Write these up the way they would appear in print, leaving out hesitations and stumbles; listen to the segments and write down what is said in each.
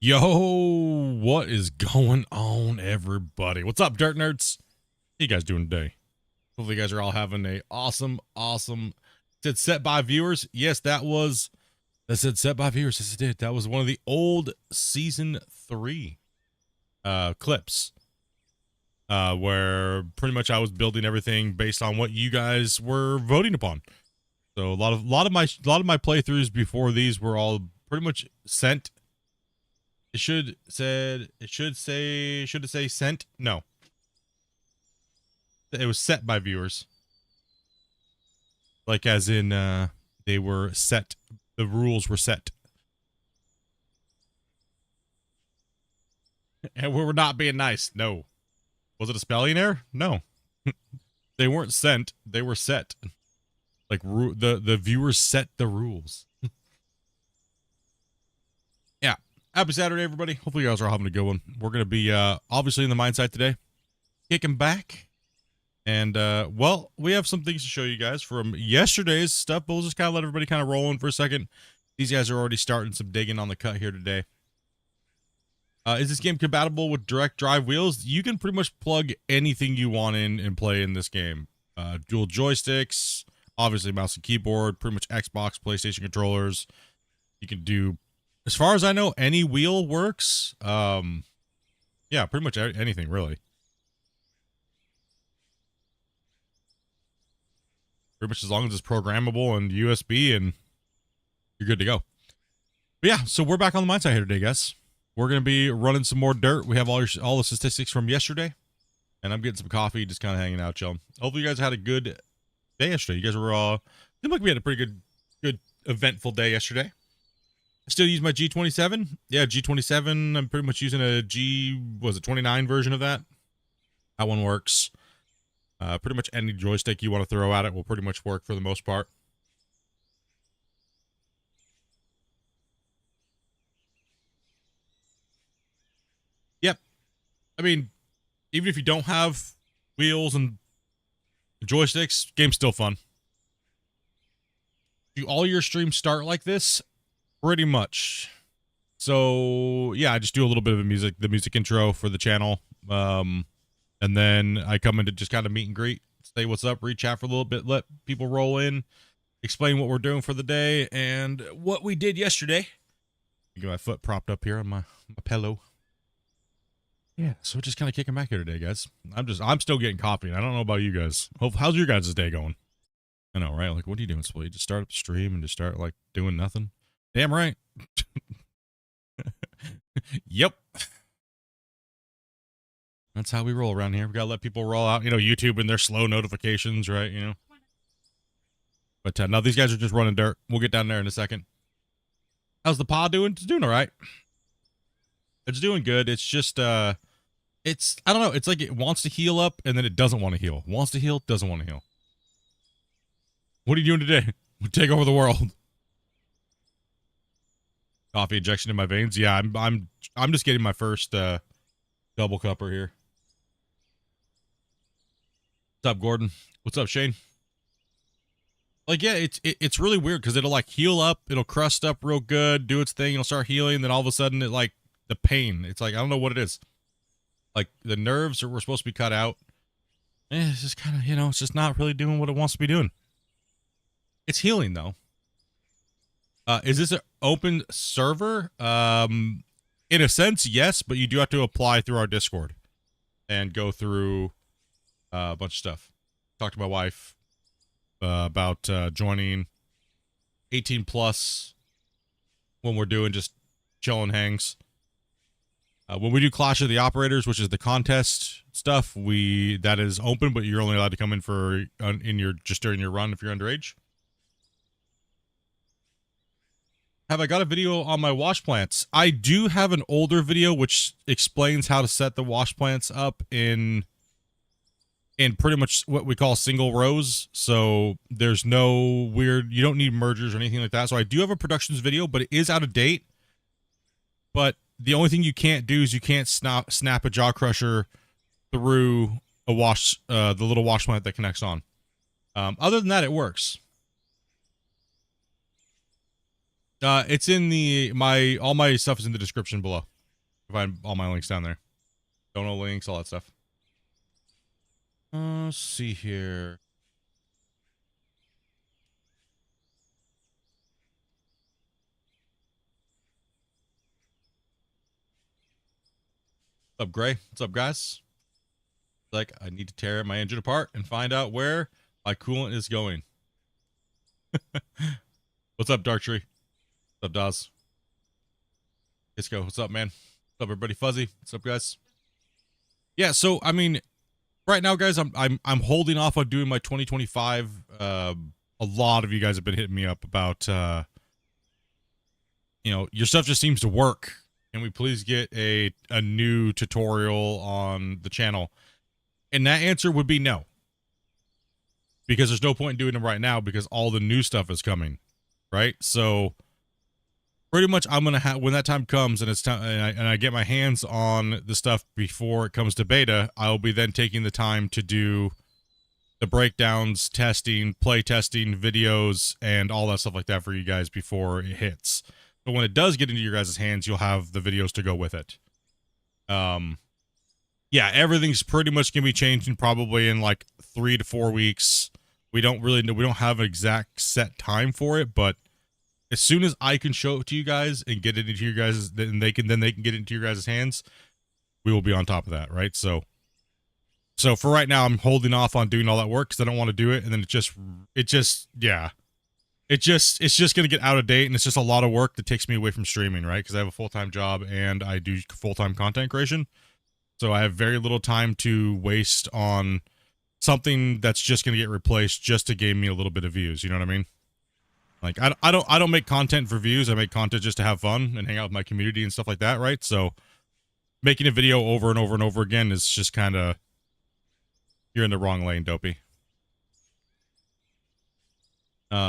Yo, what is going on, everybody? What's up, Dirt Nerds? How you guys doing today? Hopefully you guys are all having a awesome. Said set by viewers. Yes, that said set by viewers. Yes, it did. That was one of the old season 3 clips. Where pretty much I was building everything based on what you guys were voting upon. So a lot of my playthroughs before these were all pretty much sent. Should it say sent? No. It was set by viewers. Like as in they were set, the rules were set. And we were not being nice. No. Was it a spelling error? No. They weren't sent, they were set. Like the viewers set the rules. Yeah. Happy Saturday, everybody. Hopefully you guys are having a good one. We're going to be obviously in the mine site today. Kicking back. And, well, we have some things to show you guys from yesterday's stuff, but we'll just kind of let everybody kind of roll in for a second. These guys are already starting some digging on the cut here today. Is this game compatible with direct drive wheels? You can pretty much plug anything you want in and play in this game. Dual joysticks, obviously mouse and keyboard, pretty much Xbox, PlayStation controllers. You can do, as far as I know, any wheel works. Yeah, pretty much anything, really. Pretty much as long as it's programmable and USB, and you're good to go. But yeah, so we're back on the mine site here today, guys. We're going to be running some more dirt. We have all the statistics from yesterday. And I'm getting some coffee, just kind of hanging out, chilling. Hopefully you guys had a good day yesterday. You guys were seemed like we had a pretty good eventful day yesterday. I still use my G27. Yeah, G27. I'm pretty much using a G29 version of that. That one works. Pretty much any joystick you want to throw at it will pretty much work for the most part. Yep. I mean, even if you don't have wheels and joysticks, game's still fun. Do all your streams start like this? Pretty much. So, yeah, I just do a little bit of the music intro for the channel. And then I come in to just kind of meet and greet, say what's up, read chat for a little bit, let people roll in, explain what we're doing for the day and what we did yesterday. Get my foot propped up here on my pillow. Yeah, so we're just kind of kicking back here today, guys. I'm still getting coffee, and I don't know about you guys. How's your guys' day going? I know, right? Like, what are you doing, Split? Just start up the stream and just start, like, doing nothing? Damn right. Yep. That's how we roll around here. We gotta let people roll out, YouTube and their slow notifications, right? But no, these guys are just running dirt. We'll get down there in a second. How's the pod doing? It's doing all right. It's doing good. It's just, I don't know. It's like it wants to heal up and then it doesn't want to heal. Wants to heal, doesn't want to heal. What are you doing today? We take over the world. Coffee injection in my veins. Yeah, I'm just getting my first double cupper here. What's up, Gordon? What's up, Shane? Like, yeah, it's really weird because it'll like heal up, it'll crust up real good, do its thing, it'll start healing, then all of a sudden it like the pain. It's like I don't know what it is. Like the nerves were supposed to be cut out. It's just kind of, it's just not really doing what it wants to be doing. It's healing though. Is this an open server? In a sense, yes, but you do have to apply through our Discord and go through a bunch of stuff. Talk to my wife about joining 18 plus when we're doing just chilling hangs. When we do Clash of the Operators, which is the contest stuff, that is open, but you're only allowed to come in for just during your run if you're underage. Have I got a video on my wash plants? I do have an older video which explains how to set the wash plants up in pretty much what we call single rows. So there's no weird, you don't need mergers or anything like that. So I do have a productions video, but it is out of date. But the only thing you can't do is you can't snap a jaw crusher through a the little wash plant that connects on. Other than that, it works. It's in all my stuff is in the description below. find all my links down there. Dono links, all that stuff. Let's see here. What's up, Gray? What's up, guys? Like, I need to tear my engine apart and find out where my coolant is going. What's up, Darktree? What's up, Dawes? Let's go. What's up, man? What's up, everybody? Fuzzy. What's up, guys? Yeah, so I mean, right now, guys, I'm holding off on doing my 2025. A lot of you guys have been hitting me up about, you know, your stuff just seems to work. Can we please get a new tutorial on the channel? And that answer would be no. Because there's no point in doing them right now because all the new stuff is coming, right? So pretty much I'm going to have, when that time comes and it's time and I get my hands on the stuff before it comes to beta, I'll be then taking the time to do the breakdowns, testing, play testing, videos, and all that stuff like that for you guys before it hits. But when it does get into your guys' hands, you'll have the videos to go with it. Yeah, everything's pretty much going to be changing probably in like 3 to 4 weeks. We don't have an exact set time for it, but as soon as I can show it to you guys and get it into your guys', then they can get it into your guys' hands, we will be on top of that, right? So for right now, I'm holding off on doing all that work because I don't want to do it, and then it's just going to get out of date, and it's just a lot of work that takes me away from streaming, right? Because I have a full-time job and I do full-time content creation. So I have very little time to waste on something that's just going to get replaced just to gain me a little bit of views. You know what I mean? Like, I don't make content for views. I make content just to have fun and hang out with my community and stuff like that, right? So making a video over and over and over again is just kind of, you're in the wrong lane, Dopey.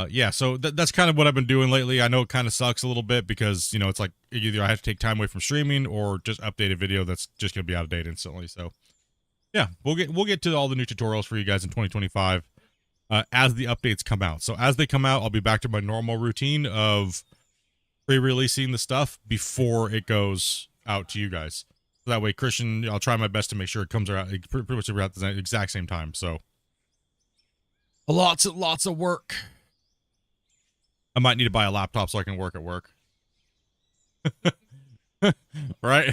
Yeah, so that's kind of what I've been doing lately. I know it kind of sucks a little bit because, you know, it's like either I have to take time away from streaming or just update a video that's just going to be out of date instantly. So yeah, we'll get to all the new tutorials for you guys in 2025 as the updates come out. So as they come out, I'll be back to my normal routine of pre-releasing the stuff before it goes out to you guys. So that way, Christian, I'll try my best to make sure it comes out pretty much around the exact same time. So lots of work. I might need to buy a laptop so I can work at work. Right?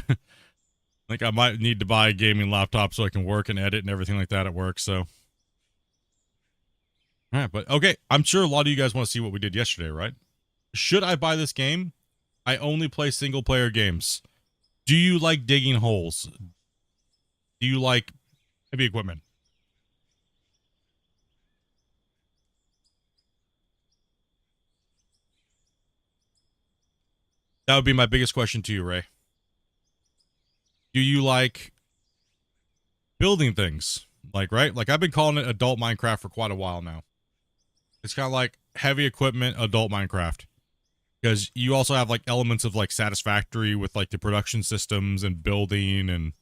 Like I might need to buy a gaming laptop so I can work and edit and everything like that at work, so. All right, but okay, I'm sure a lot of you guys want to see what we did yesterday, right? Should I buy this game? I only play single player games. Do you like digging holes? Do you like heavy equipment? That would be my biggest question to you, Ray. Do you like building things? Like, right? Like, I've been calling it adult Minecraft for quite a while now. It's kind of like heavy equipment adult Minecraft. Because you also have, like, elements of, like, Satisfactory with, like, the production systems and building, and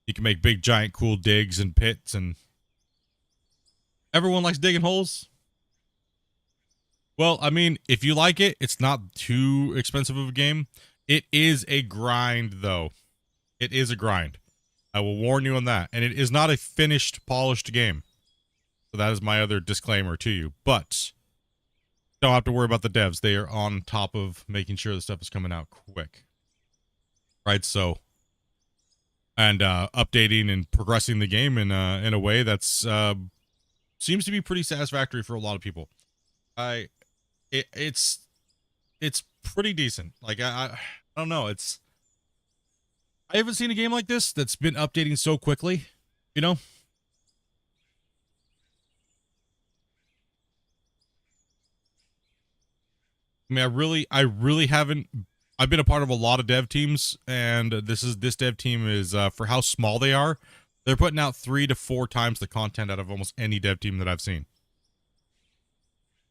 you can make big, giant, cool digs and pits, and everyone likes digging holes. Well, I mean, if you like it, it's not too expensive of a game. It is a grind, though. It is a grind. I will warn you on that. And it is not a finished, polished game. So that is my other disclaimer to you. But don't have to worry about the devs. They are on top of making sure the stuff is coming out quick. Right, so... And updating and progressing the game in a way that's seems to be pretty satisfactory for a lot of people. It's pretty decent. Like I don't know. I haven't seen a game like this that's been updating so quickly. You know. I mean, I really haven't. I've been a part of a lot of dev teams, and this dev team is for how small they are. They're putting out 3 to 4 times the content out of almost any dev team that I've seen.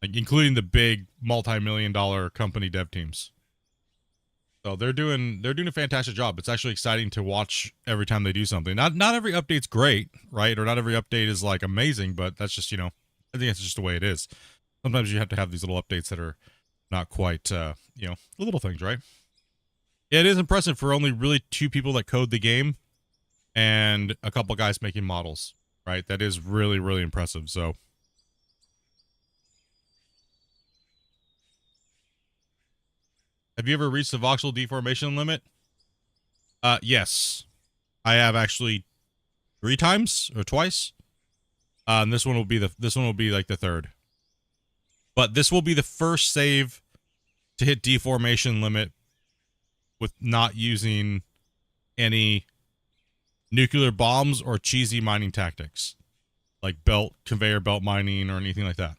Like, including the big multi-million-dollar company dev teams. So they're doing a fantastic job. It's actually exciting to watch every time they do something. Not every update's great, right? Or not every update is like amazing, but that's just, you know, I think that's just the way it is. Sometimes you have to have these little updates that are not quite, you know, the little things, right? It is impressive for only really 2 people that code the game and a couple guys making models, right? That is really, really impressive. So have you ever reached the voxel deformation limit? Yes. I have actually 3 times or twice. And this one will be like the third. But this will be the first save to hit deformation limit with not using any nuclear bombs or cheesy mining tactics like conveyor belt mining or anything like that,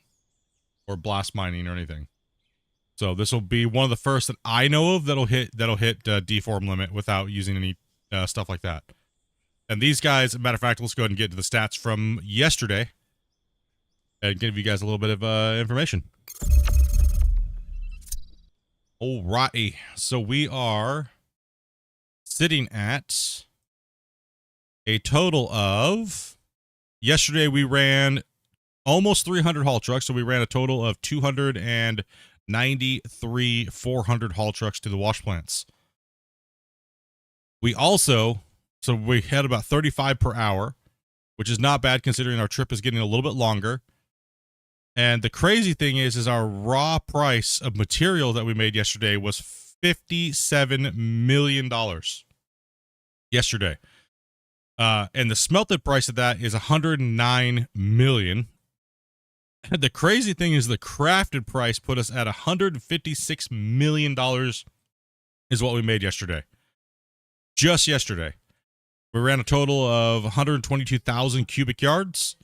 or blast mining or anything. So this will be one of the first that I know of that'll hit deform limit without using any stuff like that. And these guys, as a matter of fact, let's go ahead and get to the stats from yesterday and give you guys a little bit of information. Alrighty, so we are sitting at a total of, yesterday we ran almost 300 haul trucks, so we ran a total of 293 400 haul trucks to the wash plants. We also, so we had about 35 per hour, which is not bad considering our trip is getting a little bit longer. And the crazy thing is our raw price of material that we made yesterday was $57 million yesterday. And the smelted price of that is $109 million. The crazy thing is the crafted price put us at $156 million is what we made yesterday. Just yesterday. We ran a total of 122,000 cubic yards.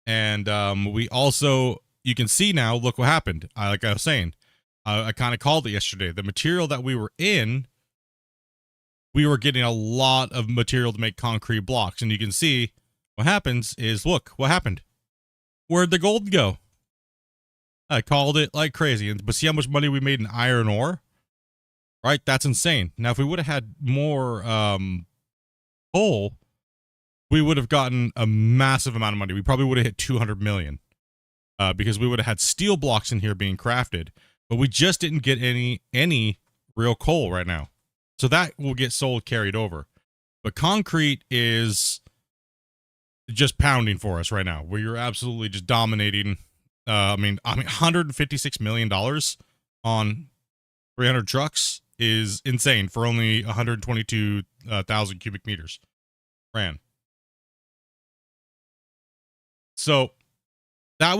And we also, you can see now, look what happened. Like I was saying, I kind of called it yesterday. The material that we were in, we were getting a lot of material to make concrete blocks. And you can see what happens is, look what happened. Where'd the gold go? I called it like crazy. But see how much money we made in iron ore? Right? That's insane. Now, if we would have had more coal, we would have gotten a massive amount of money. We probably would have hit 200 million because we would have had steel blocks in here being crafted, but we just didn't get any real coal right now. So that will get sold, carried over. But concrete is just pounding for us right now. We're absolutely just dominating. I mean, $156 million on 300 trucks is insane for only 122,000 cubic meters ran. So that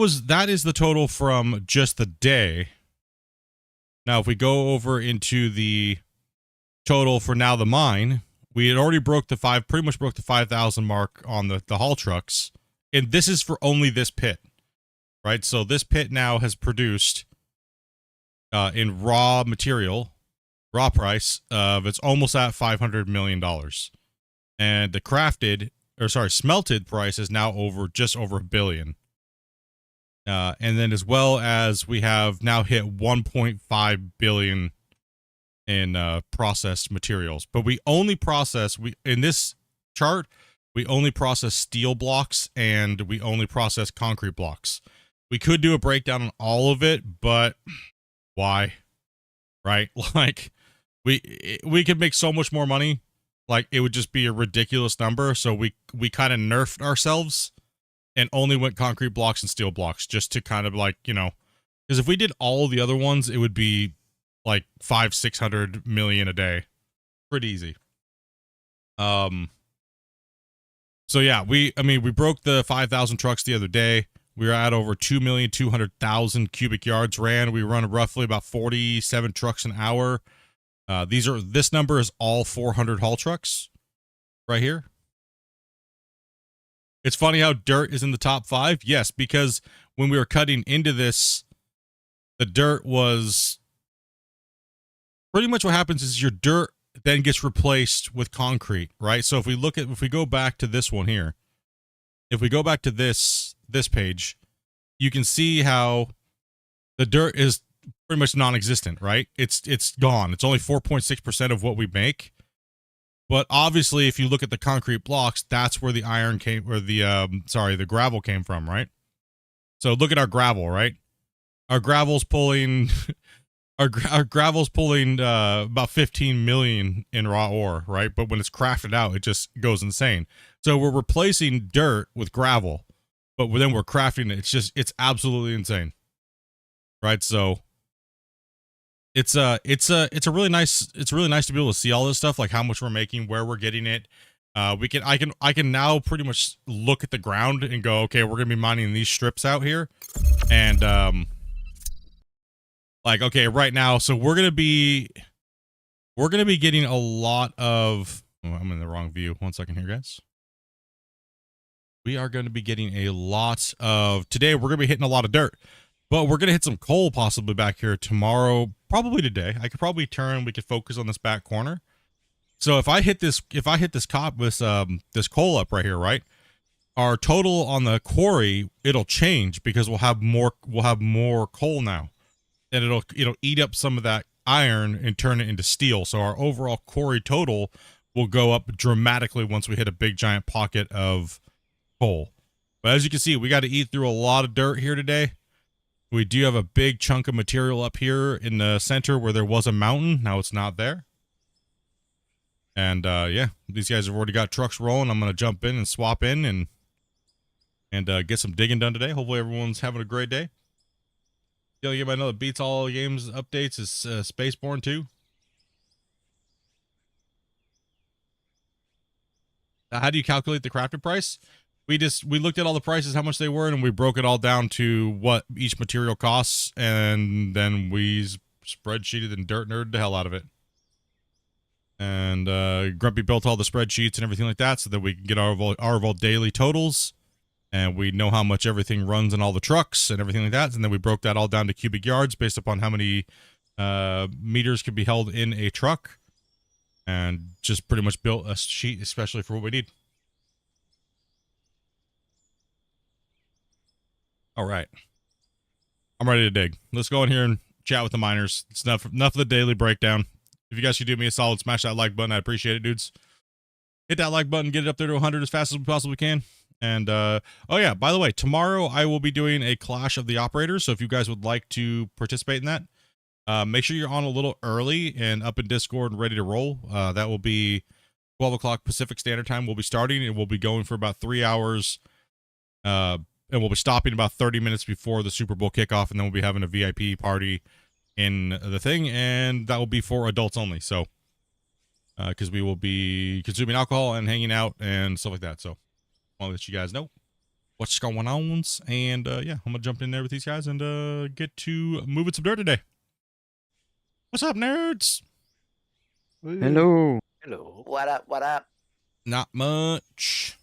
is the total from just the day. Now, if we go over into the total for now, the mine, we had already pretty much broke the 5,000 mark on the haul trucks. And this is for only this pit, right? So this pit now has produced in raw material, raw price of, it's almost at $500 million. And the smelted price is now just over $1 billion. And then as well as we have now hit 1.5 billion in processed materials. But we only process, in this chart, we only process steel blocks and we only process concrete blocks. We could do a breakdown on all of it, but why? Right? Like, we could make so much more money. Like, it would just be a ridiculous number. So we kind of nerfed ourselves and only went concrete blocks and steel blocks just to kind of like, because if we did all the other ones, it would be like 500-600 million a day. Pretty easy. So yeah, we broke the 5,000 trucks the other day. We were at over 2,200,000 cubic yards ran. We run roughly about 47 trucks an hour. This number is all 400 haul trucks right here. It's funny how dirt is in the top 5. Yes, because when we were cutting into this, the dirt was pretty much what happens is your dirt then gets replaced with concrete, right? So if we go back to this one here, if we go back to this page, you can see how the dirt is pretty much non-existent, right? It's gone. It's only 4.6% of what we make. But obviously, if you look at the concrete blocks, that's where the iron came, or the gravel came from, right? So look at our gravel, right? Our gravel's pulling our gravel's pulling about 15 million in raw ore, right? But when it's crafted out, it just goes insane. So we're replacing dirt with gravel, but then we're crafting it. It's absolutely insane, right? So it's really nice to be able to see all this stuff, like how much we're making, where we're getting it. I can now pretty much look at the ground and go, okay, we're gonna be mining these strips out here, and like, okay, right now, so we're gonna be getting a lot of. Oh, I'm in the wrong view. 1 second here, guys. We are going to be getting a lot of today. We're gonna be hitting a lot of dirt, but we're gonna hit some coal possibly back here tomorrow, probably today. I could probably turn. We could focus on this back corner. So if I hit this this coal up right here, right? Our total on the quarry, it'll change because we'll have more coal now. And it'll eat up some of that iron and turn it into steel. So our overall quarry total will go up dramatically once we hit a big giant pocket of coal. But as you can see, we got to eat through a lot of dirt here today. We do have a big chunk of material up here in the center where there was a mountain. Now it's not there. And yeah, these guys have already got trucks rolling. I'm going to jump in and swap in and get some digging done today. Hopefully everyone's having a great day. The only game I know that beats all games updates is Spaceborne 2. How do you calculate the crafted price? We looked at all the prices, how much they were, and we broke it all down to what each material costs, and then we spreadsheeted and dirt nerded the hell out of it. And Grumpy built all the spreadsheets and everything like that so that we can get our daily totals. And we know how much everything runs in all the trucks and everything like that. And then we broke that all down to cubic yards based upon how many meters could be held in a truck. And just pretty much built a sheet especially for what we need. All right. I'm ready to dig. Let's go in here and chat with the miners. It's enough of the daily breakdown. If you guys could do me a solid, smash that like button. I appreciate it, dudes. Hit that like button. Get it up there to 100 as fast as we possibly can. And, oh yeah, by the way, tomorrow I will be doing a Clash of the Operators. So if you guys would like to participate in that, make sure you're on a little early and up in Discord and ready to roll. That will be 12 o'clock Pacific Standard Time. We'll be starting and we'll be going for about 3 hours. And we'll be stopping about 30 minutes before the Super Bowl kickoff. And then we'll be having a VIP party in the thing. And that will be for adults only. So, because we will be consuming alcohol and hanging out and stuff like that. So, I'll let you guys know what's going on. And yeah, I'm gonna jump in there with these guys and get to moving some dirt today. What's up, nerds? Hello. Hello. What up? What up? Not much.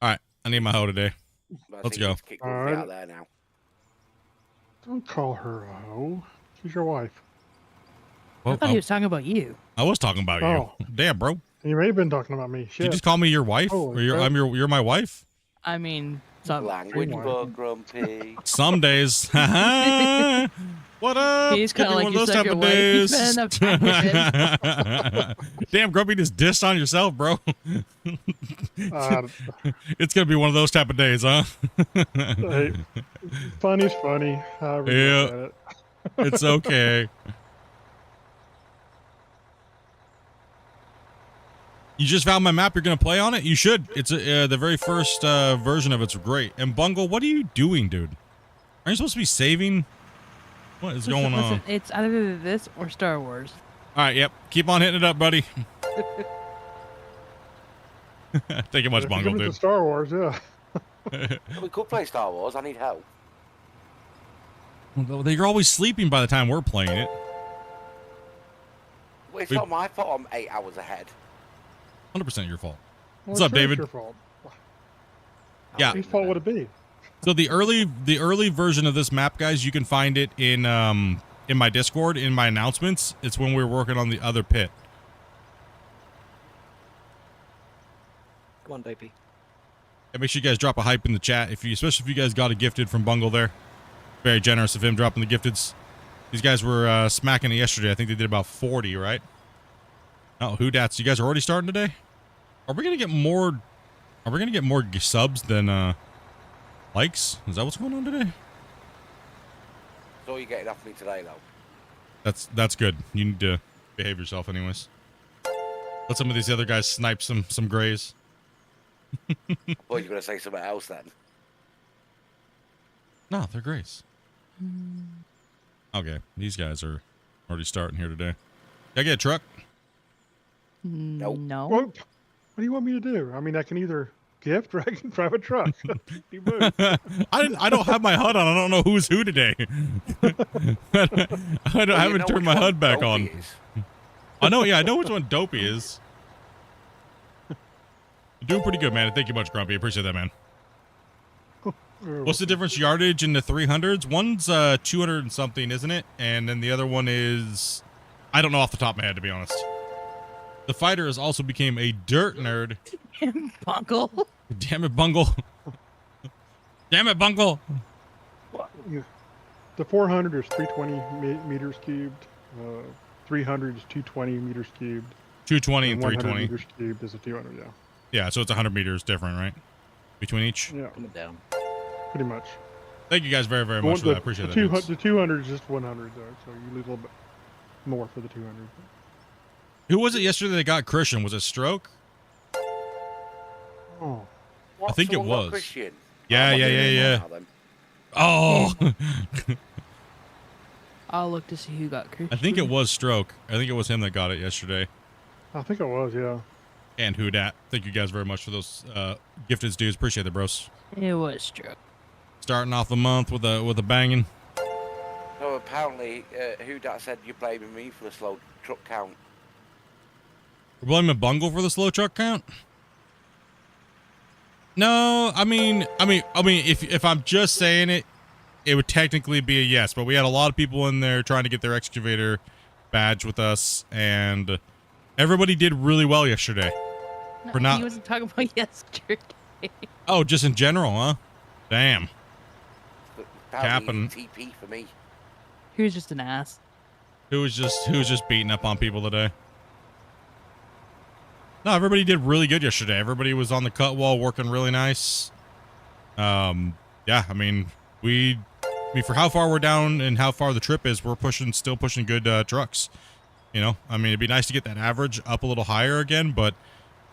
All right, I need my hoe today. Let's go. All right. Out there now. Don't call her a hoe. She's your wife. Well, I thought he was talking about you. I was talking about you. Damn, bro. You may have been talking about me. Shit. Did you just call me your wife? Or you're my wife? I mean, language for Grumpy. Some days. What up? He's kind of like those type of days. Damn, Grumpy just dissed on yourself, bro. It's gonna be one of those type of days, huh? Hey, funny's funny. Yeah, it's okay. You just found my map. You're gonna play on it. You should. It's the very first version of it's great. And Bungle, what are you doing, dude? Are you supposed to be saving? What is going on? It's either this or Star Wars. All right. Yep. Keep on hitting it up, buddy. Thank you much, Bungle, dude. Star Wars, yeah. We could play Star Wars. I need help. Well, you're always sleeping by the time we're playing it. Well, it's not my fault. I'm 8 hours ahead. 100% your fault. Well, What's up, David? Your fault. Yeah. Whose fault would it be? So the early version of this map, guys, you can find it in my Discord, in my announcements. It's when we were working on the other pit. Come on, baby. And make sure you guys drop a hype in the chat, especially if you guys got a gifted from Bungle there. Very generous of him dropping the gifteds. These guys were smacking it yesterday. I think they did about 40, right? Oh, who dats? You guys are already starting today? Are we gonna get more? Are we gonna get more subs than likes? Is that what's going on today? That's all you're getting off me today, though. That's good. You need to behave yourself, anyways. Let some of these other guys snipe some grays. I thought you were going to say something else then. No, they're grays. Okay, these guys are already starting here today. Can I get a truck? Nope. No. What do you want me to do? I mean, I can either gift or I can drive a truck. Do both. I don't have my HUD on. I don't know who's who today. I haven't turned my HUD back on. I know, yeah, I know which one Dopey is. You're doing pretty good, man. Thank you much, Grumpy. Appreciate that, man. What's the difference yardage in the 300s? One's 200 and something, isn't it? And then the other one is, I don't know off the top of my head, to be honest. The fighter has also became a dirt nerd. Bungle. Damn it, Bungle. Damn it, Bungle. Yeah. The 400 is 320 meters cubed. 300 is 220 meters cubed. 220 and 100 320. meters cubed is a 200, yeah. Yeah, so it's 100 meters different, right? Between each? Yeah, Coming down. pretty much. Thank you guys very, very much for that. I appreciate that. dudes. The 200 is just 100, though, so you lose a little bit more for the 200. Who was it yesterday that got Christian? Was it Stroke? Oh, What? I think it Someone got was. Christian? Yeah, I'm not yeah, doing yeah, it yeah. now, then. Oh! I'll look to see who got Christian. I think it was Stroke. I think it was him that got it yesterday. I think it was, yeah. And who dat. Thank you guys very much for those gifted dudes. Appreciate it, bros. It was true. Starting off the month with a banging. No, apparently, who that said you're blaming me for the slow truck count? We're blaming Bungle for the slow truck count? No, I mean, if I'm just saying it, it would technically be a yes. But we had a lot of people in there trying to get their excavator badge with us, and everybody did really well yesterday. No, For not- he wasn't talking about yesterday. Oh, just in general, huh? Damn. Apparently, Capping. TP for me. He was just an ass. Who was just beating up on people today? No, everybody did really good yesterday. Everybody was on the cut wall working really nice. Yeah, I mean, for how far we're down and how far the trip is, we're still pushing good trucks. You know, I mean, it'd be nice to get that average up a little higher again, but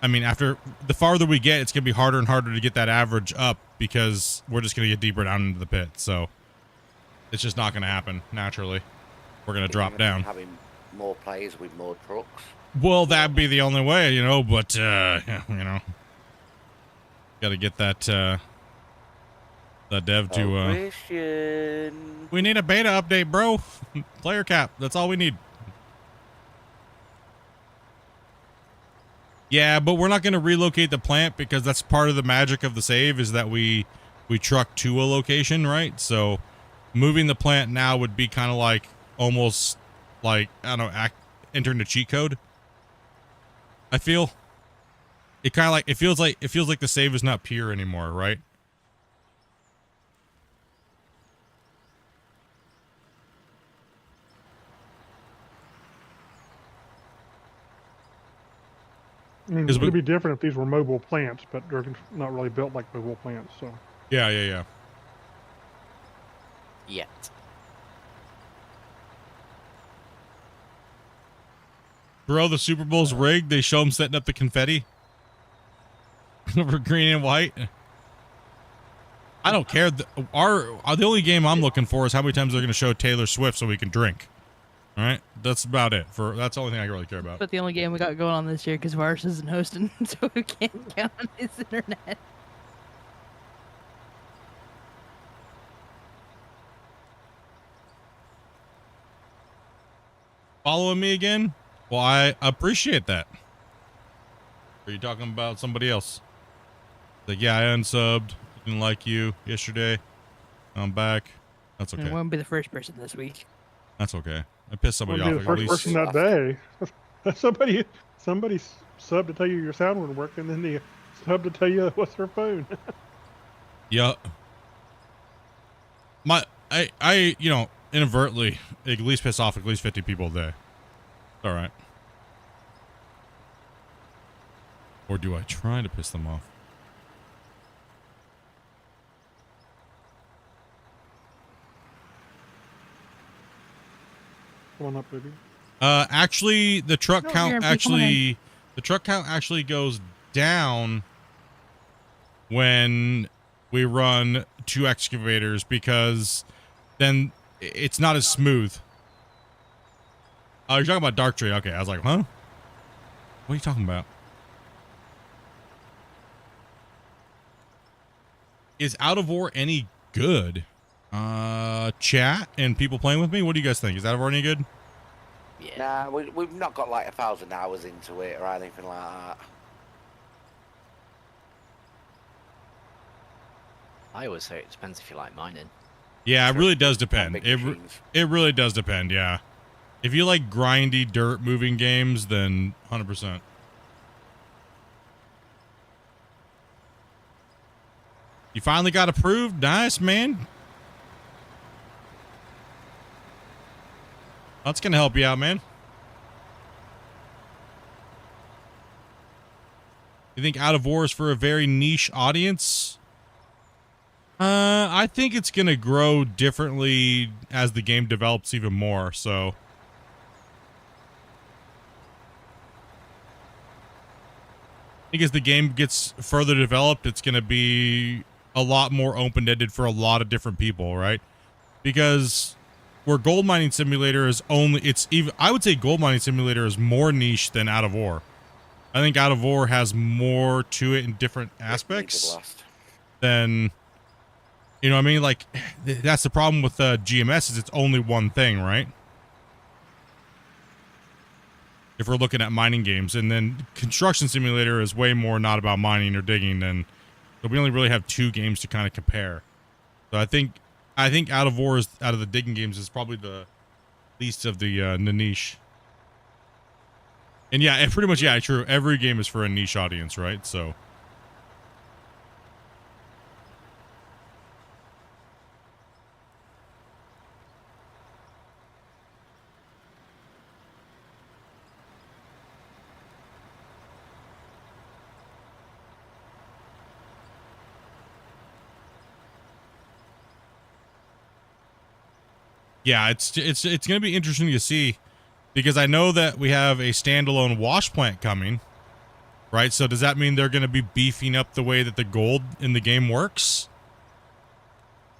I mean, after the farther we get, it's gonna be harder and harder to get that average up because we're just gonna get deeper down into the pit. So it's just not gonna happen naturally. We're gonna drop down. Having more players with more trucks. Well, that'd be the only way, you know, but, you know, gotta get that, the dev to, Christian. we need a beta update, bro. Player cap. That's all we need. Yeah, but we're not going to relocate the plant because that's part of the magic of the save is that we truck to a location, right? So moving the plant now would be kind of like almost like, I don't know, entering the cheat code. I feel it kind of like it feels like the save is not pure anymore, right? I mean, it would be different if these were mobile plants, but they're not really built like mobile plants, so. Yeah. Yet. Bro, the Super Bowl's rigged. They show them setting up the confetti over green and white. I don't care. The only game I'm looking for is how many times they're going to show Taylor Swift so we can drink. All right, that's about it. That's the only thing I really care about. But the only game we got going on this year because Vars isn't hosting, so we can't count on his internet. Following me again? Well, I appreciate that. Are you talking about somebody else? Like, yeah, I unsubbed. Didn't like you yesterday. I'm back. That's okay. And won't be the first person this week. That's okay. I pissed somebody Wouldn't off. be the At first least person that day. somebody subbed to tell you your sound wouldn't work, and then they subbed to tell you what's their phone. yeah. I you know, inadvertently at least piss off at least 50 people a day. All right. Or do I try to piss them off? Come on up, baby. Actually, the truck No, count you're gonna be coming actually goes down when we run 2 excavators because then it's not as smooth. Oh, you're talking about Dark Tree. Okay, I was like, huh? What are you talking about? Is Out of War any good? Chat and people playing with me, what do you guys think? Is Out of War any good? Nah, we've not got like 1,000 hours into it or anything like that. I always say it depends if you like mining. Yeah, it Sure. really does depend. Big It machines. really does depend, yeah. If you like grindy dirt moving games, then 100%. You finally got approved? Nice, man. That's going to help you out, man. You think Out of War is for a very niche audience? I think it's going to grow differently as the game develops even more, so. I think as the game gets further developed, it's going to be a lot more open-ended for a lot of different people, right? Because where Gold Mining Simulator is I would say Gold Mining Simulator is more niche than Out of War. I think Out of War has more to it in different aspects than, you know what I mean? Like, that's the problem with GMS is it's only one thing, right? If we're looking at mining games. And then Construction Simulator is way more not about mining or digging than, so we only really have 2 games to kind of compare. So I think Out of War out of the digging games is probably the least of the niche. And yeah, and pretty much, yeah, true. Every game is for a niche audience, right? So. Yeah, it's going to be interesting to see because I know that we have a standalone wash plant coming, right? So does that mean they're going to be beefing up the way that the gold in the game works?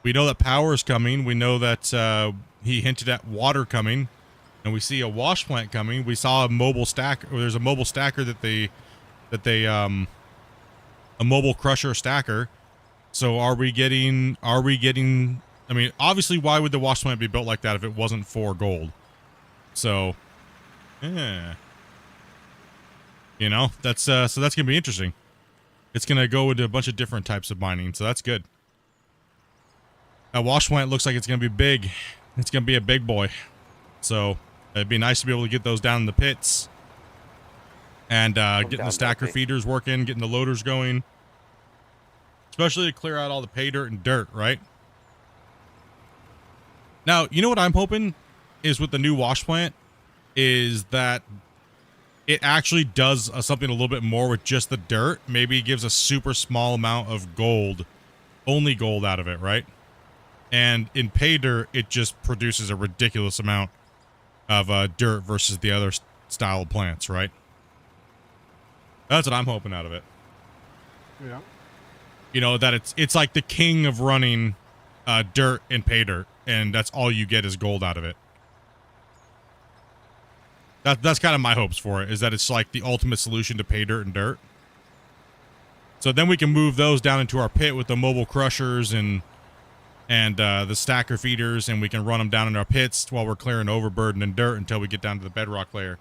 We know that power is coming. We know that he hinted at water coming, and we see a wash plant coming. We saw a mobile stack, or there's a mobile stacker a mobile crusher stacker. So are we getting? I mean, obviously, why would the wash plant be built like that if it wasn't for gold? So, yeah. You know, that's gonna be interesting. It's gonna go into a bunch of different types of mining, so that's good. That wash plant looks like it's gonna be big. It's gonna be a big boy. So it'd be nice to be able to get those down in the pits. And getting the stacker feeders working, getting the loaders going. Especially to clear out all the pay dirt and dirt, right? Now, you know what I'm hoping is with the new wash plant is that it actually does something a little bit more with just the dirt. Maybe it gives a super small amount of gold, only gold out of it, right? And in pay dirt, it just produces a ridiculous amount of dirt versus the other style of plants, right? That's what I'm hoping out of it. Yeah. You know, that it's like the king of running dirt and pay dirt, and that's all you get is gold out of it. That's kind of my hopes for it, is that it's like the ultimate solution to pay dirt and dirt. So then we can move those down into our pit with the mobile crushers and the stacker feeders, and we can run them down in our pits while we're clearing overburden and dirt until we get down to the bedrock layer.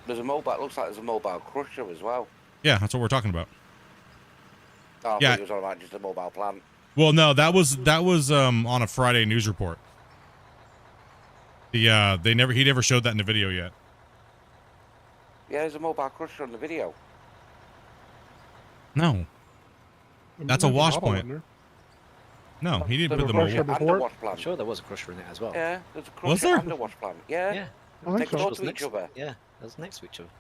There's a mobile. It looks like there's a mobile crusher as well. Yeah, that's what we're talking about. Oh, Yeah. I thought it was all about just a mobile plant. Well, no, that was on a Friday news report. He never showed that in the video yet. Yeah, there's a mobile crusher on the video. No. That's a wash plant. No, he didn't put the crusher mobile. And a before? wash I'm plant. sure there was a crusher in it as well. Yeah, there's a crusher Was there? and a wash plant. Yeah. Yeah. I They think go so. Was to each next- other. Yeah, that was next to each other.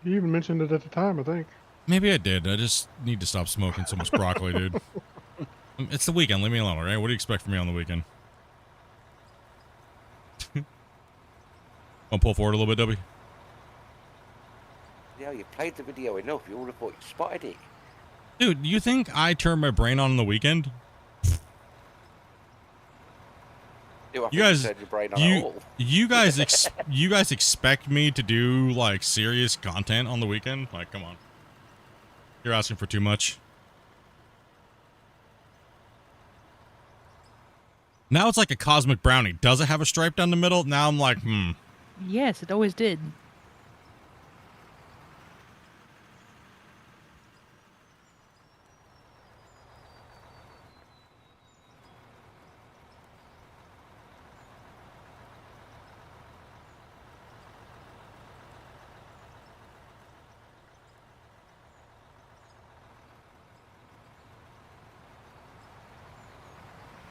You even mentioned it at the time, I think. Maybe I did. I just need to stop smoking so much broccoli, dude. It's the weekend. Leave me alone, all right? What do you expect from me on the weekend? Want to pull forward a little bit, Dobby? Yeah, you played the video enough. You would have thought you spotted it. Dude, you think I turn my brain on the weekend? Do I You guys, turn your brain on at all? you guys expect me to do like serious content on the weekend? Like, come on. You're asking for too much. Now it's like a cosmic brownie. Does it have a stripe down the middle? Now I'm like, Yes, it always did.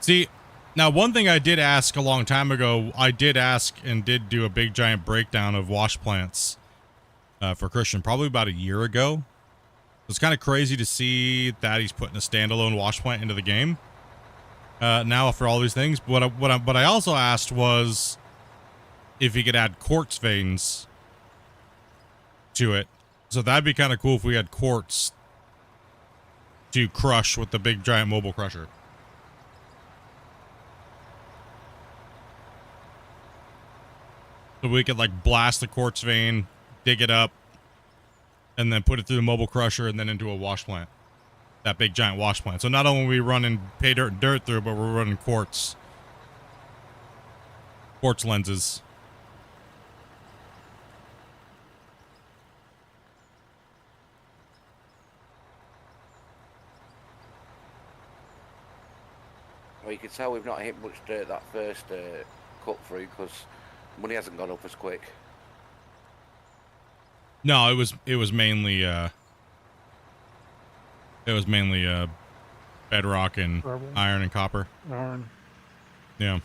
See, now one thing I did ask a long time ago, I did ask and did do a big giant breakdown of wash plants for Christian probably about a year ago. It's kind of crazy to see that he's putting a standalone wash plant into the game now for all these things. But what I also asked was if he could add quartz veins to it. So that'd be kind of cool if we had quartz to crush with the big giant mobile crusher. So we could like blast the quartz vein, dig it up, and then put it through the mobile crusher and then into a wash plant. That big giant wash plant. So not only are we running pay dirt and dirt through, but we're running quartz lenses. Well, you can tell we've not hit much dirt that first cut through because money hasn't gone up as quick. No, it was mainly bedrock and Rubble. iron and copper. Iron. Yeah.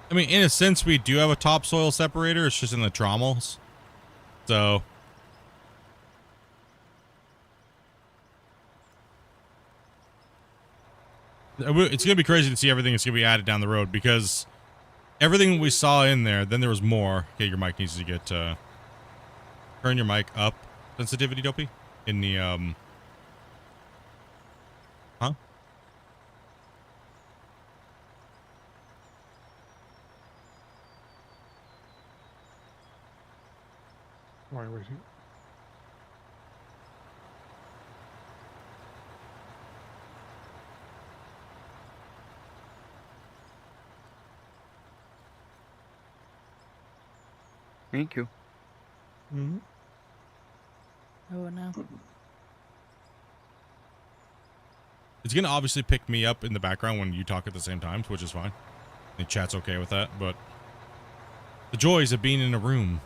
I mean, in a sense, we do have a topsoil separator. It's just in the trommels. So. It's going to be crazy to see everything that's going to be added down the road because everything we saw in there, then there was more. Okay, your mic needs to get, turn your mic up. Sensitivity, Dopey? In the, huh? Why was he? Thank you. Mm-hmm. Oh no. It's going to obviously pick me up in the background when you talk at the same time, which is fine. I think chat's okay with that, but the joys of being in a room.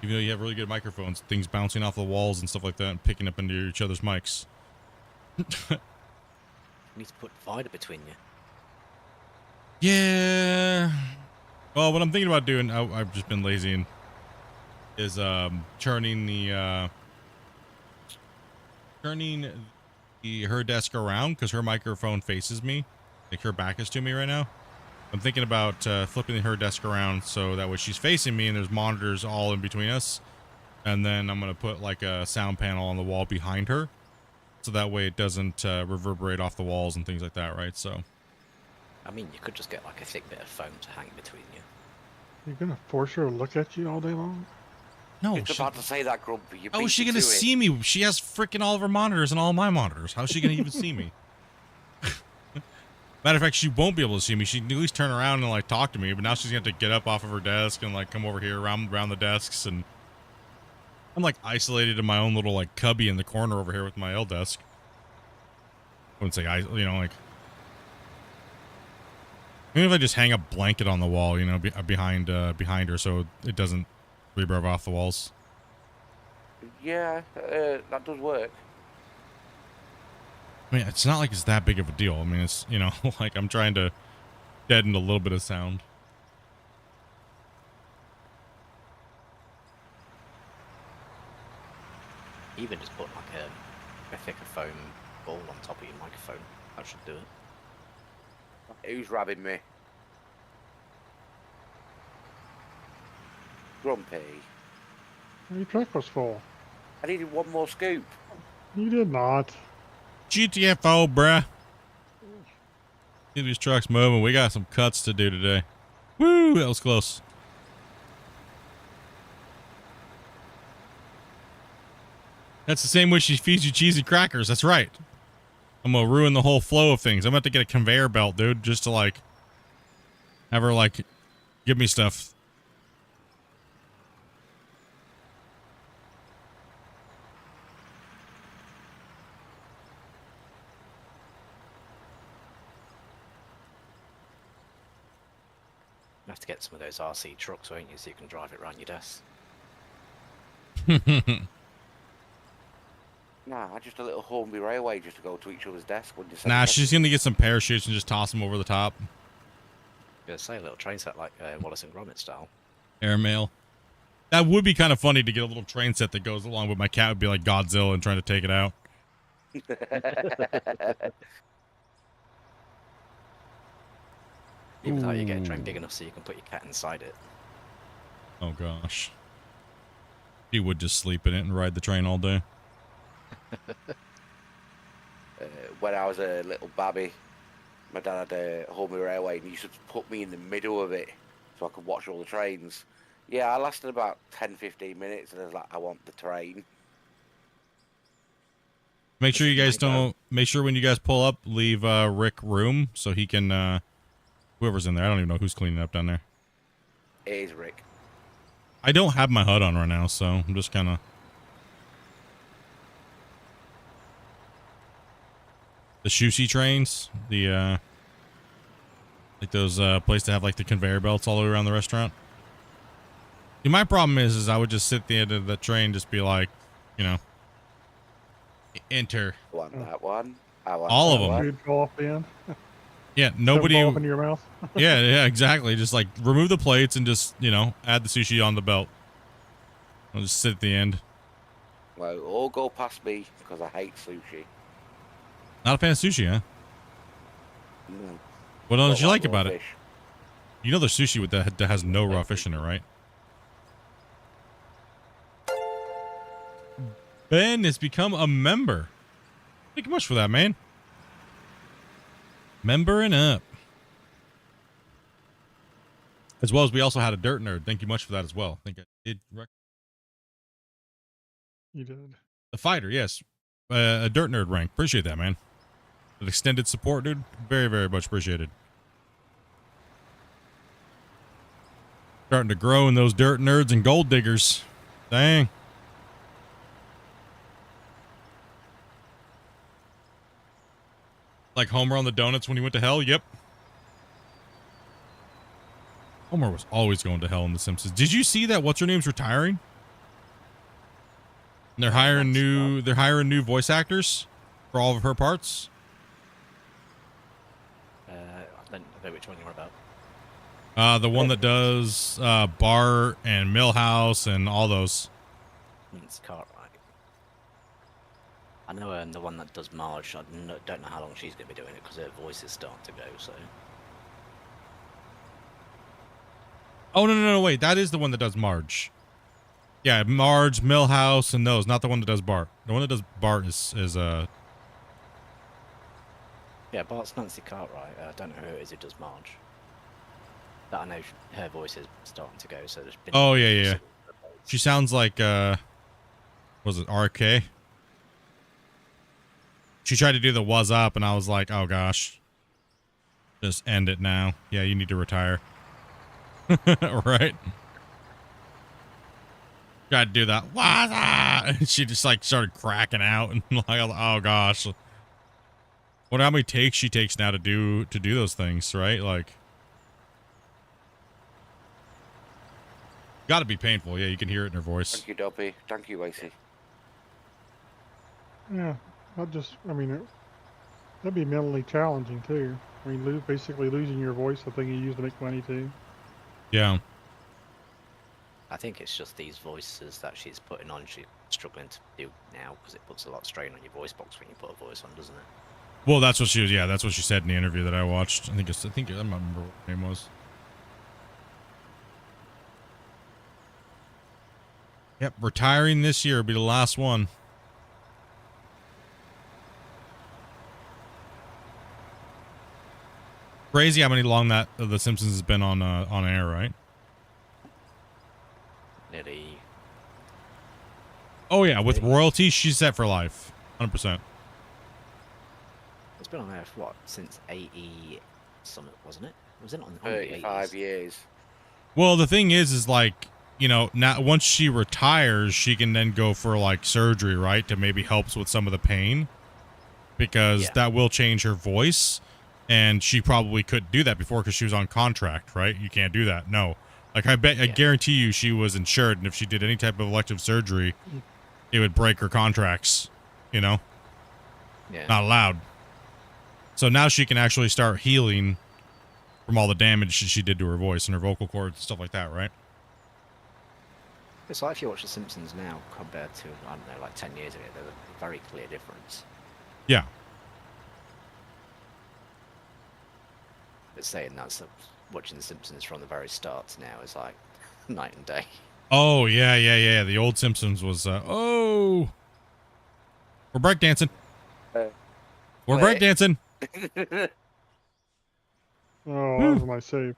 Even though you have really good microphones, things bouncing off the walls and stuff like that and picking up into each other's mics. You need to put divider between you. Yeah. Well, what I'm thinking about doing, I've just been lazy, and is turning her desk around because her microphone faces me, like her back is to me right now. I'm thinking about flipping her desk around so that way she's facing me and there's monitors all in between us, and then I'm gonna put like a sound panel on the wall behind her, so that way it doesn't reverberate off the walls and things like that, right? So. I mean, you could just get like a thick bit of foam to hang between you. You're gonna force her to look at you all day long? No, It's about to say that, Grumpy. You how beat is she me gonna to it. see me? She has freaking all of her monitors and all of my monitors. How's she gonna even see me? Matter of fact, she won't be able to see me. She can at least turn around and like talk to me, but now she's gonna have to get up off of her desk and like come over here around the desks and I'm like isolated in my own little like cubby in the corner over here with my L desk. I wouldn't say like maybe if I just hang a blanket on the wall, behind her, so it doesn't reverb off the walls. Yeah, that does work. I mean, it's not like it's that big of a deal. I mean, it's like I'm trying to deaden a little bit of sound. Even just put like a thicker foam ball on top of your microphone. That should do it. Who's rabbing me? Grumpy. Your truck was full. I needed one more scoop. You did not. GTFO, bruh. Get these trucks moving. We got some cuts to do today. Woo, that was close. That's the same way she feeds you cheesy crackers. That's right. I'm gonna ruin the whole flow of things. I'm about to get a conveyor belt, dude, just to like have her like give me stuff. You have to get some of those RC trucks, won't you, so you can drive it around your desk. Nah, just a little Hornby Railway just to go to each other's desk when you say Nah, yes. she's gonna get some parachutes and just toss them over the top. Gonna say a little train set like Wallace and Gromit style. Airmail. That would be kind of funny to get a little train set that goes along, but my cat would be like Godzilla and trying to take it out. Even though you get a train big enough so you can put your cat inside it. Oh gosh. He would just sleep in it and ride the train all day. When I was a little babby, my dad had a Hornby Railway and he used to put me in the middle of it so I could watch all the trains. Yeah, I lasted about 10-15 minutes and I was like, I want the train. Make sure you guys don't. Make sure when you guys pull up, leave Rick room so he can. Whoever's in there, I don't even know who's cleaning up down there. It is Rick. I don't have my HUD on right now, so I'm just kind of. The sushi trains, the like those places that have like the conveyor belts all the way around the restaurant. See, my problem is I would just sit at the end of the train, just be like, enter. I want that one. I want All of that them. one. You'd fall off the end. Yeah, nobody. Fall off into your mouth. Yeah, exactly. Just like remove the plates and just add the sushi on the belt. I'll just sit at the end. Well, all go past me because I hate sushi. Not a fan of sushi, huh? No. What Don't don't you like raw about it? fish. You know there's sushi with that has no raw fish in it, right? Ben has become a member. Thank you much for that, man. Membering up. As well as we also had a dirt nerd. Thank you much for that as well. I think I did. You did. A fighter, yes. A dirt nerd rank. Appreciate that, man. An extended support, dude. Very, very much appreciated. Starting to grow in those dirt nerds and gold diggers. Dang. Like Homer on the donuts when he went to hell? Yep. Homer was always going to hell in The Simpsons. Did you see that what's her name's retiring? And they're hiring new voice actors for all of her parts. I don't know which one you're on about. The one that does Bart and Millhouse and all those. It's Cartwright. I know the one that does Marge. I don't know how long she's going to be doing it because her voice is starting to go. So. Oh no, wait, that is the one that does Marge. Yeah, Marge, Millhouse, and those. Not the one that does Bart. The one that does Bart is Yeah, Bart's Nancy Cartwright. I don't know who it is who does Marge. But I know her voice is starting to go. So there's been. Oh yeah. She sounds like was it RK? She tried to do the "was up" and I was like, oh gosh, just end it now. Yeah, you need to retire. Right. Tried to do that. And she just like started cracking out and like, oh gosh. Wonder how many takes she takes now to do those things, right? Like, gotta be painful. Yeah, you can hear it in her voice. Thank you, Dobby. Thank you, Lacey. Yeah, I mean, that'd be mentally challenging too. I mean, basically losing your voice, the thing you use to make money too. Yeah. I think it's just these voices that she's putting on, she's struggling to do now because it puts a lot of strain on your voice box when you put a voice on, doesn't it? Well, that's what she was. Yeah, that's what she said in the interview that I watched. I don't remember what her name was. Yep, retiring this year will be the last one. Crazy how many long that The Simpsons has been on air, right? Nearly. Oh yeah, with royalty, she's set for life, 100%. It's been on air for what, since 80 something, wasn't it? Was it on 35 80s? years. Well, the thing is like, you know, now once she retires, she can then go for like surgery, right, to maybe helps with some of the pain, because that will change her voice, and she probably couldn't do that before because she was on contract, right? You can't do that. No. Like, I guarantee you she was insured, and if she did any type of elective surgery, it would break her contracts, you know? Yeah. Not allowed. So now she can actually start healing from all the damage she did to her voice and her vocal cords and stuff like that, right? It's like if you watch The Simpsons now compared to, I don't know, like 10 years ago, there's a very clear difference. Yeah. But saying that, watching The Simpsons from the very start to now is like night and day. Oh, yeah. The old Simpsons was, we're breakdancing. We're wait. breakdancing. Oh, that was my save.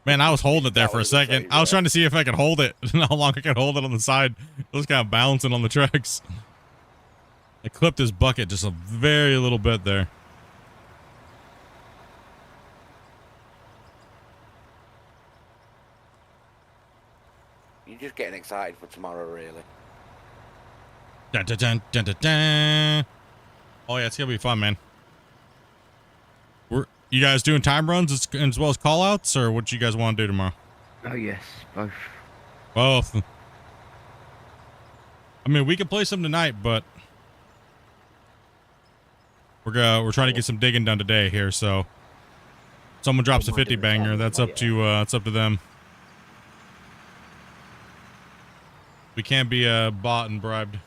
Man, I was holding it there That for a was a second. save, I was yeah. trying to see if I could hold it and how long I could hold it on the side. It was kind of bouncing on the tracks. I clipped his bucket just a very little bit there. You're just getting excited for tomorrow, really. Dun, dun, dun, dun, dun, dun. Oh yeah, it's gonna be fun, man. You guys doing time runs as well as call outs, or what you guys want to do tomorrow? Oh yes, both. Both. I mean, we could play some tonight, but we're trying to get some digging done today here. So, someone drops a 50 banger. That's up to them. We can't be bought and bribed.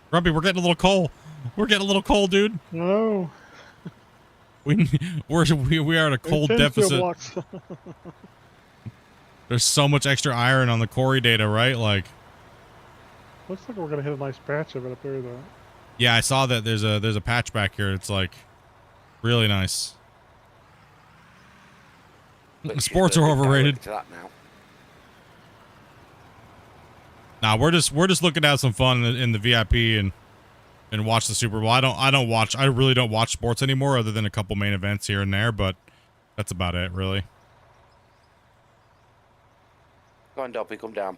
Grumpy, we're getting a little cold. We're getting a little cold, dude. No. We are at a cold deficit. There's so much extra iron on the Corey data, right? Like, Looks like we're gonna hit a nice patch of it up there, though. yeah, I saw that there's a patch back here. It's like really nice. But Sports she's are directed overrated. to that now. Nah, we're just looking to have some fun in the VIP and watch the Super Bowl. I really don't watch sports anymore, other than a couple main events here and there, but that's about it, really. Go on, Dobby, come down.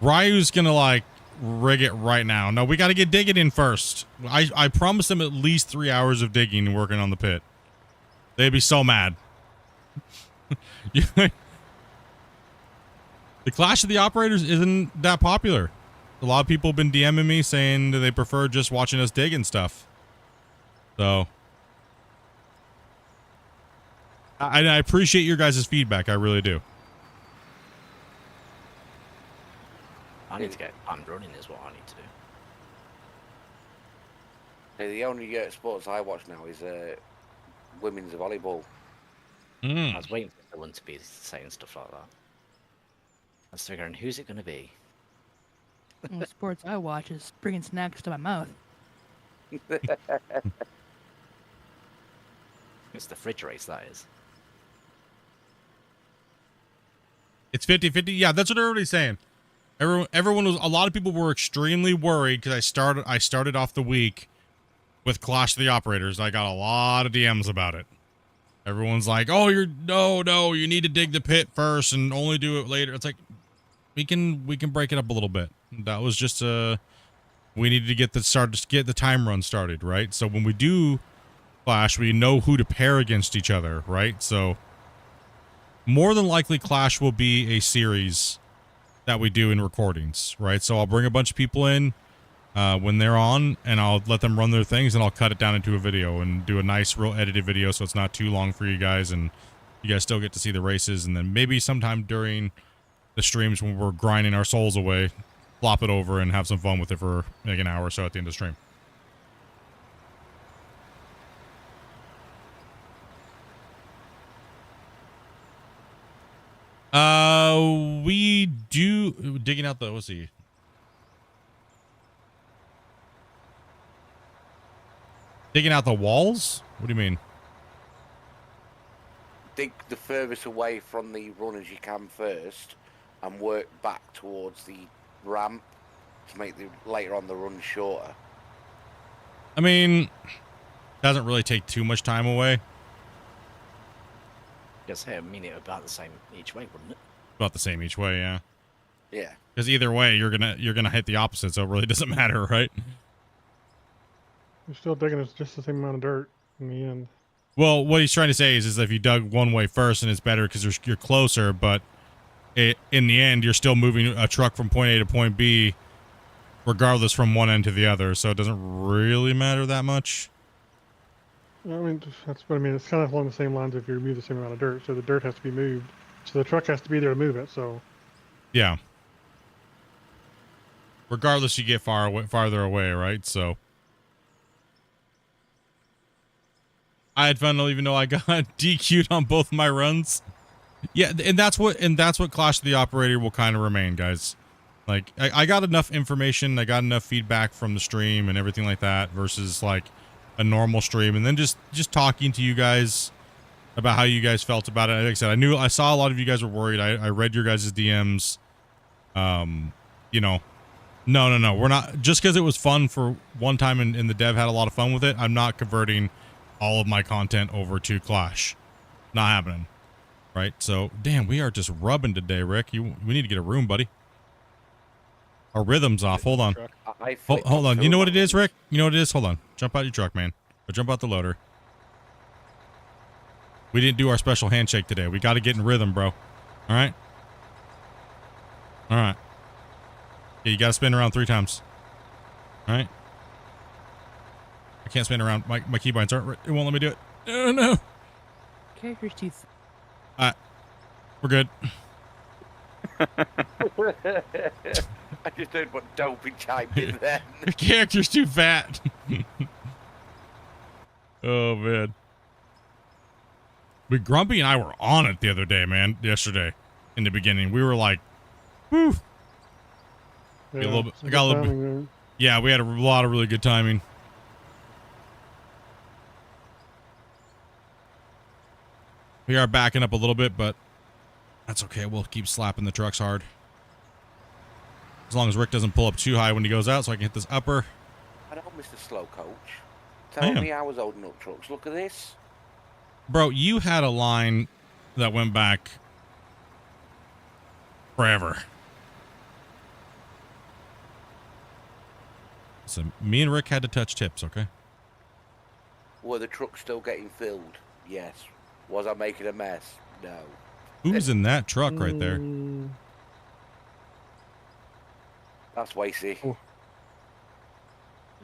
Ryu's gonna like rig it right now. No, we got to get digging in first. I promised them at least 3 hours of digging and working on the pit. They'd be so mad. The Clash of the Operators isn't that popular. A lot of people have been DMing me saying that they prefer just watching us dig and stuff. So I appreciate your guys' feedback. I really do. I need to get I'm running is what I need to do. Hey, the only sports I watch now is women's volleyball. I was waiting for someone to be saying stuff like that. I was figuring, who's it going to be? The sports I watch is bringing snacks to my mouth. It's the fridge race, that is. It's 50-50. Yeah, that's what everybody's saying. Everyone was. A lot of people were extremely worried because I started off the week with Clash of the Operators. I got a lot of DMs about it. Everyone's like, "Oh, no, you need to dig the pit first and only do it later." It's like we can break it up a little bit. That was just we needed to get the time run started, right? So when we do Clash, we know who to pair against each other, right? So more than likely Clash will be a series that we do in recordings, right? So I'll bring a bunch of people in when they're on, and I'll let them run their things, and I'll cut it down into a video and do a nice, real edited video so it's not too long for you guys, and you guys still get to see the races. And then maybe sometime during the streams when we're grinding our souls away, flop it over and have some fun with it for like an hour or so at the end of the stream. We do digging out the, let's see. Digging out the walls? What do you mean? Dig the furthest away from the run as you can first, and work back towards the ramp to make the later on the run shorter. I mean, doesn't really take too much time away. Just say a minute about the same each way, wouldn't it? About the same each way, yeah. Yeah. Because either way, you're gonna hit the opposite, so it really doesn't matter, right? You're still digging just the same amount of dirt in the end. Well, what he's trying to say is if you dug one way first, and it's better because you're closer, but in the end, you're still moving a truck from point A to point B, regardless from one end to the other, so it doesn't really matter that much. I mean, that's what I mean. It's kind of along the same lines if you remove the same amount of dirt. So the dirt has to be moved. So the truck has to be there to move it. So yeah. Regardless, you get farther away, right? So I had fun even though I got DQ'd on both my runs. Yeah, and that's what Clash of the Operator will kind of remain, guys. Like I got enough information, I got enough feedback from the stream and everything like that versus like a normal stream, and then just talking to you guys about how you guys felt about it. Like I said, I saw a lot of you guys were worried. I read your guys' DMs. You know, no, we're not, just because it was fun for one time and the dev had a lot of fun with it, I'm not converting all of my content over to Clash. Not happening. Right? So, damn, we are just rubbing today, Rick. We need to get a room, buddy. Our rhythm's off. Hold on. Hold on. You know what it is, Rick? You know what it is? Hold on. Jump out your truck, man. Or jump out the loader. We didn't do our special handshake today. We got to get in rhythm, bro. All right? All right. Yeah, you got to spin around 3 times. All right? I can't spin around. My keybinds aren't. It won't let me do it. Oh, no. Character's too. We're good. I just heard what Dopey chimed in then. Your character's too fat. Oh, man. But Grumpy and I were on it the other day, man. Yesterday, in the beginning, we were like, "Whew." yeah, A little bit. some I got a good little bit. timing there. Yeah, we had a lot of really good timing. We are backing up a little bit, but that's okay. We'll keep slapping the trucks hard. As long as Rick doesn't pull up too high when he goes out, so I can hit this upper. I know, Mr. Slow Coach. I Tell am. me I was holding up trucks. Look at this. Bro, you had a line that went back forever. So me and Rick had to touch tips, okay? Were the trucks still getting filled? Yes. Was I making a mess? No. Who's in that truck right there? Mm, That's Wasey. Oh.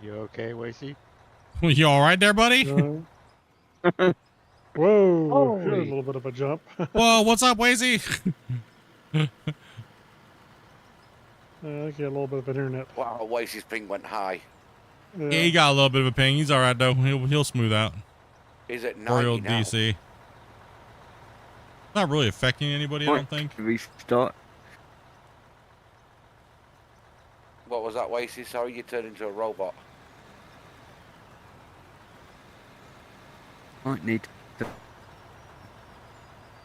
You okay, Wasey? You all right there, buddy? Whoa, there's a Holy. little bit of a jump. Whoa, what's up, Wazy? I think he had a little bit of an internet. Wow, Wasey's ping went high. Yeah. Yeah, he got a little bit of a ping. He's all right, though. He'll smooth out. Is it Poor 90 old now? DC. Not really affecting anybody, I don't think. Restart. What was that, Wasey? Sorry, you turned into a robot. Might need to.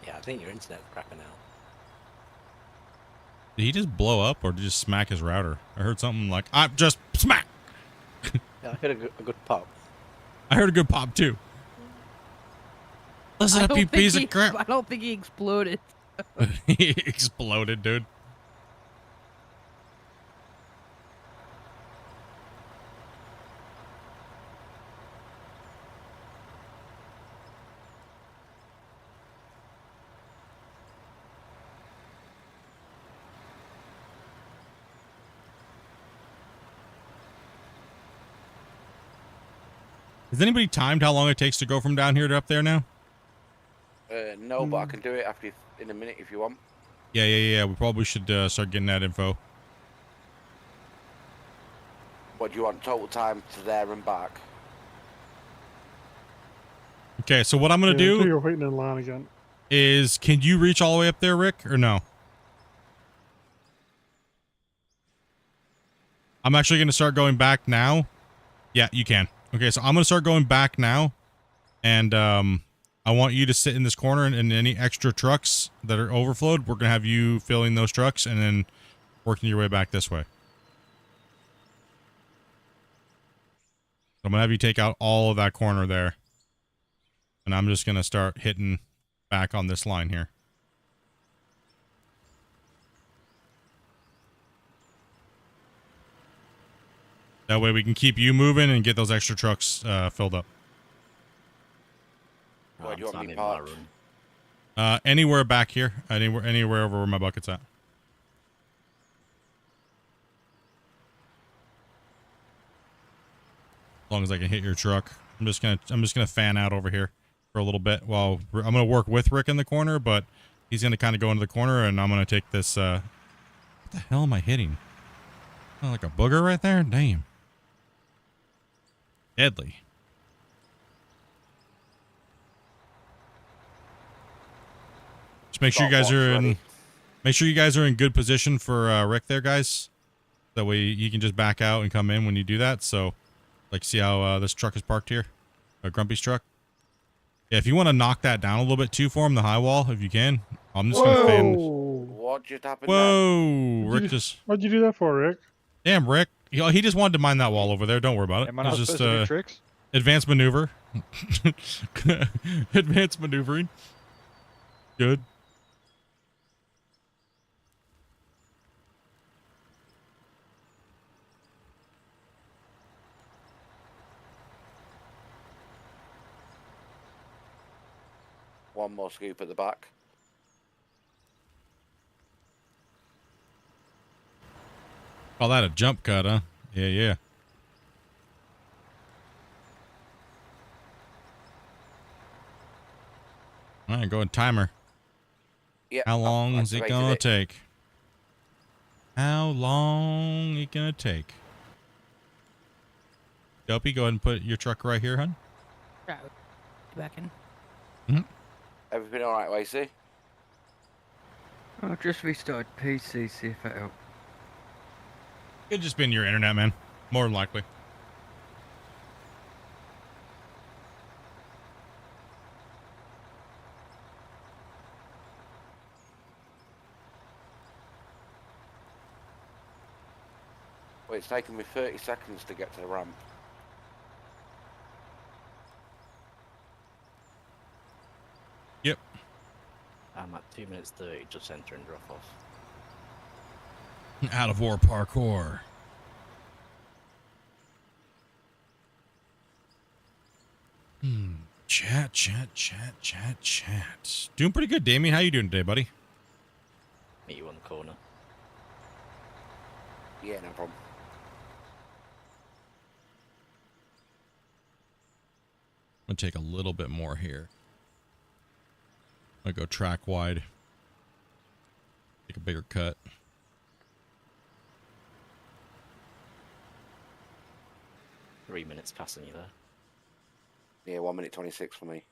Yeah, I think your internet's crapping out. Did he just blow up or did he just smack his router? I heard something like, I just smack. Yeah, I heard a good pop. I heard a good pop too. Listen up, you piece of crap. I don't think he exploded. He exploded, dude. Has anybody timed how long it takes to go from down here to up there now? No, but I can do it after in a minute if you want. Yeah. We probably should start getting that info. What do you want total time to there and back? Okay, so what I'm gonna Until do you're waiting in line again. is, can you reach all the way up there, Rick, or no? I'm actually gonna start going back now. Yeah, you can. Okay, so I'm gonna start going back now, and I want you to sit in this corner, and any extra trucks that are overflowed, we're gonna have you filling those trucks and then working your way back this way. I'm gonna have you take out all of that corner there, and I'm just gonna start hitting back on this line here. That way we can keep you moving and get those extra trucks filled up. Where do you want me in my parked? room. Anywhere back here. Anywhere over where my bucket's at. As long as I can hit your truck. I'm just gonna fan out over here for a little bit while I'm gonna work with Rick in the corner, but he's gonna kind of go into the corner, and I'm gonna take this. What the hell am I hitting? Oh, like a booger right there. Damn. Deadly. Just make sure you guys are in. Make sure you guys are in good position for Rick there, guys. That way you can just back out and come in when you do that. So, like, see how this truck is parked here? Grumpy's truck. Yeah, if you want to knock that down a little bit too for him, the high wall, if you can. I'm just gonna fan. What just happened? Whoa, Rick just. What'd you do that for, Rick? Damn, Rick. He just wanted to mine that wall over there. Don't worry about it. Am I It not was supposed just to do tricks? advanced maneuver. Advanced maneuvering. Good. One more scoop at the back. Call that a jump cut, huh? Yeah. All right, go ahead, timer. Yeah. How long is it activated gonna it. take? How long it gonna take? Dopey, go ahead and put your truck right here, hun. Right. Back in. Everything all right, Lacey? I just restarted PC, see if that helps. Could just been your internet, man. More than likely. Well, it's taken me 30 seconds to get to the ramp. Yep. I'm at 2 minutes 30, just enter and drop off. Out of war parkour. Chat. Doing pretty good, Damien. How you doing today, buddy? Meet you on the corner. Yeah, no problem. I'm gonna take a little bit more here. I'm gonna go track wide. Take a bigger cut. Three minutes passing you there. Yeah, 1 minute 26 for me.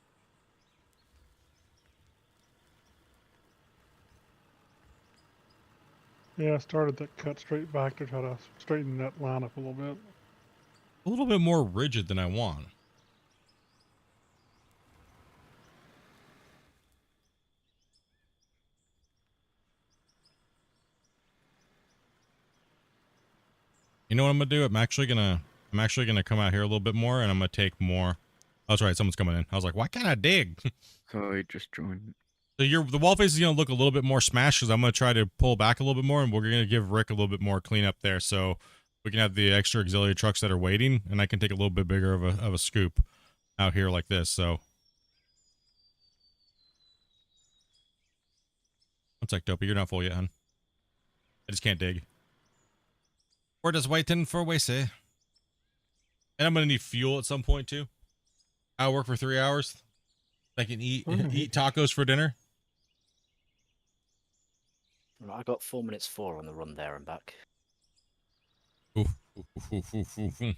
Yeah, I started that cut straight back to try to straighten that line up a little bit. A little bit more rigid than I want. You know what I'm gonna do? I'm actually gonna come out here a little bit more, and I'm gonna take more. Oh, that's right. Someone's coming in. I was like, why can't I dig? Sorry, just joined. So the wall face is gonna look a little bit more smashed because I'm gonna try to pull back a little bit more, and we're gonna give Rick a little bit more cleanup there, so we can have the extra auxiliary trucks that are waiting, and I can take a little bit bigger of a scoop out here like this. So one sec, Dopey, you're not full yet, hon. I just can't dig. We're just waiting for Wasey. And I'm gonna need fuel at some point too. I'll work for 3 hours. I can eat tacos for dinner. Right, I got 4 minutes 4 on the run there and back. Oof, oof, oof, oof, oof, oof.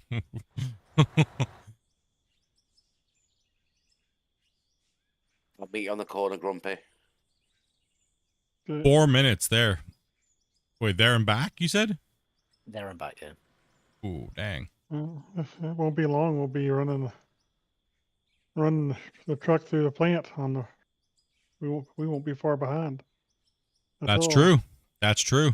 I'll meet you on the corner, Grumpy. Good. 4 minutes there. Wait, there and back, you said? There and back, yeah. Ooh, dang. Well, it won't be long. We'll be running the truck through the plant on the. We won't be far behind. That's all. true. That's true.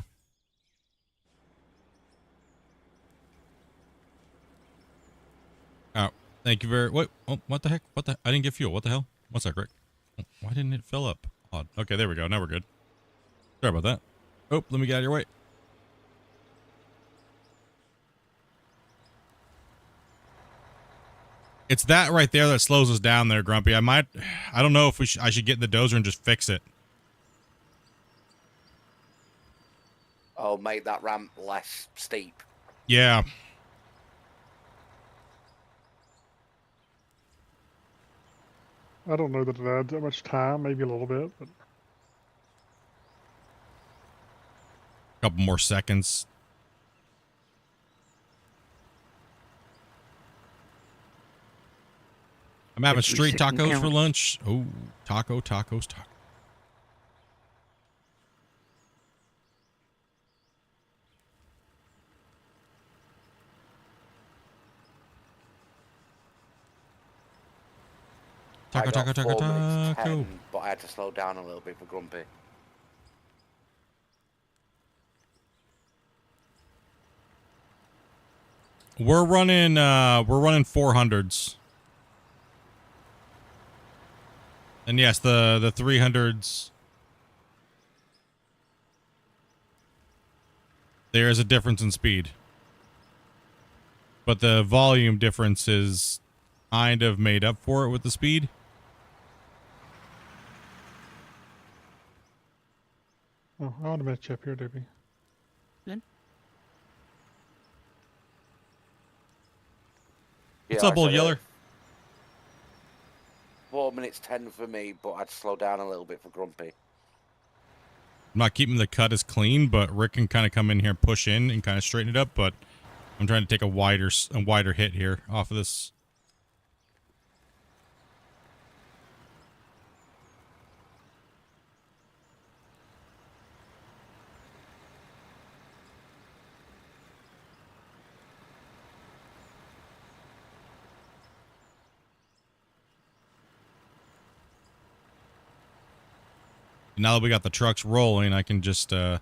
Oh, thank you very. Wait, oh, what the heck? What the? I didn't get fuel. What the hell? One sec, Rick. Oh, why didn't it fill up? Odd. Okay, there we go. Now we're good. Sorry about that. Oh, let me get out of your way. It's that right there that slows us down there, Grumpy. I don't know if I should get in the dozer and just fix it. Oh, make that ramp less steep. Yeah. I don't know that it adds that much time. Maybe a little bit, but Couple more seconds. I'm having Every street second tacos for counts. lunch. Oh, tacos. I got Taco. 4 minutes 10, but I had to slow down a little bit for Grumpy. We're running 400s. And yes, the 300s. There is a difference in speed. But the volume difference is kind of made up for it with the speed. oh, I want to match you up here, Debbie. What's Yeah, up, I old said, yeller? 4 minutes 10 for me, but I'd slow down a little bit for Grumpy. I'm not keeping the cut as clean, but Rick can kind of come in here and push in and kind of straighten it up, but I'm trying to take a wider hit here off of this. Now that we got the trucks rolling, I can just go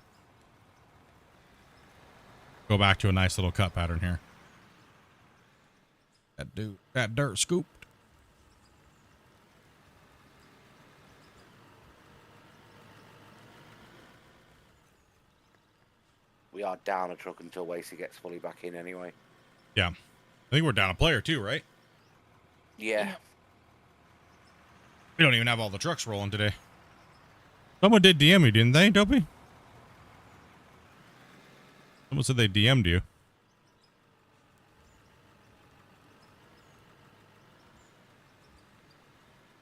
back to a nice little cut pattern here. That dirt scooped. We are down a truck until Wasey gets fully back in anyway. Yeah. I think we're down a player too, right? Yeah. We don't even have all the trucks rolling today. Someone did DM you, didn't they, Dopey? Someone said they DM'd you.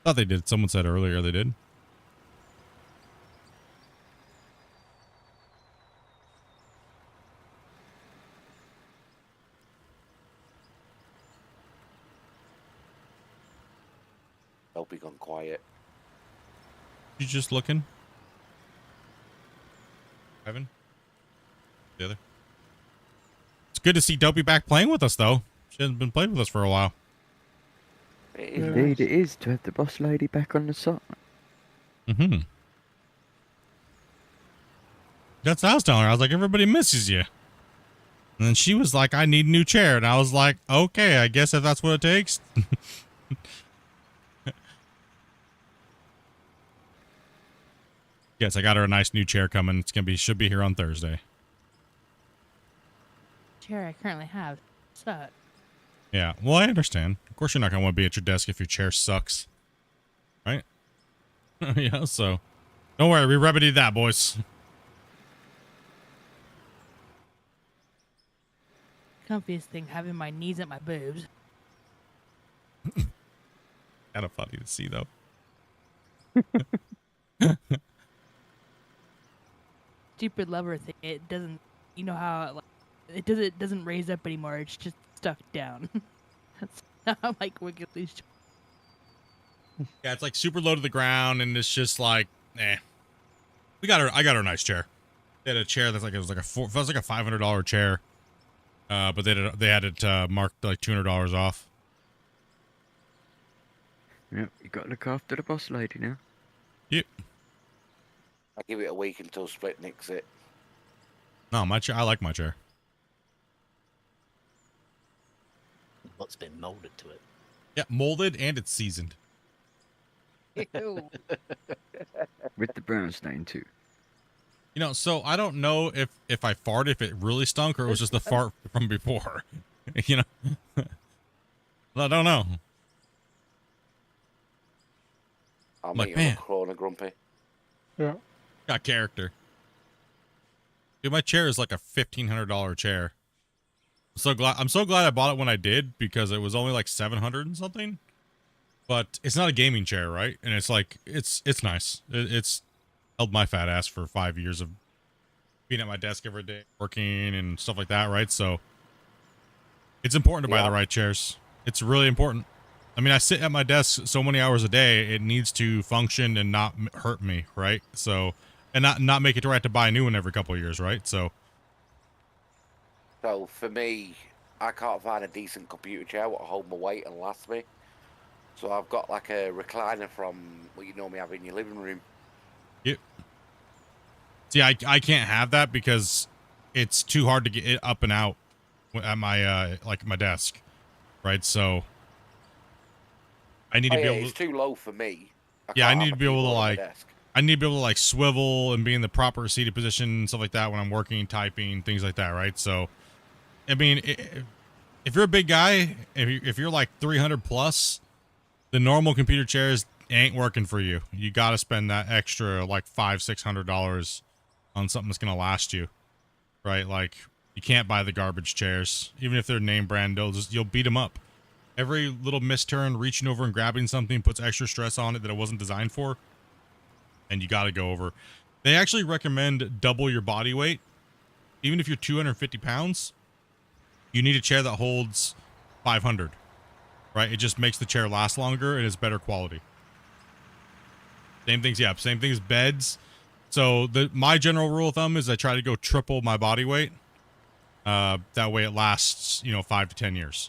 Thought they did. Someone said earlier they did. Hope he gone quiet. You just looking? Evan? The other? It's good to see Dopey back playing with us, though. She hasn't been playing with us for a while. It is Indeed, nice. it is to have the boss lady back on the site. Mm-hmm. That's what I was telling her. I was like, everybody misses you. And then she was like, I need a new chair. And I was like, okay, I guess if that's what it takes. Yes, I got her a nice new chair coming. It's should be here on Thursday. Chair I currently have sucks. Yeah, well, I understand. Of course, you're not gonna want to be at your desk if your chair sucks, right? Yeah, so don't worry, we remedied that, boys. Comfiest thing having my knees at my boobs. Kind of funny to see, though. Stupid lever thing. It doesn't. You know how like, it doesn't raise up anymore. It's just stuck down. That's I'm like wickedly. Yeah, it's like super low to the ground, and it's just like, I got her a nice chair. They had a chair that's like it was like a $500 chair, but they had it marked like $200 off. Yep, you got to look after the boss lady now. Yep. I give it a week until Split nicks it. No, my chair. I like my chair. What's been molded to it? Yeah, molded and it's seasoned. Ew. With the brown stain too. You know, so I don't know if I farted, if it really stunk, or it was just the fart from before. You know, I don't know. I'll Like, meet you on man. the Corona Grumpy. Yeah. Got character. Dude, my chair is like a $1,500 chair. I'm so glad I bought it when I did, because it was only like 700 and something. But it's not a gaming chair, right? And it's like it's nice. It's held my fat ass for 5 years of being at my desk every day, working and stuff like that, right? So it's important to buy the right chairs. It's really important. I mean, I sit at my desk so many hours a day, it needs to function and not hurt me, right? So, and not make it to where I have to buy a new one every couple of years, right? So for me, I can't find a decent computer chair that will hold my weight and last me. So I've got like a recliner from what you normally have in your living room. Yep. See, I can't have that because it's too hard to get it up and out at my like my desk, right? So I need to be able. It's too low for me. I need to be able to like. Desk. I need to be able to like swivel and be in the proper seated position and stuff like that when I'm working, typing, things like that, right? So, I mean, if you're a big guy, if you're like 300 plus, the normal computer chairs ain't working for you. You got to spend that extra like $500-$600 on something that's gonna last you, right? Like you can't buy the garbage chairs, even if they're name brand. You'll beat them up. Every little misturn, reaching over and grabbing something, puts extra stress on it that it wasn't designed for. And you got to go over. They actually recommend double your body weight. Even if you're 250 pounds, you need a chair that holds 500, right? It just makes the chair last longer and it's better quality. Same things as beds. So my general rule of thumb is I try to go triple my body weight. That way it lasts, 5 to 10 years.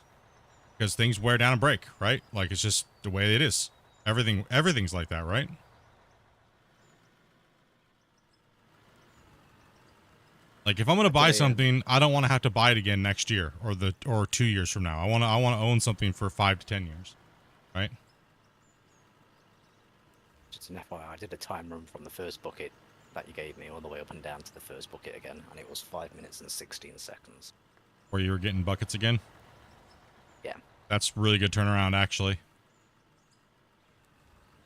Because things wear down and break, right? Like it's just the way it is. Everything's like that, right? Like if I'm gonna buy something, I don't want to have to buy it again next year or 2 years from now. I want to own something for 5 to 10 years, right? Just an FYI, I did a time run from the first bucket that you gave me all the way up and down to the first bucket again, and it was 5 minutes and 16 seconds. Where you were getting buckets again? Yeah. That's really good turnaround, actually.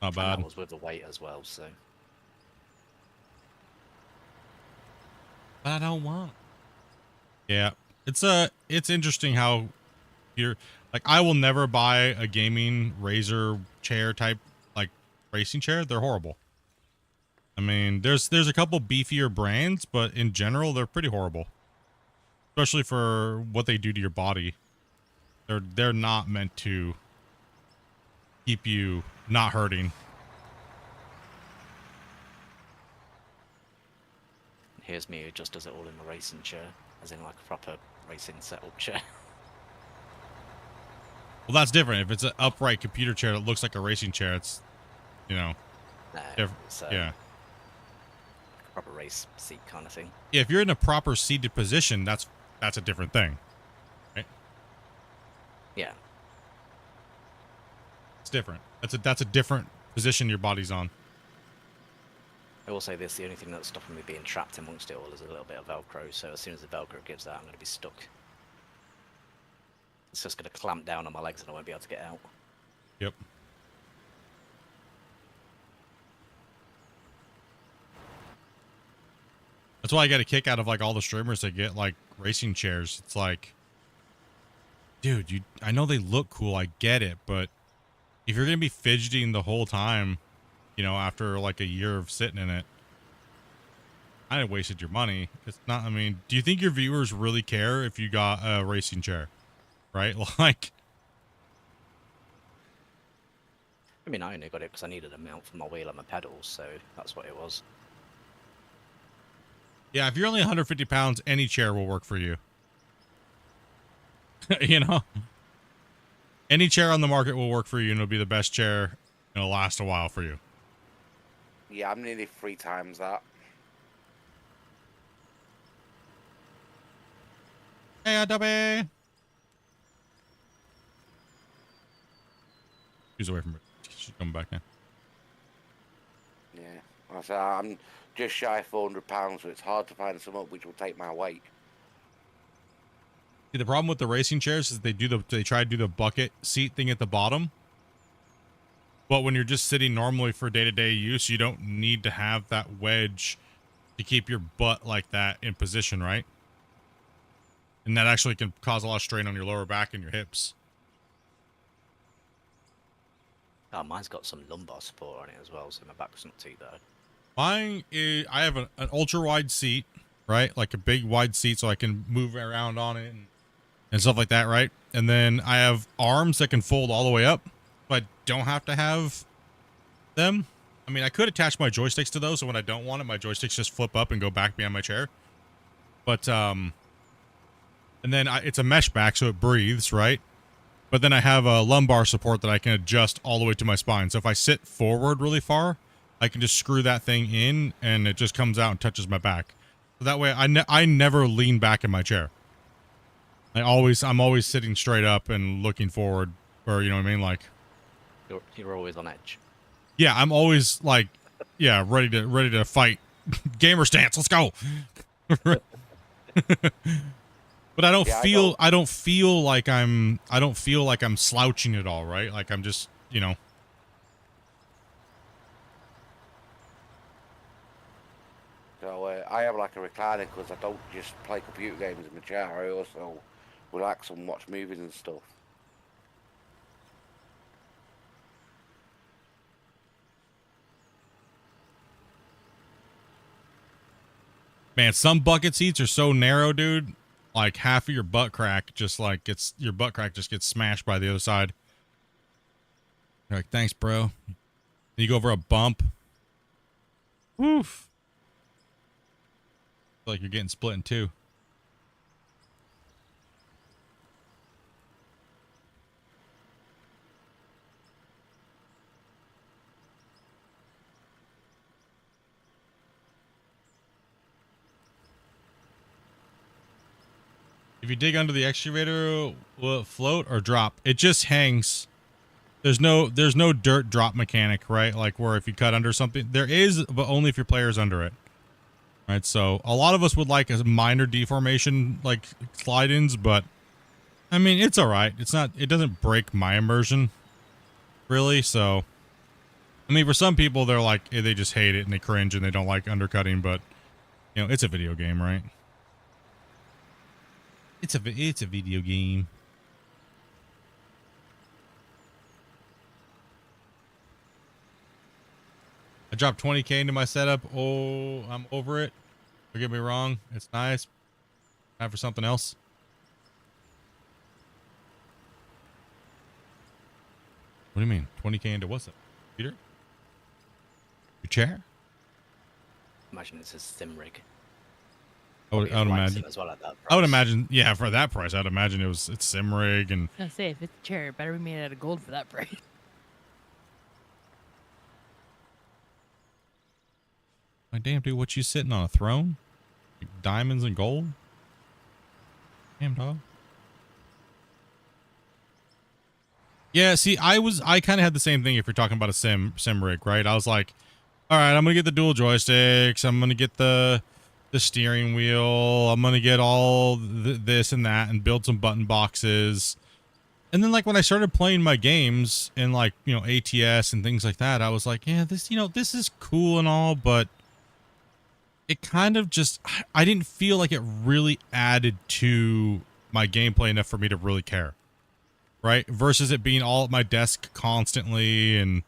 Not bad. And that was with the weight as well, so. But I don't want. Yeah, it's interesting how you're like I will never buy a gaming Razer chair type like racing chair. They're horrible. I mean, there's a couple beefier brands, but in general they're pretty horrible. Especially for what they do to your body. They're not meant to keep you not hurting. Here's me who just does it all in a racing chair, as in like a proper racing setup chair. Well, that's different. If it's an upright computer chair that looks like a racing chair, it's, Nah, it's, yeah. Proper race seat kind of thing. If you're in a proper seated position, that's that's a different thing, right? Yeah. It's different. That's a different position your body's on. I will say this, the only thing that's stopping me being trapped amongst it all is a little bit of Velcro, so as soon as the Velcro gives out, I'm going to be stuck. It's just going to clamp down on my legs and I won't be able to get out. Yep. That's why I get a kick out of like all the streamers that get like racing chairs. It's like, dude, I know they look cool, I get it, but if you're gonna be fidgeting the whole time, you know, after like a year of sitting in it, I wasted your money. It's not. I mean, do you think your viewers really care if you got a racing chair, right? Like, I mean, I only got it because I needed a mount for my wheel and my pedals, so that's what it was. yeah, if you're only 150 pounds, any chair will work for you. You know, any chair on the market will work for you, and it'll be the best chair, and it'll last a while for you. Yeah, I'm nearly 3 times that. Hey, Adobe. She's away from it. She's coming back now. Yeah. I said I'm just shy of 400 pounds, so it's hard to find someone which will take my weight. See, the problem with the racing chairs is they try to do the bucket seat thing at the bottom. But when you're just sitting normally for day-to-day use, you don't need to have that wedge to keep your butt like that in position, right? And that actually can cause a lot of strain on your lower back and your hips. Oh, mine's got some lumbar support on it as well, so my back's not too bad. Mine is, I have an ultra-wide seat, right? Like a big wide seat so I can move around on it and stuff like that, right? And then I have arms that can fold all the way up, but don't have to have them. I mean, I could attach my joysticks to those, so when I don't want it, my joysticks just flip up and go back behind my chair. But, and then it's a mesh back, so it breathes, right? But then I have a lumbar support that I can adjust all the way to my spine. So if I sit forward really far, I can just screw that thing in, and it just comes out and touches my back. So that way, I never lean back in my chair. I'm always sitting straight up and looking forward, or you know what I mean, like. You're always on edge. Yeah, I'm always like, yeah, ready to fight. Gamer stance, let's go. But I don't feel like I'm slouching at all, right? Like I'm just, you know. So I have like a recliner because I don't just play computer games in my chair. I also relax and watch movies and stuff. Man, some bucket seats are so narrow, dude. Like half of your butt crack just like your butt crack just gets smashed by the other side. You're like, thanks, bro. You go over a bump. Woof. Feel like you're getting split in two. If you dig under the excavator, will it float or drop? It just hangs. There's no dirt drop mechanic, right? Like where if you cut under something, there is, but only if your player's under it. Right, so a lot of us would like a minor deformation, like slide-ins, but I mean, it's all right. It doesn't break my immersion, really. So, I mean, for some people, they're like, they just hate it and they cringe and they don't like undercutting, but you know, it's a video game, right? It's a video game. I dropped 20K into my setup. Oh, I'm over it. Don't get me wrong. It's nice. Time for something else. What do you mean? 20K into what's it? Computer? Your chair? Imagine it's a sim rig. I would imagine. As well at that I would price. imagine, yeah, for that price, I'd imagine it's sim rig and. I was gonna say, if it's a chair, it better be made out of gold for that price. My damn, dude, what you sitting on a throne? Like diamonds and gold? Damn dog. Yeah, see, I kind of had the same thing if you're talking about a sim rig, right? I was like, all right, I'm going to get the dual joysticks. I'm going to get the steering wheel. I'm going to get all this and that and build some button boxes. And then like when I started playing my games in like, you know, ATS and things like that, I was like, yeah, this, you know, this is cool and all, but it kind of just, I didn't feel like it really added to my gameplay enough for me to really care. Right? Versus it being all at my desk constantly and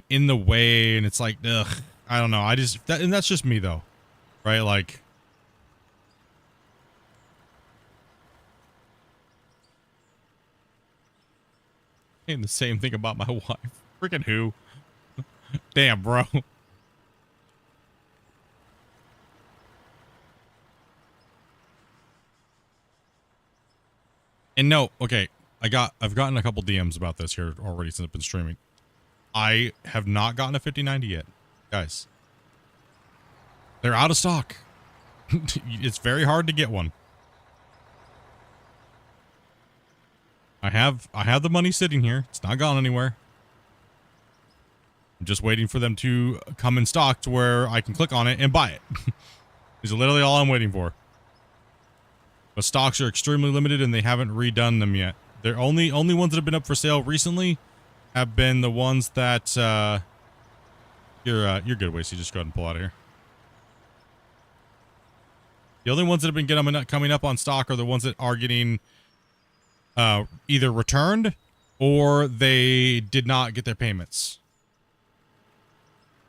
in the way. And it's like, ugh, I don't know. And that's just me though. Right? Like, saying the same thing about my wife. Freaking who? Damn, bro. And no, okay, I've gotten a couple DMs about this here already since I've been streaming. I have not gotten a 5090 yet, guys. They're out of stock. It's very hard to get one. I have the money sitting here. It's not gone anywhere. I'm just waiting for them to come in stock to where I can click on it and buy it. Is literally all I'm waiting for. But stocks are extremely limited and they haven't redone them yet. They're only ones that have been up for sale recently have been the ones that you're good, Wasty. Just go ahead and pull out of here. The only ones that have been coming up on stock are the ones that are getting either returned or they did not get their payments.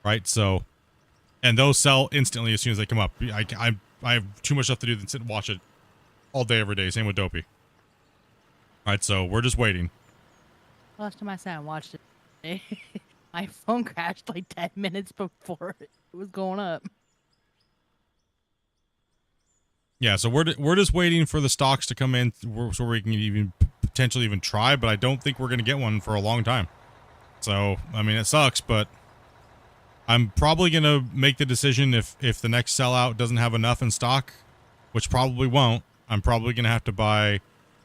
Right? So, and those sell instantly as soon as they come up. I have too much stuff to do than sit and watch it all day, every day. Same with Dopey. All right, so we're just waiting. Last time I sat and watched it, my phone crashed like 10 minutes before it was going up. Yeah, so we're just waiting for the stocks to come in so we can even potentially even try, but I don't think we're going to get one for a long time. So, I mean, it sucks, but I'm probably going to make the decision if the next sellout doesn't have enough in stock, which probably won't. I'm probably going to have to buy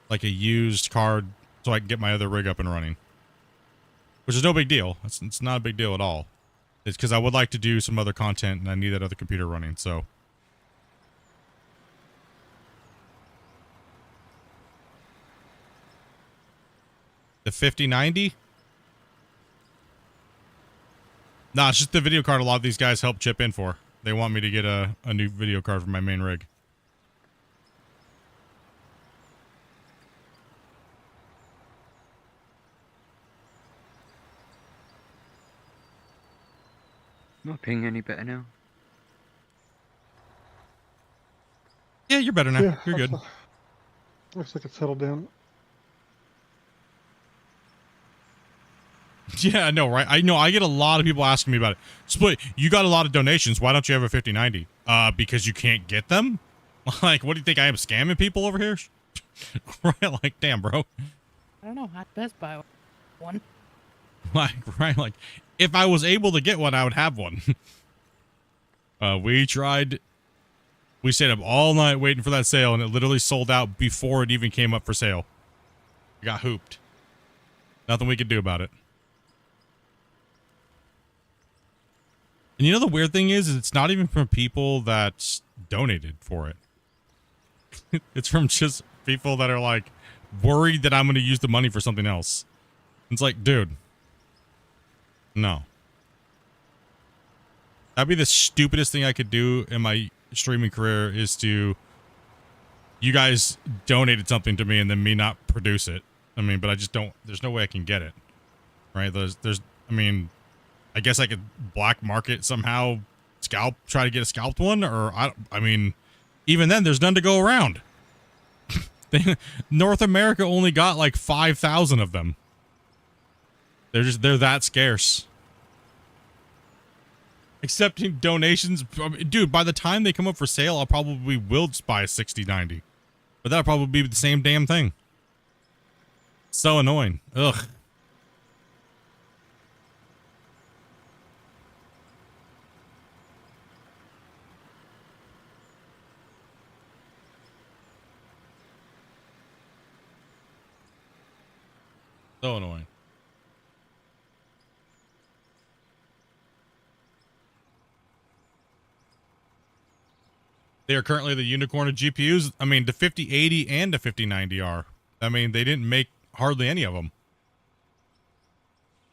like a used card so I can get my other rig up and running. Which is no big deal. It's not a big deal at all. It's because I would like to do some other content and I need that other computer running, so. The 5090? Nah, it's just the video card a lot of these guys help chip in for. They want me to get a new video card for my main rig. Not ping any better now. Yeah, you're better now. Yeah, You're good. Looks like it's settled down. Yeah, I know, right? I know. I get a lot of people asking me about it. Split, you got a lot of donations. Why don't you have a 5090? Because you can't get them? Like, what do you think? I am scamming people over here? Right? Like, damn, bro. I don't know. I'd best buy one. Like, right? Like, if I was able to get one, I would have one. We stayed up all night waiting for that sale, and it literally sold out before it even came up for sale. We got hooped. Nothing we could do about it. And you know the weird thing is it's not even from people that donated for it. It's from just people that are like worried that I'm going to use the money for something else. It's like, dude, no. That'd be the stupidest thing I could do in my streaming career is to, you guys donated something to me and then me not produce it. I mean, but I just don't, there's no way I can get it. Right? I mean, I guess I could black market somehow, try to get a scalped one, or I mean, even then, there's none to go around. North America only got like 5,000 of them. They're that scarce. Accepting donations, dude. By the time they come up for sale, I'll probably will just buy a 6090, but that'll probably be the same damn thing. So annoying. Ugh. So annoying. They are currently the unicorn of GPUs. I mean, the 5080 and the 5090 are. I mean, they didn't make hardly any of them.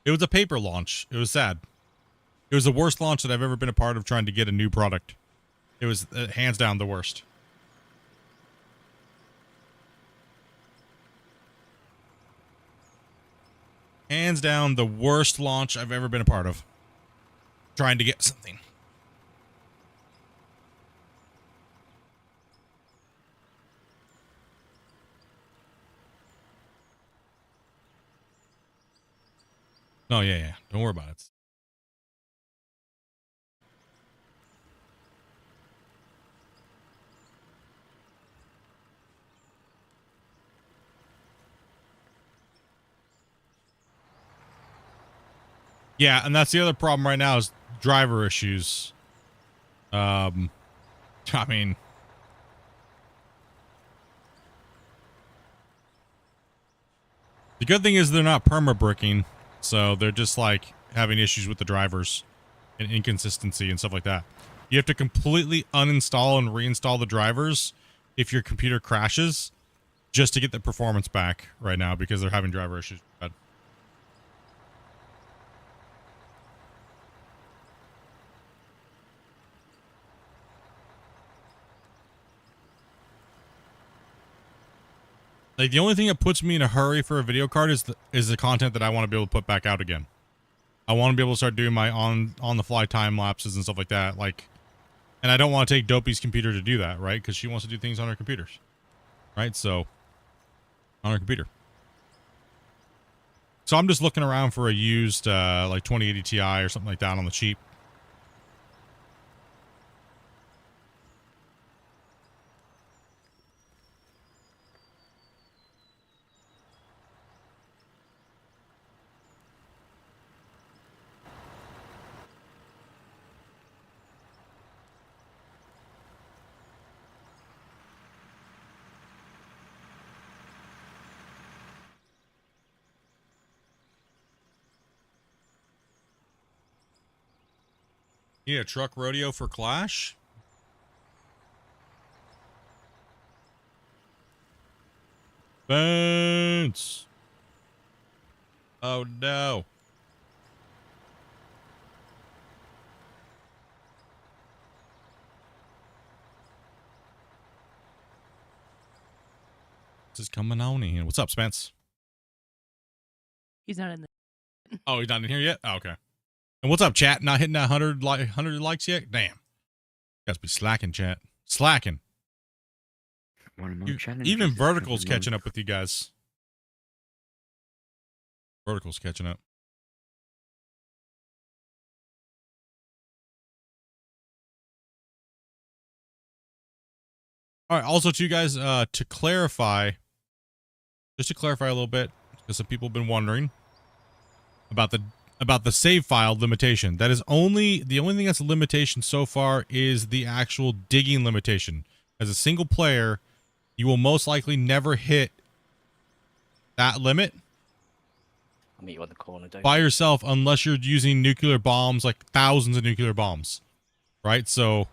It was a paper launch. It was sad. It was the worst launch that I've ever been a part of trying to get a new product. It was hands down the worst. Hands down the worst launch I've ever been a part of. Trying to get something. Oh, yeah. Don't worry about it. Yeah, and that's the other problem right now is driver issues. I mean, the good thing is they're not perma-bricking, so they're just like having issues with the drivers and inconsistency and stuff like that. You have to completely uninstall and reinstall the drivers if your computer crashes just to get the performance back right now because they're having driver issues. Like, the only thing that puts me in a hurry for a video card is the content that I want to be able to put back out again. I want to be able to start doing my on the fly time lapses and stuff like that. Like, and I don't want to take Dopey's computer to do that, right? Because she wants to do things on her computers, right? So, on her computer. So I'm just looking around for a used like 2080 Ti or something like that on the cheap. Yeah, truck rodeo for Clash. Bounce. Oh no. This is coming on in. What's up, Spence? He's not in the. Oh, he's not in here yet? Oh, okay. And what's up, chat? Not hitting that 100 likes yet? Damn. Guys be slacking, chat. Slacking. One of my challenges Even is Vertical's every catching month. up with you guys. Vertical's catching up. All right. Also, to you guys, to clarify, just to clarify a little bit, because some people have been wondering about the save file limitation. That is the only thing that's a limitation so far is the actual digging limitation. As a single player, you will most likely never hit that limit I'll meet you on the corner, don't by yourself unless you're using nuclear bombs, like thousands of nuclear bombs, right? So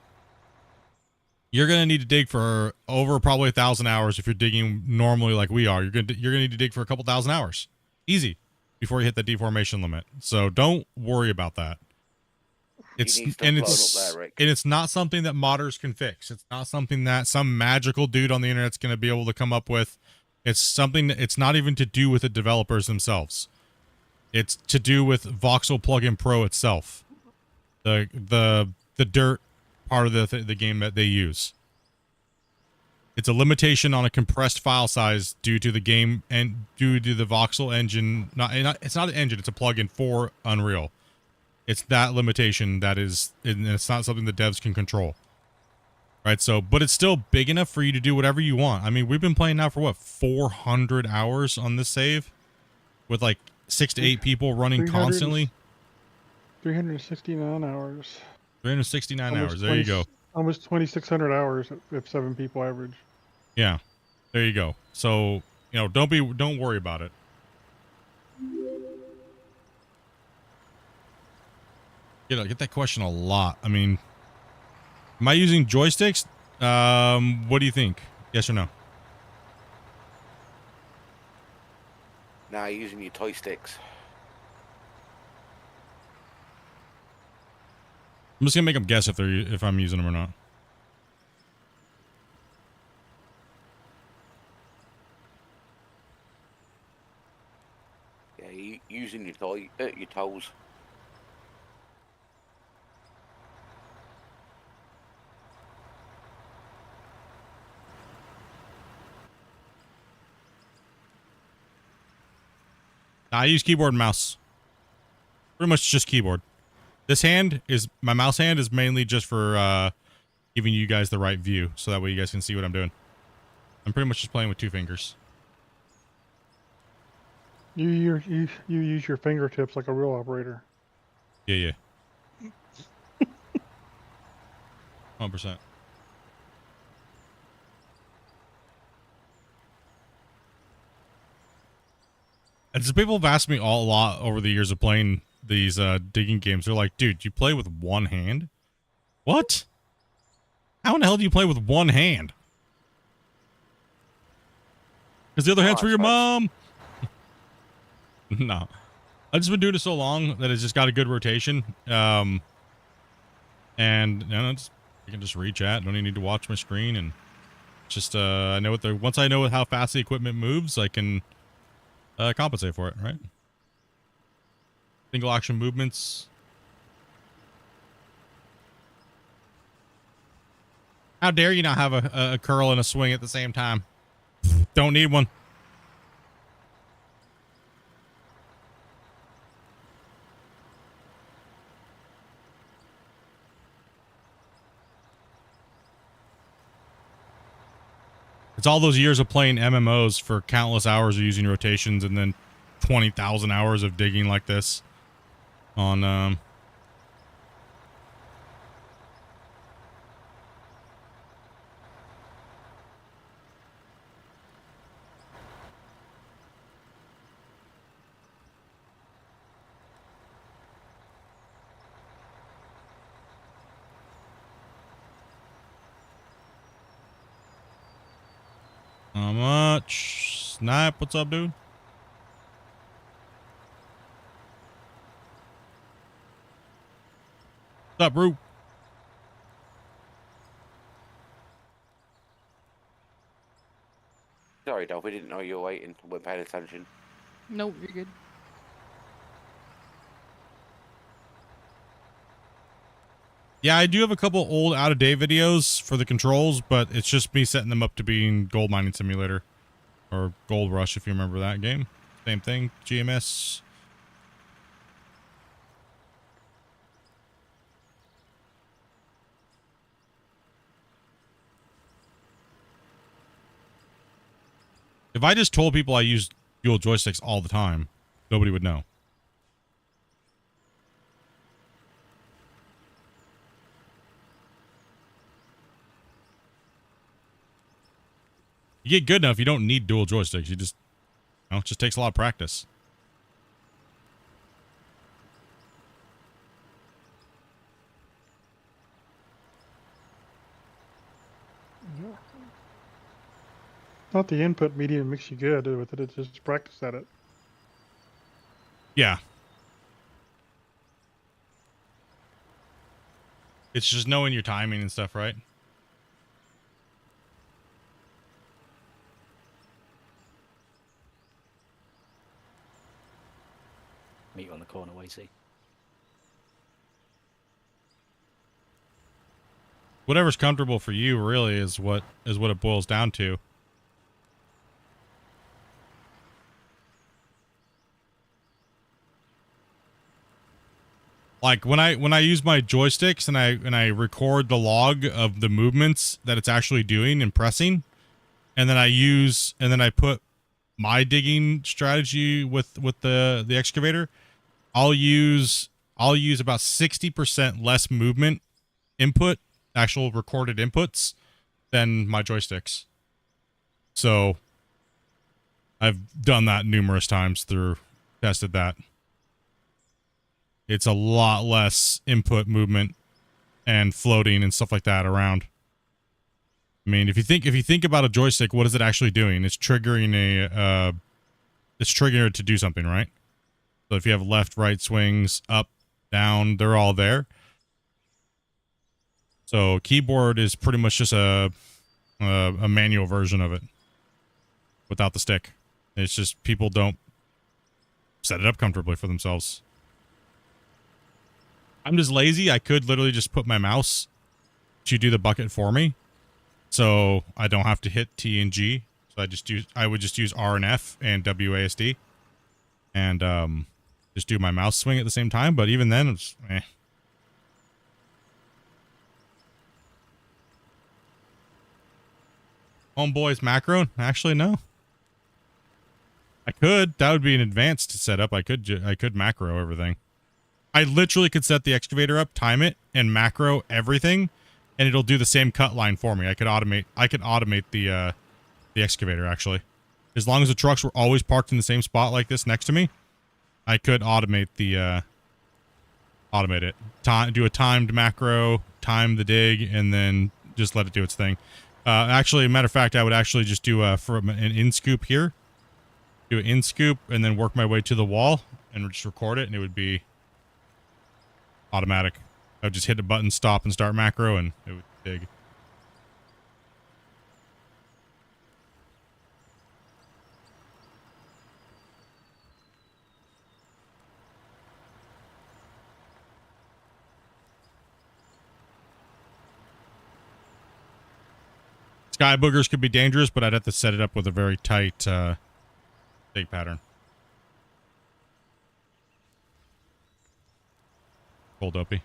you're gonna need to dig for over probably 1,000 hours if you're digging normally like we are. You're gonna need to dig for a couple thousand hours, easy, before you hit the deformation limit. So don't worry about that. It's You need stuff blown up there, Rick. and it's not something that modders can fix. It's not something that some magical dude on the internet's going to be able to come up with. It's something that it's not even to do with the developers themselves. It's to do with Voxel Plugin Pro itself. The dirt part of the game that they use. It's a limitation on a compressed file size due to the game and due to the Voxel engine. It's not an engine, it's a plugin for Unreal. It's that limitation that is, and it's not something the devs can control. Right, so, but it's still big enough for you to do whatever you want. I mean, we've been playing now for what, 400 hours on this save? With like 6 to 8 people running 300 constantly? 369 hours. 369 hours, there you go. Almost 2,600 hours if 7 people average. Yeah, there you go. So, don't worry about it. Get that question a lot. I mean, am I using joysticks? What do you think? Yes or no? Now you're using your toy sticks. I'm just gonna make them guess if I'm using them or not. Yeah, you using your your toes. I use keyboard and mouse. Pretty much just keyboard. This hand is my mouse hand is mainly just for giving you guys the right view, so that way you guys can see what I'm doing. I'm pretty much just playing with 2 fingers. You use your fingertips like a real operator. Yeah. 100%. And so people have asked me a lot over the years of playing these digging games. They're like, dude, you play with one hand? What? How in the hell do you play with one hand? Because the other hand's for your mom. No. I've just been doing it so long that it's just got a good rotation. And I can just reach at. Don't even need to watch my screen. And just, I know once I know how fast the equipment moves, I can compensate for it, right? Single action movements. How dare you not have a curl and a swing at the same time? Don't need one. It's all those years of playing MMOs for countless hours of using rotations and then 20,000 hours of digging like this on how much? Snipe, what's up, dude? What's up, bro? Sorry, Dolph, we didn't know you were waiting. We weren't paying attention. Nope, you're good. Yeah, I do have a couple old out-of-date videos for the controls, but it's just me setting them up to being Gold Mining Simulator. Or Gold Rush, if you remember that game. Same thing, GMS. If I just told people I use dual joysticks all the time, nobody would know. You get good enough, you don't need dual joysticks. You just, it just takes a lot of practice. Not the input medium makes you good with it. It's just practice at it. Yeah. It's just knowing your timing and stuff, right? Meet you on the corner, Wasey. Whatever's comfortable for you really is what it boils down to. Like when I use my joysticks and I record the log of the movements that it's actually doing and pressing, and then I put my digging strategy with the excavator, I'll use about 60% less movement input, actual recorded inputs, than my joysticks. So I've done that numerous times tested that. it's a lot less input movement and floating and stuff like that around. I mean, if you think about a joystick, what is it actually doing? It's triggering it's triggering it to do something, right? So if you have left, right swings, up, down, they're all there. So keyboard is pretty much just a manual version of it without the stick. It's just people don't set it up comfortably for themselves. I'm just lazy. I could literally just put my mouse to do the bucket for me, so I don't have to hit T and G. So I would just use R and F and WASD, and just do my mouse swing at the same time. But even then, it's eh. Homeboy's macro? Actually, no. I could. That would be an advanced setup. I could macro everything. I literally could set the excavator up, time it, and macro everything, and it'll do the same cut line for me. I could automate the excavator actually. As long as the trucks were always parked in the same spot like this next to me, I could automate it. Do a timed macro, time the dig, and then just let it do its thing. Actually, matter of fact, I would actually just do for an in scoop here. Do an in scoop and then work my way to the wall and just record it, and it would be automatic. I would just hit a button, stop, and start macro, and it would dig. Sky boogers could be dangerous, but I'd have to set it up with a very tight dig pattern. Cold dopey.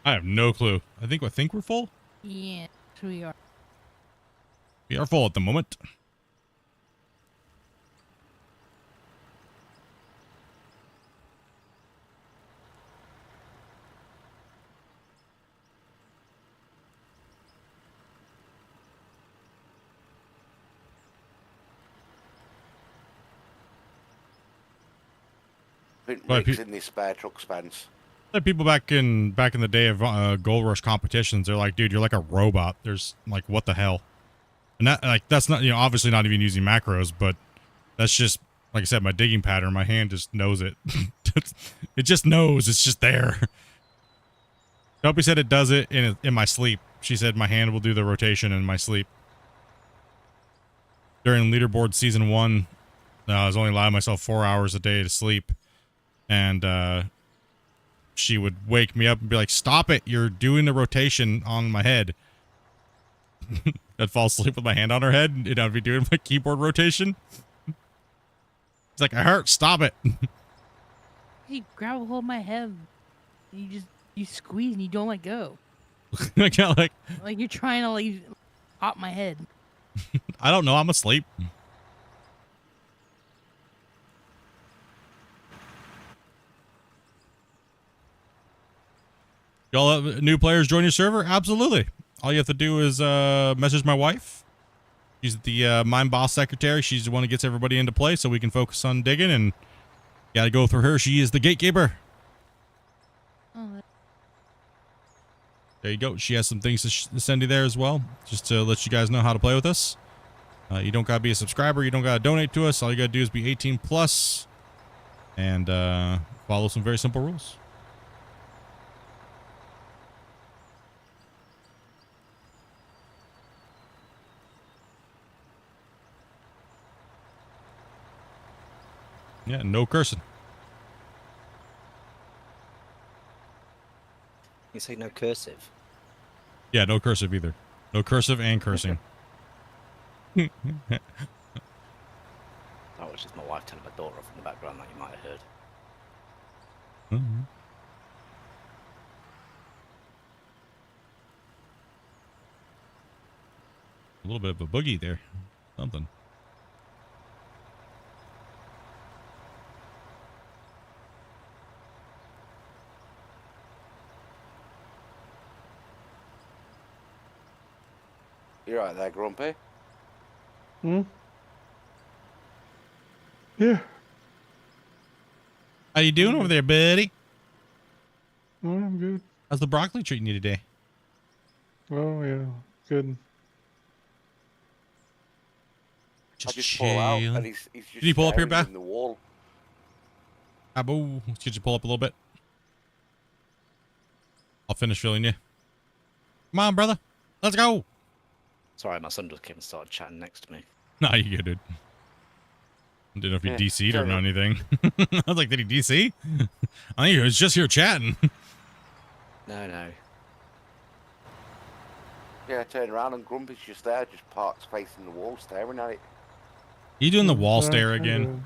I have no clue. I think we're full. Yeah, we are. We are full at the moment. Rigs in the spare truck spans. People back in the day of Gold Rush competitions, they're like, dude, you're like a robot. There's like, what the hell? And that's not, obviously not even using macros, but that's just, like I said, my digging pattern. My hand just knows it. It just knows. It's just there. Dopey said it does it in my sleep. She said my hand will do the rotation in my sleep. During leaderboard season 1, I was only allowing myself 4 hours a day to sleep. And she would wake me up and be like, stop it, you're doing the rotation on my head. I'd fall asleep with my hand on her head, and I'd be doing my keyboard rotation. It's like, I hurt, stop it. You grab a hold of my head. You squeeze and you don't let go. I can't, like you're trying to like pop my head. I don't know, I'm asleep. Y'all have new players join your server? Absolutely. All you have to do is message my wife. She's the mine boss secretary. She's the one who gets everybody into play so we can focus on digging, and gotta go through her. She is the gatekeeper. Oh, there you go. She has some things to send you there as well, just to let you guys know how to play with us. You don't gotta be a subscriber. You don't gotta donate to us. All you gotta do is be 18 plus and follow some very simple rules. Yeah, no cursing. You say no cursive? Yeah, no cursive either. No cursive and cursing. That was just my wife telling my daughter off in the background that you might have heard. Mm-hmm. A little bit of a boogie there. Something. You're right there, Grumpy. Hmm? Yeah. How you doing over there, buddy? Oh, I'm good. How's the broccoli treating you today? Oh, yeah. Good. I Just just pull out, and chilling. he's just Can you pull up here, staring Beth? in the wall. Abo, could you pull up a little bit? I'll finish filling you. Come on, brother. Let's go. Sorry, my son just came and started chatting next to me. Nah, you good, dude. I didn't know if he Yeah, DC'd or fair enough. anything. I was like, did he DC? I think he was just here chatting. No. Yeah, I turn around and Grumpy's just there, just parks facing the wall, staring at it. You doing the Mm, wall so stare I'm again?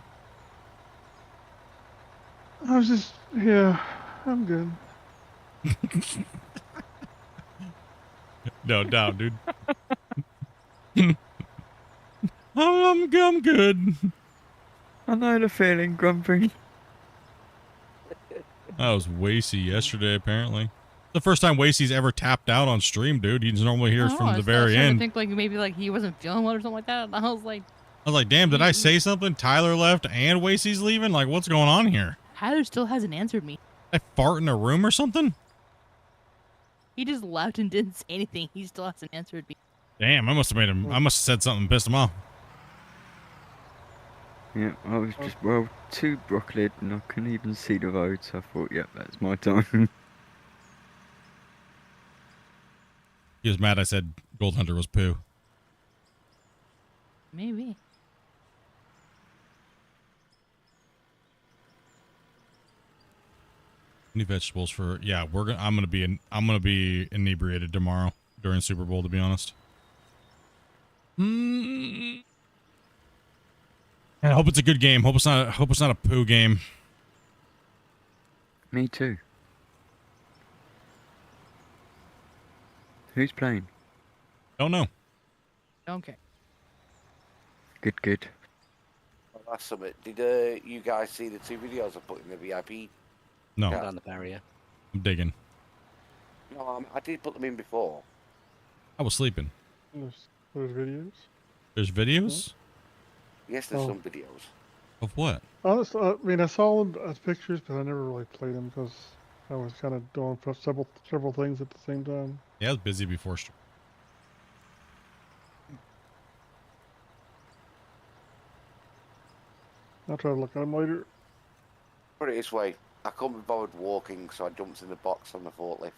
good. I was just, yeah, I'm good. No doubt, dude. I'm good. I know the feeling, Grumpy. That was Wasey yesterday, apparently. The first time Wasey's ever tapped out on stream, dude. He's normally here I don't know, from I the was very starting to end. think like maybe like he wasn't feeling well or something like that. And I was like, Damn, did I say something? Tyler left and Wasey's leaving? Like, what's going on here? Tyler still hasn't answered me. I fart in a room or something? He just left and didn't say anything. He still hasn't answered me. Damn, I must have made him. I must have said something and pissed him off. Yeah, I was just, well, too broccoli and I couldn't even see the votes. I thought, yep, that's my time. He was mad I said Gold Hunter was poo. Maybe. Any vegetables for? Yeah, I'm gonna be inebriated tomorrow during Super Bowl. To be honest. And I hope it's a good game. Hope it's not a poo game. Me too. Who's playing? Don't know. Don't care. Good. Well, that's something. Did you guys see the 2 videos I put in the VIP? No, Yeah. Down the barrier. I'm digging. No, I did put them in before. I was sleeping. Those videos. There's videos Yes, there's Oh. some videos. of what? I mean, I saw them as pictures, but I never really played them because I was kind of doing several things at the same time. Yeah, I was busy before. I'll try to look at them later. Put it this way, I couldn't be bothered walking, so I jumped in the box on the forklift.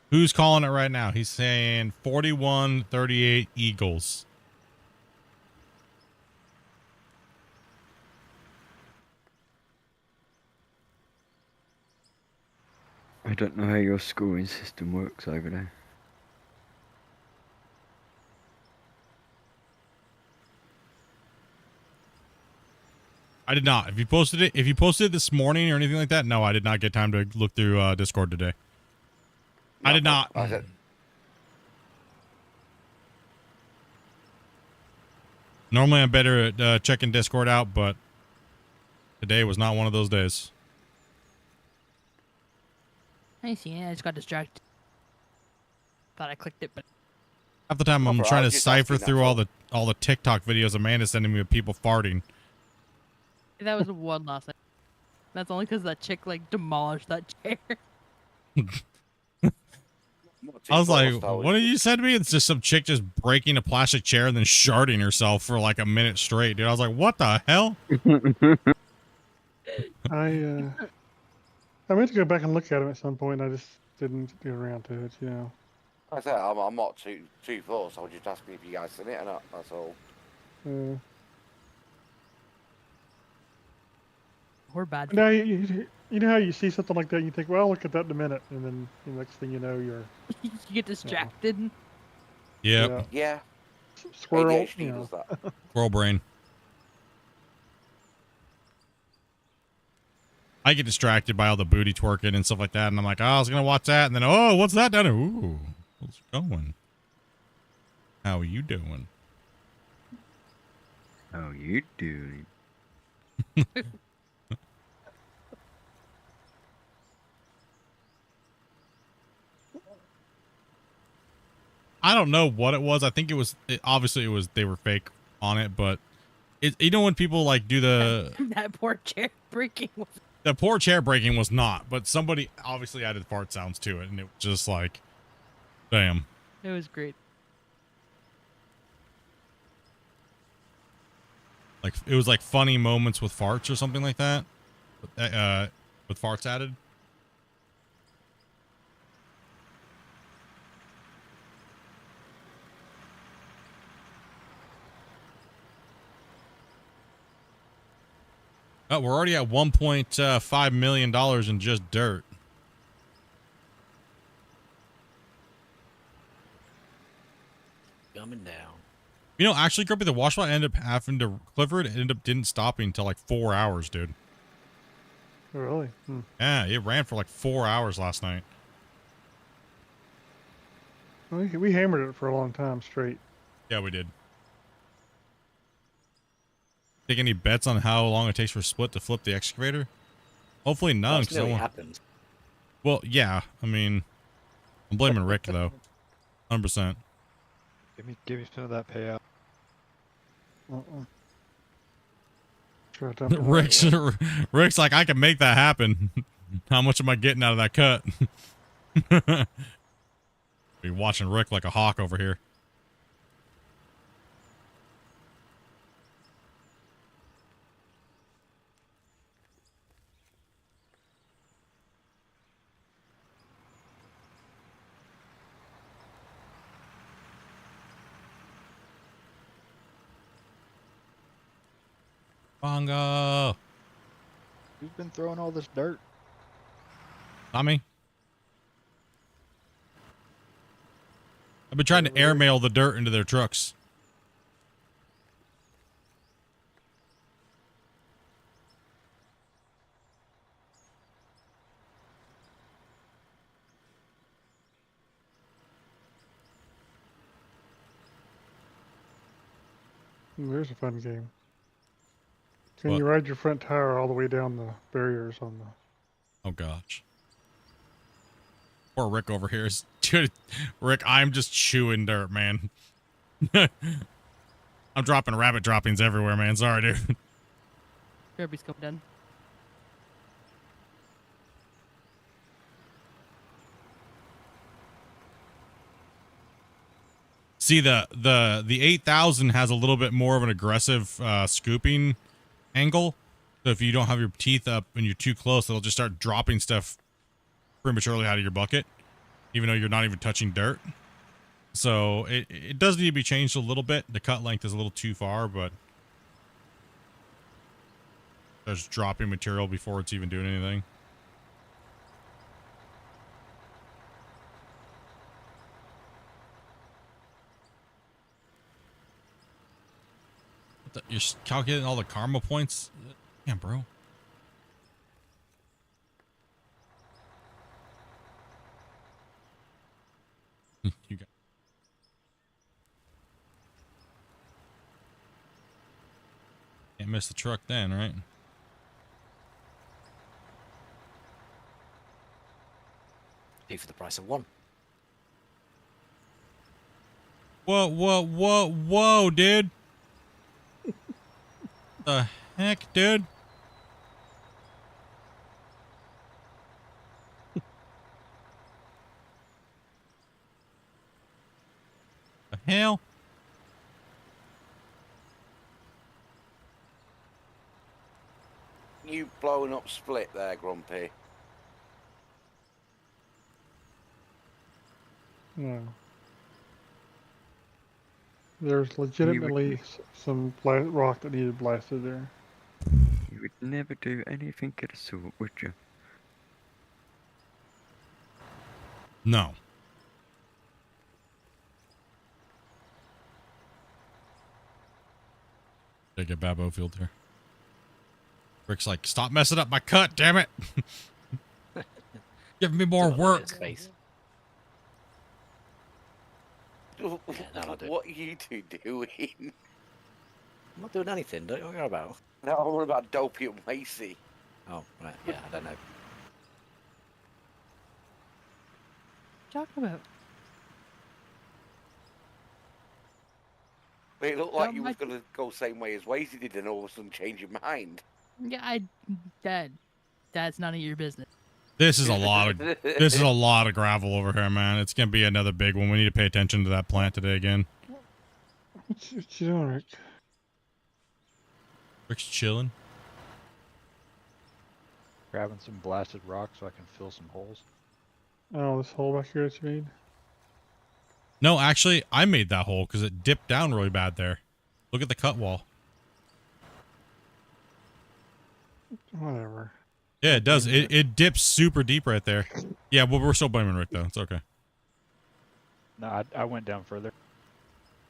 Who's calling it right now? He's saying 41-38 Eagles. I don't know how your scoring system works over there. I did not. If you posted it this morning or anything like that, no, I did not get time to look through Discord today. I did not. I said, Normally I'm better at checking Discord out, but today was not one of those days. I see it. I just got distracted. Thought I clicked it, but Half the time I'm Bro, I trying to was just cipher asking, through that's all the TikTok videos Amanda's sending me of people farting. that was one last night. That's only because that chick like demolished that chair. I was like, what did you send me? It's just some chick just breaking a plastic chair and then sharding herself for like a minute straight, dude. I was like, what the hell? I meant to go back and look at them at some point. I just didn't get around to it. I said, I'm not too forced. I was just asking if you guys seen it or not. That's all. We're bad. Now you know how you see something like that, and you think, well, I'll look at that in a minute, and then the next thing you know, you're You get distracted. Yep. Yeah. Squirrel. ADHD You know. does that. Squirrel brain. I get distracted by all the booty twerking and stuff like that, and I'm like, oh, I was gonna watch that, and then, oh, what's that down there? Ooh, what's going? How are you doing? How you doing? I don't know what it was. I think it was obviously it was they were fake on it, but it you know when people like do the That poor chair breaking was. the poor chair breaking was not, but somebody obviously added fart sounds to it, and it was just like, damn. It was great. Like it was like funny moments with farts or something like that. With farts added. Oh, we're already at $1.5 million in just dirt. Coming down. You know, actually, Grumpy, the wash ended up having to Clifford ended up didn't stopping until like 4 hours, dude. Oh, really? Hmm. Yeah, it ran for like 4 hours last night. We hammered it for a long time straight. Yeah, we did. Take any bets on how long it takes for Split to flip the excavator? Hopefully none. That's nearly happened. Well, yeah. I mean, I'm blaming Rick though. 100%. Give me some of that payout. Try to dump it right away. Rick's like, I can make that happen. How much am I getting out of that cut? Be watching Rick like a hawk over here. Bongo. Who's been throwing all this dirt? Tommy. I've been trying to airmail the dirt into their trucks. There's a fun game. Can What? you ride your front tire all the way down the barriers on the... Oh, gosh. Poor Rick over here is... Dude, Rick, I'm just chewing dirt, man. I'm dropping rabbit droppings everywhere, man. Sorry, dude. Kirby's coming down. See, the 8000 has a little bit more of an aggressive scooping angle. So if you don't have your teeth up and you're too close, it'll just start dropping stuff prematurely out of your bucket, even though you're not even touching dirt. So it does need to be changed a little bit. The cut length is a little too far, but there's dropping material before it's even doing anything. You're calculating all the karma points? Yeah, bro. You got. Can't miss the truck then, right? Two for the price of one. Whoa, dude. The heck, dude? The hell? You blowing up Split there, Grumpy? No. There's legitimately some rock that needed blasted there. You would never do anything of the sort, would you? No. Take a Babbo field here. Rick's like, stop messing up my cut, damn it. Give me more work. Face. that'll do. What are you two doing? I'm not doing anything. Don't you know what you're about? No, I'm on about Dopey and Macy. Oh, right. Yeah, I don't know. Talking about. But it looked like Don't you was like it. gonna go same way as Wazy did, and all of a sudden change your mind. Yeah, that's none of your business. This is a lot of gravel over here, man. It's gonna be another big one. We need to pay attention to that plant today again. What you doing, Rick? Rick's chilling. Grabbing some blasted rock so I can fill some holes. Oh, this hole back here that you made? No, actually, I made that hole because it dipped down really bad there. Look at the cut wall. Whatever. Yeah, it does. It dips super deep right there. Yeah, well, we're still blaming Rick though. It's okay. No, I went down further.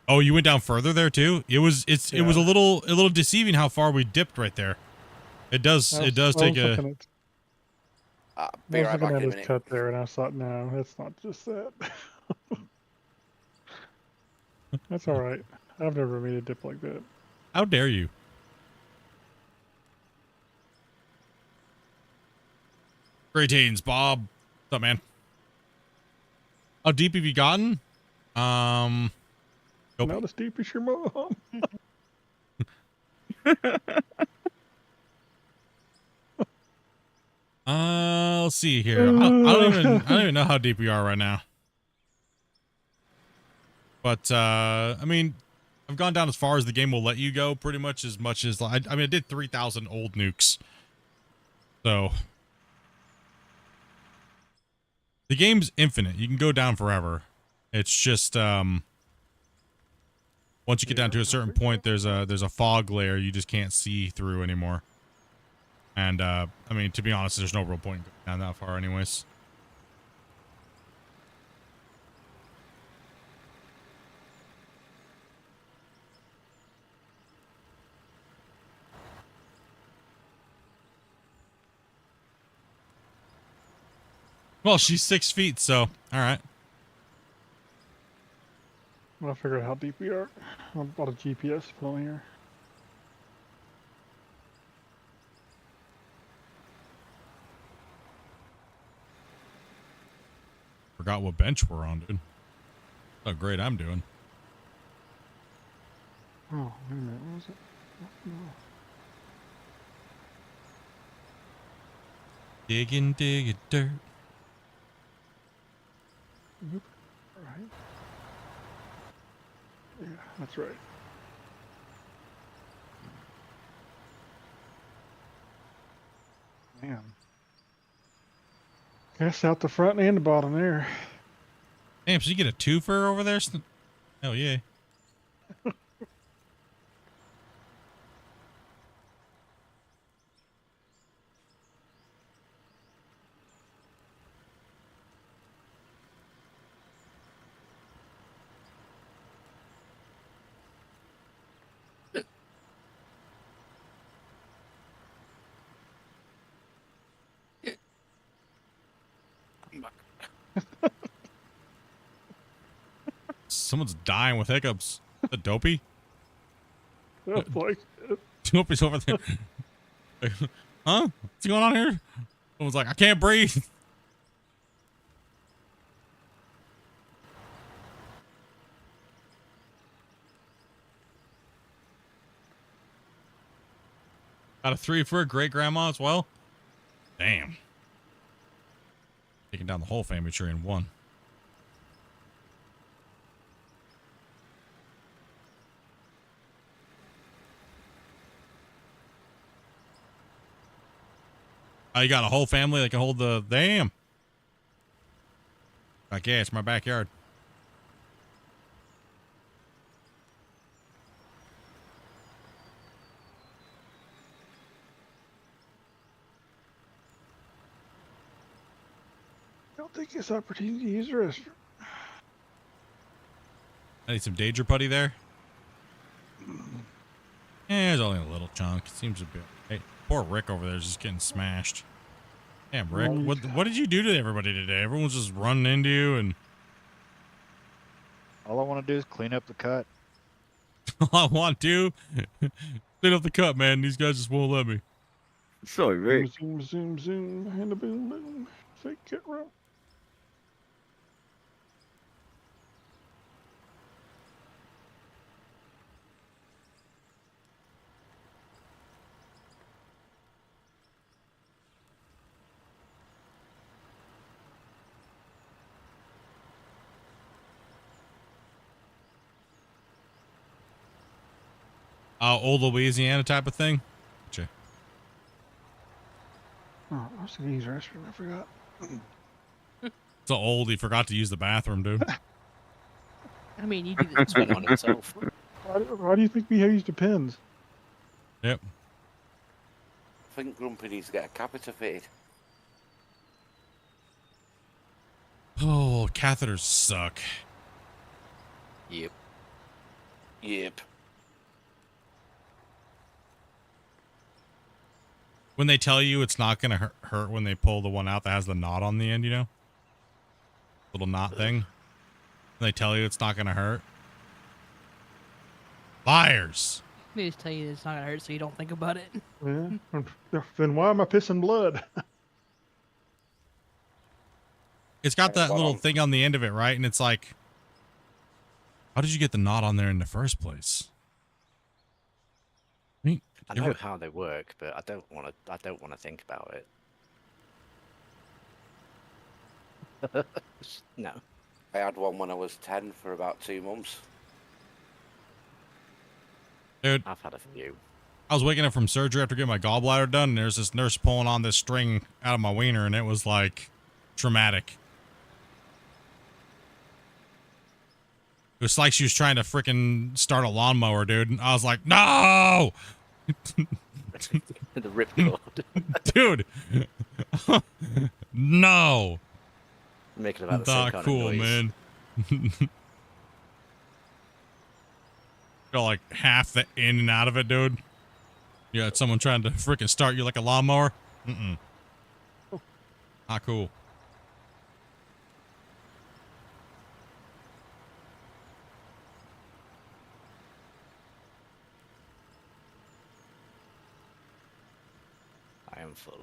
Oh, you went down further there too? It was a little deceiving how far we dipped right there. It does take a. I Be was right looking back at in a his minute. cut there, and I thought, no, it's not just that. That's all right. I've never made a dip like that. How dare you? Greetings, Bob. What's up, man? How deep have you gotten? Nope. Not as deep as your mom. Let's see here. I don't even know how deep we are right now. But I mean, I've gone down as far as the game will let you go, pretty much as I mean, I did 3,000 old nukes. So the game's infinite. You can go down forever. It's just once you get down to a certain point, there's a fog layer you just can't see through anymore. And I mean, to be honest, there's no real point in going down that far anyways. Well, she's 6 feet, so all right. I figured out how deep we are. I bought a GPS to put on here. Forgot what bench we're on, dude. How great I'm doing. Oh, wait a minute. What was it? No. Digging dirt. Oop. Right. Yeah, that's right. Man. Guess out the front and the bottom there. Damn, so you get a twofer over there? Hell yeah. Someone's dying with hiccups. A dopey? That's like Dopey's over there. Huh? What's going on here? Someone's like, I can't breathe. Got a 3 for a great grandma as well. Damn. Taking down the whole family tree in one. Oh, you got a whole family that can hold the damn. Like, yeah, it's my backyard. I don't think it's opportunity to use the restroom. I need some danger putty there. There's only a little chunk. It seems a bit. Hey, poor Rick over there is just getting smashed. Damn, Rick. What did you do to everybody today? Everyone's just running into you, and All I want to do is clean up the cut. all I want to clean up the cut, man. These guys just won't let me. Sorry, Rick. Zoom, zoom, zoom, and a boom, boom. Fake it, rope. Old Louisiana type of thing. Gotcha. Oh, I was gonna use the restroom. I forgot. So old he forgot to use the bathroom, dude. I mean, you do this. It's went on himself. Why do you think we use the pins? Yep. I think Grumpy needs to get a catheter fitted. Oh, catheters suck. Yep. Yep. When they tell you it's not gonna hurt when they pull the one out that has the knot on the end, you know, little knot thing. They tell you it's not gonna hurt. Liars. They just tell you it's not gonna hurt, so you don't think about it. Yeah. Then why am I pissing blood? It's got that Hold little on. thing on the end of it, right? And it's like, how did you get the knot on there in the first place? I mean, I you know ever- how they work, but I don't want to. I don't want to think about it. No. I had one when I was 10 for about 2 months. dude, I've had a few. I was waking up from surgery after getting my gallbladder done, and there's this nurse pulling on this string out of my wiener, and it was like traumatic. It was like she was trying to freaking start a lawnmower, dude. And I was like, no, The ripcord. dude, no, Making about the same not kind cool, of noise. man. Got like half the in and out of it, dude. Yeah, it's someone trying to freaking start you like a lawnmower. Mm-mm. Not cool. I am full.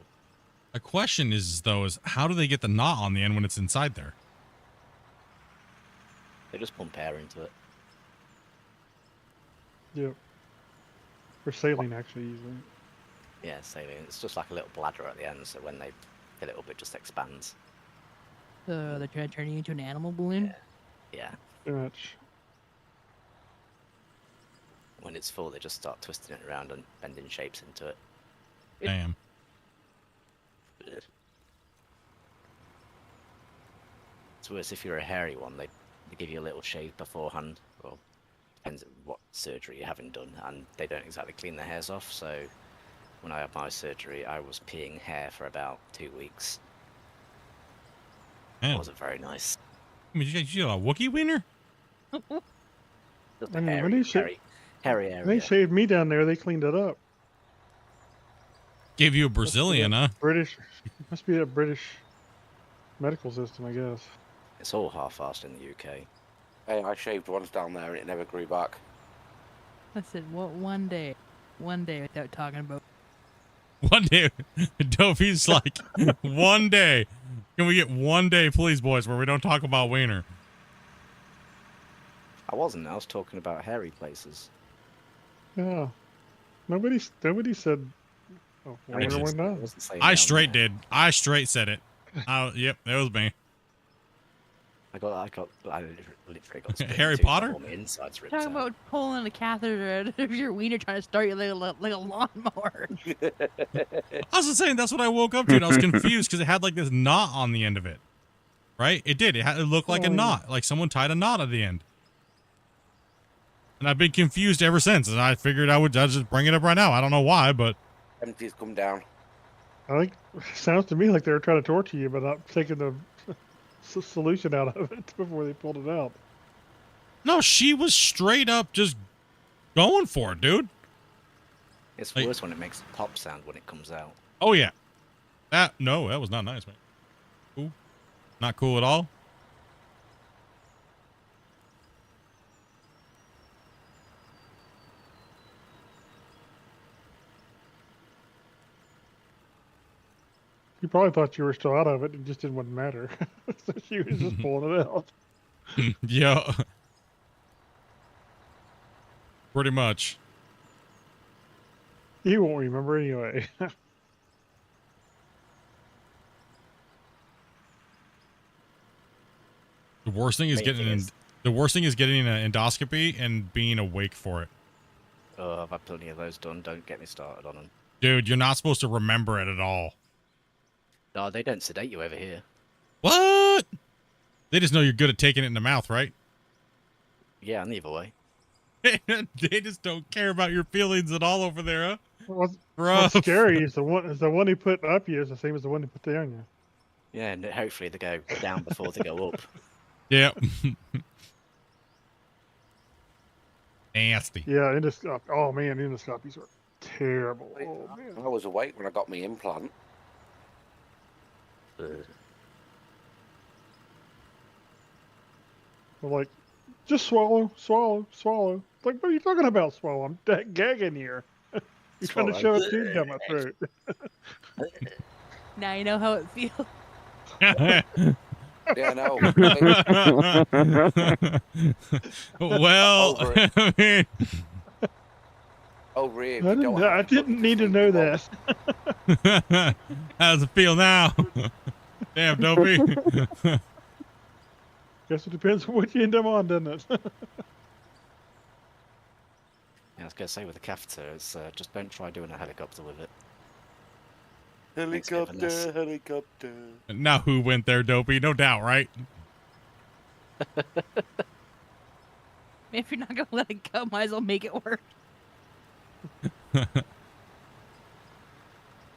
The question is, though, is how do they get the knot on the end when it's inside there? They just pump air into it. Yep. For saline, actually, usually. Yeah, saline. It's just like a little bladder at the end, so when they fill it up, it just expands. So they're trying to turn you into an animal balloon. Yeah. Pretty much. When it's full, they just start twisting it around and bending shapes into it. Damn. It's worse if you're a hairy one. They give you a little shave beforehand. Well, depends on what surgery you're having done, and they don't exactly clean the hairs off. So when I had my surgery, I was peeing hair for about 2 weeks. It Man. wasn't very nice. I mean, you got a Wookiee wiener? Just I a mean, when hairy, they sa- hairy When they area. shaved me down there, they cleaned it up. Gave you a Brazilian, huh? British. Must be a British medical system, I guess. It's all half-assed in the UK. Hey, I shaved once down there and it never grew back. I said, what? One day without talking about. One day, Dopey's like, one day. Can we get one day, please, boys, where we don't talk about wiener? I wasn't. I was talking about hairy places. Yeah. Nobody said. Oh, I wonder just- went I down. wasn't saying I down straight there. did. I straight said it. Yep, that was me. I literally got split Harry in two, Potter? all my insides ripped Talking out. about pulling a catheter out of your wiener trying to start you like a lawnmower. I was just saying that's what I woke up to, and I was confused because it had like this knot on the end of it. Right? It did. It looked like a Oh, yeah. knot, like someone tied a knot at the end. And I've been confused ever since, and I figured I'd just bring it up right now. I don't know why, but Empties come down. I think sounds to me like they were trying to torture you, but not taking the solution out of it before they pulled it out. no, she was straight up just going for it, dude. It's Like- worse when it makes a pop sound when it comes out. Oh yeah. That was not nice, man. Cool. Not cool at all. You probably thought you were still out of it. It just didn't matter. So she was just pulling it out. Yeah. Pretty much. You won't remember anyway. The worst thing is Main getting thing an, is- the worst thing is getting an endoscopy and being awake for it. Oh, I've had plenty of those done. Don't get me started on them. Dude, you're not supposed to remember it at all. No, they don't sedate you over here. What? They just know you're good at taking it in the mouth, right? Yeah, and either way. They just don't care about your feelings at all over there, huh? What's Rough. scary is the one he put up you is the same as the one he put down you. Yeah, and hopefully they go down before they go up. Yeah. Nasty. Yeah, endoscopy. Oh man, endoscopies are terrible. Oh man. I was awake when I got my implant. Ugh. They're like, just swallow, swallow, swallow. Like, what are you talking about, swallow? I'm gagging here. You're trying to shove a tube down my throat. Now you know how it feels. Yeah, no. Well, Over it. I mean, Over here. if you don't I have to put didn't me to need to sleep, know you won't. that. how does it feel now? Damn, Dopey. Guess it depends on what you end up on, doesn't it? Yeah, I was going to say with the catheter, it's just don't try doing a helicopter with it. Makes it a bit of a mess. Helicopter. Now who went there, Dopey? No doubt, right? If you're not gonna let it go, might as well make it work. Yeah,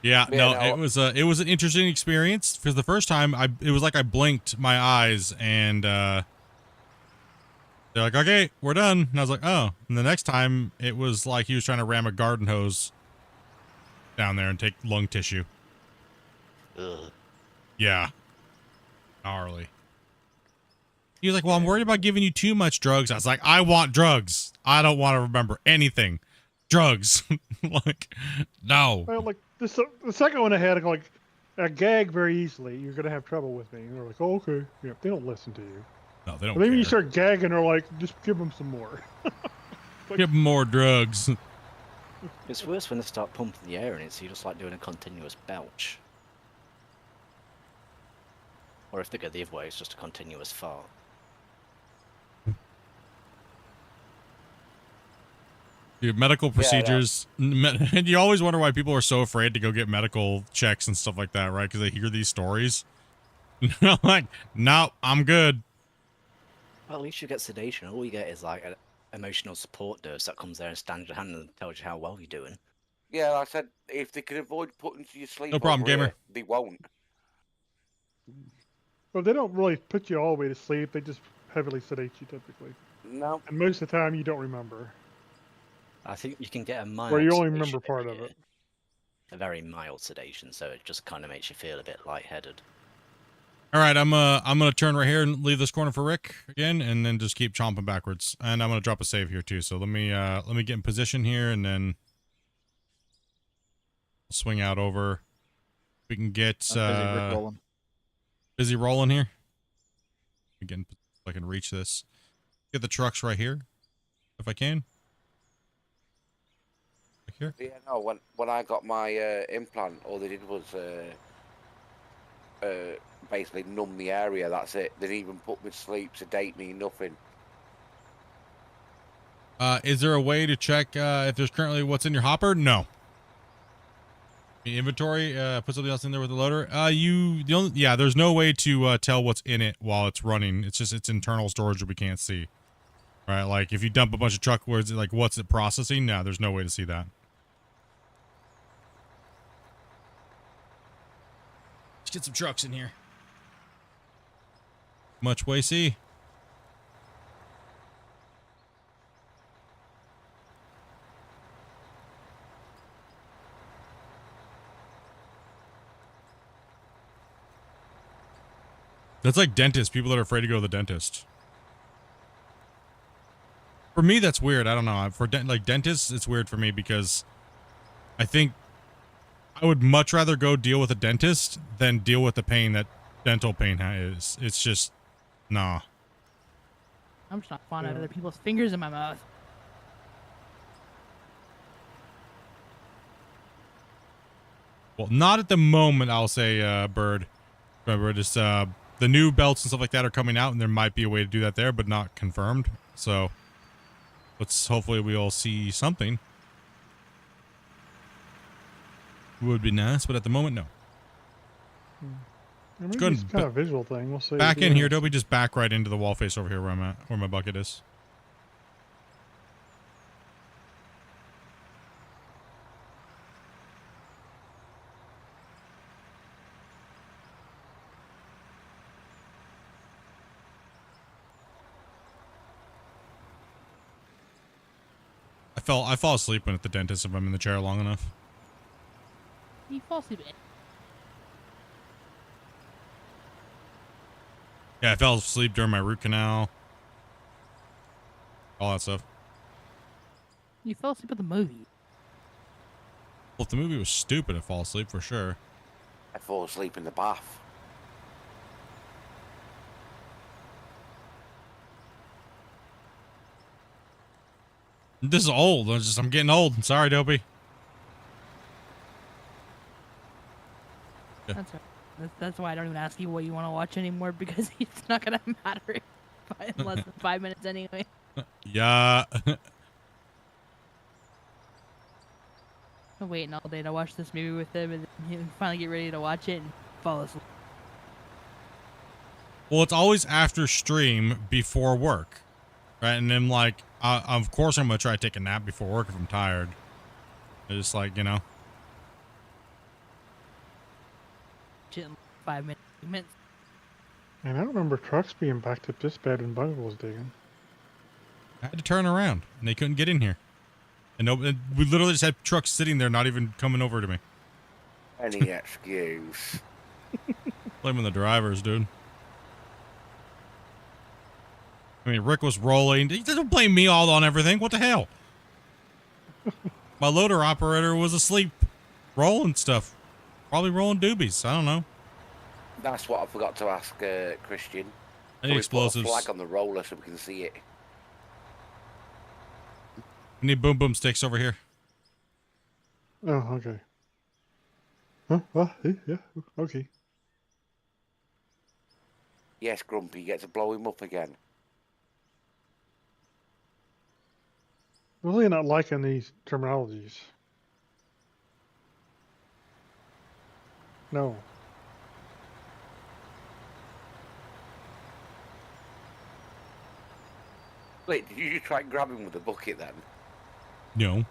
Yeah, no, no. it was an interesting experience because the first time it was like I blinked my eyes and they're like, okay, we're done. And I was like, oh. And the next time it was like he was trying to ram a garden hose down there and take lung tissue. Ugh. Yeah. Gnarly. He was like, well, I'm worried about giving you too much drugs. I was like, I want drugs. I don't want to remember anything. Drugs. Like, no. Well, like the second one I had, like, I gag very easily. You're gonna have trouble with me. And they're like, oh, okay. Yeah, they don't listen to you. No, they don't But then when you care. start gagging, they're like, just give them some more. Give 'em more drugs. It's worse when they start pumping the air in it, so you're just like doing a continuous belch. Or if they go the other way, it's just a continuous fart. Dude, medical procedures. And you always wonder why people are so afraid to go get medical checks and stuff like that, right? Because they hear these stories. Like, no, I'm good. Well, at least you get sedation. All you get is like an emotional support nurse that comes there and stands your hand and tells you how well you're doing. Yeah, like I said, if they can avoid putting you to sleep, No problem, over here, gamer. they won't. Well, they don't really put you all the way to sleep. They just heavily sedate you typically. No. And most of the time, you don't remember. I think you can get a mild Or you only sedation remember if part you of get it. A very mild sedation, so it just kind of makes you feel a bit lightheaded. All right, I'm gonna turn right here and leave this corner for Rick again, and then just keep chomping backwards. And I'm gonna drop a save here too. So let me get in position here, and then swing out over. We can get I'm busy Rickrolling. busy rolling here. Again, so I can reach this. Get the trucks right here, if I can. Right here. Yeah, no. When I got my implant, all they did was basically numb the area. That's it. They didn't even put me to sleep, sedate me, nothing. Is there a way to check if there's currently what's in your hopper? No. The inventory, put something else in there with the loader. There's no way to tell what's in it while it's running. It's just its internal storage that we can't see. Right? Like if you dump a bunch of truck words, like what's it processing? No, there's no way to see that. Let's get some trucks in here. Much way see. That's like dentists, people that are afraid to go to the dentist. For me, that's weird. I don't know. For dentists, it's weird for me because I think I would much rather go deal with a dentist than deal with the pain that dental pain is. It's just, nah. I'm just not fond of other people's fingers in my mouth. Well, not at the moment, I'll say, Bird. Remember, just, the new belts and stuff like that are coming out, and there might be a way to do that there, but not confirmed. So, hopefully we'll see something. would be nice, but at the moment, no. Maybe go it's and kind of a visual thing. We'll see. Back in Yeah. here, Dobie. Just back right into the wall face over here where I'm at, where my bucket is. I fall asleep when at the dentist if I'm in the chair long enough. You fall asleep. Yeah, I fell asleep during my root canal. All that stuff. You fell asleep at the movie. Well, if the movie was stupid, I'd fall asleep for sure. I fall asleep in the bath. This is old. I'm getting old. Sorry, Dopey. Yeah. That's right. That's why I don't even ask you what you want to watch anymore, because it's not gonna matter in less than 5 minutes anyway. Yeah. I'm waiting all day to watch this movie with him, and then he'll finally get ready to watch it and fall asleep. Well, it's always after stream before work, right? And then like, of course I'm gonna try to take a nap before work if I'm tired. It's just like, you know. Shit in 5 minutes. 2 minutes. And I don't remember trucks being backed up this bad when Bungle was digging. I had to turn around, and they couldn't get in here. And we literally just had trucks sitting there, not even coming over to me. Any excuse. Blaming the drivers, dude. I mean, Rick was rolling. He doesn't blame me all on everything. What the hell? My loader operator was asleep, rolling stuff. Probably rolling doobies. I don't know. That's what I forgot to ask Christian. Any Can we explosives? put a flag on the roller so we can see it? We need boom boom sticks over here. Oh, okay. Huh? Well, yeah, okay. Yes, Grumpy, get to blow him up again. Really not liking these terminologies. No. Wait, did you just try and grab him with a bucket then? No.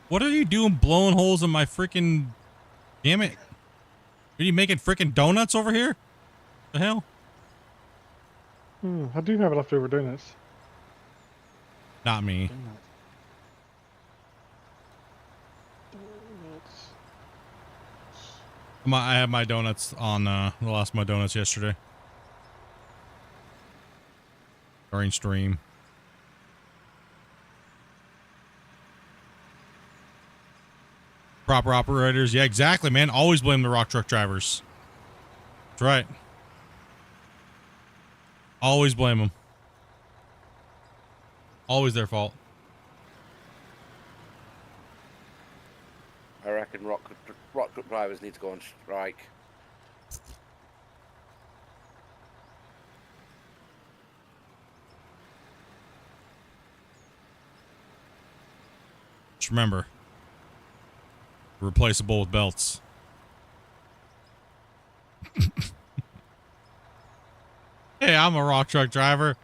What are you doing blowing holes in my freaking... Damn it. Are you making freaking donuts over here? The hell? I do have leftover donuts. Not me. I had my donuts on, I lost my donuts yesterday. During stream. Proper operators. Yeah, exactly, man. Always blame the rock truck drivers. That's right. Always blame them. Always their fault. I reckon rock truck drivers need to go on strike. Just remember, replaceable with belts. Hey, I'm a rock truck driver.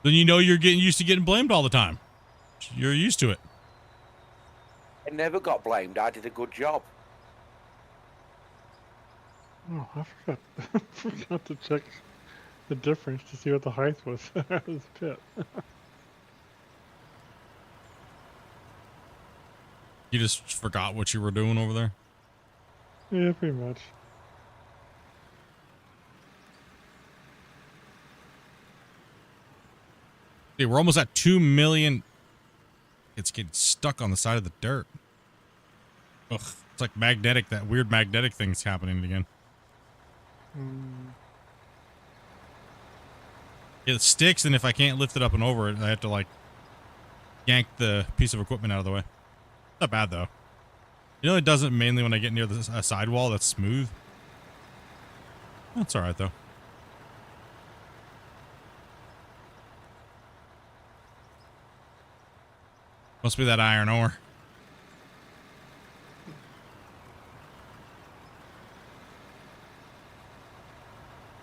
Then you know you're getting used to getting blamed all the time. You're used to it. I never got blamed. I did a good job. Oh, I forgot. I forgot to check the difference to see what the height was out of this pit. You just forgot what you were doing over there. Yeah, pretty much. Hey, we're almost at 2 million. It's getting stuck on the side of the dirt. Ugh, it's like magnetic. That weird magnetic thing's happening again. It sticks, and if I can't lift it up and over it, I have to like yank the piece of equipment out of the way. Not bad though. You know, it doesn't mainly when I get near the sidewall that's smooth. That's all right though. Must be that iron ore.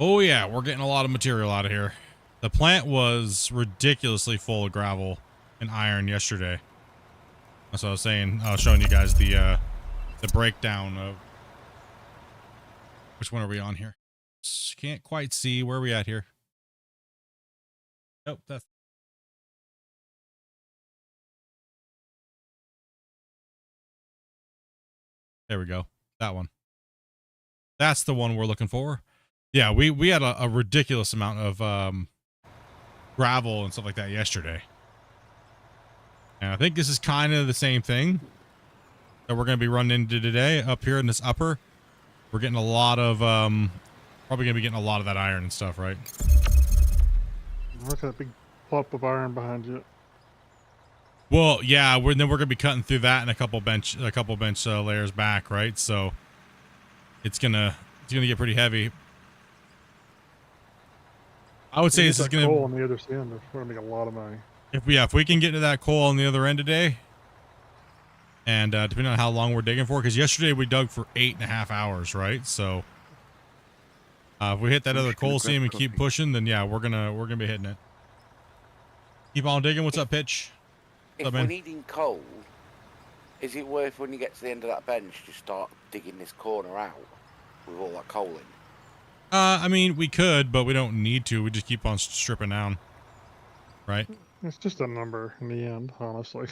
Oh yeah, we're getting a lot of material out of here. The plant was ridiculously full of gravel and iron yesterday. That's what I was saying. I was showing you guys the breakdown of which one are we on here. Can't quite see where are we at here. Nope, that's there we go. That one. That's the one we're looking for. Yeah, we had a ridiculous amount of gravel and stuff like that yesterday. And I think this is kind of the same thing that we're going to be running into today up here in this upper. We're getting a lot of, probably going to be getting a lot of that iron and stuff, right? Look at that big plop of iron behind you. Well, yeah, then we're going to be cutting through that in a couple bench layers back, right? So it's going to get pretty heavy. I would say this is going to, coal on the other end. We're going to make a lot of money. if we can get to that coal on the other end today, and depending on how long we're digging for, because yesterday we dug for 8.5 hours, right? So if we hit that other coal seam and keep pushing, then yeah, we're gonna be hitting it. Keep on digging. What's up, Pitch? If we're needing coal, is it worth when you get to the end of that bench to start digging this corner out with all that coal in? I mean, we could, but we don't need to. We just keep on stripping down, right? It's just a number in the end, honestly.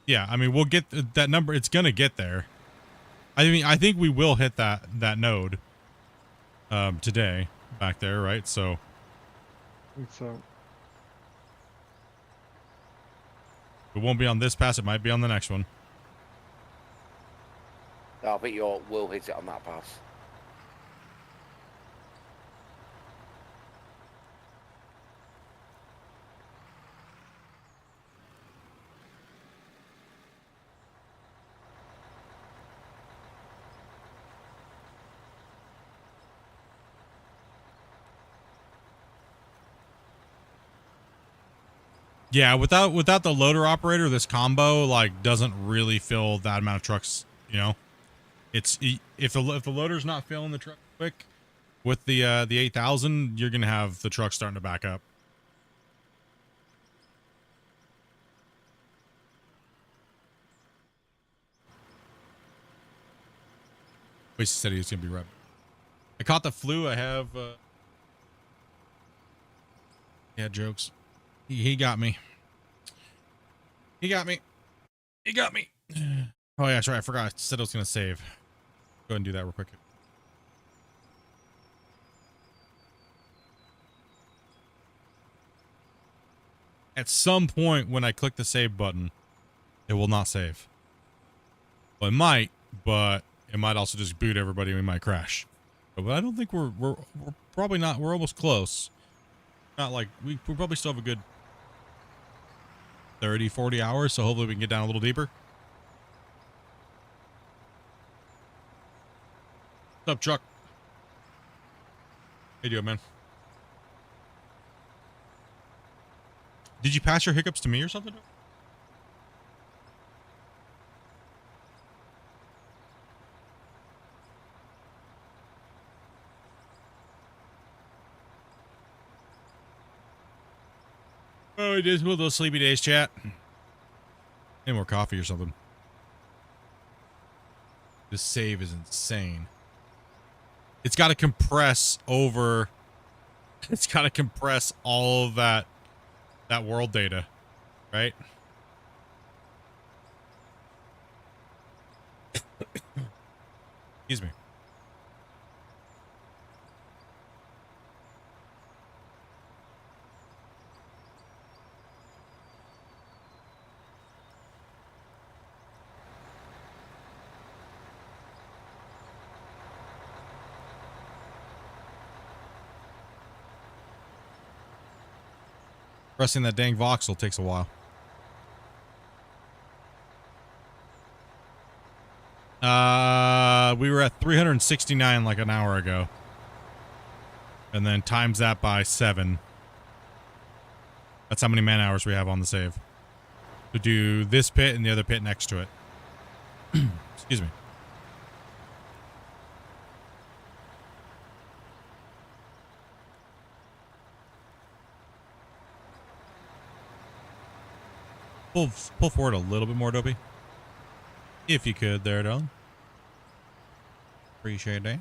Yeah, I mean, we'll get that number. It's gonna get there. I mean, I think we will hit that node today back there, right? So it won't be on this pass. It might be on the next one. I think we'll hit it on that pass. Yeah, without the loader operator, this combo like doesn't really fill that amount of trucks. You know, it's if the loader's not filling the truck quick with the 8,000, you're gonna have the truck starting to back up. He said he was gonna be right. I caught the flu. I have. Yeah, jokes. He got me. He got me. He got me. Oh yeah, sorry. I forgot. I said I was gonna save. Go ahead and do that real quick. At some point when I click the save button, it will not save. Well, it might, but it might also just boot everybody and we might crash. But I don't think we're probably not. We're almost close. Not like we probably still have a good 30, 40 hours, so hopefully we can get down a little deeper. What's up, Chuck? How you doing, man? Did you pass your hiccups to me or something? Oh, it is one of those sleepy days, chat. Any more coffee or something. This save is insane. It's got to compress over. It's got to compress all of that world data, right? Excuse me. Pressing that dang voxel takes a while. We were at 369 like an hour ago. And then times that by 7. That's how many man hours we have on the save. To do this pit and the other pit next to it. Excuse me. Pull forward a little bit more, Dopey. If you could there, Dylan. Appreciate that.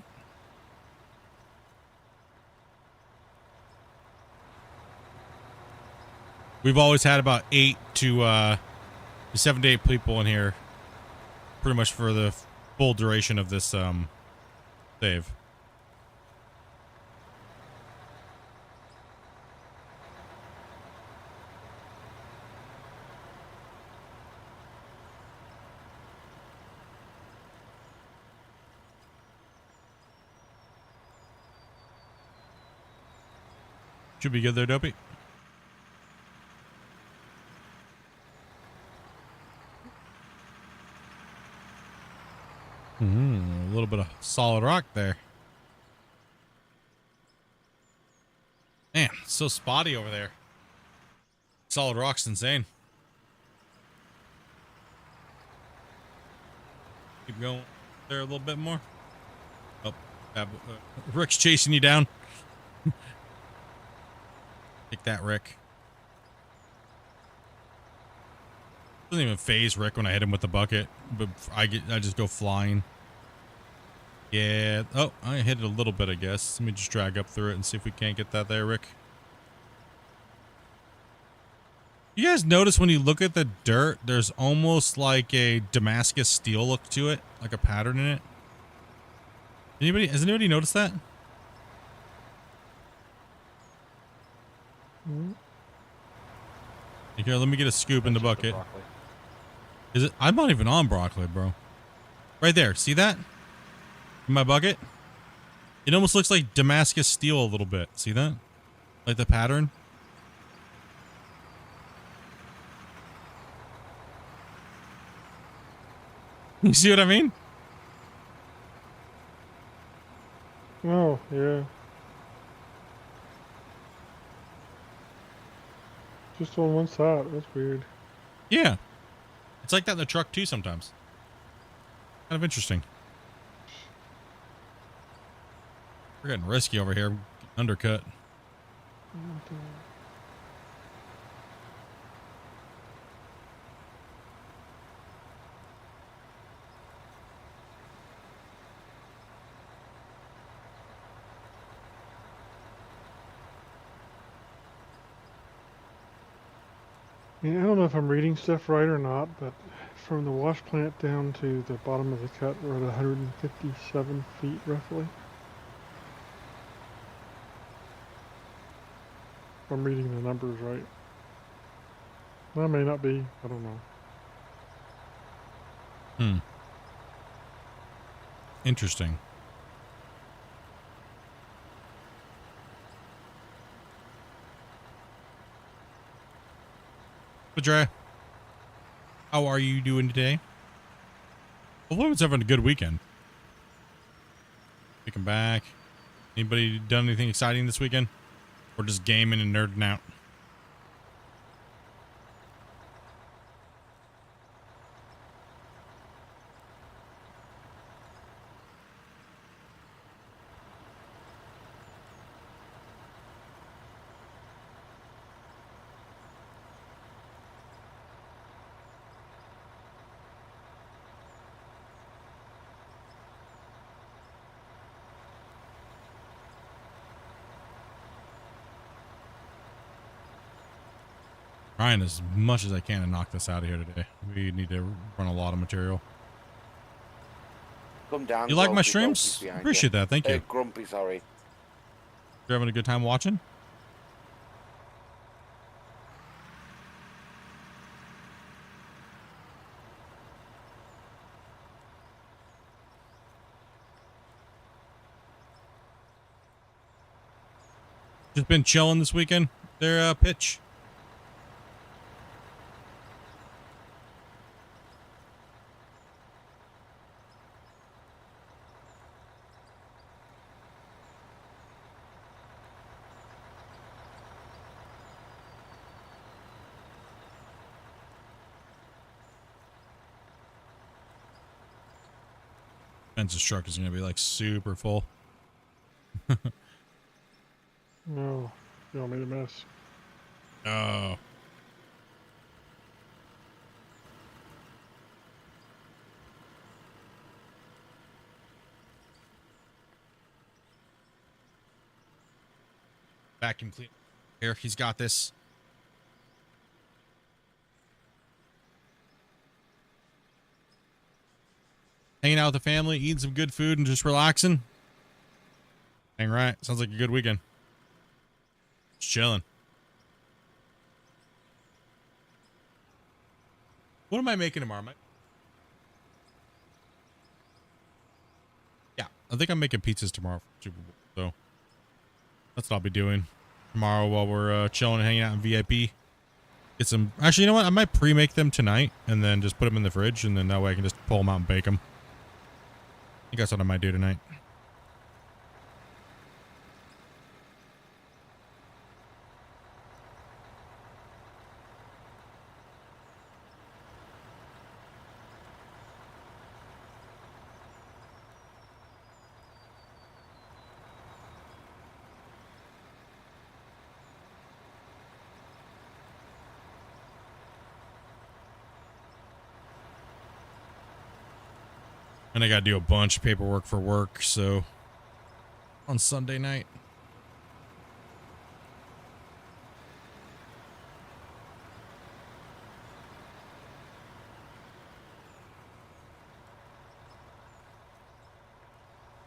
We've always had about 7 to 8 people in here, pretty much for the full duration of this save. Should be good there, Dopey. A little bit of solid rock there. Man, it's so spotty over there. Solid rock's insane. Keep going there a little bit more. Oh, Rick's chasing you down. Take that, Rick. Doesn't even phase Rick when I hit him with the bucket, but I just go flying. Yeah. Oh, I hit it a little bit, I guess. Let me just drag up through it and see if we can't get that there, Rick. You guys notice when you look at the dirt, there's almost like a Damascus steel look to it, like a pattern in it. Has anybody noticed that? Here, let me get a scoop in the bucket. Is it? I'm not even on broccoli, bro. Right there. See that? In my bucket? It almost looks like Damascus steel a little bit. See that? Like the pattern? You see what I mean? Oh, yeah. Just on one side. That's weird. Yeah. It's like that in the truck too sometimes. Kind of interesting. We're getting risky over here. Undercut. Yeah, I don't know if I'm reading stuff right or not, but from the wash plant down to the bottom of the cut, we're at 157 feet roughly. If I'm reading the numbers right. That may not be. I don't know. Interesting. Dre, how are you doing today? Hopefully everyone's having a good weekend. Kicking back. Anybody done anything exciting this weekend? Or just gaming and nerding out? Trying as much as I can to knock this out of here today. We need to run a lot of material. Come down. You like my Grumpy, streams? Grumpy's behind Appreciate that. Thank you. Grumpy, sorry. You're having a good time watching? Just been chilling this weekend. Their pitch. Ben's truck is going to be like super full. No. You want me to mess? Oh. Vacuum clean. Here, he's got this. Hanging out with the family, eating some good food, and just relaxing. Dang right. Sounds like a good weekend. Just chilling. What am I making tomorrow, Mike? Yeah, I think I'm making pizzas tomorrow for Super Bowl. So that's what I'll be doing tomorrow while we're chilling and hanging out in VIP. Get some. Actually, you know what? I might pre-make them tonight and then just put them in the fridge, and then that way I can just pull them out and bake them. I think that's what I might do tonight. And I got to do a bunch of paperwork for work, so on Sunday night.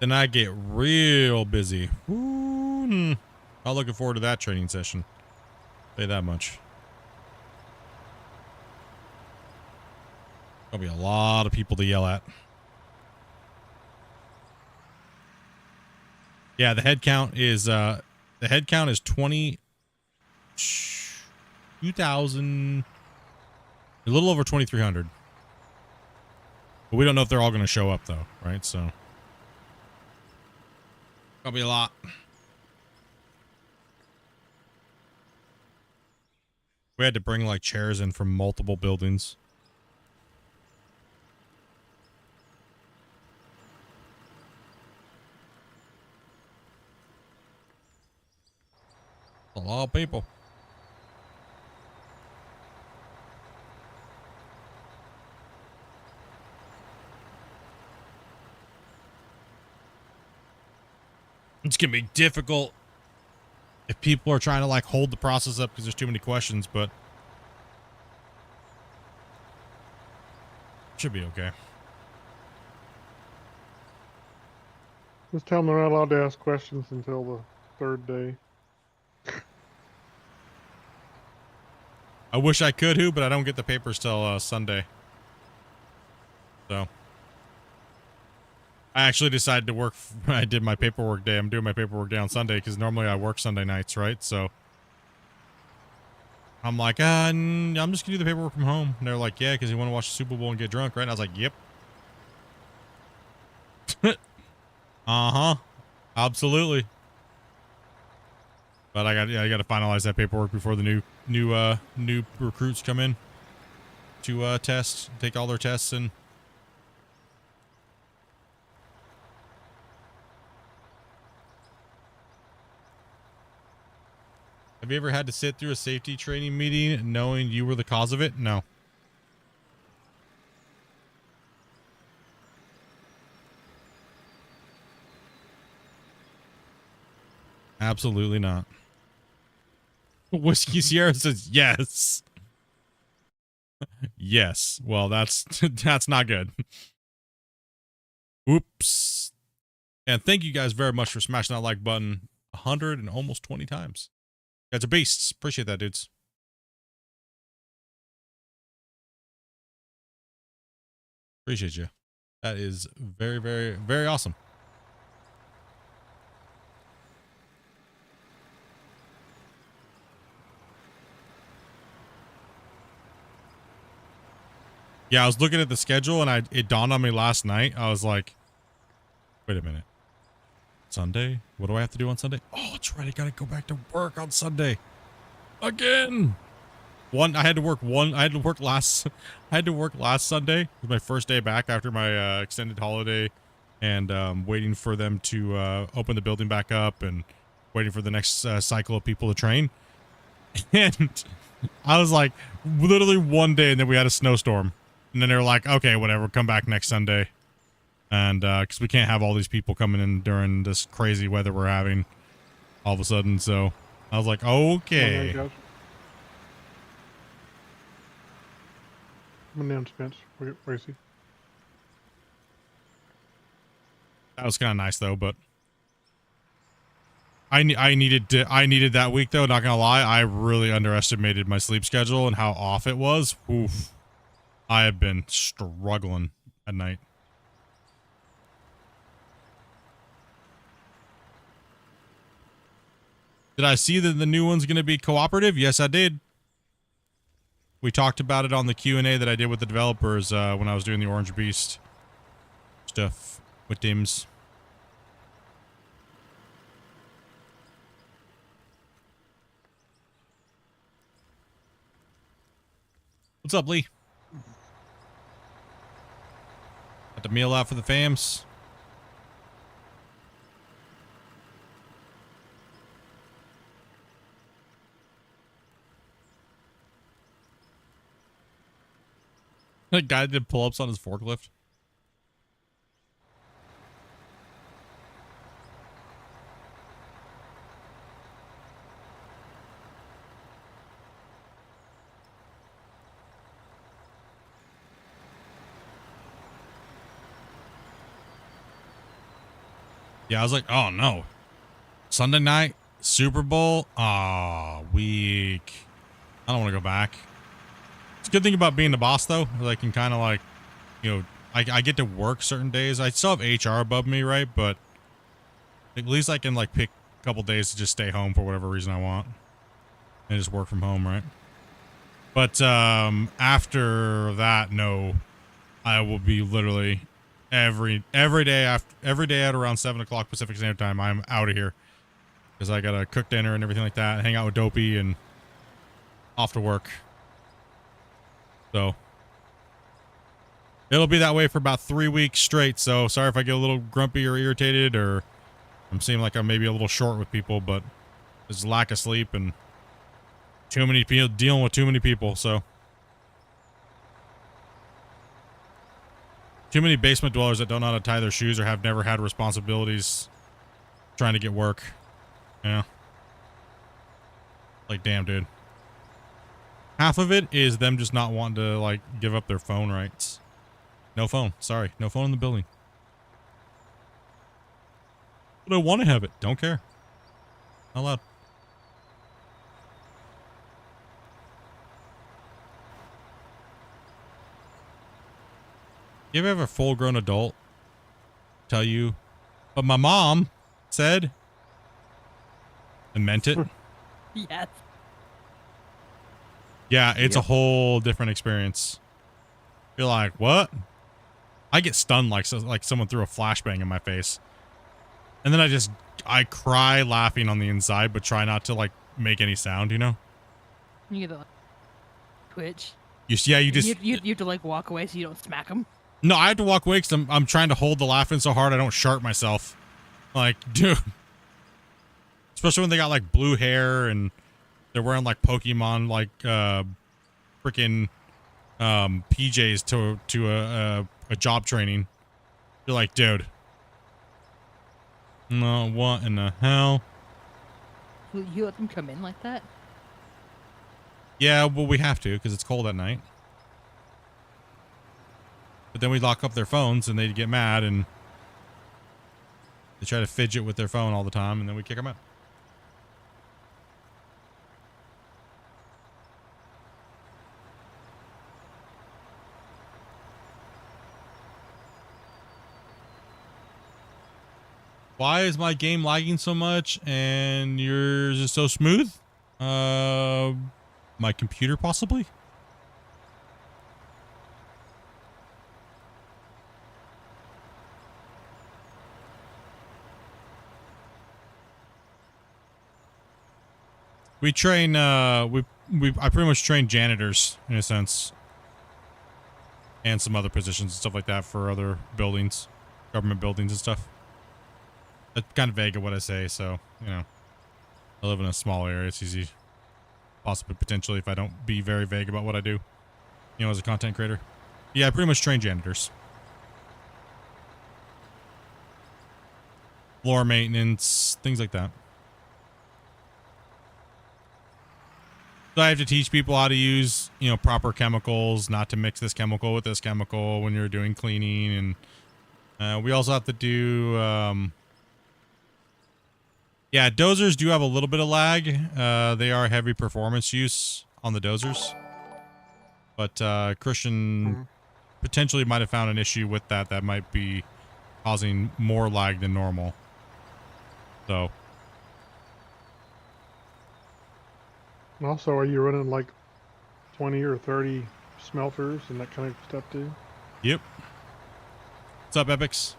Then I get real busy. Ooh, I'm looking forward to that training session. Say that much. There'll be a lot of people to yell at. Yeah, the head count is 2,000, a little over 2,300. But we don't know if they're all going to show up though, right? So that'll be a lot. We had to bring like chairs in from multiple buildings. A lot of people. It's gonna be difficult if people are trying to like hold the process up because there's too many questions, but should be okay. Just tell them they're not allowed to ask questions until the third day. I wish I could, but I don't get the papers till Sunday. So I actually decided to work. I did my paperwork day. I'm doing my paperwork day on Sunday because normally I work Sunday nights, right? So I'm like, I'm just gonna do the paperwork from home. And they're like, yeah, because you want to watch the Super Bowl and get drunk, right? And I was like, yep. Absolutely. But I got to finalize that paperwork before the new recruits come in to take all their tests and. Have you ever had to sit through a safety training meeting knowing you were the cause of it? No. Absolutely not. Whiskey Sierra says yes. Yes. Well, that's not good. Oops. And thank you guys very much for smashing that like button 100 and almost 20 times. You guys are beasts. Appreciate that, dudes. Appreciate you. That is very, very, very awesome. Yeah, I was looking at the schedule and it dawned on me last night. I was like, wait a minute. Sunday? What do I have to do on Sunday? Oh, that's right. I gotta go back to work on Sunday. Again. I had to work last Sunday. It was my first day back after my extended holiday and waiting for them to open the building back up and waiting for the next cycle of people to train. And I was like, literally one day, and then we had a snowstorm. And then they were like, okay, whatever, come back next Sunday. And because we can't have all these people coming in during this crazy weather we're having all of a sudden. So I was like, Come on, okay. guys. Come on down, Spence. Where is he? That was kind of nice though, but I needed that week though. Not gonna lie, I really underestimated my sleep schedule and how off it was. Oof, I have been struggling at night. Did I see that the new one's gonna be cooperative? Yes, I did. We talked about it on the Q&A that I did with the developers when I was doing the Orange Beast stuff with Dims. What's up, Lee? Got the meal out for the fams. That guy did pull-ups on his forklift. Yeah, I was like, oh no. Sunday night, Super Bowl. Ah, weak. I don't want to go back. It's a good thing about being the boss though, is I can kind of like, you know, I get to work certain days. I still have HR above me, right? But at least I can like pick a couple days to just stay home for whatever reason I want. And just work from home, right? But after that, no. I will be literally every day at around 7 o'clock Pacific Standard Time, I'm out of here. Because I gotta cook dinner and everything like that, hang out with Dopey and off to work. So it'll be that way for about 3 weeks straight. So sorry if I get a little grumpy or irritated or I'm seeming like I'm maybe a little short with people, but there's lack of sleep and too many people dealing with too many people. So too many basement dwellers that don't know how to tie their shoes or have never had responsibilities trying to get work. Yeah. Like, damn, dude. Half of it is them just not wanting to, like, give up their phone rights. No phone. Sorry. No phone in the building. But I want to have it. Don't care. Not allowed. You ever have a full-grown adult tell you, but my mom said, and meant it? Yes. Yeah, it's a Yep. whole different experience. You're like, what? I get stunned like someone threw a flashbang in my face. And then I cry laughing on the inside, but try not to, like, make any sound, you know? You get the like, twitch. You And just... you have to like walk away so you don't smack them. No, I have to walk away because I'm trying to hold the laughing so hard I don't sharp myself. Like, dude. Especially when they got, like, blue hair and they're wearing, like, Pokemon, like, freaking PJs to a job training. You're like, dude. No, what in the hell? You let them come in like that? Yeah, well, we have to because it's cold at night. But then we lock up their phones and they get mad and they try to fidget with their phone all the time and then we kick them out. Why is my game lagging so much and yours is so smooth? My computer possibly? We train, I pretty much train janitors in a sense. And some other positions and stuff like that for other buildings, government buildings and stuff. That's kind of vague of what I say, so, you know. I live in a small area. It's easy, possibly, potentially, if I don't be very vague about what I do, you know, as a content creator. Yeah, I pretty much train janitors. Floor maintenance, things like that. So I have to teach people how to use, proper chemicals, not to mix this chemical with this chemical when you're doing cleaning. And we also have to do, yeah, dozers do have a little bit of lag. They are heavy performance use on the dozers. But Christian potentially might have found an issue with that might be causing more lag than normal. So. And also, are you running like 20 or 30 smelters and that kind of stuff too? Yep. What's up, Epics?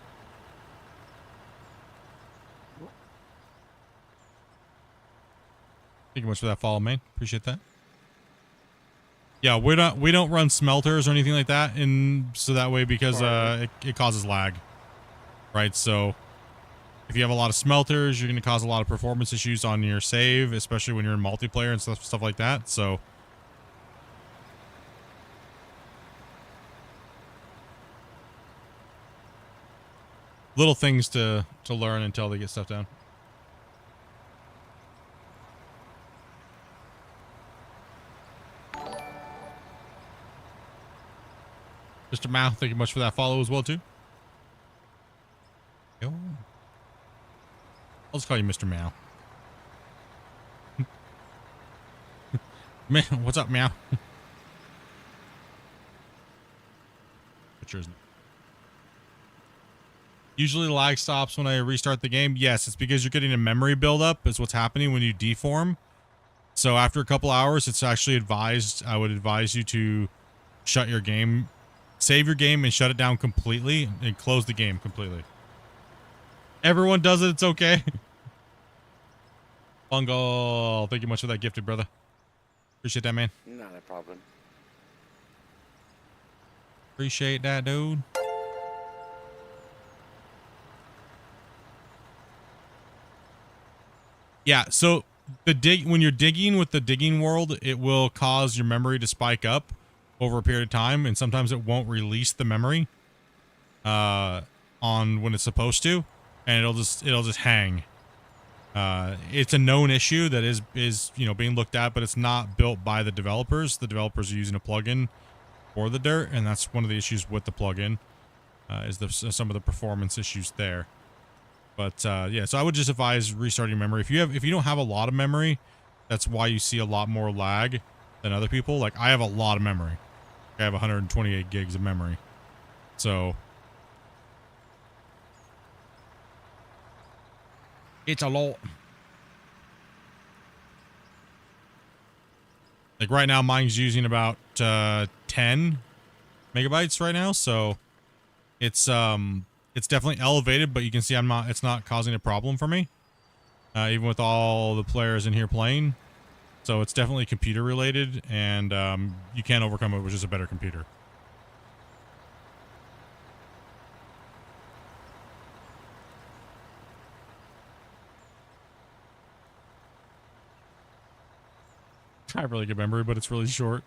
Thank you much for that follow, man. Appreciate that. Yeah, we don't run smelters or anything like that, so that way because it causes lag, right? So if you have a lot of smelters, you're going to cause a lot of performance issues on your save, especially when you're in multiplayer and stuff like that. So little things to learn until they get stuff down. Mr. Mao, thank you much for that follow as well, too. Yo. I'll just call you Mr. Meow. Man, what's up, Meow? Pictures. Usually the lag stops when I restart the game. Yes, it's because you're getting a memory buildup is what's happening when you deform. So after a couple hours, it's actually advised, I would advise you to shut your game, save your game and shut it down completely and close the game completely. Everyone does it. It's okay. Bungle, thank you much for that gifted, brother. Appreciate that, man. Not a problem. Appreciate that, dude. Yeah, so when you're digging with the digging world, it will cause your memory to spike up over a period of time, and sometimes it won't release the memory on when it's supposed to, and it'll just hang. It's a known issue that is being looked at, but it's not built by the developers. The developers are using a plugin for the dirt, and that's one of the issues with the plugin is some of the performance issues there. But yeah, so I would just advise restarting memory. If you don't have a lot of memory, that's why you see a lot more lag than other people. Like I have a lot of memory. I have 128 gigs of memory. So it's a lot. Like right now mine's using about 10 megabytes right now, so it's definitely elevated, but you can see it's not causing a problem for me. Even with all the players in here playing. So it's definitely computer related, and you can't overcome it with just a better computer. I have really good memory, but it's really short.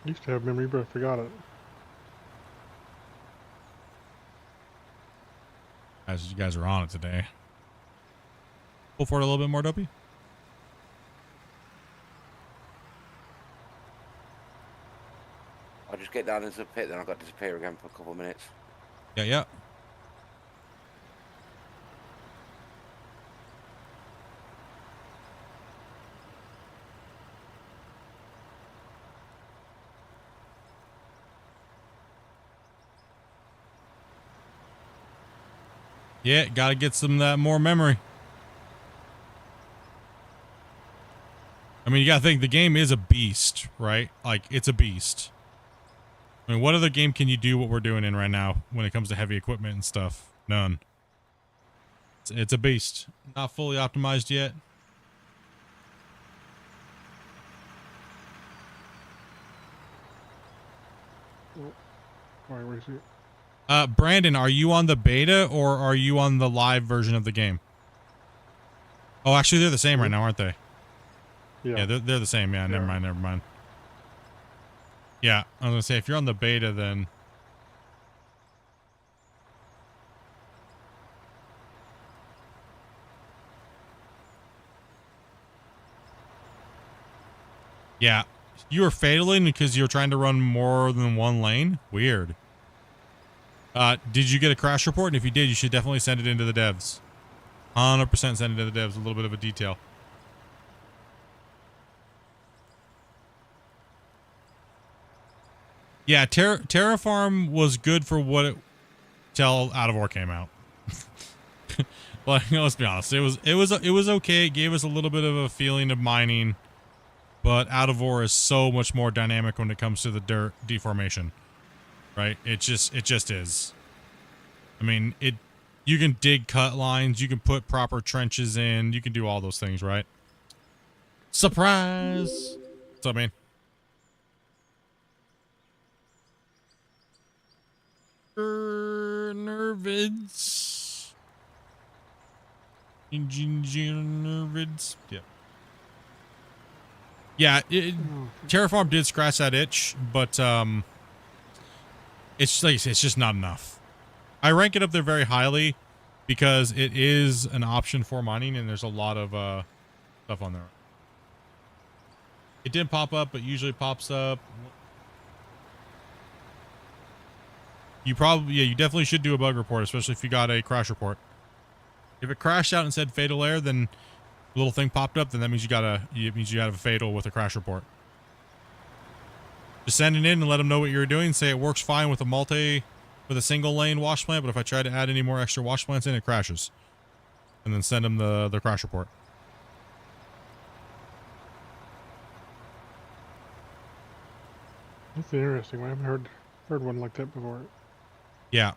Used to have memory, but I forgot it. As you guys are on it today. Pull forward a little bit more, Dopey. I'll just get down into the pit, then I've got to disappear again for a couple of minutes. Yeah. Yeah, gotta get some more memory. I mean, you gotta think the game is a beast, right? Like, it's a beast. I mean, what other game can you do what we're doing in right now when it comes to heavy equipment and stuff? None. It's a beast. Not fully optimized yet. Oh, all right, where's it? Brandon, are you on the beta or are you on the live version of the game? Oh, actually, they're the same right now, aren't they? Yeah. Yeah, they're the same. Yeah, never mind. Yeah, I was gonna say, if you're on the beta, then... Yeah. You were failing because you were trying to run more than one lane? Weird. Did you get a crash report? And if you did, you should definitely send it into the devs. 100% send it to the devs. A little bit of a detail. Yeah, Terraform was good for what it till Out of Ore came out. But let's be honest, it was okay. It gave us a little bit of a feeling of mining, but Out of Ore is so much more dynamic when it comes to the dirt deformation, right? It just is. I mean, you can dig cut lines, you can put proper trenches in, you can do all those things, right? Surprise! What's up, man? Nervids. Nervids. Yeah. Yeah, Terraform did scratch that itch, but it's like it's just not enough. I rank it up there very highly because it is an option for mining, and there's a lot of stuff on there. It did pop up, but usually pops up. You definitely should do a bug report, especially if you got a crash report. If it crashed out and said fatal error, then a little thing popped up, then that means you have a fatal with a crash report. Just send it in and let them know what you're doing. Say it works fine with a single lane wash plant, but if I try to add any more extra wash plants in, it crashes. And then send them the crash report. That's an interesting one. I haven't heard one like that before. Yeah.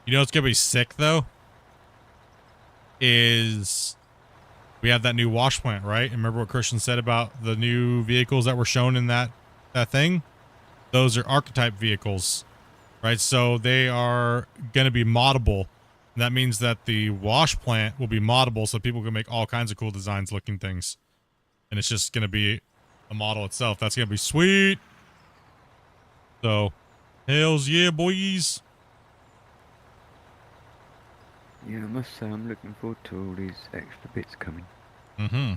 You know what's gonna be sick though? Is we have that new wash plant, right? And remember what Christian said about the new vehicles that were shown in that thing? Those are archetype vehicles, right? So they are gonna be moddable. And that means that the wash plant will be moddable, so people can make all kinds of cool designs looking things. And it's just gonna be a model itself. That's gonna be sweet. So, hells yeah, boys. Yeah, I must say I'm looking forward to all these extra bits coming. Mm-hmm.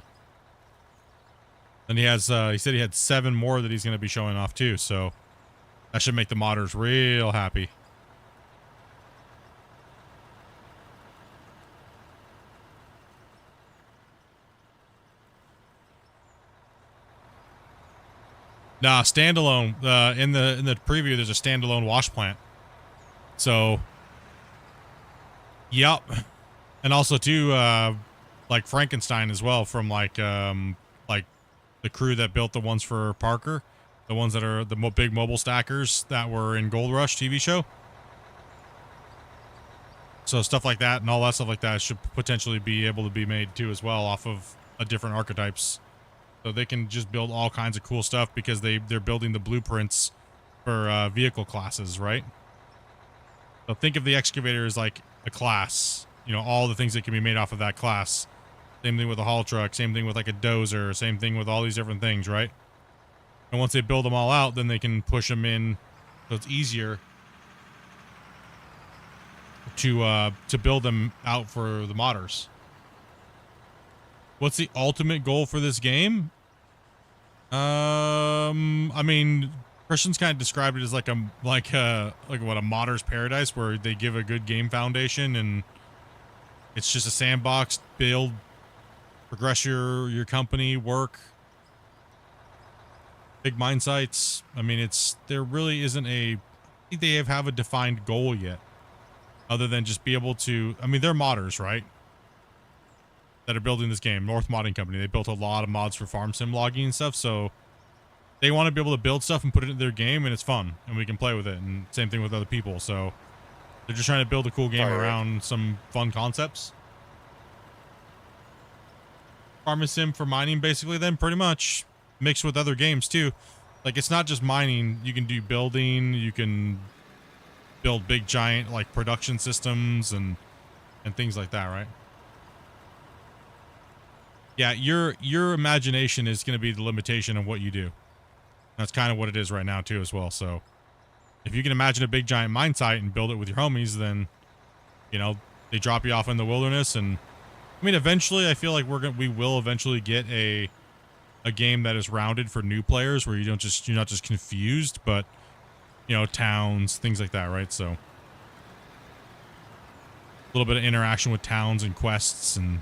And he said he had 7 more that he's going to be showing off too, so that should make the modders real happy. Nah, standalone. In the preview, there's a standalone wash plant. So, yep. And also too, like Frankenstein as well, from like the crew that built the ones for Parker, the ones that are the big mobile stackers that were in Gold Rush TV show. So stuff like that and all that stuff like that should potentially be able to be made too as well off of different archetypes. So they can just build all kinds of cool stuff because they're building the blueprints for vehicle classes, right? So think of the excavator as like a class. You know, all the things that can be made off of that class. Same thing with a haul truck. Same thing with like a dozer. Same thing with all these different things, right? And once they build them all out, then they can push them in, so it's easier to build them out for the modders. What's the ultimate goal for this game? I mean, Christian's kind of described it as like a modder's paradise, where they give a good game foundation and it's just a sandbox, build, progress your company, work, big mine sites. I mean, there really isn't I think they have a defined goal yet, other than just be able to, I mean, they're modders, right? That are building this game, North Modding Company. They built a lot of mods for farm sim logging and stuff, so they want to be able to build stuff and put it in their game, and it's fun, and we can play with it, and same thing with other people. So they're just trying to build a cool game around some fun concepts. Farm sim for mining, basically, then pretty much mixed with other games too. Like, it's not just mining. You can do building. You can build big, giant, like, production systems and things like that, right? Yeah, your imagination is going to be the limitation of what you do. That's kind of what it is right now, too, as well. So, if you can imagine a big, giant mine site and build it with your homies, then, you know, they drop you off in the wilderness. And, I mean, eventually, I feel like we will eventually get a game that is rounded for new players where you're not just confused, but, you know, towns, things like that, right? So, a little bit of interaction with towns and quests and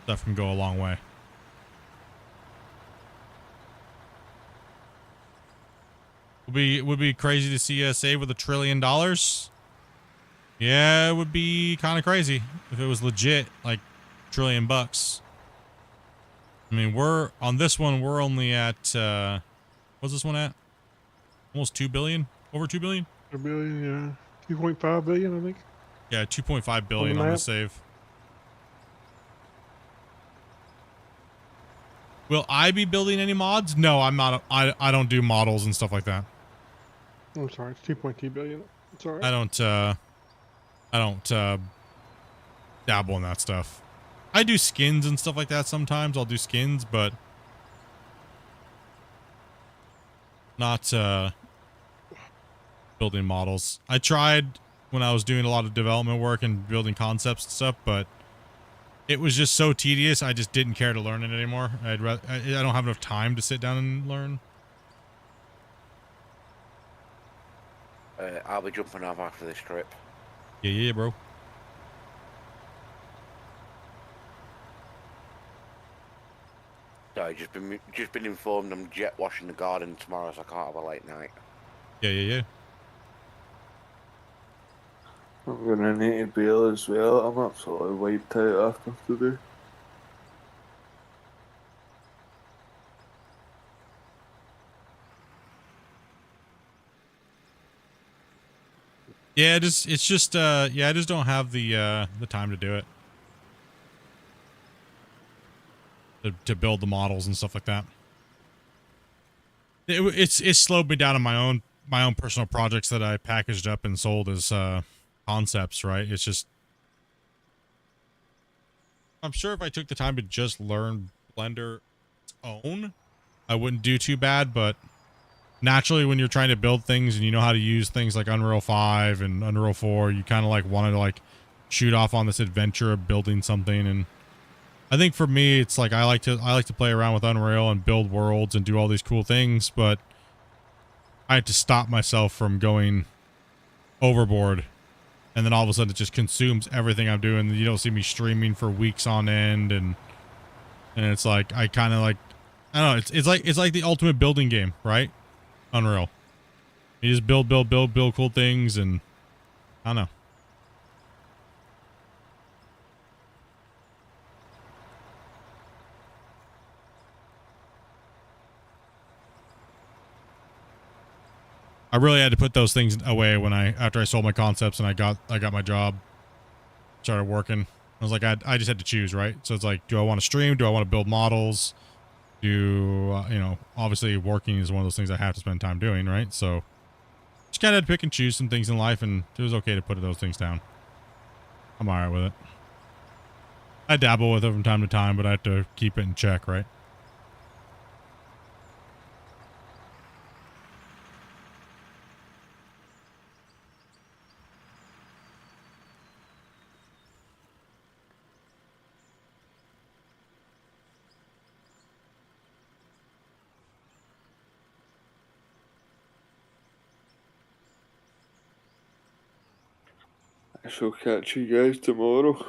stuff can go a long way. Would be crazy to see us save with $1 trillion. Yeah, it would be kind of crazy if it was legit, like $1 trillion. I mean, we're on this one. We're only at what's this one at? Almost 2 billion. Over 2 billion. A billion, yeah. 2.5 billion, I think. Yeah, 2.5 billion on map. this save. Will I be building any mods? No, I'm not. I don't do models and stuff like that. I'm sorry, it's 2.2 billion. It's all right. I don't dabble in that stuff. I do skins and stuff like that sometimes. I'll do skins, but not building models. I tried when I was doing a lot of development work and building concepts and stuff, but it was just so tedious. I just didn't care to learn it anymore. I don't have enough time to sit down and learn. I'll be jumping off after this trip. Yeah, bro. So just been informed I'm jet washing the garden tomorrow, so I can't have a late night. Yeah. I'm gonna need to bail as well. I'm absolutely wiped out after today. Yeah, it's just yeah, I just don't have the time to do it. To build the models and stuff like that. It's slowed me down on my own personal projects that I packaged up and sold as concepts, right? It's just, I'm sure if I took the time to just learn Blender its own, I wouldn't do too bad, but naturally when you're trying to build things and you know how to use things like Unreal 5 and Unreal 4, you kind of like want to like shoot off on this adventure of building something. And I think for me, it's like I like to play around with Unreal and build worlds and do all these cool things, but I had to stop myself from going overboard. And then all of a sudden it just consumes everything I'm doing. You don't see me streaming for weeks on end, and it's like I kind of like, I don't know, it's like the ultimate building game, right? Unreal. You just build cool things, and I don't know. I really had to put those things away when after I sold my concepts and I got my job, started working. I was like, I just had to choose, right? So it's like, do I want to stream? Do I want to build models? You know, obviously working is one of those things I have to spend time doing, right? So just kind of had to pick and choose some things in life, and it was okay to put those things down. I'm all right with it. I dabble with it from time to time, but I have to keep it in check, right? I shall catch you guys tomorrow.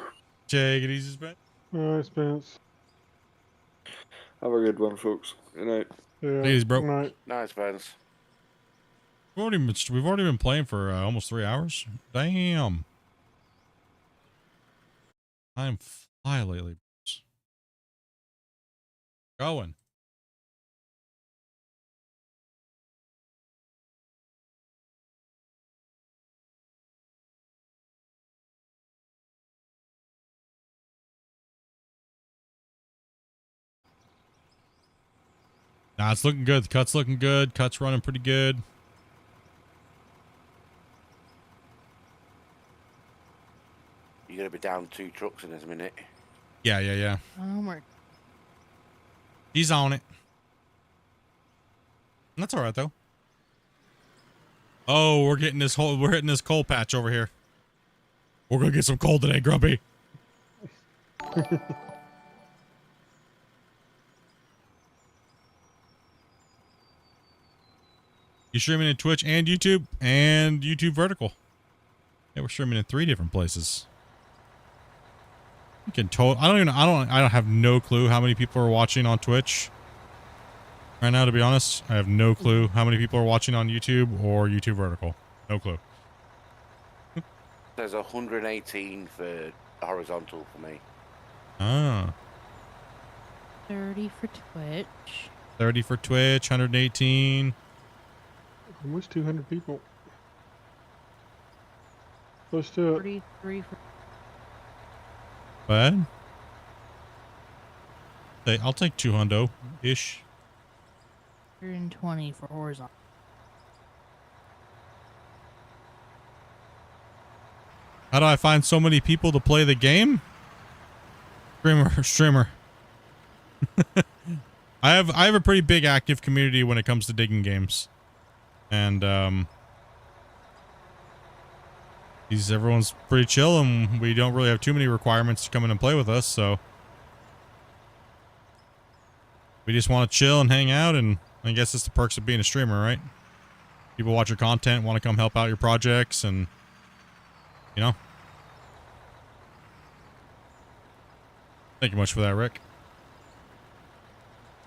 Take it easy, Spence. All right, Spence. Have a good one, folks. Good night. Yeah. Please, bro. Good night. Nice, Spence. We've already been playing for almost 3 hours. Damn. I'm fly lately. Going. Nah, it's looking good. The cut's looking good. Cut's running pretty good. You're gonna be down 2 trucks in a minute. Yeah. We're He's on it. That's all right though. Oh, we're hitting this coal patch over here. We're gonna get some coal today, Grumpy. You streaming in Twitch and YouTube vertical. Yeah, we're streaming in 3 different places. You can I don't have no clue how many people are watching on Twitch right now, to be honest. I have no clue how many people are watching on YouTube or YouTube vertical. No clue. There's 118 for horizontal for me. Ah. 30 for Twitch. 30 for Twitch, 118. Almost 200 people. Close to it. 43 for. What? Hey, I'll take 200-ish. 120 for horizontal. How do I find so many people to play the game? Streamer. I have a pretty big active community when it comes to digging games. And everyone's pretty chill, and we don't really have too many requirements to come in and play with us, so we just want to chill and hang out, and I guess it's the perks of being a streamer, right? People watch your content, want to come help out your projects, and you know. Thank you much for that, Rick.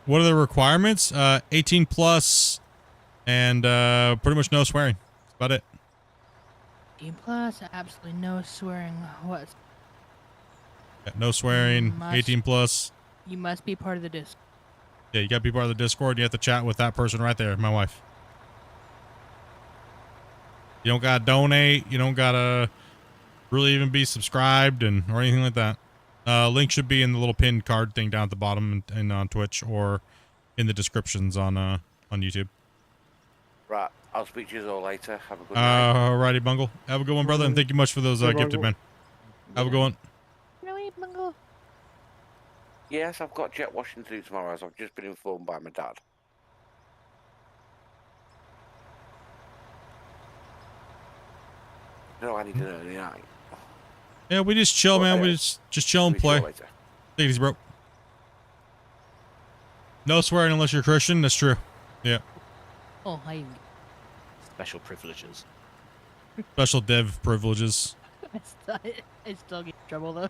What are the requirements? 18 plus and pretty much no swearing. That's about it. 18 plus, absolutely no swearing. What? Yeah, no swearing, 18 plus. You must be part of the Discord. Yeah, you gotta be part of the Discord. You have to chat with that person right there, my wife. You don't gotta donate. You don't gotta really even be subscribed or anything like that. Link should be in the little pinned card thing down at the bottom and on Twitch or in the descriptions on YouTube. Right, I'll speak to you all later. Have a good night. Alrighty, Bungle. Have a good one, brother, and thank you much for those gifted, man. Have a good one. Really, Bungle? Yes, I've got jet washing to do tomorrow, as I've just been informed by my dad. No, I need an early night. Yeah, we just chill, man. We just chill and play. Take it easy, bro. No swearing unless you're Christian. That's true. Yeah. Oh, hi. Special privileges. Special dev privileges. I still get in trouble, though.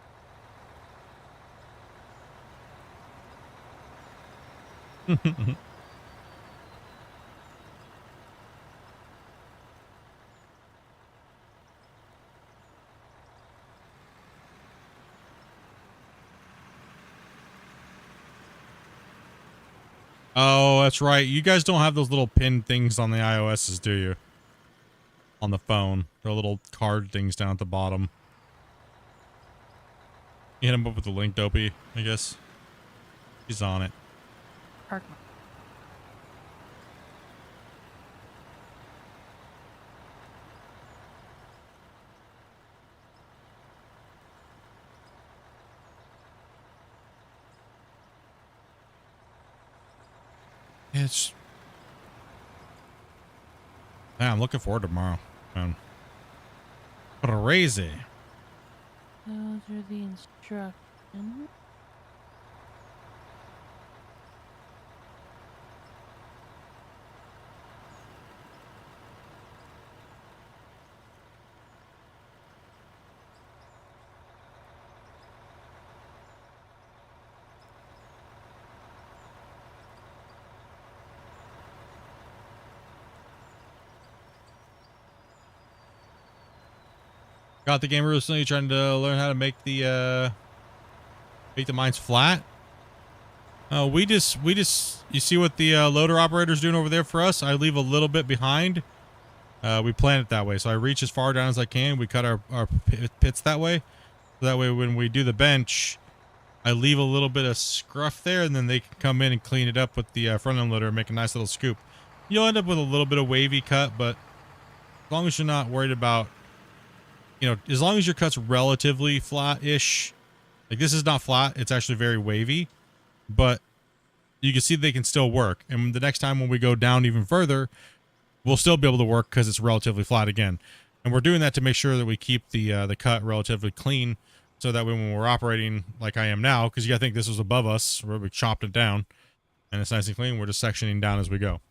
Oh, that's right. You guys don't have those little pin things on the iOSs, do you? On the phone. The little card things down at the bottom. You hit him up with the link, Dopey, I guess. He's on it. Park. It's... Yeah, I'm looking forward to tomorrow. Crazy. Those are the instructions. Got the game recently, trying to learn how to make the mines flat. We just you see what the loader operator's doing over there for us? I leave a little bit behind. We plan it that way, so I reach as far down as I can. We cut our pits that way, so that way when we do the bench, I leave a little bit of scruff there, and then they can come in and clean it up with the front end loader and make a nice little scoop. You'll end up with a little bit of wavy cut, but as long as you're not worried about, as long as your cut's relatively flat-ish, like this is not flat, it's actually very wavy, but you can see they can still work. And the next time when we go down even further, we'll still be able to work because it's relatively flat again. And we're doing that to make sure that we keep the cut relatively clean, so that way when we're operating like I am now, because you gotta think this was above us, where we chopped it down, and it's nice and clean, we're just sectioning down as we go.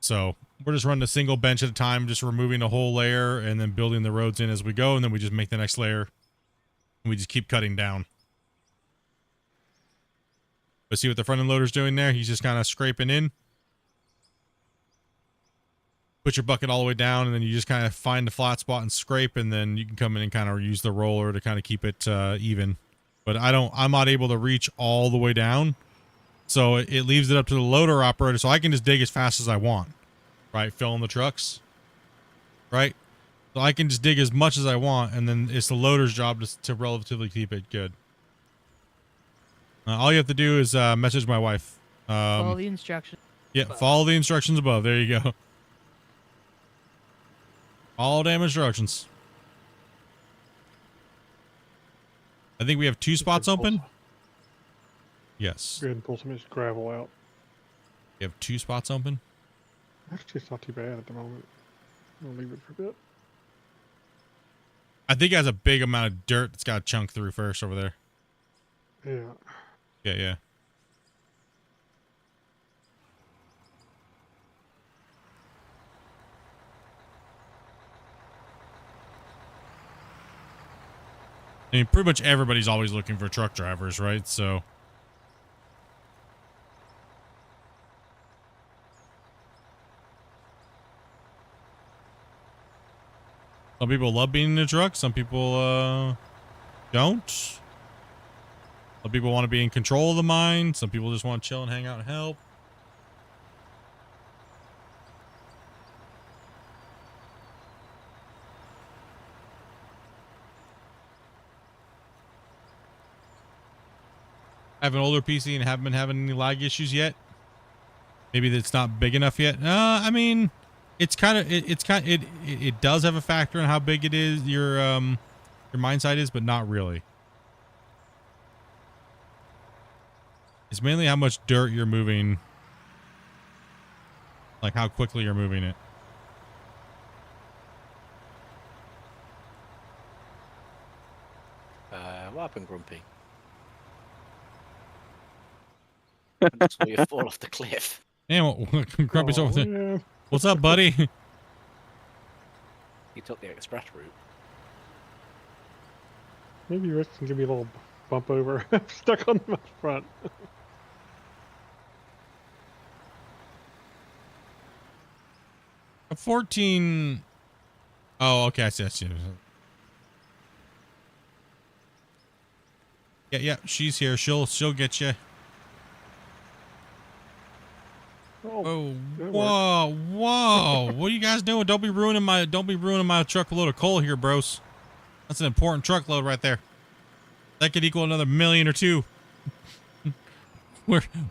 So we're just running a single bench at a time, just removing a whole layer and then building the roads in as we go, and then we just make the next layer, and we just keep cutting down. But see what the front end loader's doing there? He's just kind of scraping in. Put your bucket all the way down, and then you just kind of find the flat spot and scrape, and then you can come in and kind of use the roller to kind of keep it even. But I'm not able to reach all the way down, so it leaves it up to the loader operator, so I can just dig as fast as I want, right? Fill in the trucks, right? So I can just dig as much as I want, and then it's the loader's job to relatively keep it good. All you have to do is message my wife. Follow the instructions. Yeah, follow the instructions above. There you go. All damn instructions. I think we have 2 spots open. Yes. Go ahead and pull some of this gravel out. We have 2 spots open. Actually, it's not too bad at the moment. I'll leave it for a bit. I think it has a big amount of dirt that's got to chunk through first over there. Yeah. Yeah, yeah. I mean, pretty much everybody's always looking for truck drivers, right? So. Some people love being in a truck. Some people, don't. Some people want to be in control of the mine. Some people just want to chill and hang out and help. I have an older PC and haven't been having any lag issues yet. Maybe it's not big enough yet. I mean, it's kind of it does have a factor in how big it is your mine site is, but not really. It's mainly how much dirt you're moving, like how quickly you're moving it. What happened, Grumpy? I just saw you fall off the cliff. Damn, Grumpy's over there. Yeah. What's up, buddy? You took the express route. Maybe Rick can give me a little bump over. I'm stuck on the front. A 14. Oh, okay. I see. Yeah. She's here. She'll get you. Oh, whoa! What are you guys doing? Don't be ruining my truckload of coal here, bros. That's an important truckload right there. That could equal another 1 million or 2.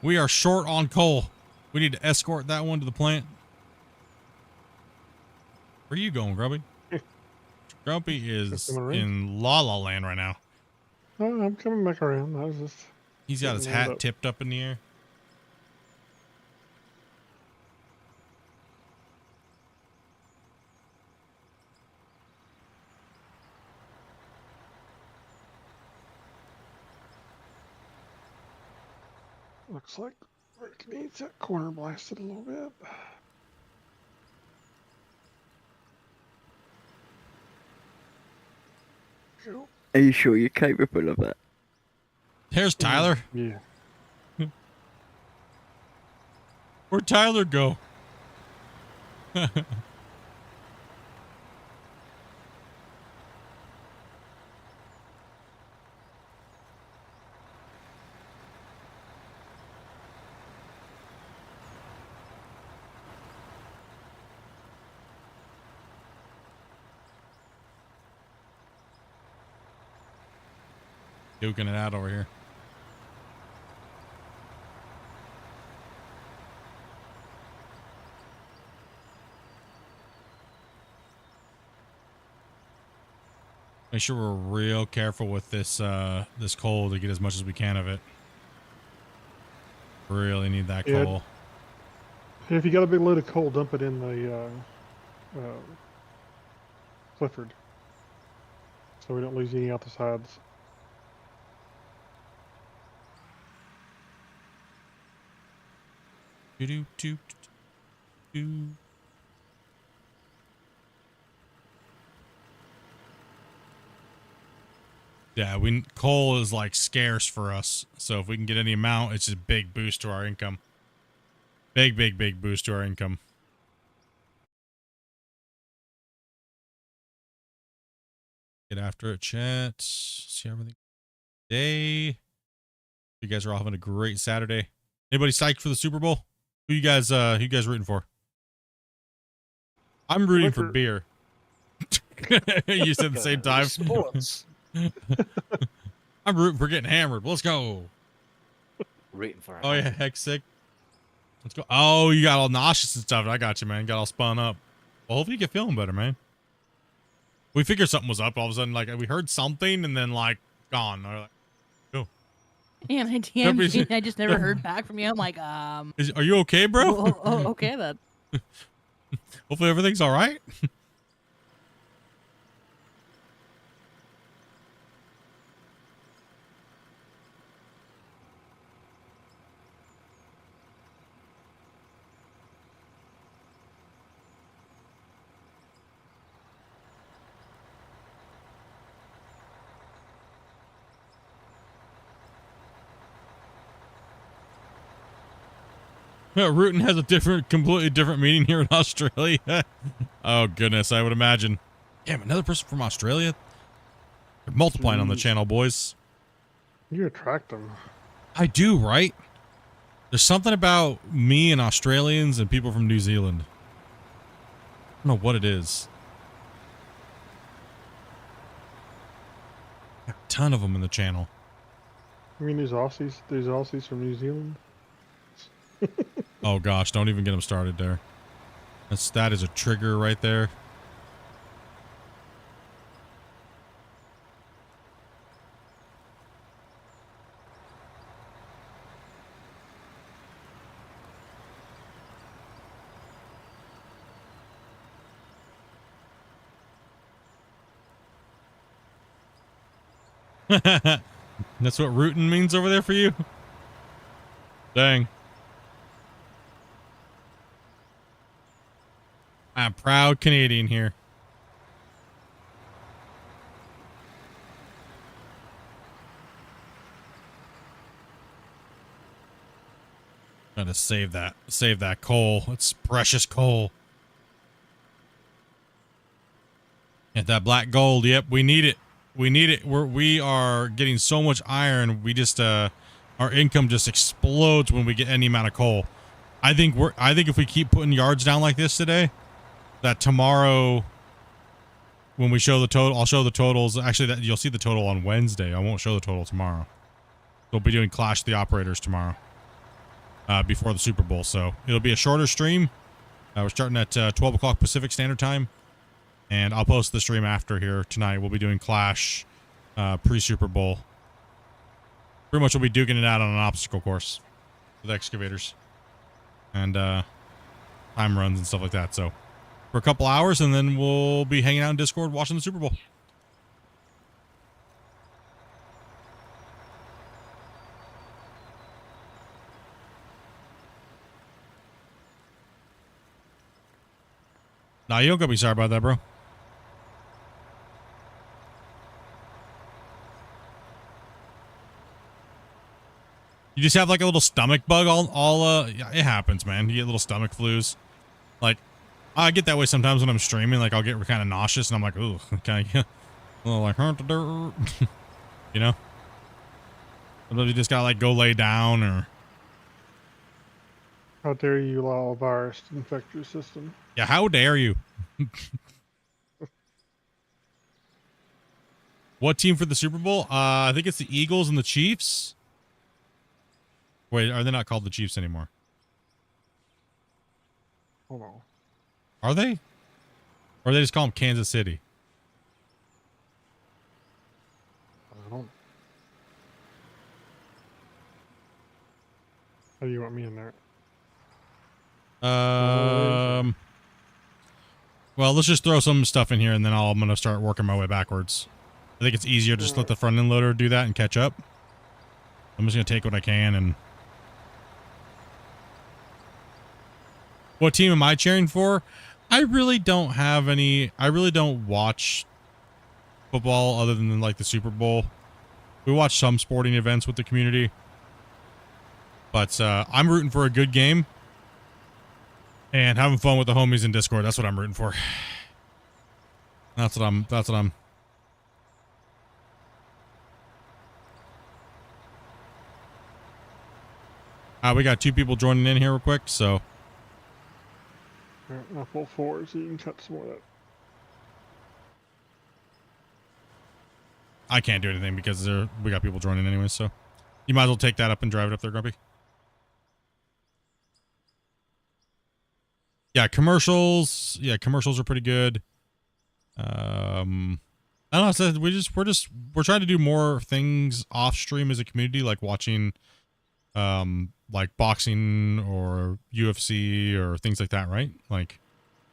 We are short on coal. We need to escort that one to the plant. Where are you going, Grumpy? Grumpy is in La La Land right now. Oh, I'm coming back around. I was just. He's got his hat tipped up in the air. Looks like Rick needs that corner blasted a little bit. Go. Are you sure you're capable of that? There's Tyler. Yeah. Where'd Tyler go? Duking it out over here. Make sure we're real careful with this this coal to get as much as we can of it. Really need that Yeah. coal. If you got a big load of coal, dump it in the Clifford, so we don't lose any out the sides. Do do do do. Yeah, coal is like scarce for us. So if we can get any amount, it's just a big boost to our income. Big boost to our income. Get after it, chat. See everything today. You guys are all having a great Saturday. Anybody psyched for the Super Bowl? Who you guys rooting for? I'm rooting for beer. You said at the same time. Sports. I'm rooting for getting hammered. Let's go. Rooting for it. Oh yeah, heck sick. Let's go. Oh, you got all nauseous and stuff. I got you, man. Got all spun up. Well, hopefully you get feeling better, man. We figured something was up. All of a sudden, like we heard something, and then like gone. Or, like, oh. And I DM'd you, and I just never heard back from you. I'm like, are you okay, bro? oh, okay then. Hopefully everything's all right. Rootin' has a completely different meaning here in Australia. Oh goodness, I would imagine. Damn, another person from Australia. They're multiplying on the channel, boys. You attract them. I do, right? There's something about me and Australians and people from New Zealand. I don't know what it is. A ton of them in the channel. I mean, there's Aussies from New Zealand. Oh gosh, don't even get them started there. That is a trigger right there. That's what rootin' means over there for you? Dang. I'm proud Canadian here. Gotta save that coal. It's precious coal. Get that black gold. Yep, we need it. We need it. We are getting so much iron. We just our income just explodes when we get any amount of coal. I think if we keep putting yards down like this today, that tomorrow when we show the total, I'll show the totals. Actually, you'll see the total on Wednesday. I won't show the total tomorrow. We'll be doing Clash of the Operators tomorrow, before the Super Bowl. So it'll be a shorter stream. We're starting at 12 o'clock Pacific Standard Time, and I'll post the stream after here tonight. We'll be doing Clash pre-Super Bowl. Pretty much we'll be duking it out on an obstacle course with excavators and time runs and stuff like that. So for a couple hours, and then we'll be hanging out in Discord watching the Super Bowl. Nah, you don't gotta be sorry about that, bro. You just have like a little stomach bug yeah, it happens, man. You get little stomach flus. Like, I get that way sometimes when I'm streaming. Like, I'll get kind of nauseous, and I'm like, ooh, kind of, a little like, you know? Sometimes you just gotta like go lay down, or How dare you allow a virus to infect your system? yeah, how dare you? What team for the Super Bowl? I think it's the Eagles and the Chiefs. Wait, are they not called the Chiefs anymore? Hold on. Are they? Or they just call them Kansas City? I don't. How do you want me in there? Well, let's just throw some stuff in here, and then I'm gonna start working my way backwards. I think it's easier to just let the front end loader do that and catch up. I'm just gonna take what I can. And what team am I cheering for? I really don't have any. I really don't watch football other than like the Super Bowl. We watch some sporting events with the community, but I'm rooting for a good game and having fun with the homies in Discord. That's what I'm rooting for. That's what I'm. We got 2 people joining in here real quick, so. Alright, I'll pull 4 so you can cut some more of that. I can't do anything because we got people joining anyway, so. You might as well take that up and drive it up there, Grumpy. Yeah, commercials. Yeah, commercials are pretty good. I don't know. So we're trying to do more things off stream as a community, like watching, like boxing or UFC or things like that, right? Like,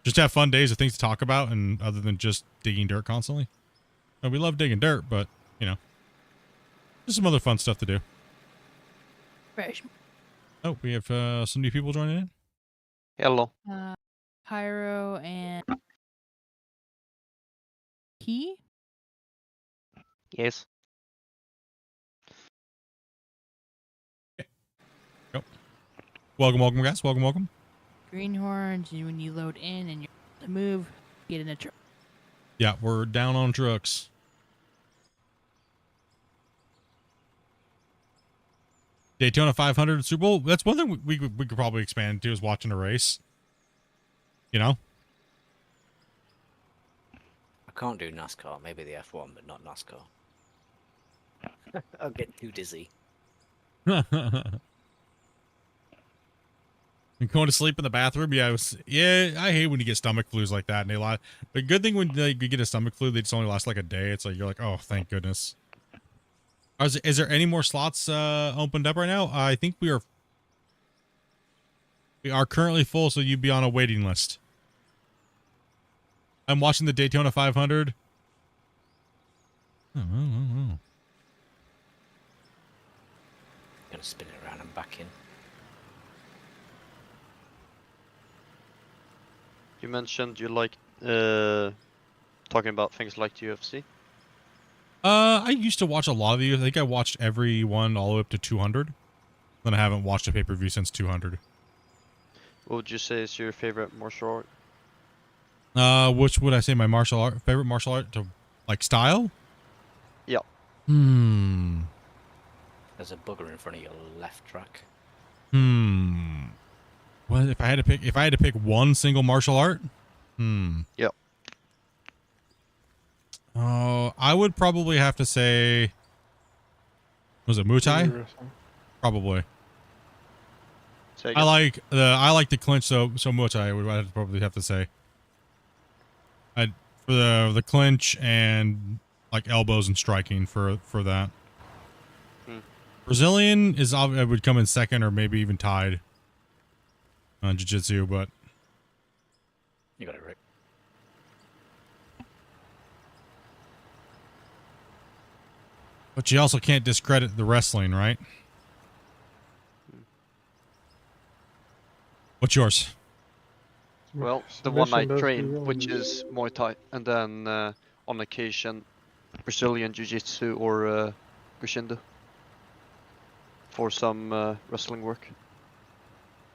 just have fun days of things to talk about, and other than just digging dirt constantly. And we love digging dirt, but you know, just some other fun stuff to do. Fresh. Oh, we have some new people joining in. Hello. Pyro and Key. Yes. Go. Welcome, guys. Welcome. Greenhorns, and when you load in and you're to move, get in a truck. Yeah, we're down on trucks. Daytona 500 Super Bowl. That's one thing we could probably expand to, is watching a race. You know? I can't do NASCAR. Maybe the F1, but not NASCAR. I'll get too dizzy. And going to sleep in the bathroom. Yeah, I hate when you get stomach flus like that, and they lie. The good thing when you get a stomach flu, they just only last like a day. It's like you're like, oh, thank goodness. Is there any more slots opened up right now? I think we are currently full, so you'd be on a waiting list. I'm watching the Daytona 500. Oh. Gonna spin it around and back in. You mentioned you like talking about things like UFC. I used to watch a lot of these. I think I watched every one all the way up to 200. Then I haven't watched a pay-per-view since 200. What would you say is your favorite martial art? Which would I say my favorite martial art to like style? Yeah. There's There's a bugger in front of your left track. Well, if I had to pick one single martial art? Yep. Oh, I would probably have to say, was it Muay Thai? Probably. I like the clinch, so Muay Thai I'd probably have to say. For the clinch and like elbows and striking for that. Brazilian would come in second or maybe even tied on jiu-jitsu, but You got it right. but you also can't discredit the wrestling, right? What's yours? Well, the one I Submission does train, do which well. is Muay Thai, and then on occasion Brazilian Jiu-Jitsu or Crescendo for some wrestling work.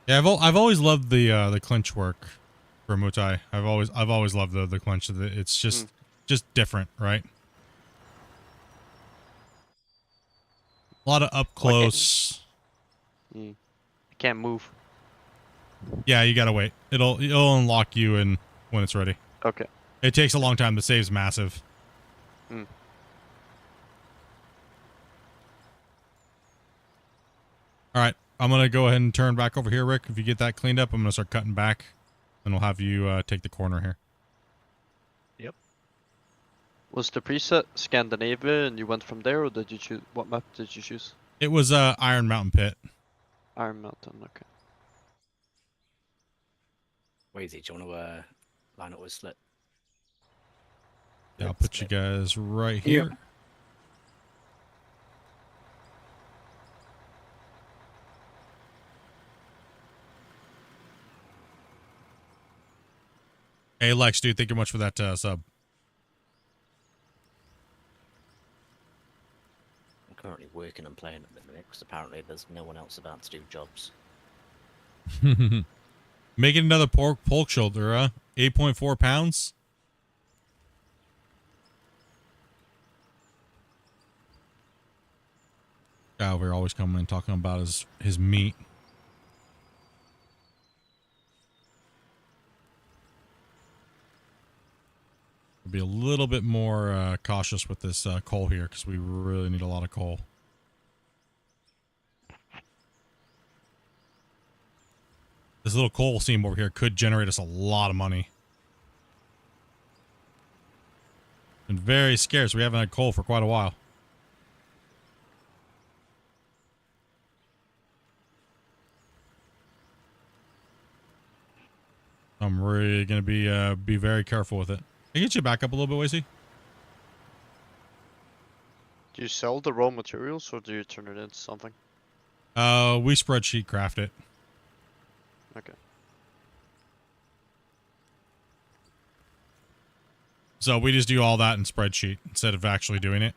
Yeah, I've always loved the clinch work for Muay Thai. I've always loved the clinch. It's just different, right? A lot of up close. I can't move. Yeah, you gotta wait. It'll unlock you when it's ready. Okay. It takes a long time. The save's massive. All right, I'm gonna go ahead and turn back over here, Rick. If you get that cleaned up, I'm gonna start cutting back, and we'll have you take the corner here. Yep. Was the preset Scandinavia and you went from there, or did you choose, what map did you choose? It was Iron Mountain Pit. Iron Mountain, okay. Wazy, do you want to line up with Split? Yeah, I'll put you guys right here. Hey, Lex, dude, thank you much for that sub. I'm currently working and playing at the minute because apparently there's no one else about to do jobs. Making another pork shoulder, huh? 8.4 pounds. Guy over here always coming in talking about his meat. We'll be a little bit more cautious with this coal here because we really need a lot of coal. This little coal seam over here could generate us a lot of money. Been very scarce. We haven't had coal for quite a while. I'm really gonna be very careful with it. Can I get you back up a little bit, Wacy? Do you sell the raw materials, or do you turn it into something? We spreadsheet craft it. Okay. So we just do all that in spreadsheet instead of actually doing it.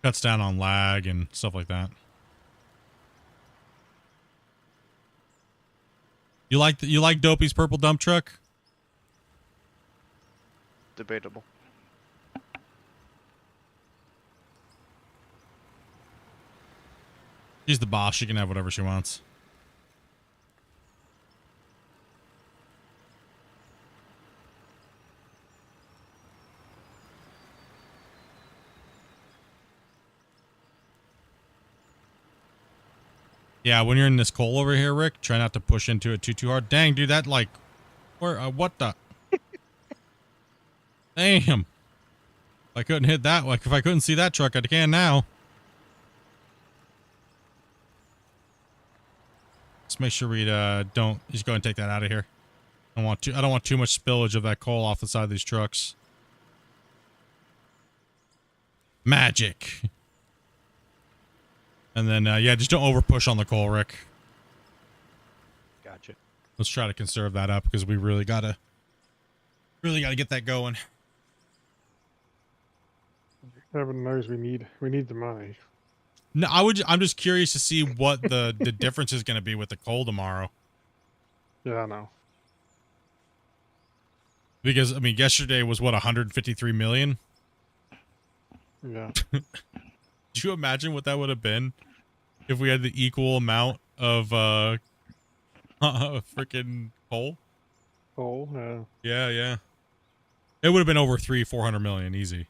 Cuts down on lag and stuff like that. You like Dopey's purple dump truck? Debatable. She's the boss. She can have whatever she wants. Yeah, when you're in this coal over here, Rick, try not to push into it too hard. Dang, dude, that like, where? What the? Damn! If I couldn't hit that, like, if I couldn't see that truck, I can now. Let's make sure we don't just go and take that out of here. I don't want too much spillage of that coal off the side of these trucks. Magic. And then yeah, just don't over push on the coal, Rick. Gotcha. Let's try to conserve that up because we really gotta get that going. Heaven knows we need the money. No, I'm just curious to see what the difference is going to be with the coal tomorrow. Yeah, I know. Because I mean, yesterday was what 153 million. Yeah. Do you imagine what that would have been if we had the equal amount of freaking coal? Coal, yeah. Yeah. It would have been over 400 million easy.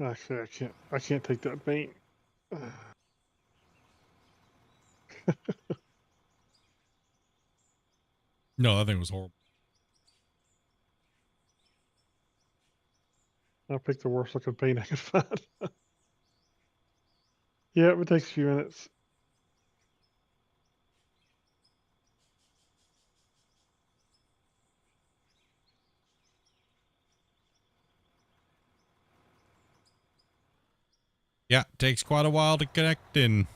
Actually, I can't take that bait. No, that thing was horrible. I picked the worst looking paint I could find. Yeah, it takes a few minutes. Yeah, takes quite a while to connect in.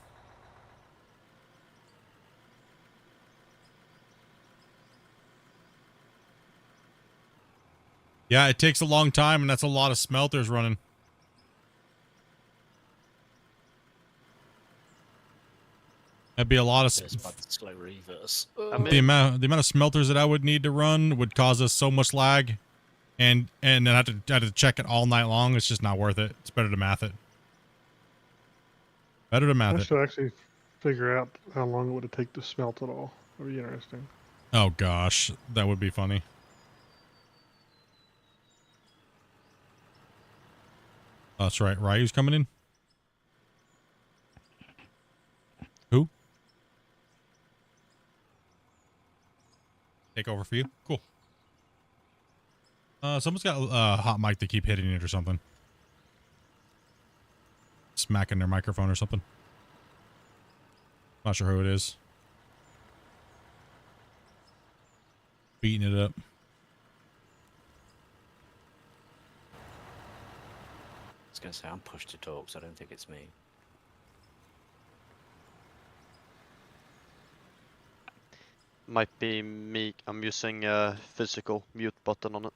Yeah, it takes a long time, and that's a lot of smelters running. That'd be a lot of Slow reverse. the amount of smelters that I would need to run would cause us so much lag. and then I had to check it all night long. It's just not worth it. It's better to math it. Better to math I it. should actually figure out how long it would take to smelt it all. That'd be interesting. Oh gosh, that would be funny. Oh, that's right. Ryu's coming in. Who? Take over for you. Cool. Someone's got a hot mic to keep hitting it or something. Smacking their microphone or something. Not sure who it is. Beating it up. I was going to say, I'm pushed to talk, so I don't think it's me. Might be me. I'm using a physical mute button on it.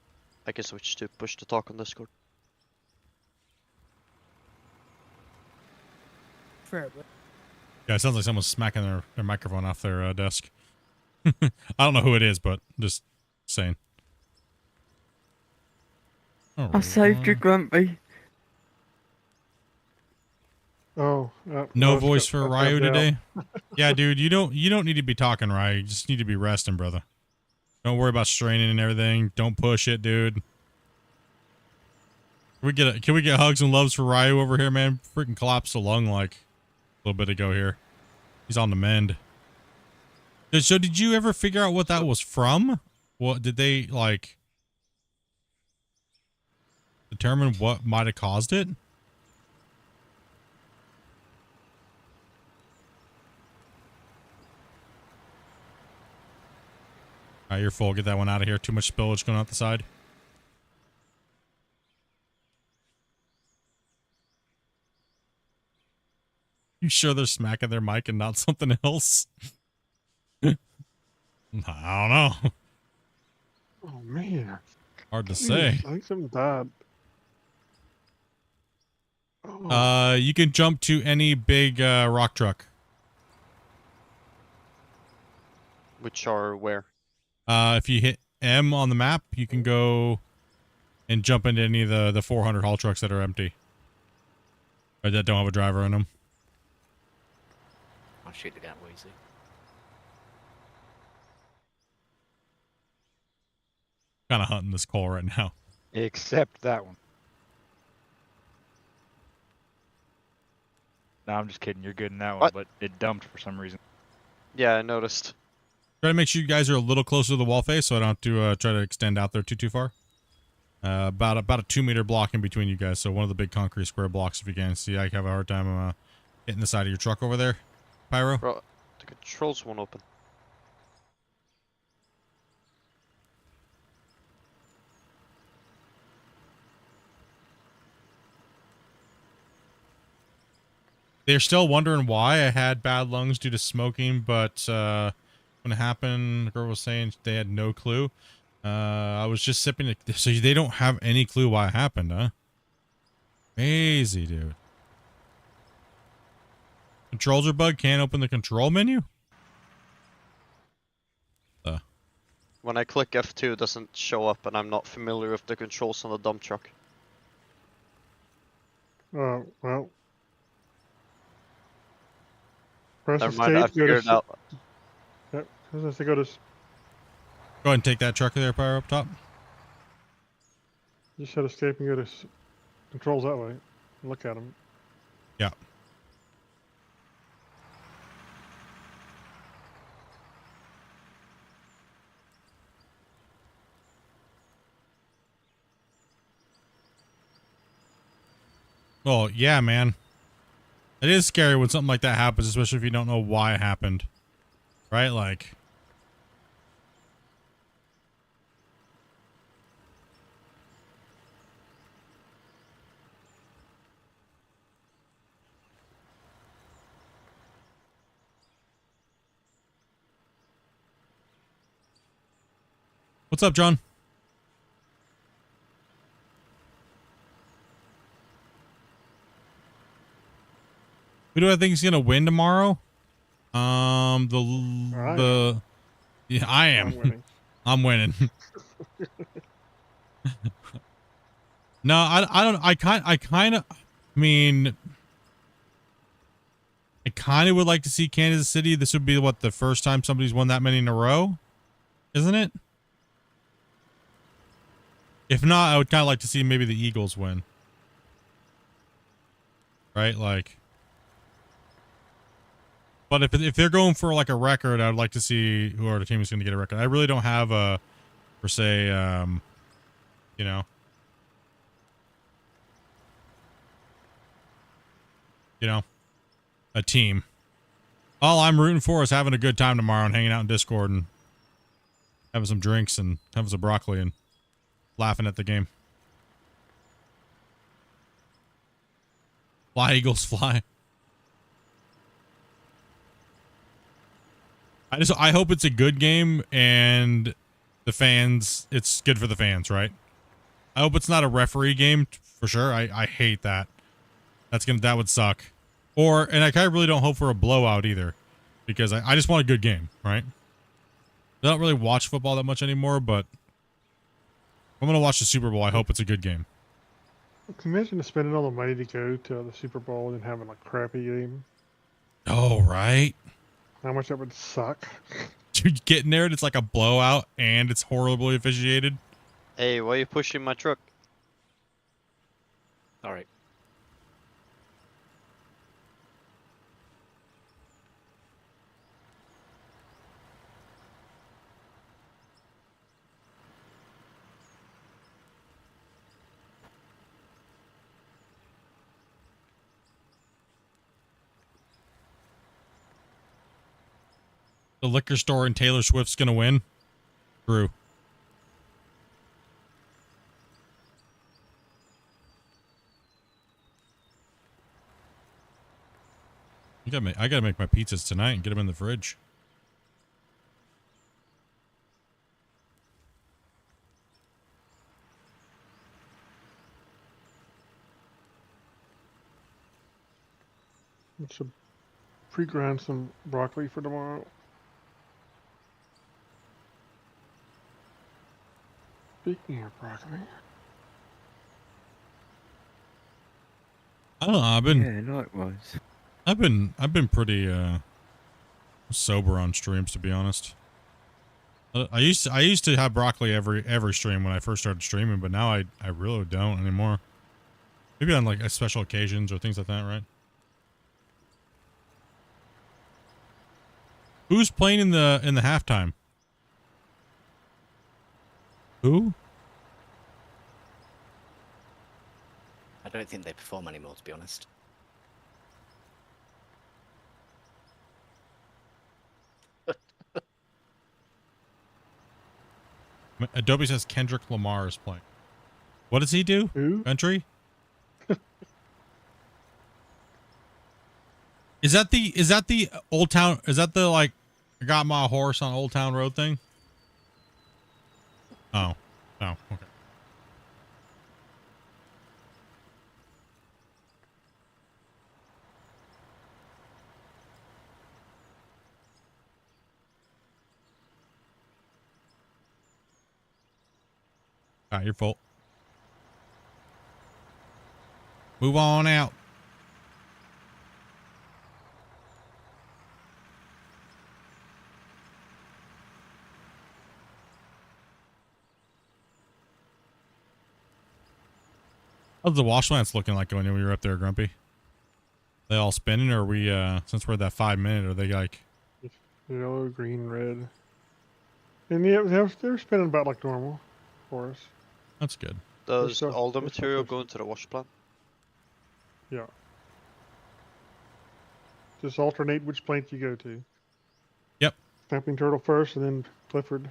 I can switch to push to talk on Discord. Fair. Yeah, it sounds like someone's smacking their microphone off their desk. I don't know who it is, but just saying. I saved you, Grumpy. Oh. No voice for Ryu today. Yeah, dude, you don't need to be talking, Ryu. You just need to be resting, brother. Don't worry about straining and everything. Don't push it, dude. Can we get hugs and loves for Ryu over here, man? Freaking collapsed a lung like a little bit ago here. He's on the mend. So did you ever figure out what that was from? What did they like determine what might have caused it? All right, you're full. Get that one out of here. Too much spillage going out the side. You sure they're smacking their mic and not something else? I don't know. Oh man. Hard to say. I think something died. Oh. You can jump to any big rock truck. Which are where? If you hit M on the map, you can go and jump into any of the 400 haul trucks that are empty. Or that don't have a driver in them. I'll shoot the gap, Weezy. Kind of hunting this coal right now. Except that one. No, I'm just kidding. You're good in that one, What? but it dumped for some reason. Yeah, I noticed. Try to make sure you guys are a little closer to the wall face so I don't have to try to extend out there too far. About a 2-meter block in between you guys. So one of the big concrete square blocks if you can. See, I have a hard time hitting the side of your truck over there. Pyro? Bro, the controls won't open. They're still wondering why I had bad lungs due to smoking, but when it happened, the girl was saying they had no clue. I was just sipping it. So they don't have any clue why it happened, huh? Crazy, dude. Controls are bugged. Can't open the control menu? When I click F2, it doesn't show up, and I'm not familiar with the controls on the dump truck. Well. Press Never mind, I escape. Go figured to. out. Yep. As I go to. Go ahead and take that truck there, Pyro, up top. Just hit escape and go to controls that way. Look at them. Yeah. Oh, yeah, man. It is scary when something like that happens, especially if you don't know why it happened. Right? Like... What's up, John? Who do I think is gonna win tomorrow? Yeah, I am. I'm winning. I'm winning. No, I don't. I kind of. I mean, I kind of would like to see Kansas City. This would be what, the first time somebody's won that many in a row, isn't it? If not, I would kind of like to see maybe the Eagles win. Right, like. But if they're going for like a record, I'd like to see who our team is going to get a record. I really don't have a, per se, you know. A team. All I'm rooting for is having a good time tomorrow and hanging out in Discord and having some drinks and having some broccoli and laughing at the game. Fly, Eagles, fly. I hope it's a good game and the fans, it's good for the fans, right? I hope it's not a referee game for sure. I hate that. That would suck. And I kind of really don't hope for a blowout either, because I just want a good game, right? I don't really watch football that much anymore, but I'm going to watch the Super Bowl. I hope it's a good game. Can you imagine spending all the money to go to the Super Bowl and having a crappy game? Oh, right. How much that would suck. Dude, getting there and it's like a blowout and it's horribly officiated. Hey, why are you pushing my truck? All right. The liquor store and Taylor Swift's going to win. True. I gotta make my pizzas tonight and get them in the fridge. I should pre-grind some broccoli for tomorrow. Speaking of broccoli. I don't know. Yeah, likewise. I've been pretty sober on streams, to be honest. I used to have broccoli every stream when I first started streaming, but now I really don't anymore. Maybe on like special occasions or things like that, right? Who's playing in the halftime? Who? I don't think they perform anymore, to be honest. Adobe says Kendrick Lamar is playing. What does he do? Who? Country? Is that the Old Town? Is that the like I got my horse on Old Town Road thing? Oh, okay. Not your fault. Move on out. How's the wash plants looking like when we were up there, Grumpy? They all spinning, or are we, since we're at that 5 minute, are they like... Yellow, green, red. And yeah, they're spinning about like normal for us. That's good. Does so- all the they're so material push- go into the wash plant? Yeah. Just alternate which plant you go to. Yep. Snapping Turtle first and then Clifford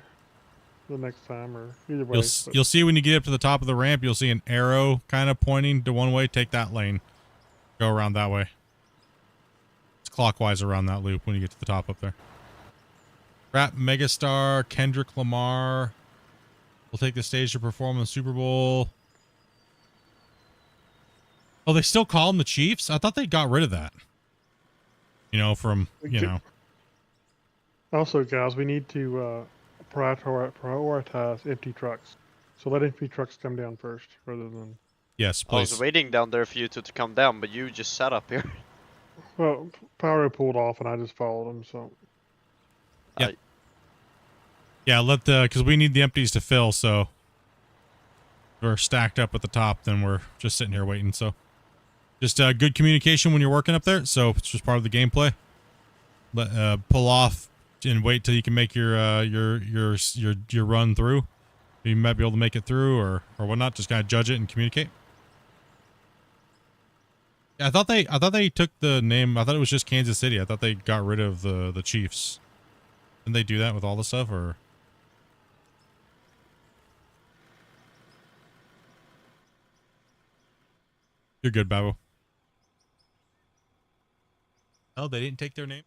the next time, or either way. You'll see when you get up to the top of the ramp, you'll see an arrow kind of pointing to one way. Take that lane. Go around that way. It's clockwise around that loop when you get to the top up there. Rap megastar Kendrick Lamar will take the stage to perform in the Super Bowl. Oh, they still call them the Chiefs? I thought they got rid of that. You know, from, you know. Also, guys, we need to prioritize empty trucks. So let empty trucks come down first, rather than. Yes, I was please. waiting down there for you to come down, but you just sat up here. Well, Pyro pulled off, and I just followed him. So Yeah. Yeah, because we need the empties to fill, so if we're stacked up at the top, then we're just sitting here waiting. So just good communication when you're working up there. So it's just part of the gameplay. Pull off and wait till you can make your run through. You might be able to make it through or whatnot. Just kind of judge it and communicate. Yeah, I thought they took the name. I thought it was just Kansas City. I thought they got rid of the Chiefs. Didn't they do that with all the stuff or? You're good, Babo. Oh, they didn't take their name?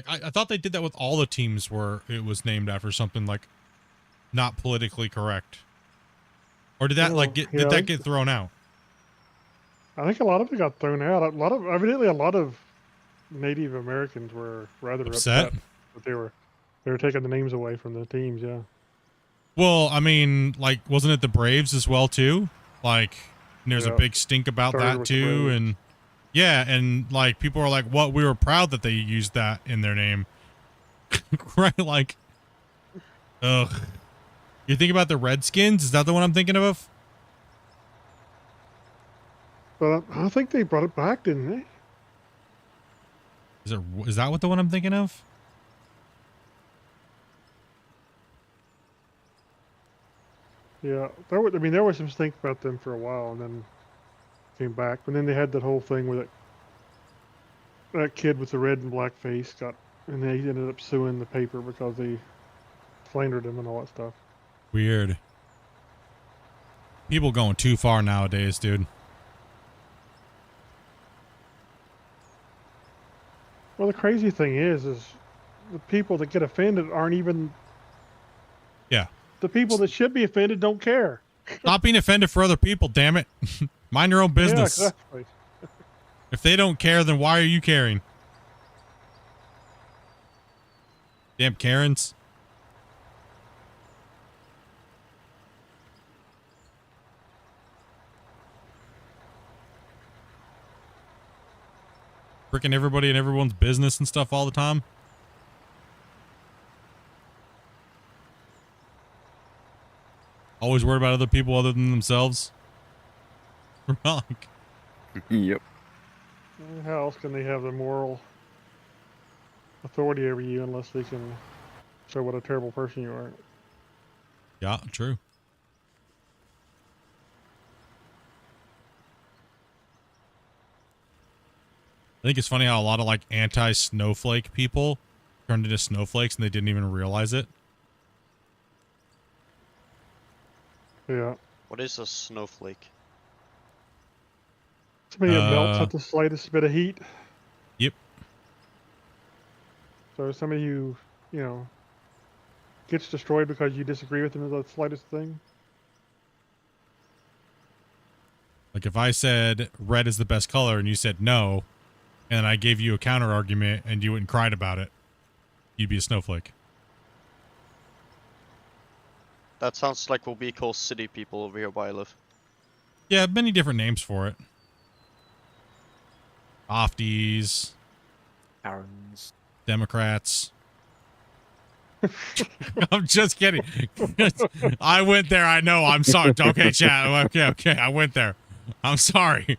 Like I thought they did that with all the teams where it was named after something like not politically correct. Or did that did that get thrown out? I think a lot of it got thrown out. Evidently a lot of Native Americans were rather upset that they were taking the names away from the teams. Yeah. Well, I mean, like, wasn't it the Braves as well too? Like, and there's a big stink about that too, and yeah, and like people are like, "What? We were proud that they used that in their name." Right? Like, ugh. You think about the Redskins? Is that the one I'm thinking of? But I think they brought it back, didn't they? Is that what the one I'm thinking of? Yeah, there was some stink about them for a while, and then came back. And then they had that whole thing with that kid with the red and black face and they ended up suing the paper because they slandered him and all that stuff. Weird. People going too far nowadays, dude. Well, the crazy thing is the people that get offended aren't even. Yeah. The people that should be offended don't care. Stop being offended for other people, damn it. Mind your own business. Yeah, exactly. If they don't care, then why are you caring? Damn Karens. Freaking everybody and everyone's business and stuff all the time. Always worried about other people other than themselves. Wrong. Yep. How else can they have the moral authority over you unless they can show what a terrible person you are? Yeah, true. I think it's funny how a lot of like anti-snowflake people turned into snowflakes and they didn't even realize it. Yeah. What is a snowflake? Somebody that melts at the slightest bit of heat. Yep. So somebody who, gets destroyed because you disagree with them is the slightest thing. Like if I said red is the best color and you said no, and I gave you a counter argument and you went and cried about it, you'd be a snowflake. That sounds like what we call city people over here where I live. Yeah, many different names for it. Softies. Karens. Democrats. I'm just kidding. I went there. I know. I'm sorry. Okay, chat. Okay. I went there. I'm sorry.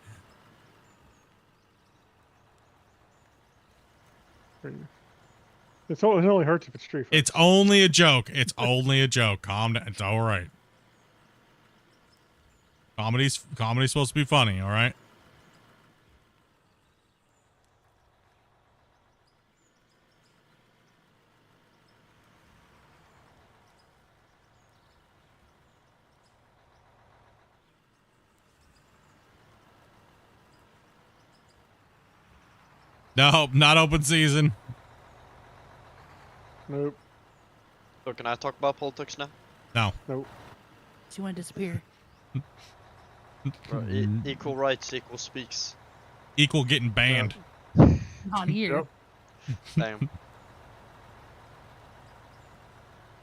It only hurts if it's true. It's only a joke. It's only a joke. Calm down. It's all right. Comedy's supposed to be funny, all right? No, not open season. Nope. So can I talk about politics now? No. Nope. So you want to disappear? Equal rights, equal speaks. Equal getting banned. On here. Yep. Damn.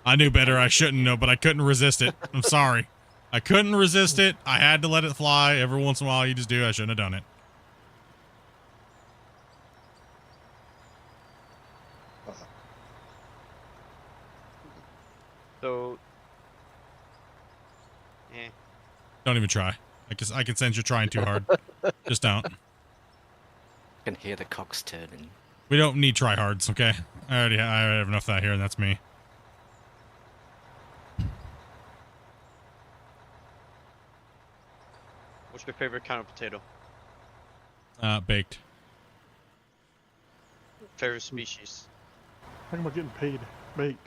I knew better. I shouldn't know, but I couldn't resist it. I'm sorry. I couldn't resist it. I had to let it fly. Every once in a while, you just do. I shouldn't have done it. So. Eh. Don't even try. I can sense you're trying too hard. Just don't. I can hear the cocks turning. We don't need tryhards, okay? I have enough of that here, and that's me. What's your favorite kind of potato? Baked. Favorite species? Talking about getting paid. Baked.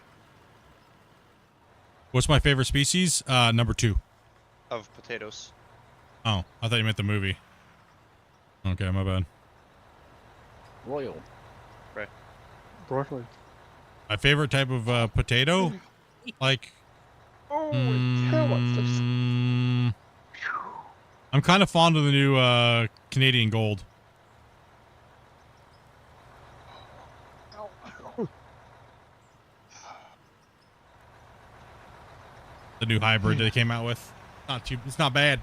What's my favorite species? Number 2. Of potatoes. Oh, I thought you meant the movie. Okay, my bad. Royal. Broccoli. My favorite type of potato? Like... Oh, hell, I'm kind of fond of the new Canadian Gold. The new hybrid that they came out with. It's not bad.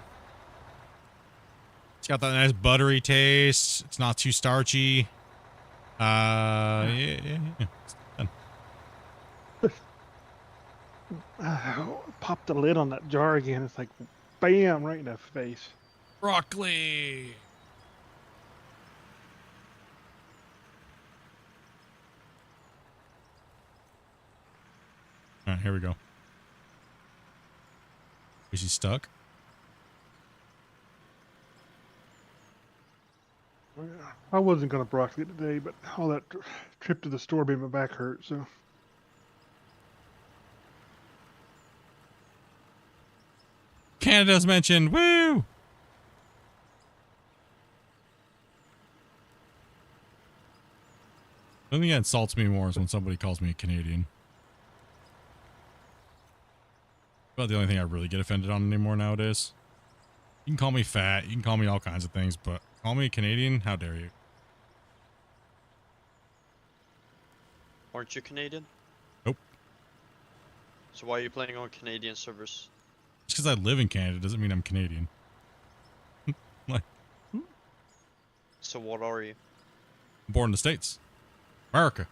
It's got that nice buttery taste. It's not too starchy. Yeah. It's done. Pop the lid on that jar again. It's like, bam, right in the face. Broccoli. All right, here we go. Is he stuck? I wasn't gonna broccoli today, but all that trip to the store made my back hurt. So Canada's mentioned. Woo! The only thing that insults me more is when somebody calls me a Canadian. About the only thing I really get offended on anymore nowadays. You can call me fat, you can call me all kinds of things, but call me a Canadian? How dare you? Aren't you Canadian? Nope. So why are you playing on Canadian servers? Just because I live in Canada doesn't mean I'm Canadian. Like, So what are you? born in the States. America.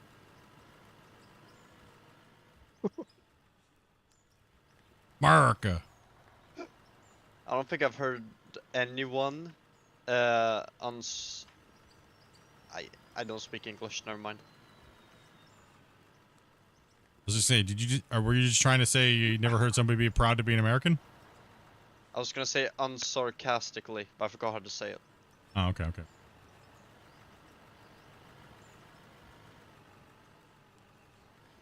America. I don't think I've heard anyone I don't speak English, never mind. I was just saying, were you just trying to say you never heard somebody be proud to be an American? I was gonna say unsarcastically, but I forgot how to say it. Oh, okay, okay.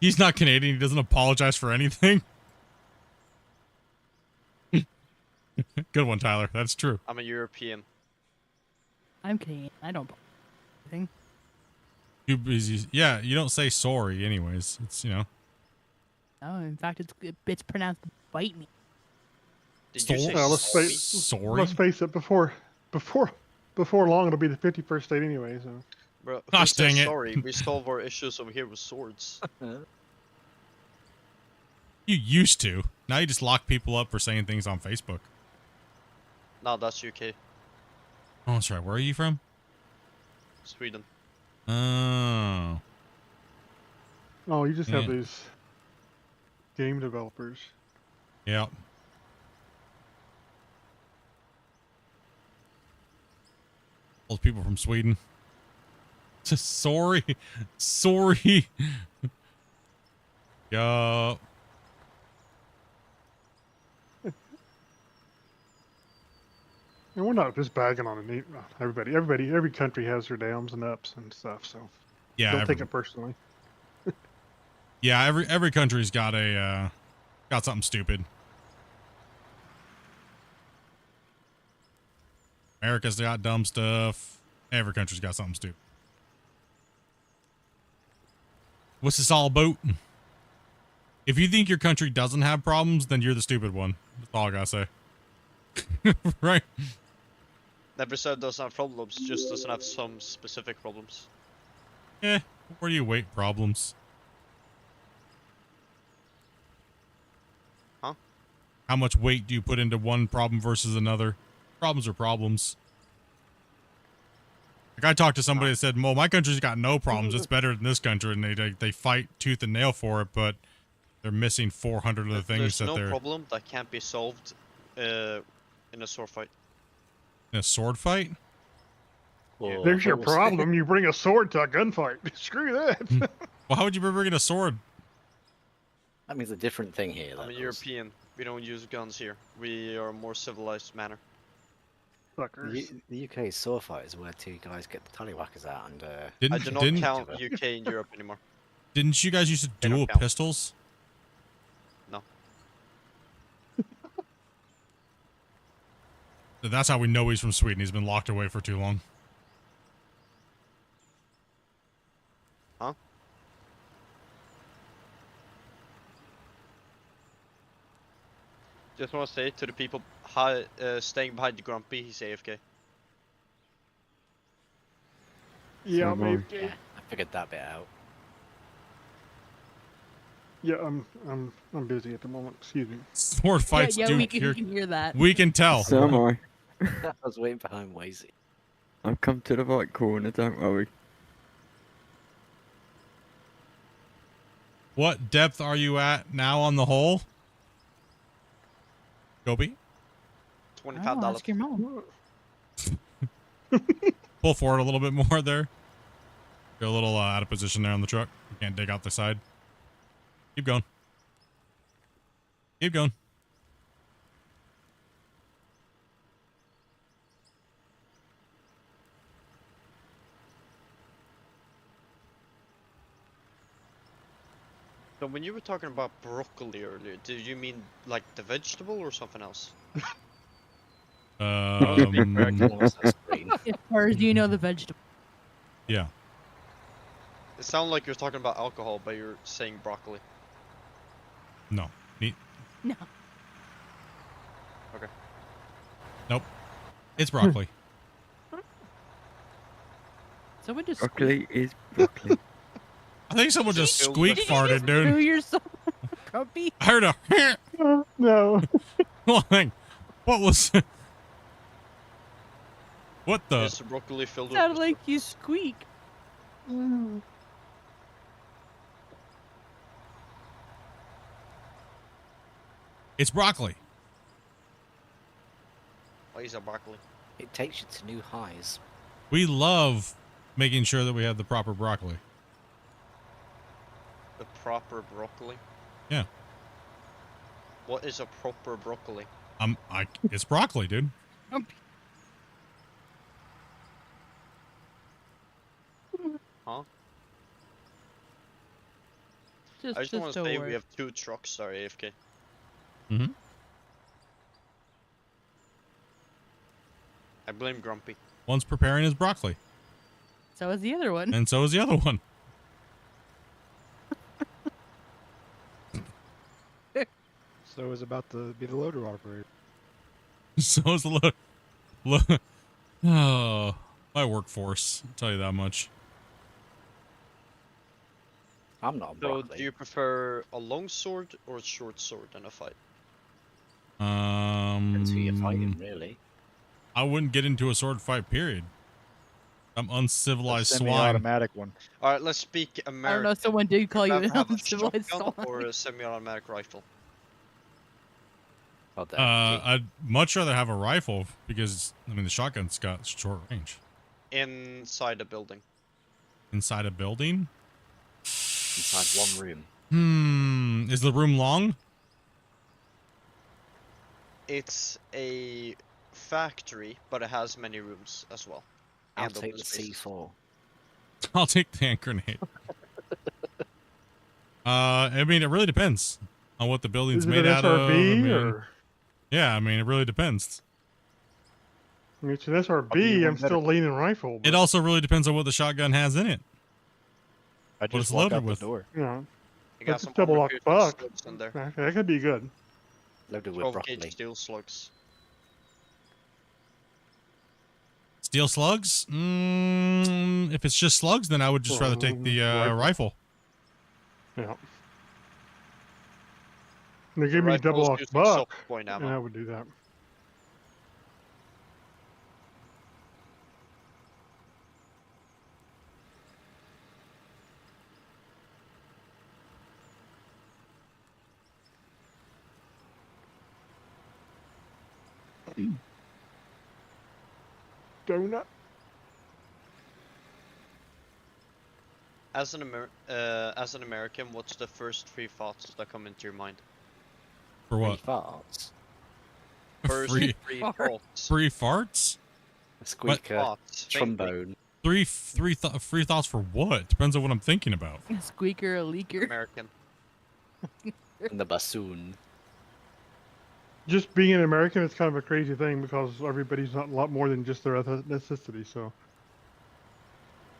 He's not Canadian. He doesn't apologize for anything. Good one, Tyler. That's true. I'm a European. I'm Canadian. I don't. Anything. Yeah, you don't say sorry anyways. It's, No, in fact, it's pronounced bite me. Did you say let's sweet? face sorry? let's face it. Before long, it'll be the 51st state anyway. So Bro, who Gosh, says dang it. sorry? We solve our issues over here with swords. You used to. Now you just lock people up for saying things on Facebook. No, that's UK. Oh, that's right. Where are you from? Sweden. Oh. you just have Yeah. these game developers. Yeah. All the people from Sweden. Just sorry. Sorry. Yup. And we're not just bagging on everybody. Every country has their downs and ups and stuff. So Yeah. don't take it personally. Yeah, every country's got got something stupid. America's got dumb stuff. Every country's got something stupid. What's this all about? If you think your country doesn't have problems, then you're the stupid one. That's all I gotta say. Right? Never said doesn't have problems, just doesn't have some specific problems. Yeah. Where do you weight problems? Huh? How much weight do you put into one problem versus another? Problems are problems. Like I talked to somebody that said, "Well, my country's got no problems. It's better than this country," and they fight tooth and nail for it, but they're missing 400 of the things There's that no they're problem that can't be solved in a sword fight. in a sword fight. Or There's your horse. problem. You bring a sword to a gunfight. Screw that. Well, how would you be bringing a sword? That means a different thing here. I'm that a does. European. We don't use guns here. We are a more civilized manner. Fuckers. The UK sword fight is where two guys get the tallywhackers out and I do not Didn't count UK in Europe anymore. didn't you guys used to They don't dual count. pistols? No. So that's how we know he's from Sweden. He's been locked away for too long. Huh? Just want to say to the people staying behind the grumpy, he's AFK. Yeah, So maybe. yeah, I figured that bit out. Yeah, I'm busy at the moment. Excuse me. Sword fights, yeah, dude. we can hear that. We can tell. So am I. I was waiting behind Wazy. I've come to the right corner, don't worry. What depth are you at now on the hole? Gobi? $25. Oh, ask your mom. Pull forward a little bit more there. Go a little out of position there on the truck. You can't dig out the side. Keep going. Keep going. So when you were talking about broccoli earlier, did you mean like the vegetable or something else? As far as you know, the vegetable. Yeah. It sounded like you're talking about alcohol, but you're saying broccoli. No. No. Okay. Nope. It's broccoli. Someone just Broccoli is broccoli. I think someone just Just squeak farted, Screw dude. yourself, Grumpy. I heard a No. thing. What was? What the? Is the broccoli filled with Sounded like you squeak. It's broccoli. Why is that broccoli? It takes you to new highs. We love making sure that we have the proper broccoli. The proper broccoli? Yeah. What is a proper broccoli? It's broccoli, dude. Huh? Just I just want to a say word. we have 2 trucks that are AFK. Mm-hmm. I blame Grumpy. One's preparing his broccoli, So is the other one. and so is the other one. So is about to be the loader operator. So is the oh, my workforce. I'll tell you that much. I'm not a So, broccoli. do you prefer a long sword or a short sword in a fight? Depends who you're fighting, really. I wouldn't get into a sword fight, period. I'm uncivilized swine. Semi-automatic one. Alright, let's speak I don't American. know. Someone did call you Rather an have a uncivilized shotgun swine. or a semi-automatic rifle? Oh, there. I'd much rather have a rifle because, I mean, the shotgun's got short range. Inside a building. Inside a building? Inside one room. Is the room long? It's a factory, but it has many rooms as well. I'll And take open the spaces. C4. I'll take the hand grenade. I mean, it really depends on what the building's Is it made an out of. I SRB mean, or? yeah, I mean, it really depends. I mean, it's an SRB. Probably I'm one still leaning rifle. It But, also really depends on what the shotgun has in it. I What just it's walk loaded out with. the door. you know, You got That's a some double armor lock piercing buck. slugs in there. that could be good. Loaded with 12 broccoli. gauge steel slugs. Steel slugs? if it's just slugs, then I would just rather take the rifle. Yeah. They gave me a double aught buck, and I would do that. Donut. As an American, what's the first three thoughts that come into your mind? For what? Free farts. First Free three thoughts. free farts? A squeaker. Thoughts. Trombone. Free thoughts for what? Depends on what I'm thinking about. A squeaker, a leaker. American. And the bassoon. Just being an American, it's kind of a crazy thing because everybody's not a lot more than just their ethnicity. So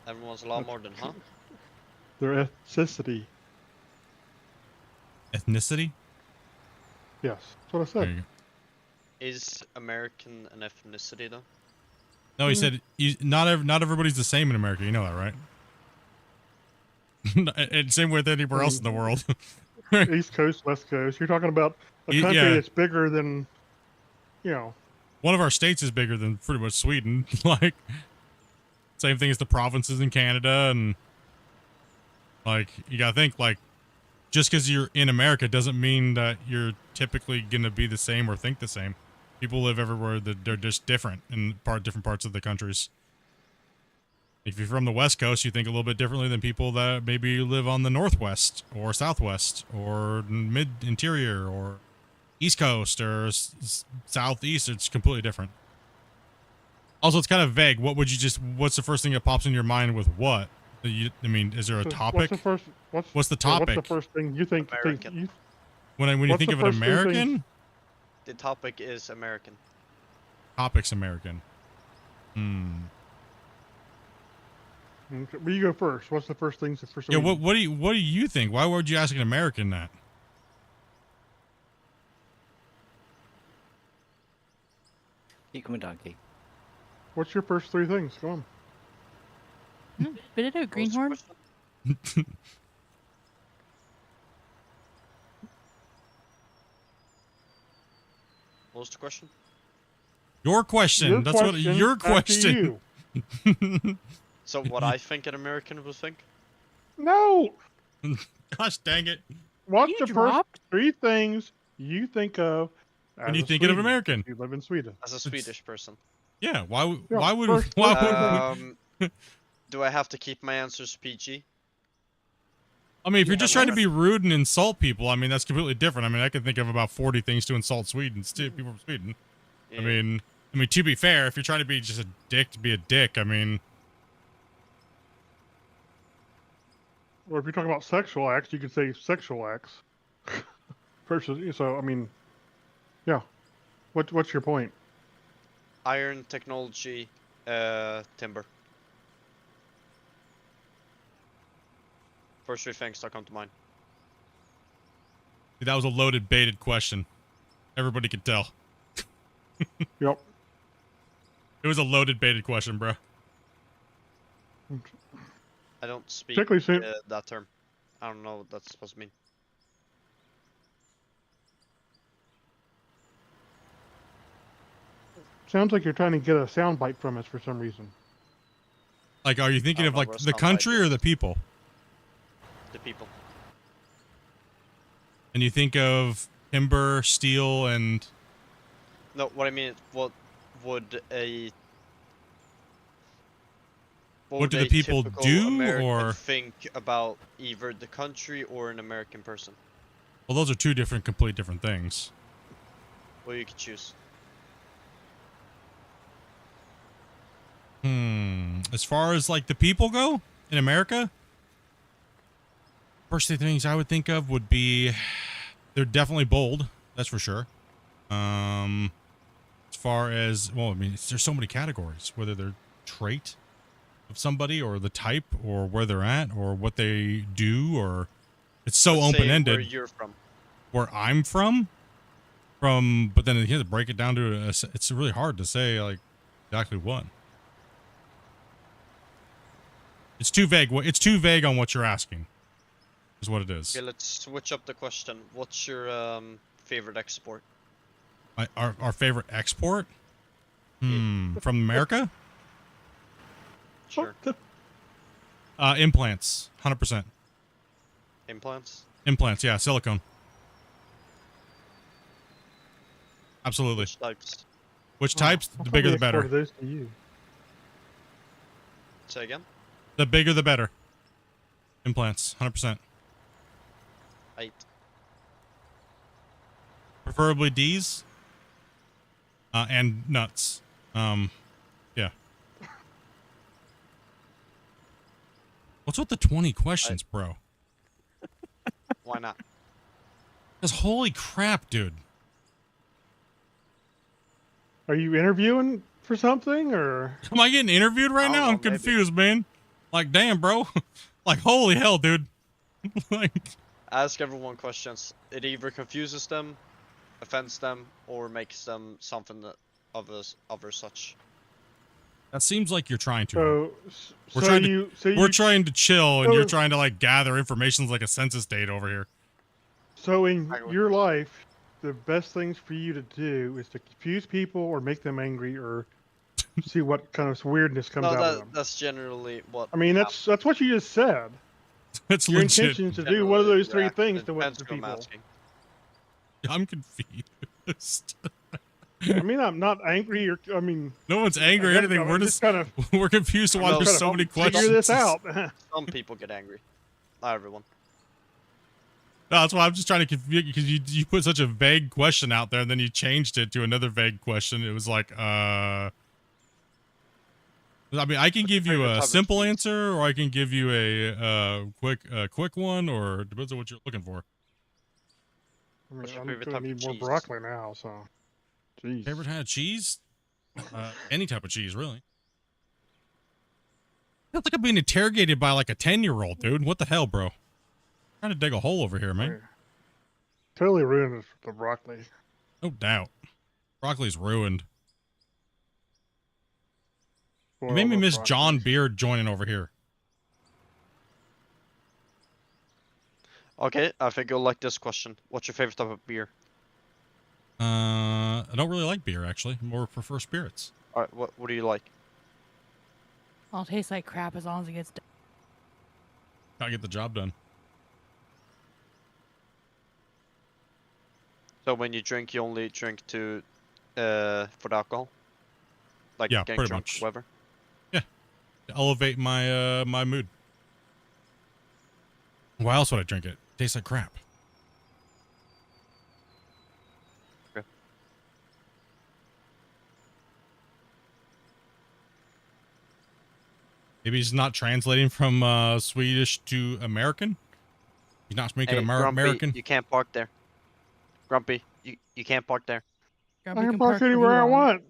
Everyone's a lot more than, huh? their ethnicity. Ethnicity? Yes, that's what I There said. you go. Is American an ethnicity though? No, he said not everybody's the same in America. You know that, right? And same with anywhere else in the world. East Coast, West Coast. You're talking about a country Yeah. that's bigger than, you know. One of our states is bigger than pretty much Sweden. Like, same thing as the provinces in Canada, and like you gotta think like, just because you're in America doesn't mean that you're typically gonna be the same or think the same. People live everywhere that they're just different in different parts of the countries. If you're from the West Coast, you think a little bit differently than people that maybe live on the Northwest or Southwest or mid-interior or East Coast or Southeast. It's completely different. Also, it's kind of vague. What's the first thing that pops in your mind with what? I mean, is there a topic? What's the topic? What's the first thing you think? American. When you What's think the of an first three things? American? The topic is American. Topic's American. Okay, well, you go first. What's the first things? Yeah, what do you think? Why would you ask an American that? Keep coming, donkey. What's your first three things? Go on. Spit it out, greenhorn. What was the question? Your question. That's what your back to question. you. So what I think an American would think? No. Gosh dang it! What's You the first dropped? three things you think of When as you a think of Swede? American? You live in Sweden. As a Swedish person. Yeah. Why would Yeah, why would first- why would? Do I have to keep my answers PG? I mean, if you're Yeah, just trying to well, be rude and insult people, I mean that's completely different. I mean, I can think of about 40 things to insult Sweden. People from Sweden. Yeah. I mean, to be fair, if you're trying to be just a dick to be a dick, I mean, Or if you're talking about sexual acts, you could say sexual acts. Versus, so I mean, yeah. What's your point? Iron technology, timber. First three things that come to mind. that was a loaded, baited question. Everybody could tell. Yep. It was a loaded, baited question, bro. I don't speak Particularly that term. I don't know what that's supposed to mean. Sounds like you're trying to get a soundbite from us for some reason. Like, are you thinking I of don't know like where the soundbite country or is. the people? The people. And you think of timber, steel, and No, what I mean is, what would a What do would the a people typical do, American or- think about either the country or an American person? well, those are two different, complete different things. Well, you could choose. As far as like the people go in America, first two things I would think of would be they're definitely bold. That's for sure. As far as, well, I mean, there's so many categories, whether they're trait of somebody or the type or where they're at or what they do, or it's so Let's say open-ended. Where you're from? Where I'm from, but then you have to break it down to it's really hard to say like exactly what. It's too vague. It's too vague on what you're asking. Is what it is. Okay, let's switch up the question. What's your favorite export? Our favorite export? From America? Sure. Implants. 100%. Implants? Implants, yeah, silicone. Absolutely. Which types? Which types? I The thought bigger we the better. exported those to you. Say again? The bigger the better. Implants, 100%. 8. Preferably D's. And nuts. Yeah. What's with the 20 questions, bro? Why not? Because holy crap, dude. Are you interviewing for something, or? Am I getting interviewed right I don't now? know, I'm maybe. confused, man. Like, damn, bro. Like, holy hell, dude. Like, Ask everyone questions. It either confuses them, offends them, or makes them something that others such. that seems like you're trying to. So, We're so trying to- you, so We're you, trying to chill, and so- you're trying to, like, gather information like a census data over here. so in I would- your life, the best things for you to do is to confuse people or make them angry or see what kind of weirdness comes No, out of them. that's generally what. I mean, that's what you just said. It's Your legit. intention is to do one of those three things to depends the who I'm people. asking. I'm confused. I mean, I'm not angry or I mean, No one's angry or anything. We're just kind of we're confused to why I'm there's just so many figure questions. this out. Some people get angry. Not everyone. No, that's why I'm just trying to confuse because you put such a vague question out there and then you changed it to another vague question. It was like, I mean, I can give you favorite a type of simple cheese? answer, or I can give you a quick one, or it depends on what you're looking for. I mean, What's your I'm favorite gonna type of need more cheese? broccoli now, so. Jeez. Favorite kind of cheese? Any type of cheese, really. It's like I'm being interrogated by like a 10-year-old, dude. What the hell, bro? Trying to dig a hole over here, man. Totally ruined the broccoli. No doubt. Broccoli's ruined. You made me miss John Beard joining over here. Okay, I think you'll like this question. What's your favorite type of beer? I don't really like beer, actually. More prefer spirits. Alright, what do you like? I'll taste like crap as long as it gets done. Gotta get the job done. So when you drink, you only drink for the alcohol? Like Yeah, getting pretty drunk, much. whatever? To elevate my my mood. Why else would I drink it? Tastes like crap. Okay. Maybe he's not translating from Swedish to American. He's not making Hey, Grumpy, American. you can't park there. Grumpy, you can't park there. I Grumpy can park where he anywhere I want.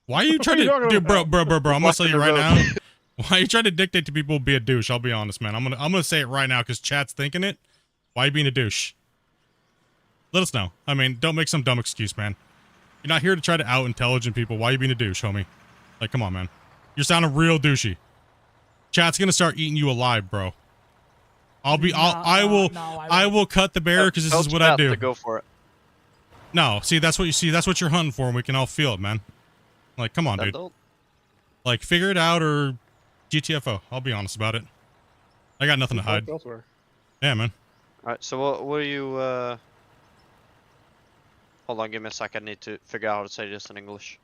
Why are you What trying are you to, talking dude, bro? about? I'm gonna tell you right now. Blocking Why are you trying to dictate to people be a douche? I'll be honest, man. I'm gonna say it right now because chat's thinking it. Why are you being a douche? Let us know. I mean, don't make some dumb excuse, man. You're not here to try to out intelligent people. Why are you being a douche, homie? Like, come on, man. You're sounding real douchey. Chat's gonna start eating you alive, bro. I will cut the barrier because this Tell is what I chat do. to go for it. No, see, that's what you see. That's what you're hunting for, and we can all feel it, man. Like, come on, Then dude. don't. Like, figure it out or GTFO. I'll be honest about it. I got nothing to hide. Elsewhere. Yeah, man. Alright, so what are you, Hold on, give me a sec, I need to figure out how to say this in English.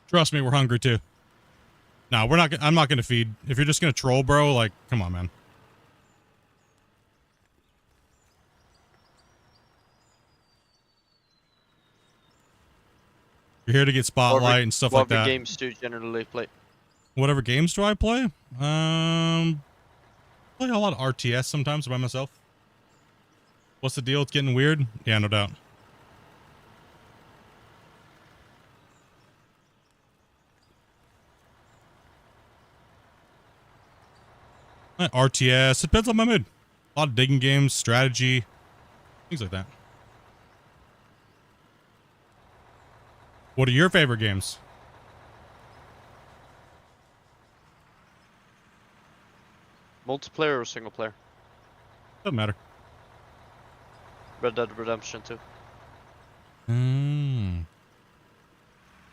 Trust me, we're hungry too. No, we're not. I'm not gonna feed. If you're just gonna troll, bro, like, come on, man. You're here to get spotlight and stuff like What that. games do you generally play? Whatever games do I play? Play a lot of RTS sometimes by myself. What's the deal? It's getting weird. Yeah, no doubt. RTS. It depends on my mood. A lot of digging games, strategy, things like that. What are your favorite games? Multiplayer or single player? Doesn't matter. Red Dead Redemption 2. Mm.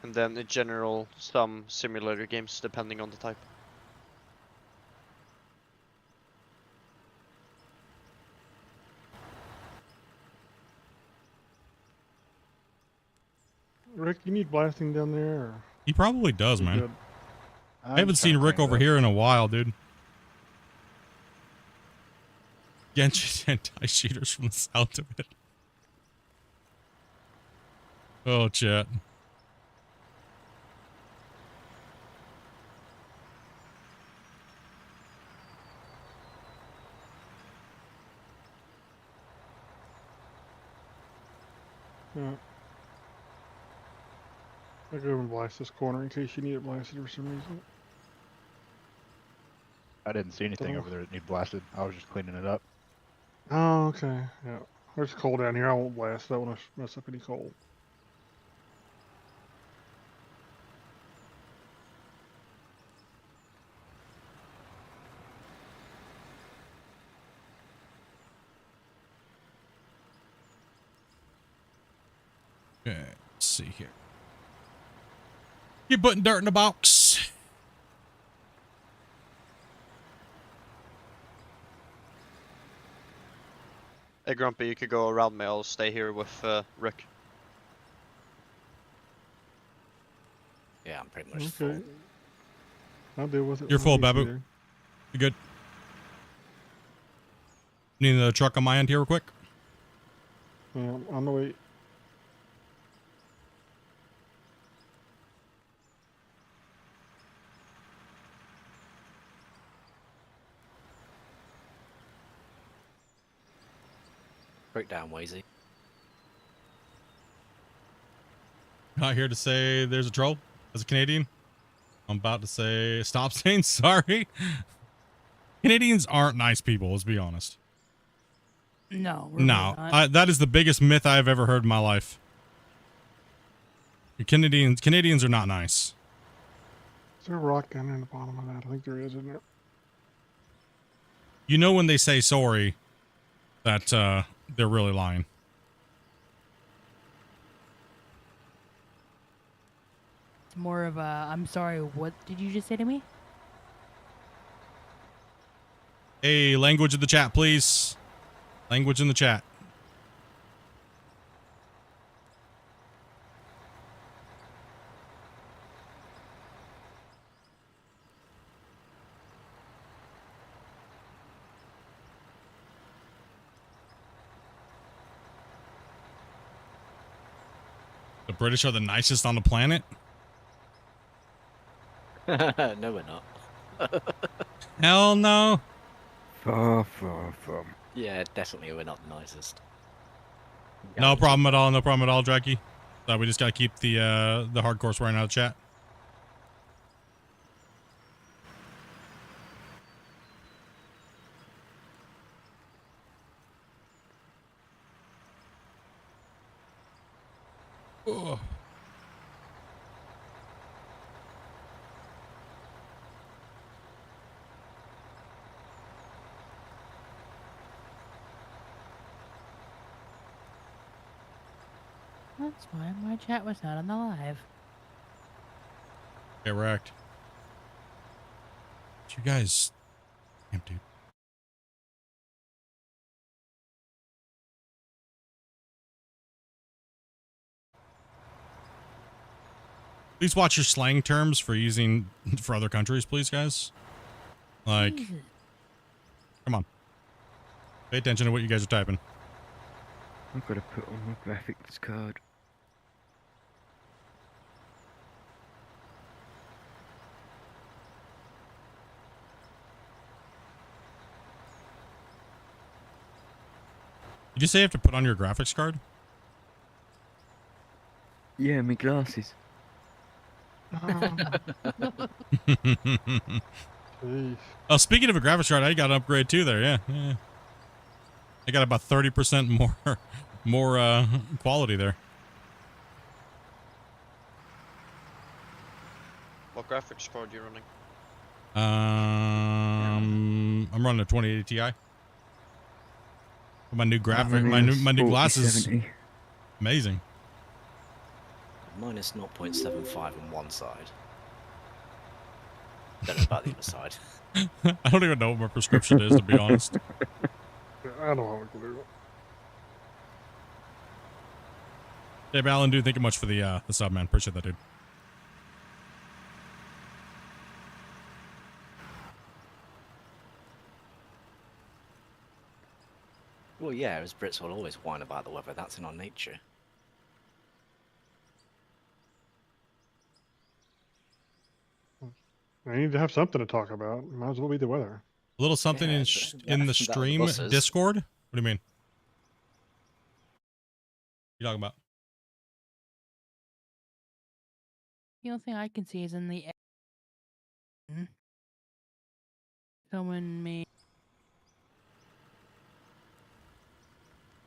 And then in general, some simulator games depending on the type. Rick, you need blasting down there? Or He probably does, you man. good? I haven't seen Rick over here in a while, dude. Genshin anti-cheaters from the south of it. Oh, chat. Yeah. I'll go over and blast this corner in case you need it blasted for some reason. I didn't see anything Oh. over there that need blasted. I was just cleaning it up. Oh, okay. Yeah. It's cold down here. I won't blast. I don't want to mess up any coal. Okay, let's see here. You're putting dirt in the box. Hey Grumpy, you could go around me, I'll stay here with Rick. Yeah, I'm pretty much Okay. full. I'll deal with it. You're when I full, get you Babu. there. You good? Need another truck on my end here real quick? Yeah, on the way. Break down, Wazy. Not here to say there's a troll as a Canadian. I'm about to say stop saying sorry. Canadians aren't nice people, let's be honest. No, we're No, really not. that is the biggest myth I've ever heard in my life. Canadians are not nice. Is there a rock down there in the bottom of that? I think there is, isn't there? You know when they say sorry that they're really lying. It's more of a, I'm sorry, what did you just say to me? Hey, language in the chat, please. Language in the chat. The British are the nicest on the planet? No, we're not. Hell no. Far, far from. Yeah, definitely we're not the nicest. No problem at all. No problem at all, Draki. We just gotta keep the hardcore swearing out of chat. Oh. That's why my chat was not on the live. Get wrecked. You guys. Damn, dude. Please watch your slang terms for using for other countries, please, guys. Like, Jesus. come on. Pay attention to what you guys are typing. I've got to put on my graphics card. Did you say you have to put on your graphics card? Yeah, my glasses. Jeez. Oh, speaking of a graphics card, I got an upgrade too there. Yeah. I got about 30% more quality there. What graphics card are you running? I'm running a 2080 Ti. My new graphic, running my a new glasses, 4070. amazing. Minus 0.75 on one side. Don't know about the other side. I don't even know what my prescription is, to be honest. Yeah, I don't have a clue. Hey, Alan, dude, thank you much for the sub, man. Appreciate that, dude. Well, yeah, as Brits will always whine about the weather. That's in our nature. I need to have something to talk about. Might as well be the weather. A little something Yeah, in in the that was the stream buses. Discord. What do you mean? What are you talking about? The only thing I can see is in the someone made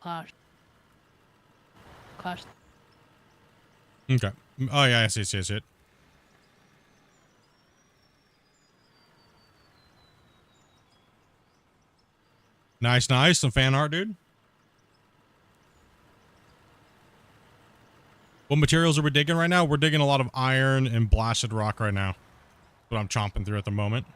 Clash. Okay. Oh yeah, I see it. Nice. Some fan art, dude. What materials are we digging right now? We're digging a lot of iron and blasted rock right now. What I'm chomping through at the moment.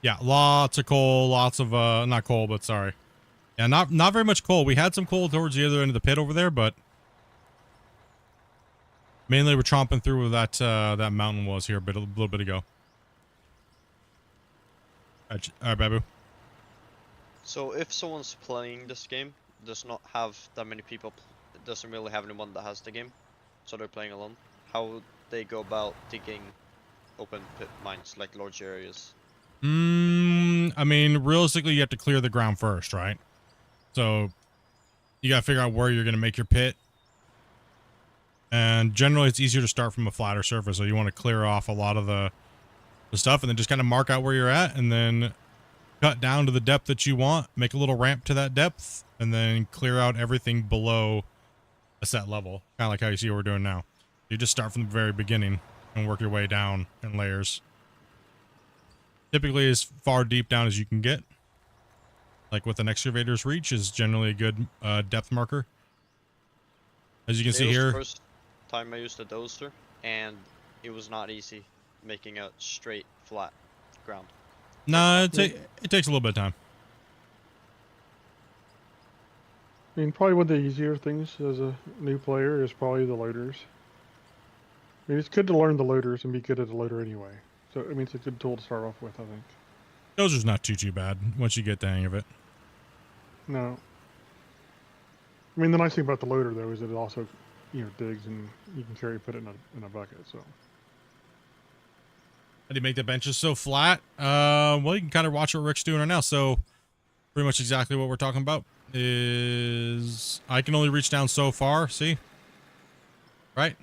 Yeah, lots of coal, lots of not coal, but sorry. Yeah, not very much coal. We had some coal towards the other end of the pit over there, but mainly we're chomping through where that mountain was here a little bit ago. All right, Babu. So if someone's playing this game, does not have that many people, doesn't really have anyone that has the game, so they're playing alone, how would they go about digging open pit mines, like large areas? I mean, realistically, you have to clear the ground first, right? So you got to figure out where you're going to make your pit. And generally, it's easier to start from a flatter surface. So you want to clear off a lot of the stuff and then just kind of mark out where you're at and then cut down to the depth that you want, make a little ramp to that depth, and then clear out everything below a set level. Kind of like how you see what we're doing now. You just start from the very beginning and work your way down in layers. Typically as far deep down as you can get. Like with an excavator's reach is generally a good depth marker. As you can see here. First time I used a dozer, and it was not easy making a straight, flat ground. Nah, it takes a little bit of time. I mean, probably one of the easier things as a new player is probably the loaders. I mean, it's good to learn the loaders and be good at the loader anyway. So, I mean, it's a good tool to start off with, I think. Dozer's not too bad once you get the hang of it. No. I mean, the nice thing about the loader, though, is that it also, digs and you can put it in a bucket, so. How do you make the benches so flat? Well, you can kind of watch what Rick's doing right now. So pretty much exactly what we're talking about is I can only reach down so far. See? Right?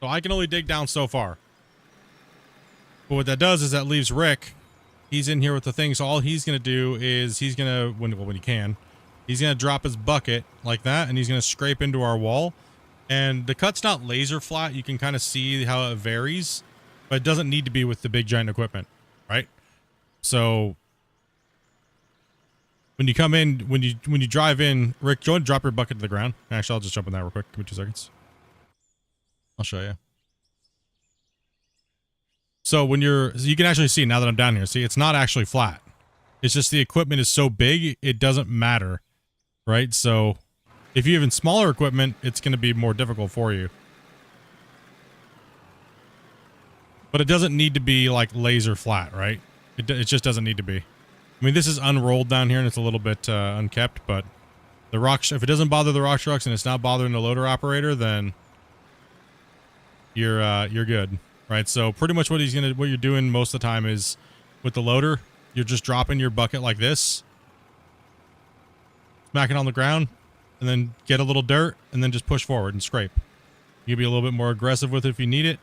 So I can only dig down so far. But what that does is that leaves Rick. He's in here with the thing. So all he's going to do is he's going to, when he can, he's going to drop his bucket like that. And he's going to scrape into our wall. And the cut's not laser flat. You can kind of see how it varies. But it doesn't need to be with the big giant equipment. Right? So when you come in, when you drive in, Rick, do you want to drop your bucket to the ground? Actually, I'll just jump in that real quick. Give me 2 seconds. I'll show you. So you can actually see now that I'm down here. See, it's not actually flat. It's just the equipment is so big, it doesn't matter. Right? So if you have even smaller equipment, it's going to be more difficult for you. But it doesn't need to be like laser flat, right? It just doesn't need to be. I mean, this is unrolled down here and it's a little bit unkept, but the rock, if it doesn't bother the rock trucks and it's not bothering the loader operator, then you're good, right? So pretty much what you're doing most of the time is with the loader, you're just dropping your bucket like this, smack it on the ground, and then get a little dirt, and then just push forward and scrape. You can be a little bit more aggressive with it if you need it.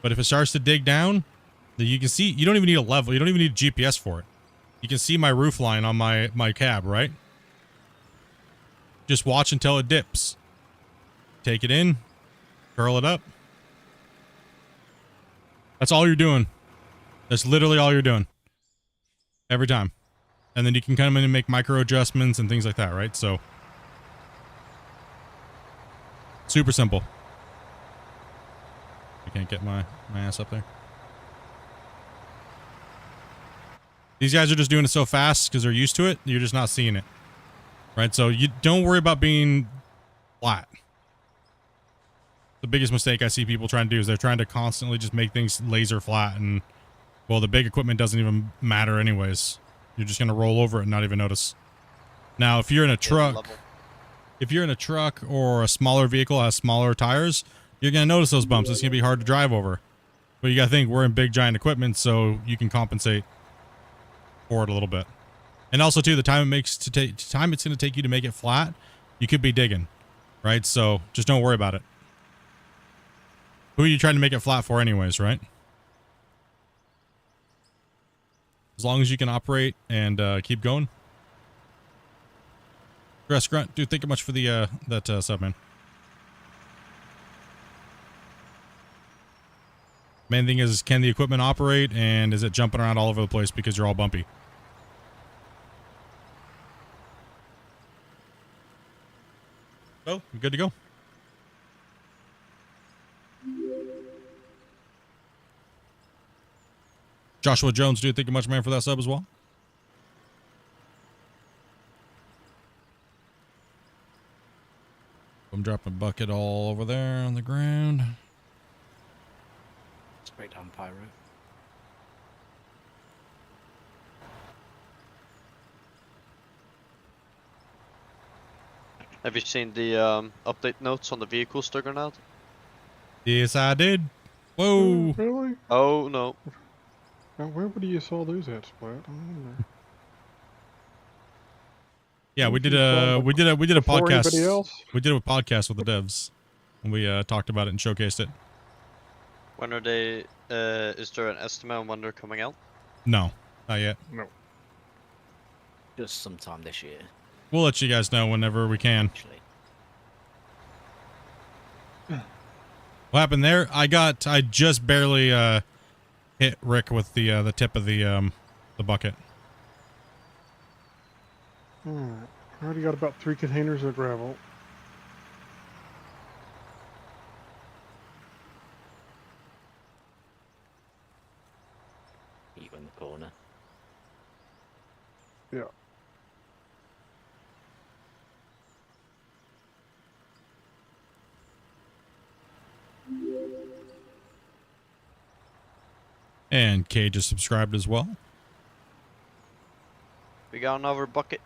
But if it starts to dig down, then you can see, you don't even need a level. You don't even need GPS for it. You can see my roof line on my cab, right? Just watch until it dips. Take it in, curl it up. That's all you're doing. That's literally all you're doing. Every time. And then you can come in and make micro adjustments and things like that, right? So, super simple. I can't get my ass up there. These guys are just doing it so fast because they're used to it. You're just not seeing it. Right? So you don't worry about being flat. The biggest mistake I see people trying to do is they're trying to constantly just make things laser flat, and well, the big equipment doesn't even matter anyways. You're just going to roll over it and not even notice. Now, if you're in a truck, or a smaller vehicle has smaller tires, you're going to notice those bumps. It's going to be hard to drive over. But you got to think we're in big giant equipment, so you can compensate for it a little bit. And also too, the time it's going to take you to make it flat, you could be digging, right? So just don't worry about it. Who are you trying to make it flat for anyways, right? As long as you can operate and keep going. Dress Grunt, dude, thank you much for the that sub, man. Main thing is, can the equipment operate, and is it jumping around all over the place because you're all bumpy? Oh, you good to go. Joshua Jones, dude, thank you much, man, for that sub as well. I'm dropping a bucket all over there on the ground. Straight down Pyro. Have you seen the update notes on the vehicles they're going out? Yes, I did. Whoa. Really? Oh no. Now, where would you saw those at, Splat? I don't know. Yeah, we did a podcast. We did a podcast with the devs, and we talked about it and showcased it. When are they? Is there an estimate on when they're coming out? No, not yet. No. Just sometime this year. We'll let you guys know whenever we can. Actually. What happened there? I just barely hit Rick with the tip of the bucket. Alright. I already got about 3 containers of gravel. You in the corner. Yeah. And Kay just subscribed as well. We got another bucket.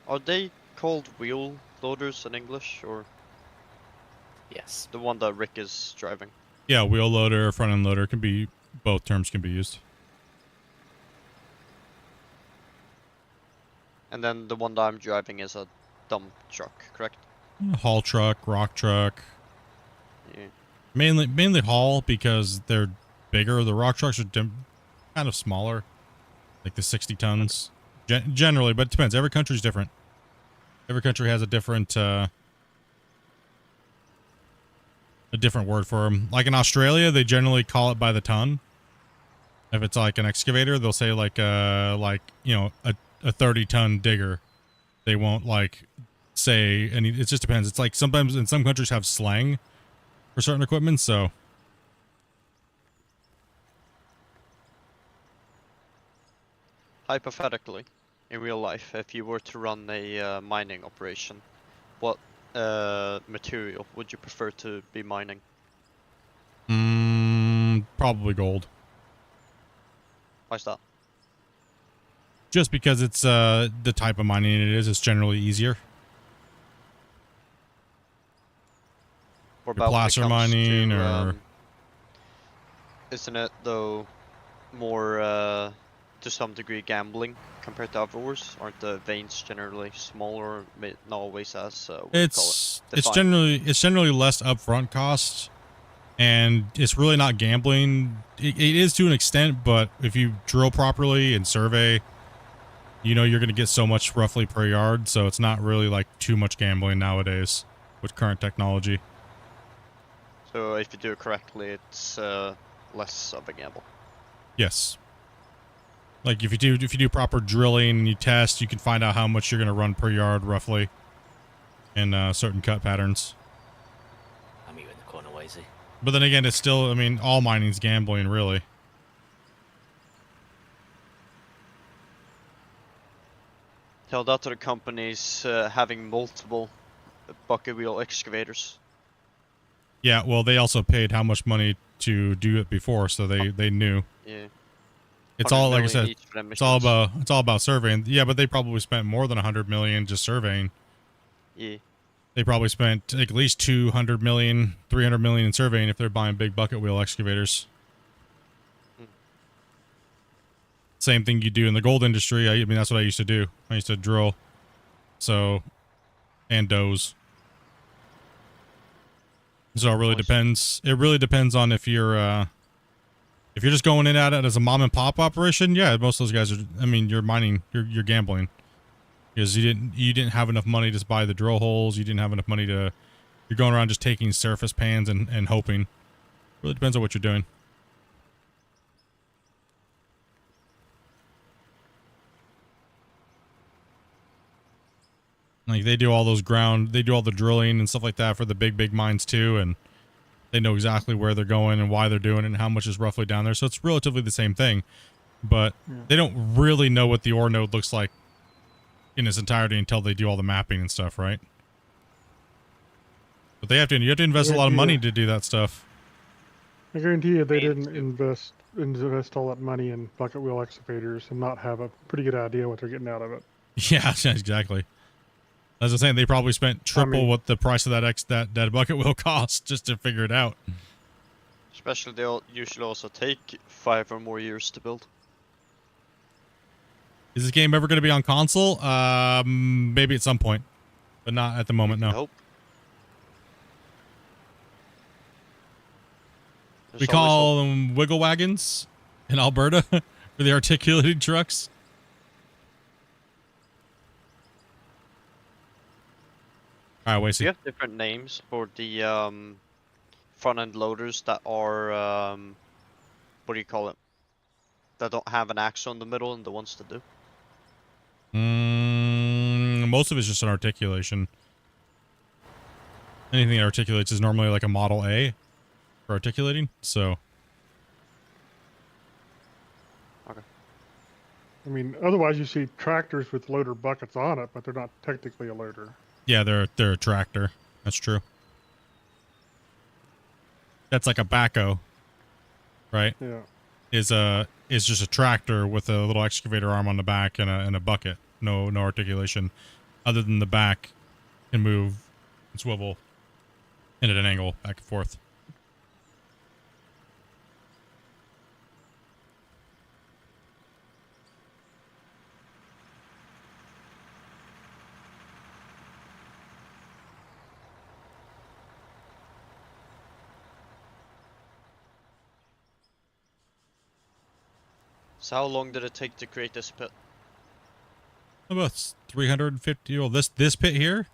Are they called wheel loaders in English, or Yes. the one that Rick is driving? Yeah, wheel loader, front end loader can be, both terms can be used. And then the one that I'm driving is a dump truck, correct? Haul truck, rock truck. Yeah. Mainly haul because they're bigger. The rock trucks are kind of smaller, like the 60 tons generally, but it depends. Every country's different. Every country has a different word for them. Like in Australia, they generally call it by the ton. If it's like an excavator, they'll say like you know, a 30-ton digger. They won't like say any. It just depends. It's like sometimes in some countries have slang for certain equipment, so. Hypothetically, in real life, if you were to run a mining operation, what material would you prefer to be mining? Probably gold. Why's that? Just because it's the type of mining it is, it's generally easier. What about when it placer comes mining to, or isn't it though more to some degree gambling compared to other wars? Aren't the veins generally smaller, not always as what do you call it? it's Defined? generally less upfront costs, and it's really not gambling. It is to an extent, but if you drill properly and survey, you know you're going to get so much roughly per yard, so it's not really like too much gambling nowadays with current technology. So if you do it correctly, it's less of a gamble. Yes. Like if you do proper drilling and you test, you can find out how much you're going to run per yard roughly in certain cut patterns. I'll meet you in the corner, Wazy. But then again, it's still, I mean, all mining's gambling, really. Tell that to the companies having multiple bucket wheel excavators. Yeah, well, they also paid how much money to do it before, so they knew. Yeah. It's 100 all, like I million said, each for them it's all machines. about surveying. Yeah, but they probably spent more than 100 million just surveying. Yeah. They probably spent at least 200 million, 300 million in surveying if they're buying big bucket wheel excavators. Hmm. Same thing you do in the gold industry. I mean, that's what I used to do. I used to drill. So, and doze. So it really depends. It really depends on if you're just going in at it as a mom and pop operation. Yeah, most of those guys are. I mean, you're mining. You're gambling because you didn't have enough money to buy the drill holes. You didn't have enough money to. You're going around just taking surface pans and hoping. Really depends on what you're doing. Like they do all those they do all the drilling and stuff like that for the big mines too, and they know exactly where they're going and why they're doing it and how much is roughly down there. So it's relatively the same thing, but they don't really know what the ore node looks like in its entirety until they do all the mapping and stuff, right? But you have to invest a lot of money to do that stuff. I guarantee you they didn't invest all that money in bucket wheel excavators and not have a pretty good idea what they're getting out of it. Yeah, exactly. As I'm saying, they probably spent triple what the price of that bucket wheel cost just to figure it out. Especially they'll usually also take 5 or more years to build. Is this game ever going to be on console? Maybe at some point, but not at the moment. No. Nope. We call them wiggle wagons in Alberta for the articulated trucks. All right, wait. We have different names for the front-end loaders that are what do you call it? That don't have an axle in the middle, and the ones that do. Most of it's just an articulation. Anything that articulates is normally like a Model A for articulating. So. Okay. I mean, otherwise you see tractors with loader buckets on it, but they're not technically a loader. Yeah, they're a tractor. That's true. That's like a backhoe, right? Yeah. Is just a tractor with a little excavator arm on the back and a bucket. No articulation, other than the back can move and swivel and at an angle back and forth. So how long did it take to create this pit? About 350. Oh, this pit here.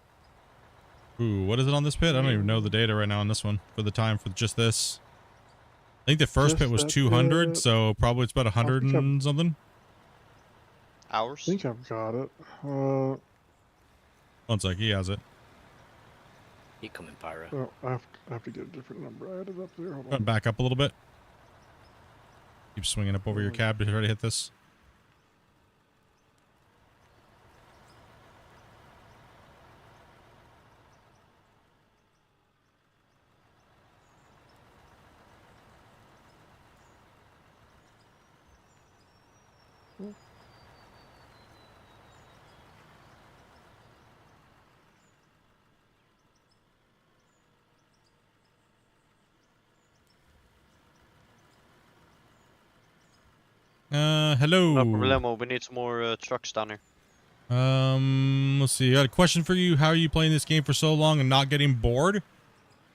Ooh, what is it on this pit? I don't even know the data right now on this one for the time for just this. I think the first pit was 200, so probably it's about 100 and something. Hours? I think I've got it. 1 sec, he has it. Keep coming, Pyro. Oh, I have to get a different number. I added up there. Hold on. Back up a little bit. Keep swinging up over your cab to try to hit this. Hello. No problemo. We need some more trucks down here. Let's see. I got a question for you. How are you playing this game for so long and not getting bored?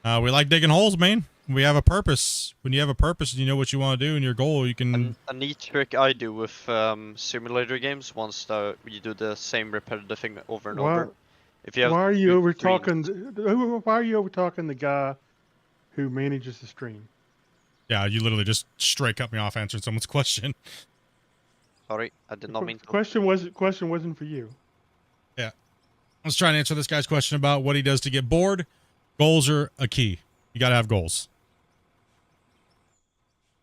We like digging holes, man. We have a purpose. When you have a purpose and you know what you want to do and your goal, you can. A neat trick I do with simulator games, once you do the same repetitive thing over and over. If you have why are you two over screens- talking? Why are you over talking the guy who manages the stream? Yeah, you literally just straight cut me off answering someone's question. Sorry, I did not mean to. Question wasn't for you. Yeah. I was trying to answer this guy's question about what he does to get bored. Goals are a key. You got to have goals.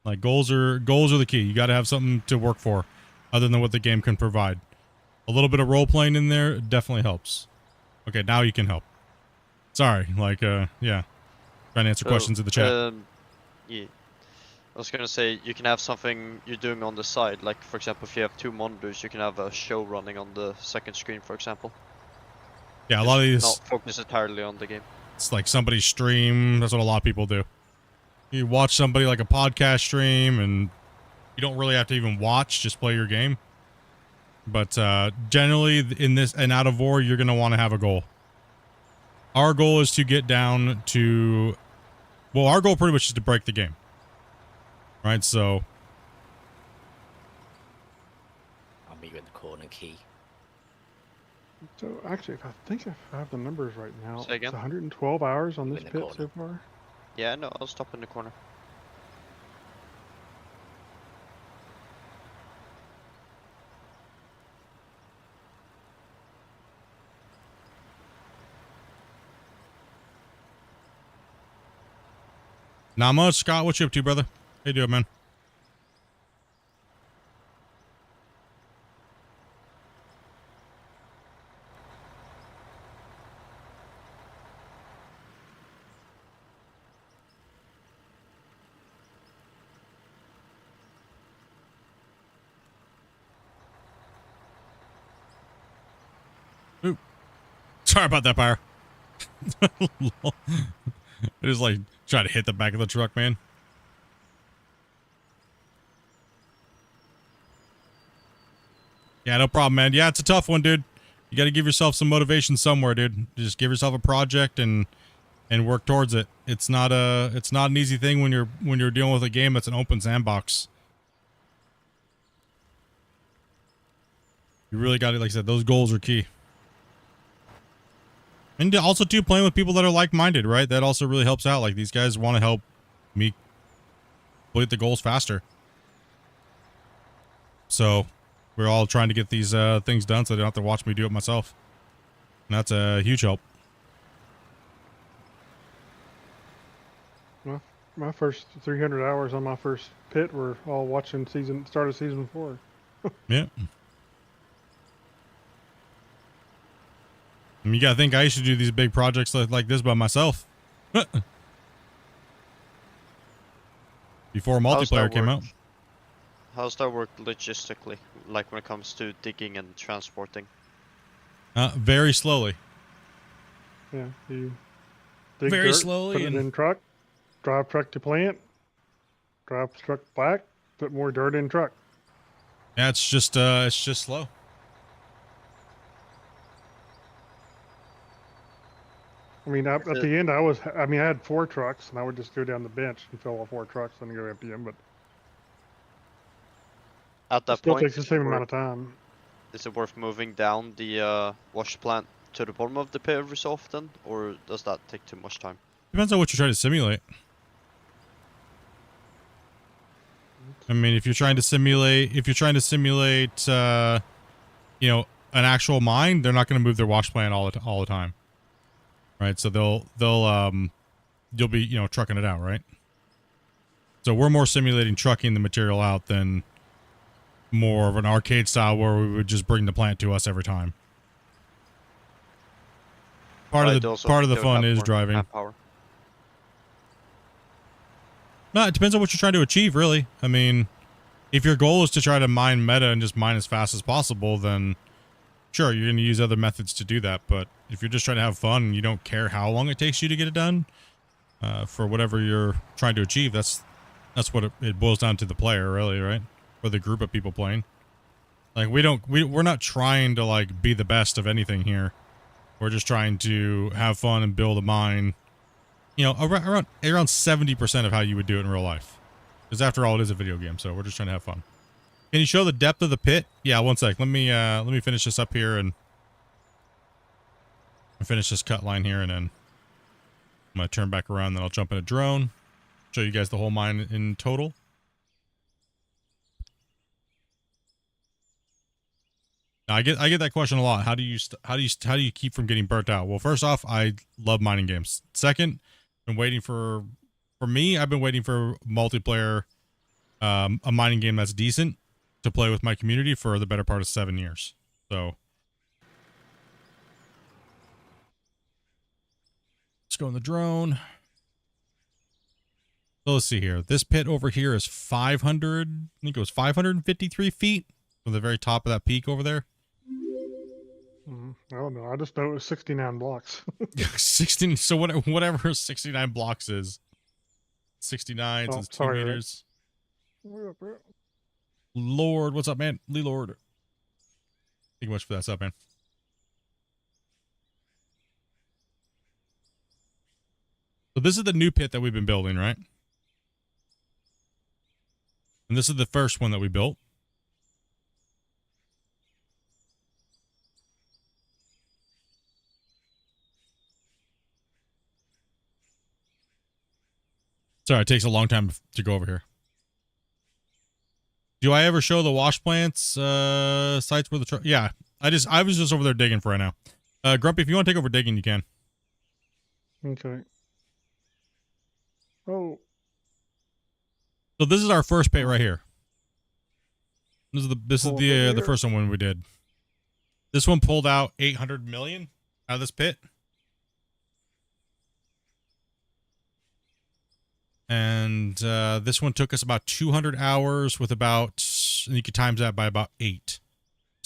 Like goals are the key. You got to have something to work for other than what the game can provide. A little bit of role playing in there definitely helps. Okay, now you can help. Sorry, like yeah. Trying to answer questions in the chat. Yeah. I was gonna say, you can have something you're doing on the side, like for example, if you have two monitors, you can have a show running on the second screen, for example. Yeah, a lot of these. Not focus entirely on the game. It's like somebody's stream. That's what a lot of people do. You watch somebody like a podcast stream, and you don't really have to even watch. Just play your game. But generally, in this and out of war, you're gonna want to have a goal. Our goal is to get down to. Well, our goal pretty much is to break the game. Right, so. I'll meet you in the corner, Key. So actually, if I have the numbers right now, Say again? it's 112 hours on In this the pit corner. so far. Yeah, no, I'll stop in the corner. Not much. Scott, what you up to, brother? How you doing, man? Ooh. Sorry about that, Pyre. I just like try to hit the back of the truck, man. Yeah, no problem, man. Yeah, it's a tough one, dude. You got to give yourself some motivation somewhere, dude. Just give yourself a project and work towards it. It's not an easy thing when you're dealing with a game that's an open sandbox. You really got to, like I said, those goals are key. And also, too, playing with people that are like-minded, right? That also really helps out. Like, these guys want to help me complete the goals faster. So, we're all trying to get these things done so they don't have to watch me do it myself. And that's a huge help. Well, my first 300 hours on my first pit were all watching start of season 4. Yeah. I mean, you gotta think I used to do these big projects like this by myself. Before multiplayer came out. How's that work logistically, like when it comes to digging and transporting? Very slowly. Yeah, you dig Very dirt, slowly put it and- in truck, drive truck to plant, drive truck back, put more dirt in truck. Yeah, it's just slow. I mean, at the end, I had 4 trucks, and I would just go down the bench and fill all 4 trucks and go empty them, but At it that still point, takes the same amount of time. is it worth moving down the wash plant to the bottom of the pit every so often, or does that take too much time? Depends on what you're trying to simulate. I mean, if you're trying to simulate, you know, an actual mine, they're not going to move their wash plant all the time, right? So you'll be, you know, trucking it out, right? So we're more simulating trucking the material out than more of an arcade style where we would just bring the plant to us every time. Part of the fun is driving. Manpower. No, it depends on what you're trying to achieve, really. I mean, if your goal is to try to mine meta and just mine as fast as possible, then sure, you're going to use other methods to do that. But if you're just trying to have fun and you don't care how long it takes you to get it done, for whatever you're trying to achieve, that's what it boils down to the player, really, right? for the group of people playing. Like we're not trying to like be the best of anything here. We're just trying to have fun and build a mine. You know, around 70% of how you would do it in real life. Because after all, it is a video game, so we're just trying to have fun. Can you show the depth of the pit? Yeah, one sec. Let me finish this up here and finish this cut line here, and then I'm gonna turn back around. Then I'll jump in a drone, show you guys the whole mine in total. Now, I get that question a lot. How do you keep from getting burnt out? Well, first off, I love mining games. Second, I've been waiting for me. I've been waiting for multiplayer, a mining game that's decent to play with my community for the better part of 7 years. So let's go in the drone. So let's see here. This pit over here is 500. I think it was 553 feet from the very top of that peak over there. I don't know. I just know it was 69 blocks. 16. So whatever 69 blocks is. 69 since 2 sorry, meters. Right? Lord, what's up, man? Lee Lord. Thank you much for that sub, man. So this is the new pit that we've been building, right? And this is the first one that we built. Sorry, it takes a long time to go over here. Do I ever show the wash plants sites where the truck? Yeah, I was just over there digging for right now. Grumpy, if you want to take over digging, you can. Okay. Oh. So this is our first pit right here. This is the first one we did. This one pulled out 800 million out of this pit. And this one took us about 200 hours with about, and you could times that by about 8.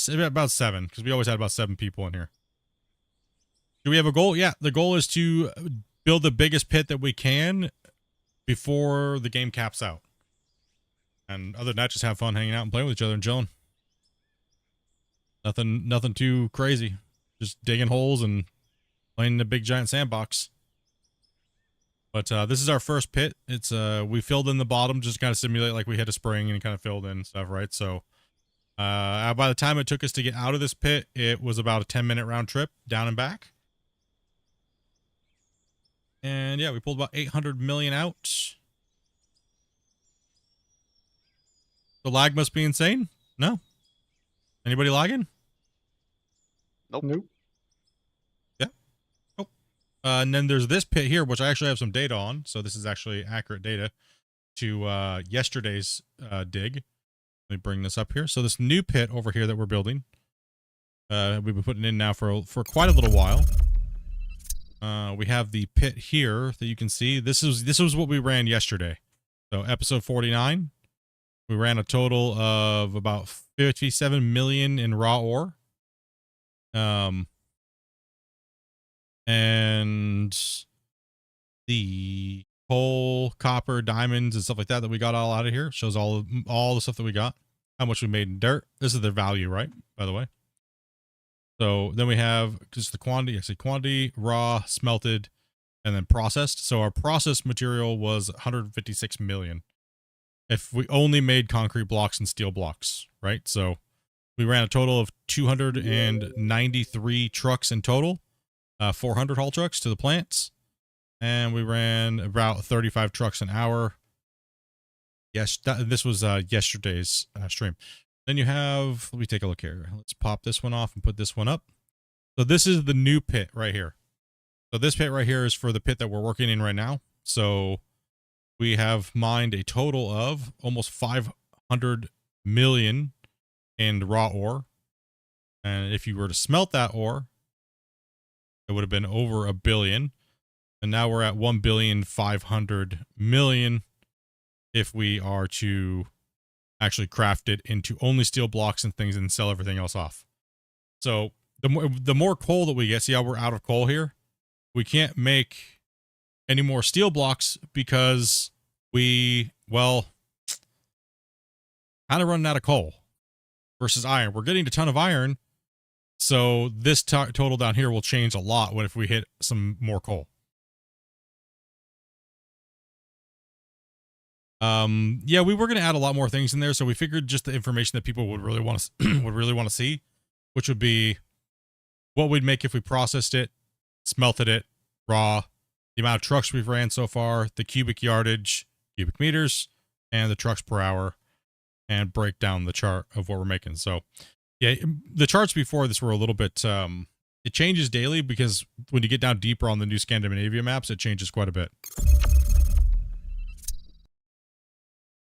About 7, because we always had about 7 people in here. Do we have a goal? Yeah, the goal is to build the biggest pit that we can before the game caps out. And other than that, just have fun hanging out and playing with each other and chilling. Nothing too crazy. Just digging holes and playing in a big giant sandbox. But this is our first pit. It's we filled in the bottom just to kind of simulate like we hit a spring and kind of filled in stuff, right? So by the time it took us to get out of this pit, it was about a 10-minute round trip down and back. And yeah, we pulled about 800 million out. The lag must be insane. No. Anybody lagging? Nope. Nope. And then there's this pit here, which I actually have some data on. So this is actually accurate data to yesterday's dig. Let me bring this up here. So this new pit over here that we're building, we've been putting in now for quite a little while. We have the pit here that you can see. This was what we ran yesterday. So episode 49, we ran a total of about 57 million in raw ore. And the coal, copper, diamonds, and stuff like that we got all out of here shows all the stuff that we got, how much we made in dirt. This is their value, right? By the way. So then we have just the quantity. Actually, quantity, raw, smelted, and then processed. So our processed material was 156 million. If we only made concrete blocks and steel blocks, right? So we ran a total of 293 trucks in total. 400 haul trucks to the plants, and we ran about 35 trucks an hour. Yes, this was yesterday's stream. Then you have, let me take a look here. Let's pop this one off and put this one up. So this is the new pit right here. So this pit right here is for the pit that we're working in right now. So we have mined a total of almost 500 million in raw ore. And if you were to smelt that ore, it would have been over $1 billion. And now we're at 1,500,000,000 if we are to actually craft it into only steel blocks and things and sell everything else off. So the more coal that we get, see how we're out of coal here? We can't make any more steel blocks because kind of running out of coal versus iron. We're getting a ton of iron. So this total down here will change a lot if we hit some more coal. Yeah, we were going to add a lot more things in there. So we figured just the information that people would really want to see, which would be what we'd make if we processed it, smelted it raw, the amount of trucks we've ran so far, the cubic yardage, cubic meters, and the trucks per hour, and break down the chart of what we're making. So yeah, the charts before this were a little bit, it changes daily because when you get down deeper on the new Scandinavia maps, it changes quite a bit.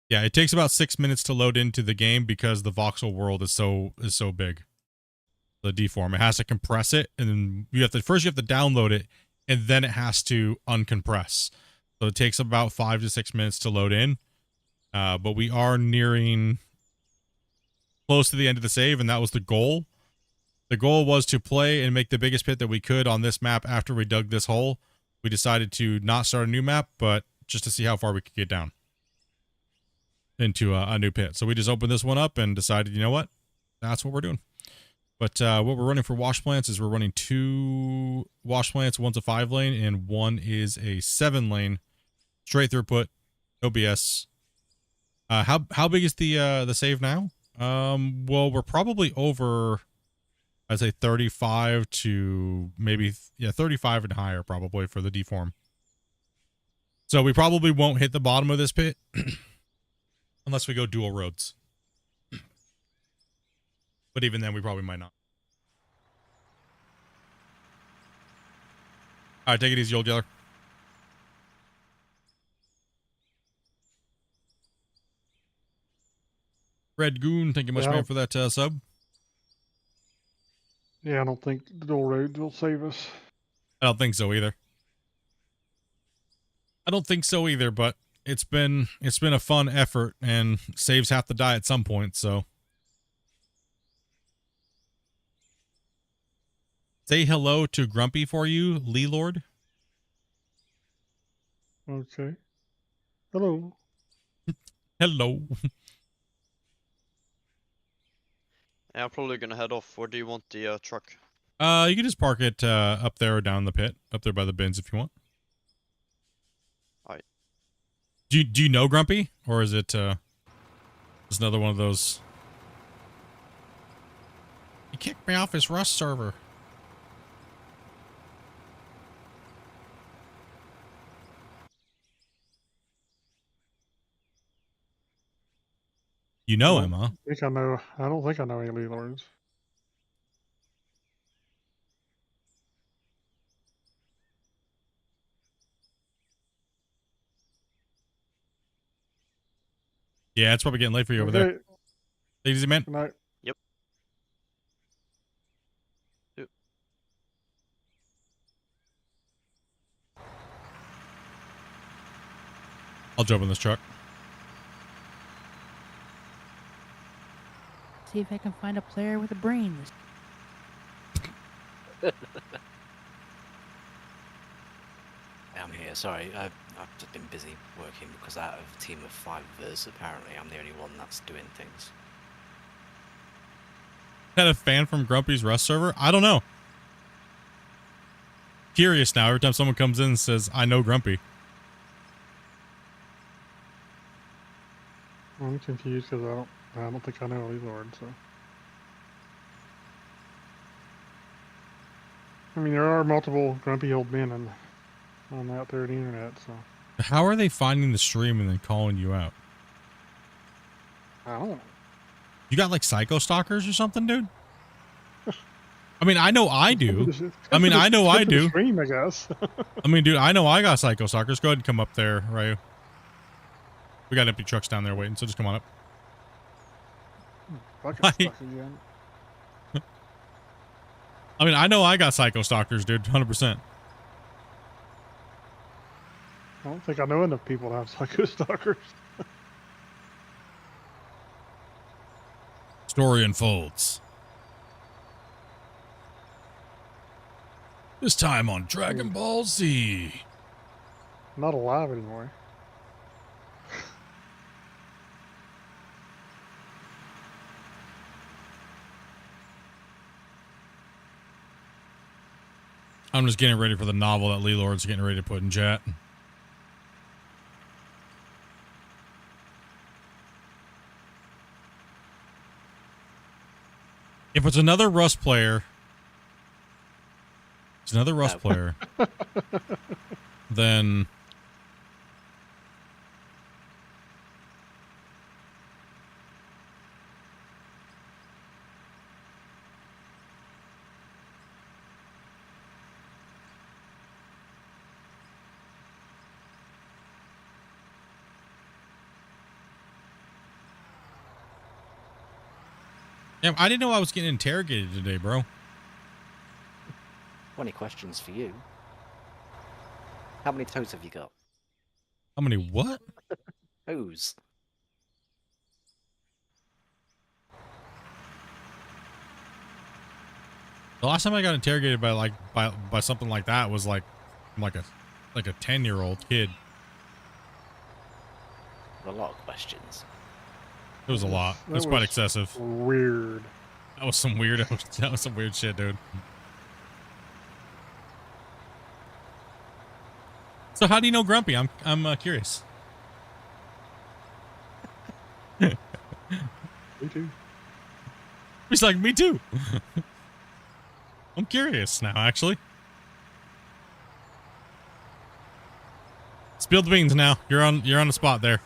Yeah, it takes about 6 minutes to load into the game because the voxel world is so big. The deform, it has to compress it, and then you have to download it, and then it has to uncompress. So it takes about 5 to 6 minutes to load in. But we are nearing close to the end of the save, and that was the goal. The goal was to play and make the biggest pit that we could on this map after we dug this hole. We decided to not start a new map, but just to see how far we could get down into a new pit. So we just opened this one up and decided, you know what? That's what we're doing. But what we're running for wash plants is we're running 2 wash plants. One's a 5-lane and one is a 7-lane. Straight throughput, no BS. How big is the save now? Well, we're probably over, I'd say 35 to maybe 35 and higher probably for the deform. So we probably won't hit the bottom of this pit unless we go dual roads. But even then, we probably might not. All right, take it easy, old yeller. Red Goon, thank you much, man, for that sub. Yeah, I don't think the dual roads will save us. I don't think so either. But it's been a fun effort, and saves have to die at some point, so. Say hello to Grumpy for you, Lee Lord. Okay. Hello. Hello. Yeah, I'm probably gonna head off. Where do you want the truck? You can just park it up there or down the pit, up there by the bins if you want. Alright. Do you know Grumpy, or is it just another one of those? He kicked me off his Rust server. You know him, huh? I don't think I know any Lee Lords. Yeah, it's probably getting late for you over there. Take it easy, man. Good night. Yep. I'll jump in this truck. See if I can find a player with a brain. I'm here. Sorry, I've just been busy working because out of a team of 5 of us, apparently I'm the only one that's doing things. Had a fan from Grumpy's Rust server? I don't know. Curious now. Every time someone comes in and says, "I know Grumpy." I'm confused because I don't think I know Lee Lord. So. I mean, there are multiple grumpy old men on out there on the internet, so. How are they finding the stream and then calling you out? I don't know. You got like psycho stalkers or something, dude? I mean, I know I do. I mean, I know I do. Stream, I guess. I mean, dude, I know I got psycho stalkers. Go ahead and come up there, Ryu. We got empty trucks down there waiting, so just come on up. Fucking stuck again. I mean, I know I got psycho stalkers, dude. 100%. I don't think I know enough people to have psycho stalkers. Story unfolds. This time on Dragon Ball Z. Not alive anymore. I'm just getting ready for the novel that Lee Lord's getting ready to put in chat. If it's another Rust player, then yeah, I didn't know I was getting interrogated today, bro. 20 questions for you. How many toes have you got? How many what? Toes. The last time I got interrogated by by something like that was like a 10-year-old kid. A lot of questions. It was a lot. It was quite excessive. Weird. That was some weird. That was some weird shit, dude. So how do you know Grumpy? I'm curious. Me too. He's like, me too. I'm curious now, actually. Spill the beans now. You're on the spot there.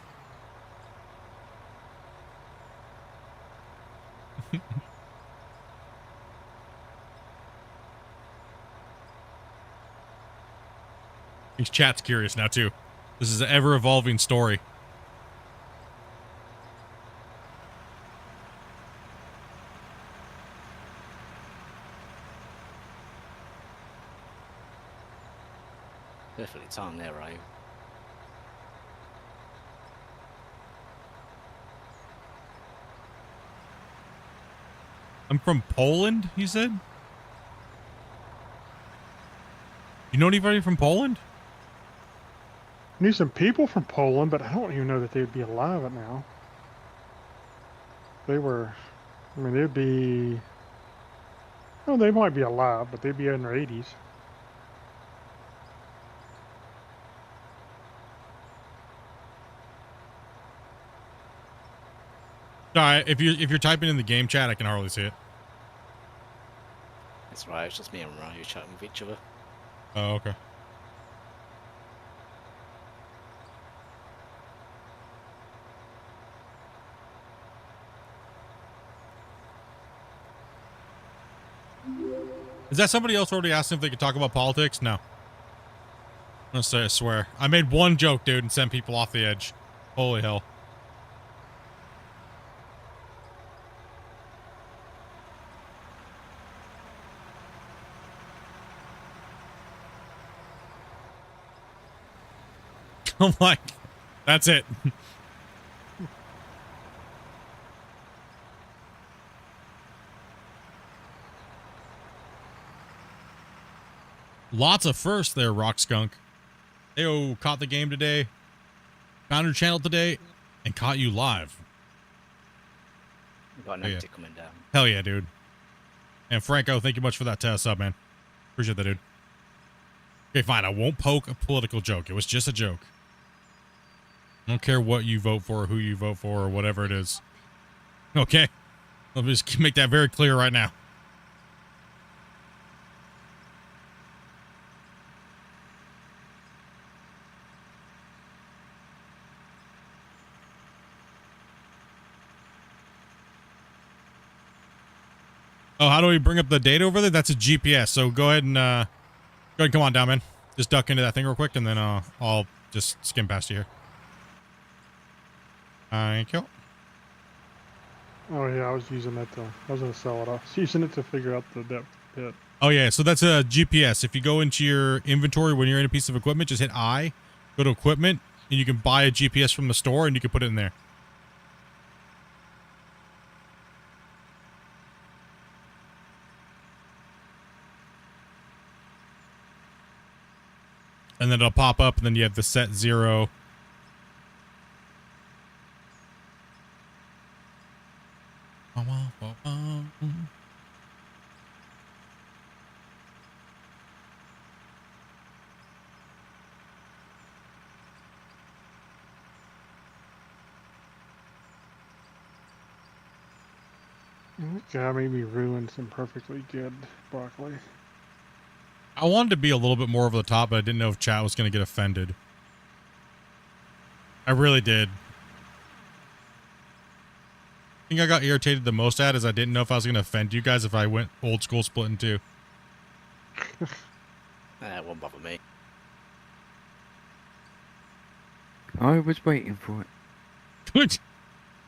His chat's curious now too. This is an ever-evolving story. Perfectly timed there, right? I'm from Poland, he said? You know anybody from Poland? I knew some people from Poland, but I don't even know that they'd be alive right now. They were, I mean, they'd be, oh, they might be alive, but they'd be in their 80s. Alright, if you're typing in the game chat, I can hardly see it. That's right, it's just me and Ryan chatting with each other. Oh, okay. Is that somebody else already asked if they could talk about politics? No. I'm gonna say I swear. I made one joke, dude, and sent people off the edge. Holy hell. I'm like, that's it. Lots of firsts there, Rock Skunk. Ayo, caught the game today, found your channel today, and caught you live. We've got an empty coming down. Hell yeah, dude. And Franco, thank you much for that sub, man. Appreciate that, dude. Okay, fine. I won't poke a political joke. It was just a joke. I don't care what you vote for, or who you vote for, or whatever it is. Okay? Let me just make that very clear right now. Oh, how do we bring up the data over there? That's a GPS. So go ahead and come on down, man. Just duck into that thing real quick, and then I'll just skim past you here. Thank you. Oh yeah, I was using that to, I was gonna sell it off. I was using it to figure out the depth pit. Oh yeah, so that's a GPS. If you go into your inventory when you're in a piece of equipment, just hit I, go to equipment, and you can buy a GPS from the store, and you can put it in there. And then it'll pop up, and then you have the set 0. That guy made me ruin some perfectly good broccoli. I wanted to be a little bit more over the top, but I didn't know if chat was going to get offended. I really did. I think I got irritated the most at is I didn't know if I was going to offend you guys if I went old school Splitintwo Tee. It won't bother me. I was waiting for it.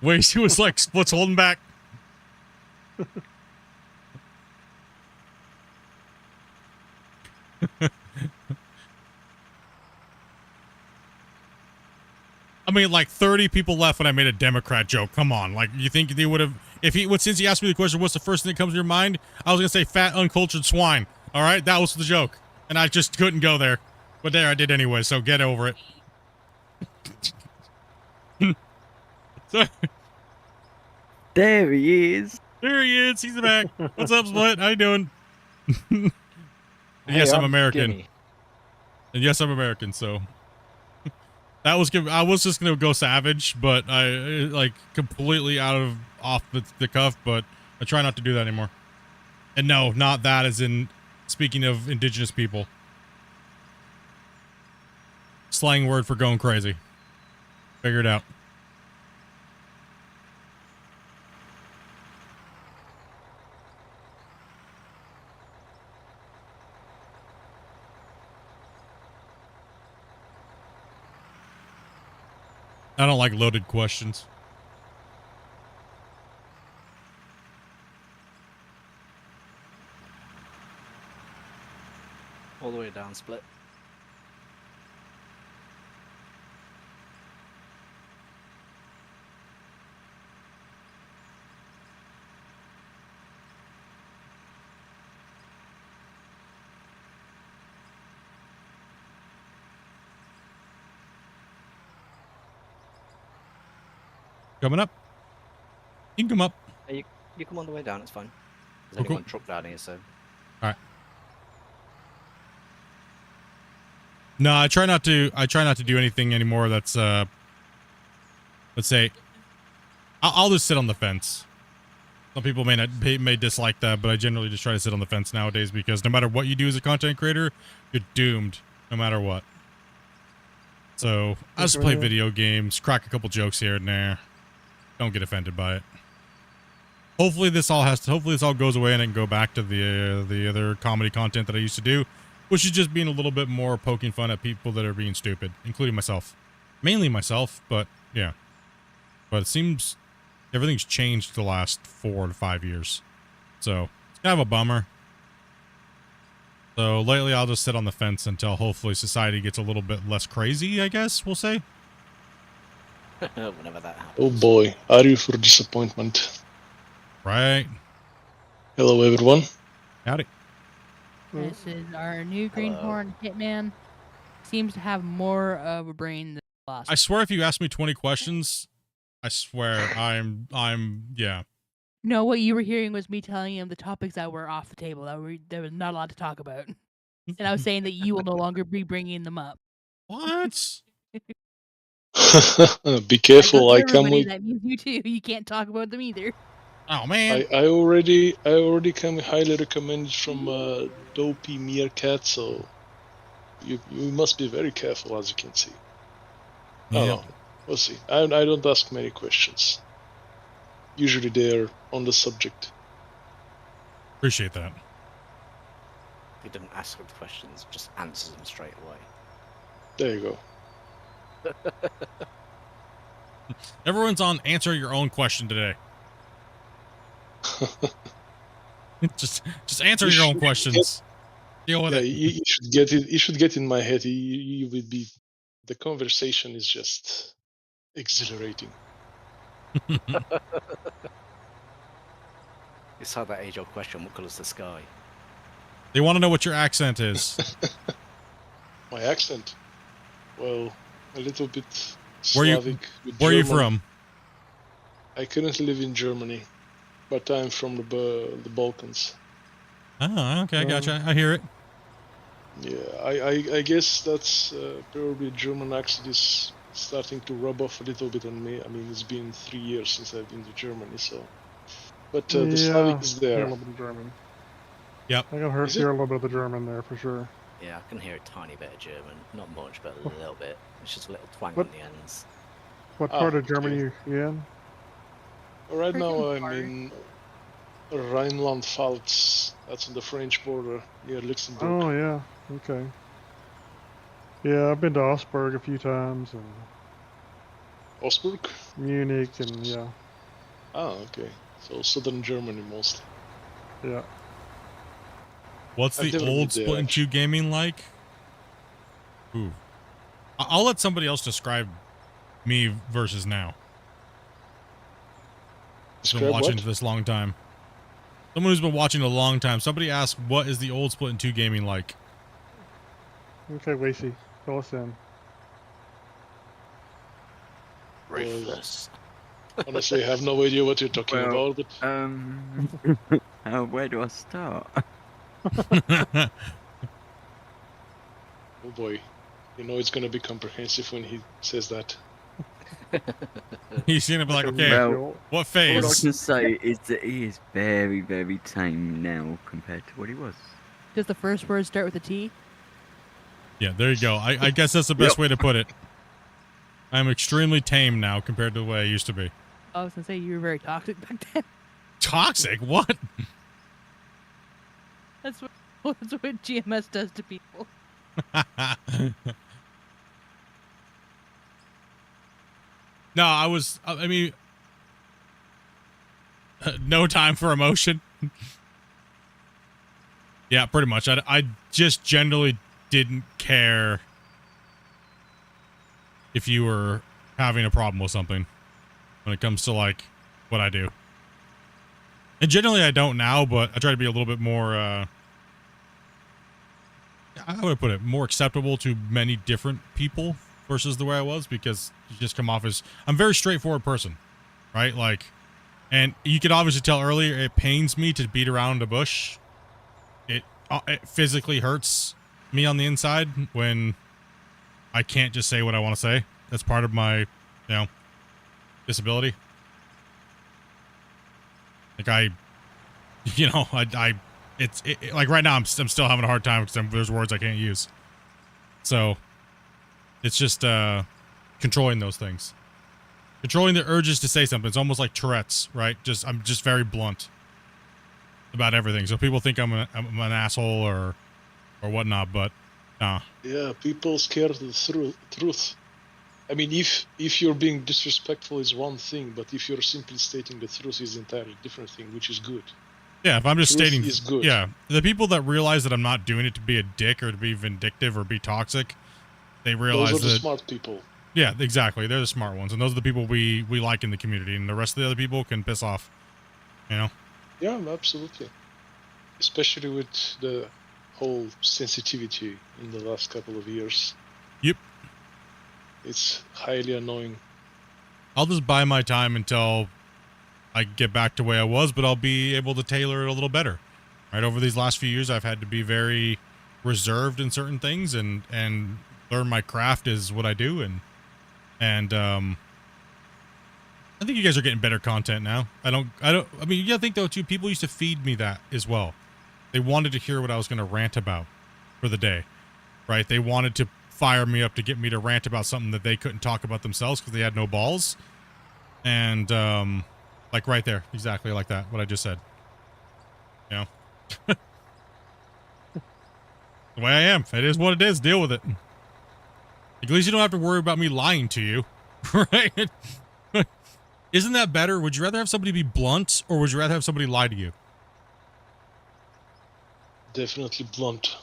Wait, she was like, Split's holding back. I mean, like 30 people left when I made a Democrat joke. Come on. Like, you think they would have, since he asked me the question, what's the first thing that comes to your mind? I was going to say fat, uncultured swine. All right. That was the joke. And I just couldn't go there. But there I did anyway. So get over it. So, There he is. there he is. He's back. What's up, Split? How you doing? Hey, Yes, I'm I'm American. skinny. And yes, I'm American, so that was good. I was just gonna go savage, but I like completely off the cuff. But I try not to do that anymore. And no, not that. As in, speaking of indigenous people, slang word for going crazy. Figure it out. I don't like loaded questions. All the way down, Split. Coming up. You can come up. Hey, you come on the way down, it's fine. There's Oh, only cool. one truck down here, so... No, I try not to do anything anymore that's let's say I'll just sit on the fence. Some people may dislike that, but I generally just try to sit on the fence nowadays because no matter what you do as a content creator, you're doomed no matter what. So I just play video games, crack a couple jokes here and there. Don't get offended by it. Hopefully this all goes away and I can go back to the other comedy content that I used to do, which is just being a little bit more poking fun at people that are being stupid, including myself. Mainly myself, but yeah. But it seems everything's changed the last 4 to 5 years. So it's kind of a bummer. So lately I'll just sit on the fence until hopefully society gets a little bit less crazy, I guess we'll say. Whenever that happens. Oh boy, are you for disappointment? Right. Hello everyone. Howdy. This is our new greenhorn hitman. Seems to have more of a brain than the last. I swear if you ask me 20 questions, I swear I'm yeah. No, what you were hearing was me telling him the topics that were off the table that was not allowed to talk about, and I was saying that you will no longer be bringing them up. What? Be careful, I I told come everybody with. that means you too. You can't talk about them either. Oh man. I already come highly recommended from Dopey Meerkat, so you must be very careful, as you can see. Yeah. Oh, we'll see. I don't ask many questions. Usually they're on the subject. Appreciate that. He didn't ask good questions, just answers them straight away. There you go. Everyone's on answer your own question today. just answer your own questions. Deal with Yeah, it. you should get it. You should get in my head. You would be. The conversation is just exhilarating. It's how that age-old question, what colour's the sky? They want to know what your accent is. My accent? Well, a little bit Where you- Slavic. with Where are you German. from? I currently live in Germany, but I'm from the Balkans. Oh, okay, gotcha. I hear it. Yeah, I guess that's probably German accent is starting to rub off a little bit on me. I mean, it's been 3 years since I've been to Germany, so But the Slavic is Hear a there. little bit of German. Yep. I can Is it? hear a little bit of the German there for sure. Yeah, I can hear a tiny bit of German. Not much, but a little bit. It's just a little twang What? on the ends. What Ah, part of okay. Germany are you in? Right now Freaking I'm hard. in Rhineland-Pfalz. That's on the French border near Luxembourg. Oh yeah. Okay. Yeah, I've been to Augsburg a few times and Augsburg? Munich and yeah. Ah, okay. So southern Germany mostly. Yeah. What's I've the never old been there, Splitintwo gaming like? Ooh. I'll let somebody else describe me versus now. Who's been Describe watching what? this long time. Someone who's been watching a long time. Somebody asked, what is the old Splitintwo gaming like? Okay, Lacey, fill us in. Ruthless. Honestly, I have no idea what you're talking Well, about, but where do I start? oh boy. You know it's gonna be comprehensive when he says that. He's gonna be like, okay, Well, what All I phase? can say is that he is very, very tame now compared to what he was. Does the first word start with a T? Yeah, there you go. I guess that's the best way to put it. I'm extremely tame now compared to the way I used to be. I was gonna say you were very toxic back then. Toxic? What? That's what GMS does to people. No, I mean, no time for emotion. Yeah, pretty much. I just generally didn't care if you were having a problem with something when it comes to, like, what I do. And generally I don't now, but I try to be a little bit more, how would I put it, more acceptable to many different people versus the way I was, because you just come off as, I'm a very straightforward person, right? Like, and you could obviously tell earlier, it pains me to beat around the bush. It physically hurts me on the inside when I can't just say what I want to say. That's part of my, disability. Like like right now I'm still having a hard time because there's words I can't use. So it's just controlling those things, controlling the urges to say something. It's almost like Tourette's, right? I'm just very blunt about everything. So people think I'm an asshole or whatnot, but nah. Yeah, people scared of the truth. I mean, if you're being disrespectful is one thing, but if you're simply stating the truth is an entirely different thing, which is good. Yeah, if I'm just Truth stating, is good. yeah, the people that realize that I'm not doing it to be a dick or to be vindictive or be toxic, they realize Those are the that, smart people. yeah, exactly. They're the smart ones, and those are the people we like in the community, and the rest of the other people can piss off. Yeah, absolutely. Especially with the whole sensitivity in the last couple of years. Yep. It's highly annoying. I'll just buy my time until I get back to the way I was, but I'll be able to tailor it a little better. Right, over these last few years, I've had to be very reserved in certain things and learn my craft is what I do, and I think you guys are getting better content now. I mean, you gotta think though too, people used to feed me that as well. They wanted to hear what I was going to rant about for the day, right? They wanted to fire me up to get me to rant about something that they couldn't talk about themselves because they had no balls. And, like right there, exactly like that, what I just said. You know? The way I am. It is what it is. Deal with it. At least you don't have to worry about me lying to you, right? Isn't that better? Would you rather have somebody be blunt, or would you rather have somebody lie to you? Definitely blunt.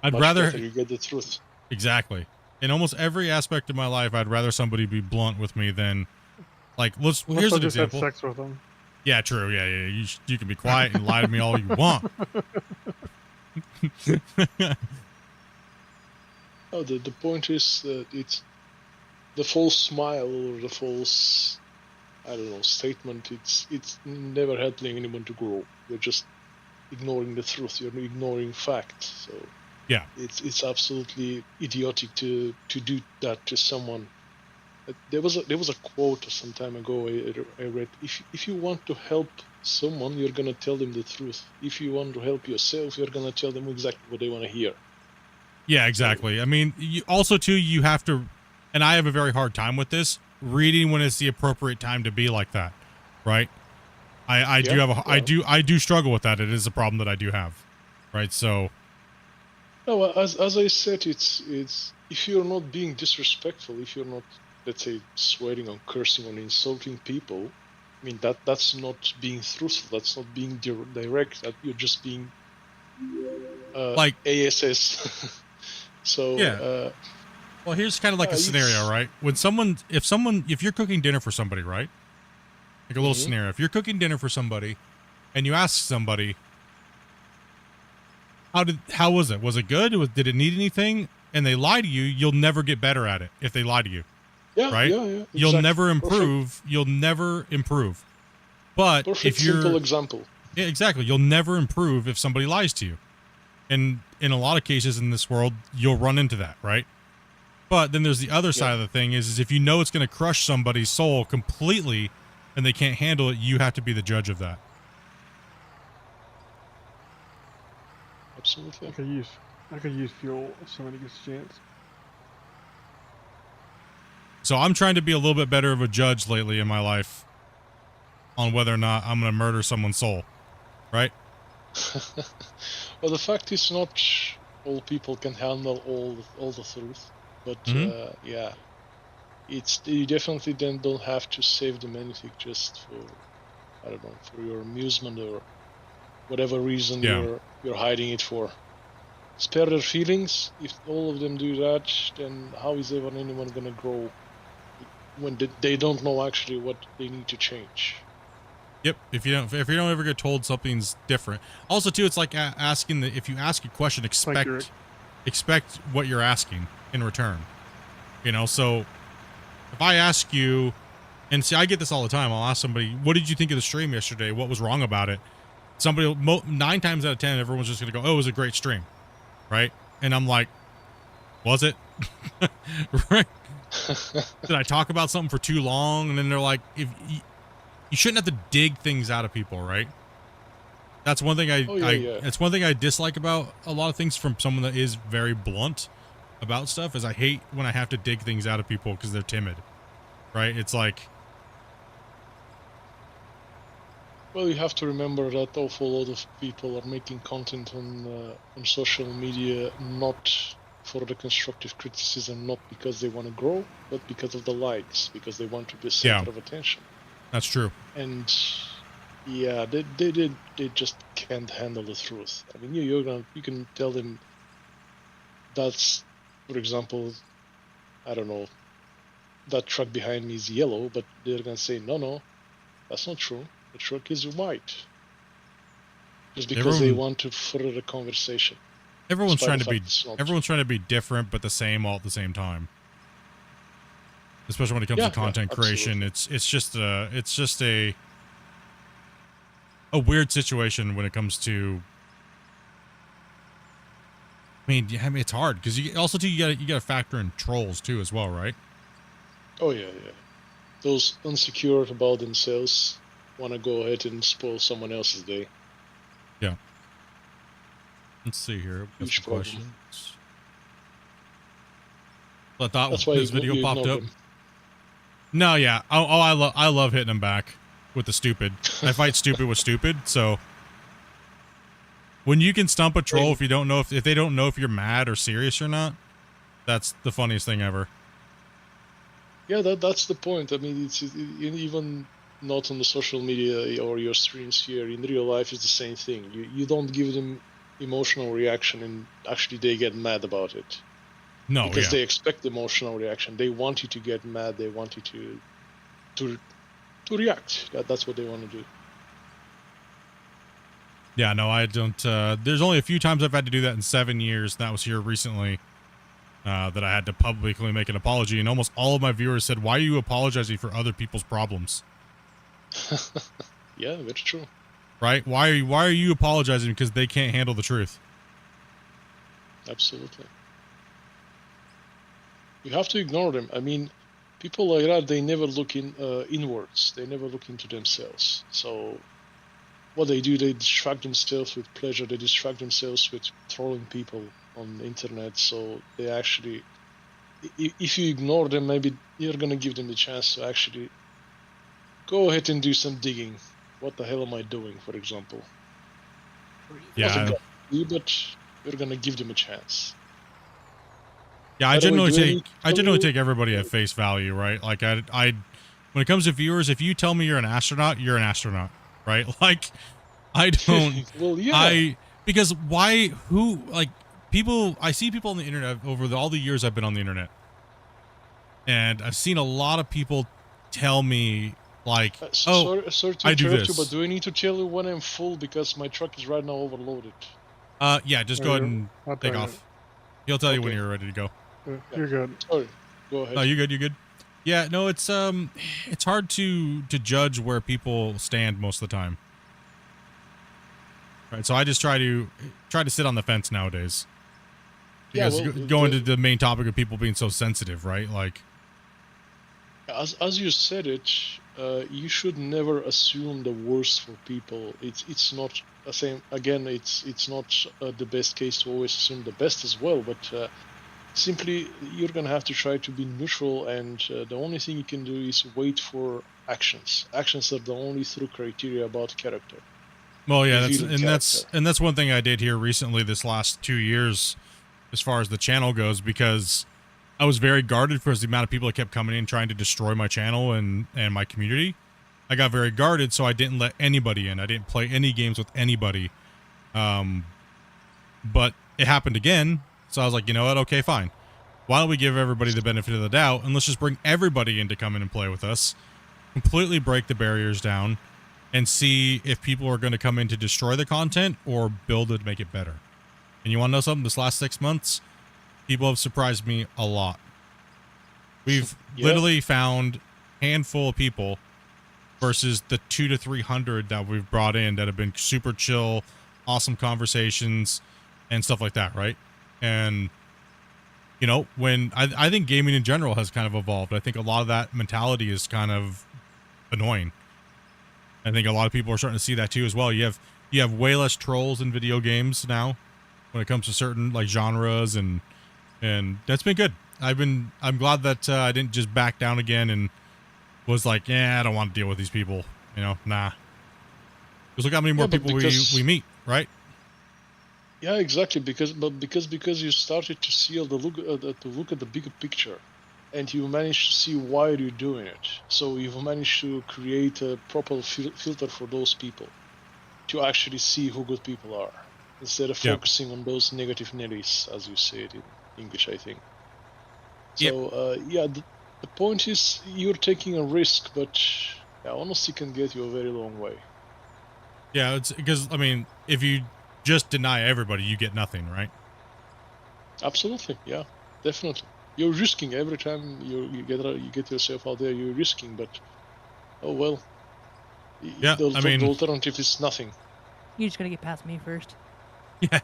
I'd Much rather better you get the truth. Exactly. In almost every aspect of my life, I'd rather somebody be blunt with me than, like, here's Unless I an just had example. sex with them. Yeah, true. Yeah. You can be quiet and lie to me all you want. Oh, the point is that it's the false smile or the false, I don't know, statement. It's never helping anyone to grow. You're just ignoring the truth. You're ignoring fact. So yeah, it's absolutely idiotic to do that to someone There was a quote some time ago I read. If you want to help someone, you're gonna tell them the truth. If you want to help yourself, you're gonna tell them exactly what they want to hear. Yeah, exactly. I mean, also too, you have to, and I have a very hard time with this, reading when it's the appropriate time to be like that, right? I do struggle with that. It is a problem that I do have, right? So. No, as I said, it's if you're not being disrespectful, if you're not, let's say, swearing or cursing or insulting people, I mean that's not being truthful. That's not being direct. That you're just being like ASS. So yeah. Well, here's kind of like a scenario, right? If you're cooking dinner for somebody, right? Like a little scenario. If you're cooking dinner for somebody, and you ask somebody, how was it? Was it good? Did it need anything? And they lie to you, you'll never get better at it if they lie to you. Yeah, right? Yeah, exactly. You'll never improve. Perfect. You'll never improve. But Perfect, if you're simple example. Yeah, exactly. You'll never improve if somebody lies to you. And in a lot of cases in this world, you'll run into that, right? But then there's the other side of the thing is if you know it's going to crush somebody's soul completely and they can't handle it, you have to be the judge of that. Absolutely. I could use fuel if somebody gets a chance. So I'm trying to be a little bit better of a judge lately in my life on whether or not I'm going to murder someone's soul, right? Well, the fact is not all people can handle all the truth, but yeah, you definitely then don't have to save them anything just for, I don't know, for your amusement or whatever reason you're hiding it for. Spare their feelings. If all of them do that, then how is ever anyone gonna grow when they don't know actually what they need to change? Yep. If you don't ever get told something's different. Also, too, it's like asking if you ask a question, expect what you're asking in return. You know, so if I ask you, and see, I get this all the time. I'll ask somebody, "What did you think of the stream yesterday? What was wrong about it?" Somebody, 9 times out of 10, everyone's just gonna go, "Oh, it was a great stream," right? And I'm like, "Was it?" Right? Did I talk about something for too long? And then they're like, "If you shouldn't have to dig things out of people, right?" That's one thing It's one thing I dislike about a lot of things from someone that is very blunt about stuff. Is I hate when I have to dig things out of people because they're timid, right? It's like. Well, you have to remember that awful lot of people are making content on social media not for the constructive criticism, not because they want to grow, but because of the likes, because they want to be center of attention. That's true. And yeah, they just can't handle the truth. I mean, you can tell them that's, for example, I don't know, that truck behind me is yellow, but they're gonna say no, that's not true. The truck is white. Just because they want to further the conversation. Everyone's trying to be different but the same all at the same time. Especially when it comes to content creation, it's just a weird situation when it comes to. I mean, it's hard because you gotta factor in trolls too as well, right? Oh yeah. Those insecure about themselves want to go ahead and spoil someone else's day. Yeah. Let's see here. Huge problem. Questions. I thought this video popped up. No, yeah. I love hitting them back with the stupid. I fight stupid with stupid. So when you can stump a troll if they don't know if you're mad or serious or not, that's the funniest thing ever. Yeah, that's the point. I mean, it's even not on the social media or your streams here. In real life, it's the same thing. You don't give them emotional reaction, and actually they get mad about it. No, because they expect emotional reaction. They want you to get mad. They want you to react. That's what they want to do. Yeah, no, I don't. There's only a few times I've had to do that in 7 years. That was here recently. That I had to publicly make an apology, and almost all of my viewers said, "Why are you apologizing for other people's problems?" Yeah, that's true. Right? Why are you apologizing because they can't handle the truth? Absolutely. You have to ignore them. I mean, people like that, they never look inwards. They never look into themselves. So what they do, they distract themselves with pleasure. They distract themselves with trolling people on the internet. So they actually, if you ignore them, maybe you're gonna give them the chance to actually go ahead and do some digging. What the hell am I doing, for example? Yeah. But we're gonna give them a chance. Yeah, I generally take everybody at face value, right? Like I when it comes to viewers, if you tell me you're an astronaut, you're an astronaut, right? Like I don't well, yeah. because people, I see people on the internet over all the years I've been on the internet. And I've seen a lot of people tell me like, sorry to I do interrupt this. you, but do I need to tell you when I'm full because my truck is right now overloaded? Yeah, just go ahead and take off. He'll tell you when you're ready to go. You're good. Sorry, go ahead. No, you're good. Yeah, no, it's hard to judge where people stand most of the time. Right, so I just try to sit on the fence nowadays. Because going to the main topic of people being so sensitive, right? Like, as you said it, you should never assume the worst for people. It's not the same. Again, it's not the best case to always assume the best as well. But simply, you're gonna have to try to be neutral, and the only thing you can do is wait for actions. Actions are the only true criteria about character. Well, yeah, that's one thing I did here recently, this last 2 years, as far as the channel goes, because I was very guarded for the amount of people that kept coming in trying to destroy my channel and my community. I got very guarded, so I didn't let anybody in. I didn't play any games with anybody. But it happened again, so I was like, you know what? Okay, fine. Why don't we give everybody the benefit of the doubt, and let's just bring everybody in to come in and play with us, completely break the barriers down, and see if people are going to come in to destroy the content or build it to make it better. And you want to know something? This last 6 months, people have surprised me a lot. We've literally found a handful of people versus the 200 to 300 that we've brought in that have been super chill, awesome conversations, and stuff like that, right? And, you know, when I think gaming in general has kind of evolved. I think a lot of that mentality is kind of annoying. I think a lot of people are starting to see that too as well. You have way less trolls in video games now when it comes to certain like genres, and that's been good. I'm glad that I didn't just back down again and was like, yeah, I don't want to deal with these people. You know, nah. Because look how many more people we meet, right? Yeah, exactly. Because you started to see to look at the bigger picture, and you managed to see why you're doing it. So you've managed to create a proper filter for those people to actually see who good people are, instead of focusing on those negative Nellies, as you say it in English, I think. So the point is you're taking a risk, but honesty can get you a very long way. Yeah, it's because, I mean, if you just deny everybody, you get nothing, right? Absolutely, yeah, definitely. You're risking every time you get yourself out there. You're risking, but oh well. Yeah, the alternative is nothing. You're just gonna get past me first. Yeah.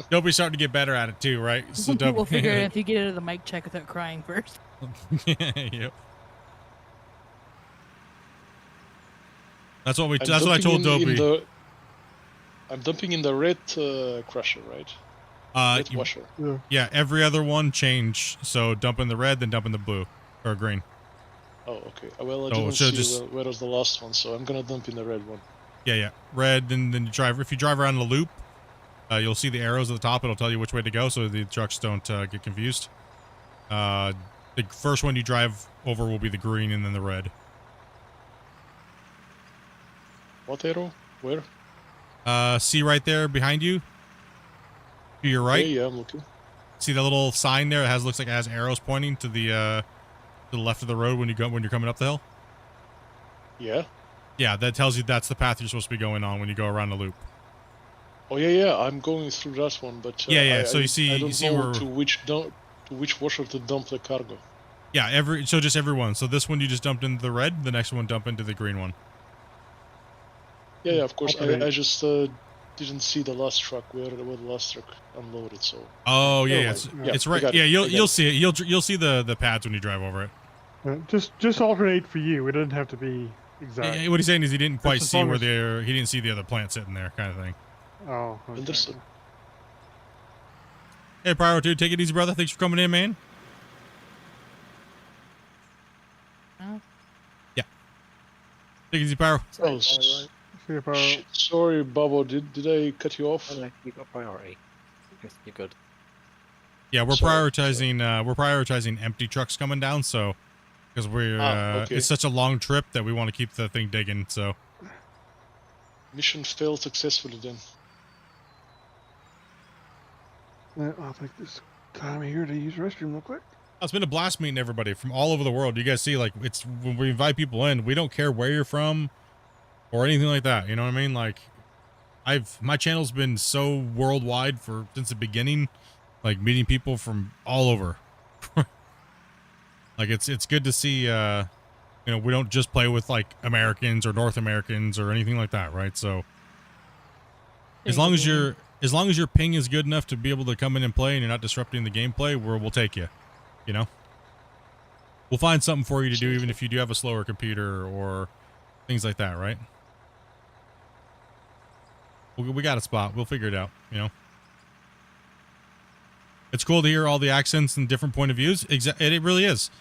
Don't be starting to get better at it too, right? So we'll figure it out if you get into the mic check without crying first. Yep. That's what I told Dopey. I'm dumping in the red crusher, right? Red washer. Yeah, every other one change. So dump in the red, then dump in the blue or green. Oh, okay. Well, I didn't see where was the last one, so I'm gonna dump in the red one. Yeah. Red, and then you drive. If you drive around the loop, you'll see the arrows at the top. It'll tell you which way to go, so the trucks don't get confused. The first one you drive over will be the green, and then the red. What arrow? Where? See right there behind you? To your right? Yeah, I'm looking. See the little sign there? Looks like it has arrows pointing to the left of the road when you're coming up the hill? Yeah. Yeah, that tells you that's the path you're supposed to be going on when you go around the loop. Oh yeah, I'm going through that one, but so I don't know to which washer to dump the cargo. Yeah, just every one. So this one you just dumped into the red, the next one dump into the green one. Yeah, of course. I just didn't see the last truck where the last truck unloaded. So. Oh yeah, Anyway, it's, yeah, it's I right. got Yeah, it. you'll see it. You'll see the pads when you drive over it. Just alternate for you. It doesn't have to be exact. Yeah, what he's saying is he didn't quite as see long where as- he didn't see the other plant sitting there, kind of thing. Oh, okay. Understood. Hey, Pyro, dude, take it easy, brother. Thanks for coming in, man. Yeah. Take it easy, Pyro. Oh, See if I- shit, sorry, Bobo. Did I cut you off? Oh, no, you got priority. You're good. Yeah, we're Sorry, prioritizing empty trucks coming down, so because okay. it's such a long trip that we want to keep the thing digging. So Mission failed successfully then. I'll take this time here to use the restroom real quick. it's been a blast meeting everybody from all over the world. You guys see, like, it's when we invite people in, we don't care where you're from or anything like that. You know what I mean? Like, my channel's been so worldwide since the beginning, like meeting people from all over. Like it's good to see. We don't just play with like Americans or North Americans or anything like that, right? So as long as your ping is good enough to be able to come in and play and you're not disrupting the gameplay, we'll take you. You know, we'll find something for you to do, even if you do have a slower computer or things like that, right? We got a spot. We'll figure it out. You know, it's cool to hear all the accents and different point of views. It really is.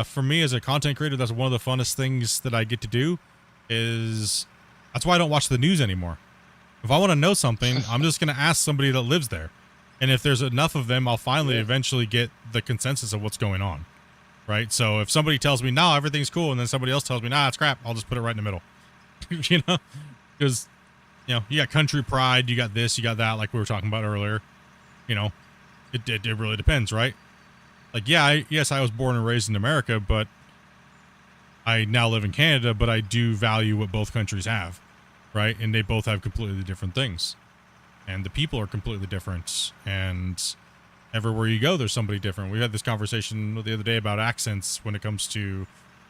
For me as a content creator, that's one of the funnest things that I get to do. That's why I don't watch the news anymore. If I want to know something, I'm just going to ask somebody that lives there. And if there's enough of them, I'll finally eventually get the consensus of what's going on. Right? So if somebody tells me, no, everything's cool, and then somebody else tells me, nah, it's crap, I'll just put it right in the middle. You know? Because, you got country pride, you got this, you got that, like we were talking about earlier. You know, it really depends, right? Like, yes, I was born and raised in America, but I now live in Canada, but I do value what both countries have, right? And they both have completely different things. And the people are completely different. And everywhere you go, there's somebody different. We had this conversation the other day about accents when it comes to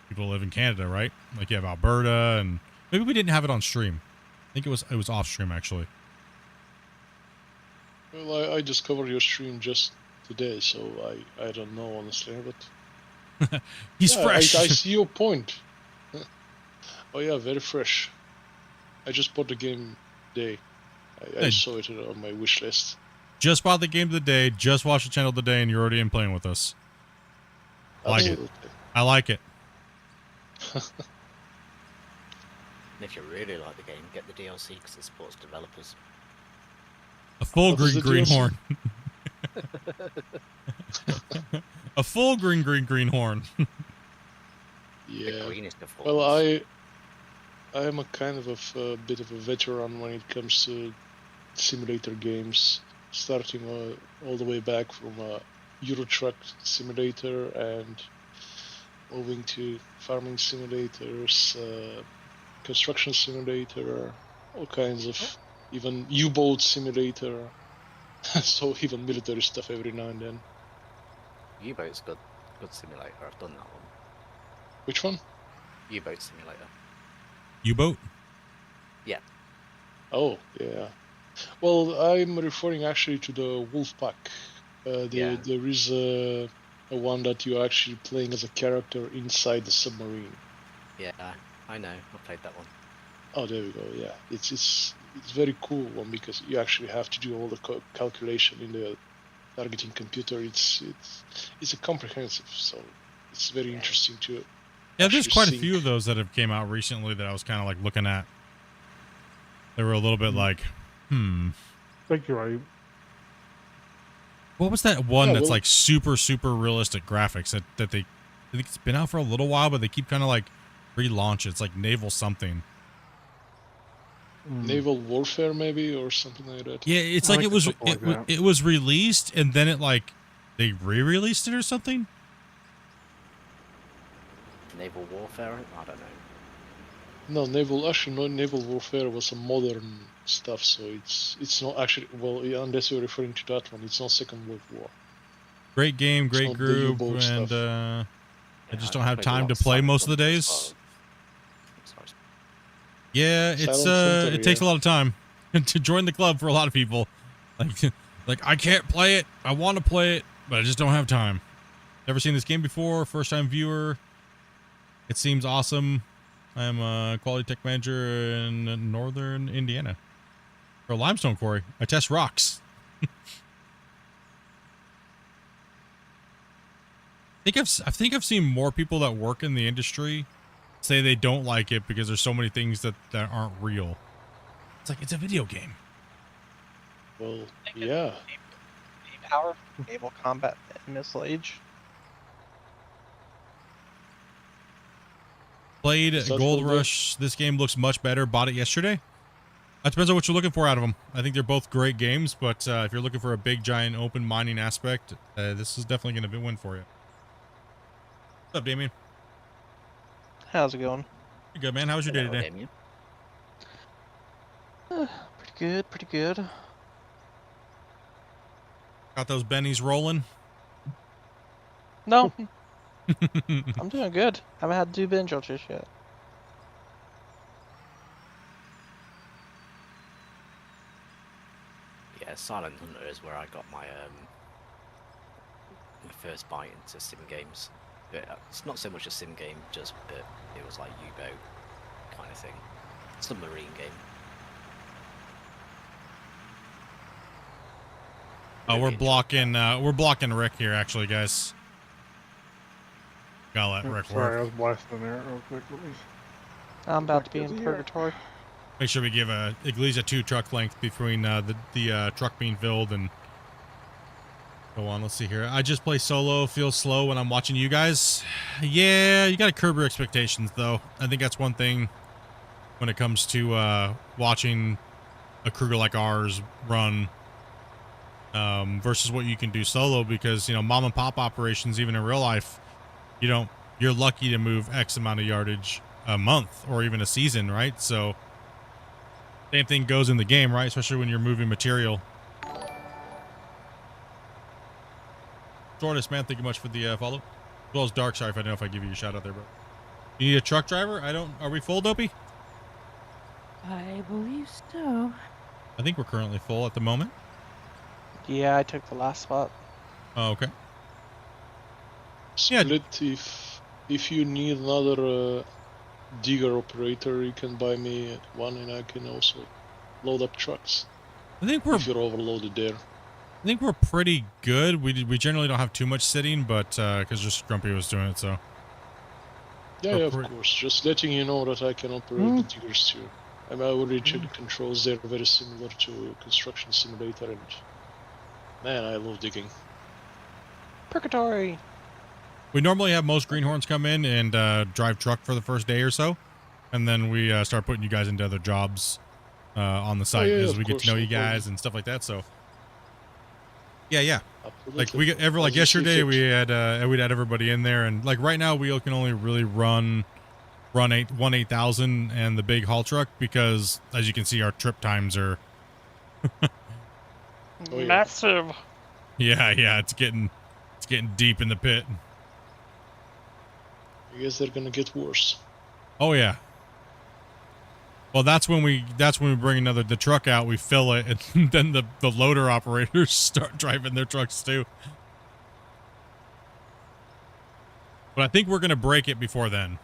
people who live in Canada, right? Like you have Alberta, and maybe we didn't have it on stream. I think it was off stream, actually. Well, I discovered your stream just today, so I don't know honestly, but He's fresh. I see your point. Oh yeah, very fresh. I just bought the game today. I saw it on my wish list. Just bought the game of the day, just watched the channel today, and you're already in playing with us. Absolutely. I like it. And if you really like the game, get the DLC because it supports developers. A full What is the green DLC? horn. A full green horn. Yeah. Greenest of Well, horns. I am a kind of a bit of a veteran when it comes to simulator games, starting all the way back from Euro Truck Simulator and moving to farming simulators, construction simulator, all kinds of, even U-boat simulator, so even military stuff every now and then. U-boat's good simulator. I've done that one. Which one? U-boat simulator. U-boat? Yeah. Oh, yeah. Well, I'm referring actually to the Wolfpack. There is a one that you're actually playing as a character inside the submarine. Yeah, I know. I played that one. Oh, there we go. Yeah, it's very cool one because you actually have to do all the calculation in the targeting computer. It's a comprehensive, so it's very interesting to. Yeah, there's actually quite a sync. few of those that have came out recently that I was kind of like looking at. They were a little bit like, Thank you, Ayub. what was that one Yeah, that's well- like super realistic graphics that they, I think it's been out for a little while, but they keep kind of like relaunch it. It's like Naval something. Naval warfare maybe or something like that. Yeah, it's I like like it was something like that. it was released and then it like they re-released it or something. Naval warfare? I don't know. No, naval warfare was a modern stuff, so it's not actually, well, yeah, unless you're referring to that one, it's not Second World War. Great game, great not the group, U-boat and stuff. I just I don't have played time to alongside play it most of the on days. Sorry. Yeah, it's Silent Hunter, it takes a yeah. lot of time. to join the club for a lot of people. Like I can't play it. I want to play it, but I just don't have time. Never seen this game before. First time viewer. It seems awesome. I'm a quality tech manager in northern Indiana for a limestone quarry. I test rocks. I think I've seen more people that work in the industry say they don't like it because there's so many things that aren't real. It's like, it's a video game. Well, yeah. Power, naval combat, and missile age. Played Is that Gold for the- Rush. This game looks much better. Bought it yesterday. That depends on what you're looking for out of them. I think they're both great games, but if you're looking for a big, giant, open mining aspect, this is definitely going to win for you. What's up, Damien? How's it going? You good, man? How was your day Hello, today? Damien. Pretty good, pretty good. Got those bennies rolling? No, I'm doing good. Haven't had to do binge watch just yet. Yeah, Silent Hunter is where I got my my first bite into sim games. But it's not so much a sim game, just that it was like U-boat kind of thing, submarine game. Oh, Really we're blocking Rick here, actually, guys. Gotta let Rick Sorry, I work. was blasting there real quick. Let me- I'm about to be Back to in the purgatory. Make sure we give at least a 2 truck length between the truck being filled and go on. Let's see here. I just play solo. Feels slow when I'm watching you guys. Yeah, you gotta curb your expectations, though. I think that's one thing when it comes to watching a crew like ours run versus what you can do solo, because mom and pop operations, even in real life, you're lucky to move X amount of yardage a month or even a season, right? So same thing goes in the game, right? Especially when you're moving material. Jordas, man, thank you much for the follow. As well as Dark. Sorry if I don't know if I give you a shout out there, bro. You need a truck driver? Are we full, Dopey? I believe so. I think we're currently full at the moment. Yeah, I took the last spot. Oh, okay. Yeah. Split, if you need another digger operator, you can buy me one, and I can also load up trucks I think we're if you're overloaded there. pretty good. We generally don't have too much sitting, but because just Grumpy was doing it, so. Yeah, Oh, yeah, of great. course. Just letting you know that I can operate the diggers too. I already checked the controls. They're very similar to Construction Simulator, and man, I love digging. Purgatory. We normally have most greenhorns come in and drive truck for the first day or so, and then we start putting you guys into other jobs on the site yeah, as of we get course, to know no you guys problem. and stuff like that. So, yeah. Absolutely. Like we get like As you see yesterday, fit. we'd had everybody in there, and like right now we can only really run 8,000 and the big haul truck, because as you can see, our trip times are Oh, yeah. Massive. yeah, it's getting deep in the pit. I guess they're gonna get worse. Oh yeah. Well, that's when we bring the truck out, we fill it, and then the loader operators start driving their trucks too. But I think we're gonna break it before then.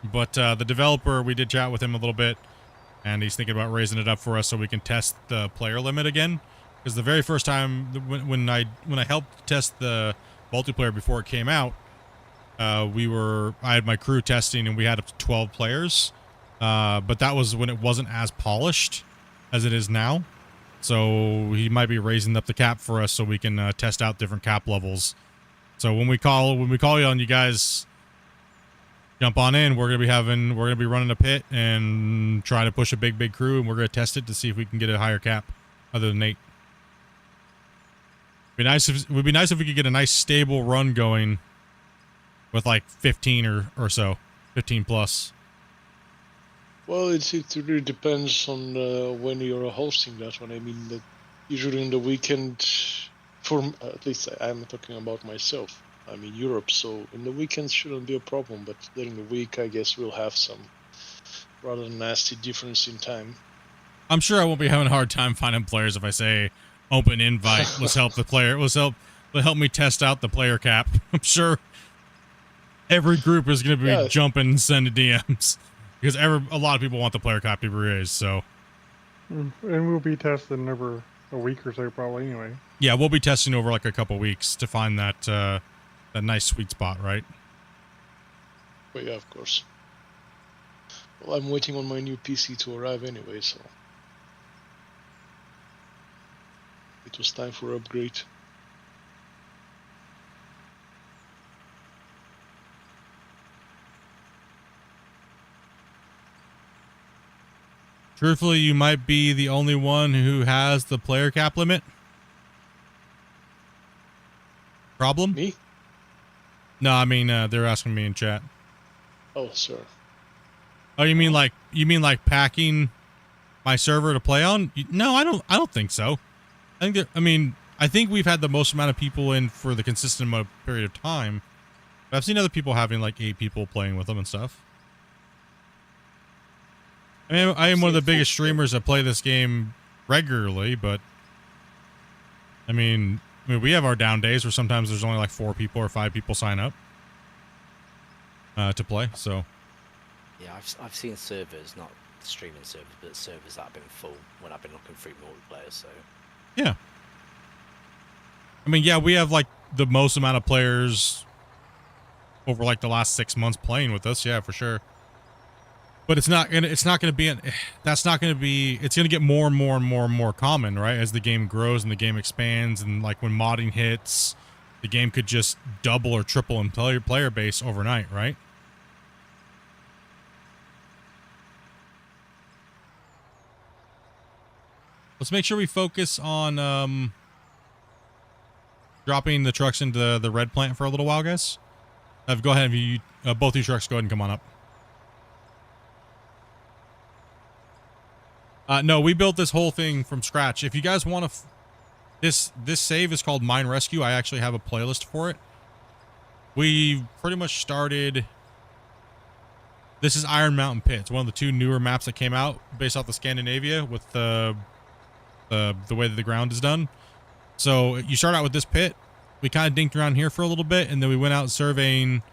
But the developer, we did chat with him a little bit, and he's thinking about raising it up for us so we can test the player limit again. Because the very first time when I helped test the multiplayer before it came out, I had my crew testing and we had up to 12 players. But that was when it wasn't as polished as it is now. So he might be raising up the cap for us so we can test out different cap levels. So when we call you on, you guys jump on in. We're gonna be running a pit and trying to push a big crew, and we're gonna test it to see if we can get a higher cap other than 8. It would be nice if we could get a nice stable run going with like 15 or so, 15 plus. Well, it really depends on when you're hosting that one. I mean, that usually in the weekend, at least I'm talking about myself. I'm in Europe, so in the weekends shouldn't be a problem. But during the week, I guess we'll have some rather nasty difference in time. I'm sure I won't be having a hard time finding players if I say open invite. Let's help the player. Let's help me test out the player cap. I'm sure every group is going to be jumping and sending DMs because a lot of people want the player cap to be raised. So, and we'll be testing over a week or so probably anyway. Yeah, we'll be testing over like a couple weeks to find that that nice sweet spot, right? But yeah, of course. Well, I'm waiting on my new PC to arrive anyway, so it was time for upgrade. Truthfully, you might be the only one who has the player cap limit. Problem? Me? No, I mean they're asking me in chat. Oh, sir. Oh, you mean like packing my server to play on? No, I don't think so. I think we've had the most amount of people in for the consistent period of time. But I've seen other people having like 8 people playing with them and stuff. I mean, I am one of the biggest streamers that play this game regularly, but I mean, we have our down days where sometimes there's only like 4 people or 5 people sign up to play. So yeah, I've seen servers, not streaming servers, but servers that have been full when I've been looking through multiplayer. So yeah, I mean, yeah, we have like the most amount of players over like the last 6 months playing with us. Yeah, for sure. But it's not gonna be it's gonna get more and more and more and more common, right? As the game grows and the game expands, and like when modding hits, the game could just double or triple in player base overnight, right? Let's make sure we focus on dropping the trucks into the red plant for a little while, guys. Go ahead, both you trucks, go ahead and come on up. No, we built this whole thing from scratch. If you guys want to, this save is called Mine Rescue. I actually have a playlist for it. We pretty much started. This is Iron Mountain Pit. It's one of the 2 newer maps that came out based off of Scandinavia with the way that the ground is done. So you start out with this pit. We kind of dinked around here for a little bit, and then we went out surveying,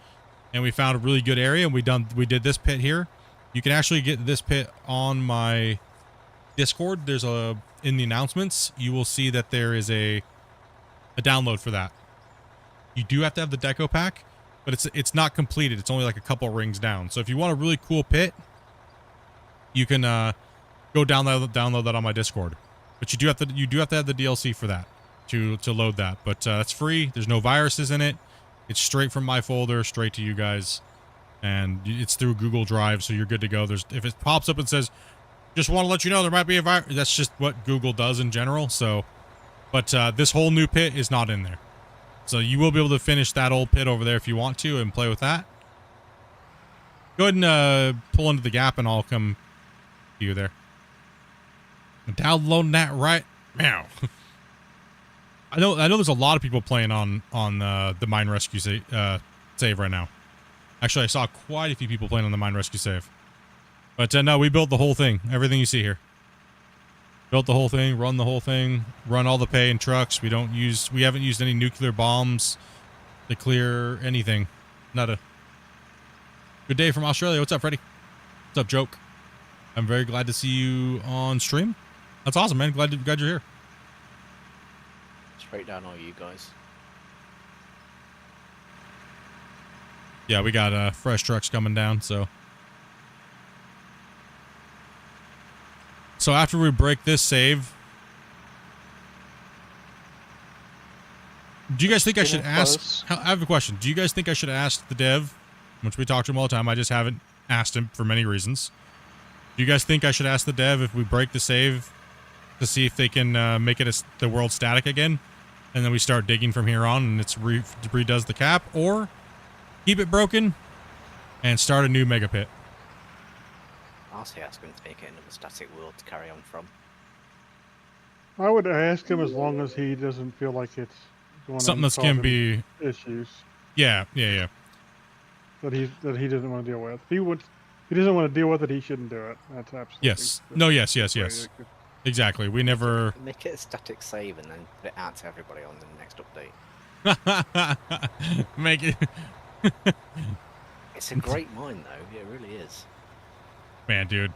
and we found a really good area. And we did this pit here. You can actually get this pit on my Discord. There's in the announcements, you will see that there is a download for that. You do have to have the deco pack, but it's not completed. It's only like a couple rings down. So if you want a really cool pit, you can go download that on my Discord. But you do have to have the DLC for that to load that. But that's free. There's no viruses in it. It's straight from my folder, straight to you guys, and it's through Google Drive, so you're good to go. If it pops up and says, just want to let you know there might be a virus. That's just what Google does in general. So, but this whole new pit is not in there. So you will be able to finish that old pit over there if you want to and play with that. Go ahead and pull into the gap and I'll come to you there. I'm downloading that right now. I know there's a lot of people playing on the Mine Rescue save right now. Actually, I saw quite a few people playing on the Mine Rescue save. But no, we built the whole thing. Everything you see here. Built the whole thing, run the whole thing, run all the pay and trucks. We haven't used any nuclear bombs to clear anything. Nada. Good day from Australia. What's up, Freddy? What's up, Joke? I'm very glad to see you on stream. That's awesome, man. Glad you're here. Straight down all you guys. Yeah, we got fresh trucks coming down, so. So after we break this save, do you guys think I should ask? I have a question. Do you guys think I should ask the dev, which we talk to him all the time? I just haven't asked him for many reasons. Do you guys think I should ask the dev if we break the save to see if they can make it the world static again, and then we start digging from here on and it's redoes the cap, or keep it broken and start a new mega pit? I'll say ask him to make it into a static world to carry on from. I would ask him as long as he doesn't feel like it's going something that's going to be issues. Yeah. That he doesn't want to deal with. If he he doesn't want to deal with it, he shouldn't do it. That's absolutely. Yes. No. Yes. Yes. the way Yes. it could- Exactly. We never. Make it a static save and then put it out to everybody on the next update. Make it. It's a great mine, though. It really is. Man, dude.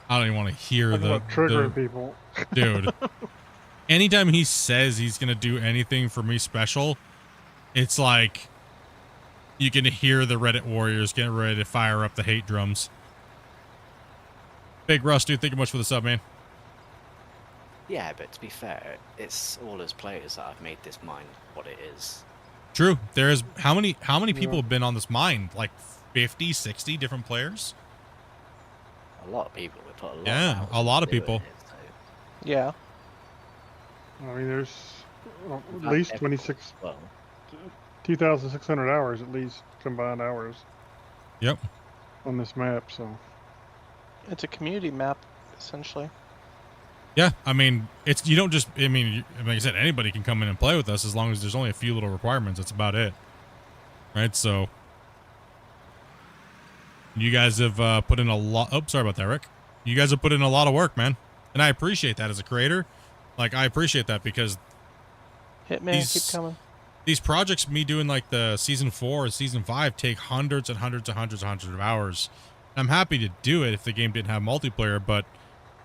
I don't even want to hear Talking about triggering the people. dude. Anytime he says he's gonna do anything for me special, it's like you can hear the Reddit warriors getting ready to fire up the hate drums. Big Russ, dude, thank you much for the sub, man. Yeah, but to be fair, it's all as players that have made this mine what it is. True. There is how many people Yeah. have been on this mine? Like 50, 60 different players? A lot of people. We put a lot. Yeah, of a lot of doing people. it, so Yeah. I mean, there's at Not least everyone 26, as well. 2,600 hours at least, combined hours Yep. on this map, so. It's a community map, essentially. Yeah, I mean, it's you don't just. I mean, like I said, anybody can come in and play with us as long as there's only a few little requirements. That's about it, right? So, you guys have put in a lot. Oh, sorry about that, Rick. You guys have put in a lot of work, man, and I appreciate that as a creator. Like, I appreciate that because Hitman, These- keep coming. these projects, me doing like the season 4 or season 5, take hundreds and hundreds and hundreds and hundreds of hours. I'm happy to do it if the game didn't have multiplayer, but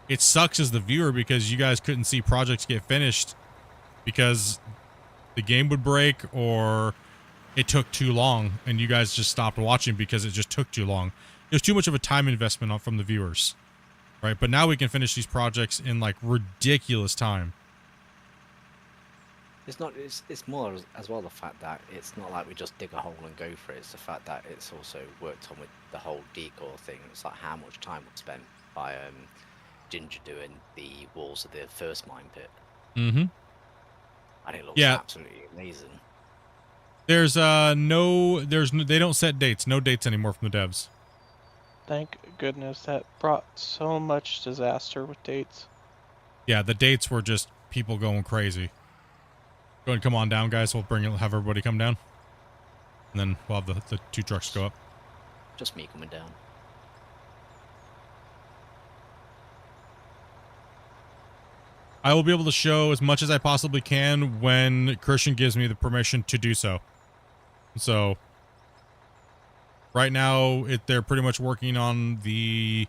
it sucks as the viewer because you guys couldn't see projects get finished because the game would break or it took too long and you guys just stopped watching because it just took too long. There's too much of a time investment from the viewers, right? But now we can finish these projects in like ridiculous time. It's not. It's more as well the fact that it's not like we just dig a hole and go for it. It's the fact that it's also worked on with the whole decor thing. It's like how much time was spent by Ginger doing the walls of the first mine pit, Mm-hmm. and it looks Yeah. absolutely amazing. There's they don't set dates. No dates anymore from the devs. Thank goodness that brought so much disaster with dates. Yeah, the dates were just people going crazy. Go ahead and come on down, guys. We'll have everybody come down. And then we'll have the 2 trucks go up. Just me coming down. I will be able to show as much as I possibly can when Christian gives me the permission to do so. So, right now, they're pretty much working on the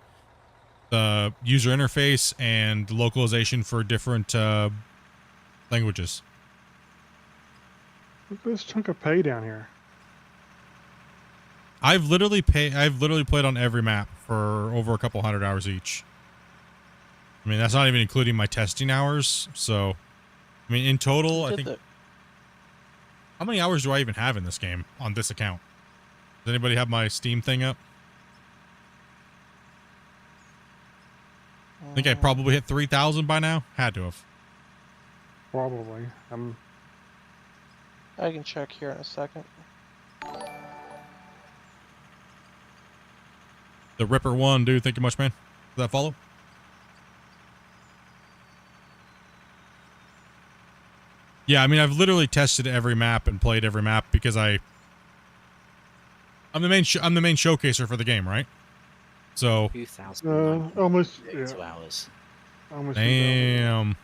user interface and localization for different languages. Look at this chunk of pay down here. I've literally played on every map for over a couple hundred hours each. I mean, that's not even including my testing hours. So, I mean, in total, I think. How many hours do I even have in this game on this account? Does anybody have my Steam thing up? I think I probably hit 3,000 by now. Had to have. Probably. I can check here in a second. The Ripper 1, dude. Thank you much, man. Does that follow? Yeah, I mean, I've literally tested every map and played every map because I'm the main showcaser for the game, right? So 2,000. Almost. 2 Yeah. hours. Almost. damn.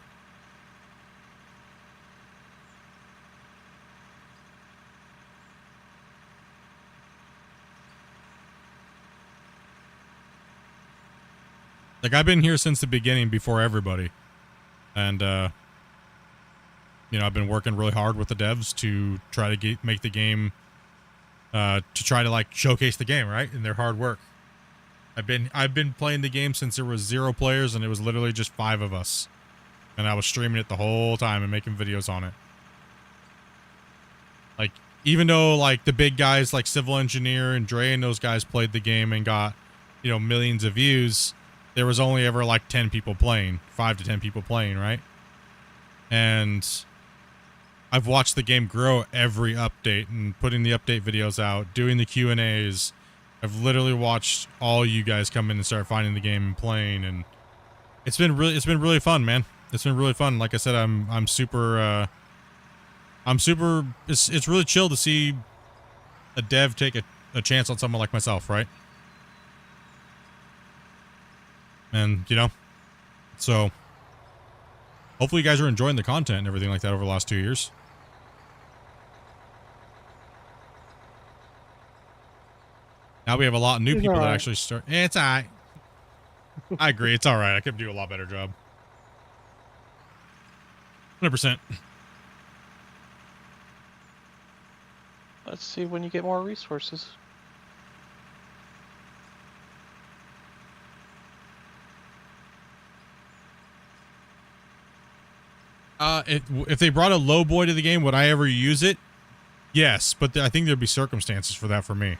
Like, I've been here since the beginning before everybody. And, you know, I've been working really hard with the devs to try to make the game, to try to, like, showcase the game, right? And their hard work. I've been playing the game since there was 0 players and it was literally just 5 of us. And I was streaming it the whole time and making videos on it. Like, even though, like, the big guys like Civil Engineer and Dre and those guys played the game and got, you know, millions of views, there was only ever like 10 people playing, 5 to 10 people playing, right? And I've watched the game grow every update and putting the update videos out, doing the Q&As. I've literally watched all you guys come in and start finding the game and playing, and it's been really fun, man. It's been really fun. Like I said, I'm super it's really chill to see a dev take a chance on someone like myself, right? And, you know, so hopefully you guys are enjoying the content and everything like that over the last 2 years. Now we have a lot of new It's people that alright. actually start. It's all right. I agree. It's all right. I could do a lot better job. 100%. Let's see when you get more resources. If they brought a low boy to the game, would I ever use it? Yes, but I think there'd be circumstances for that for me.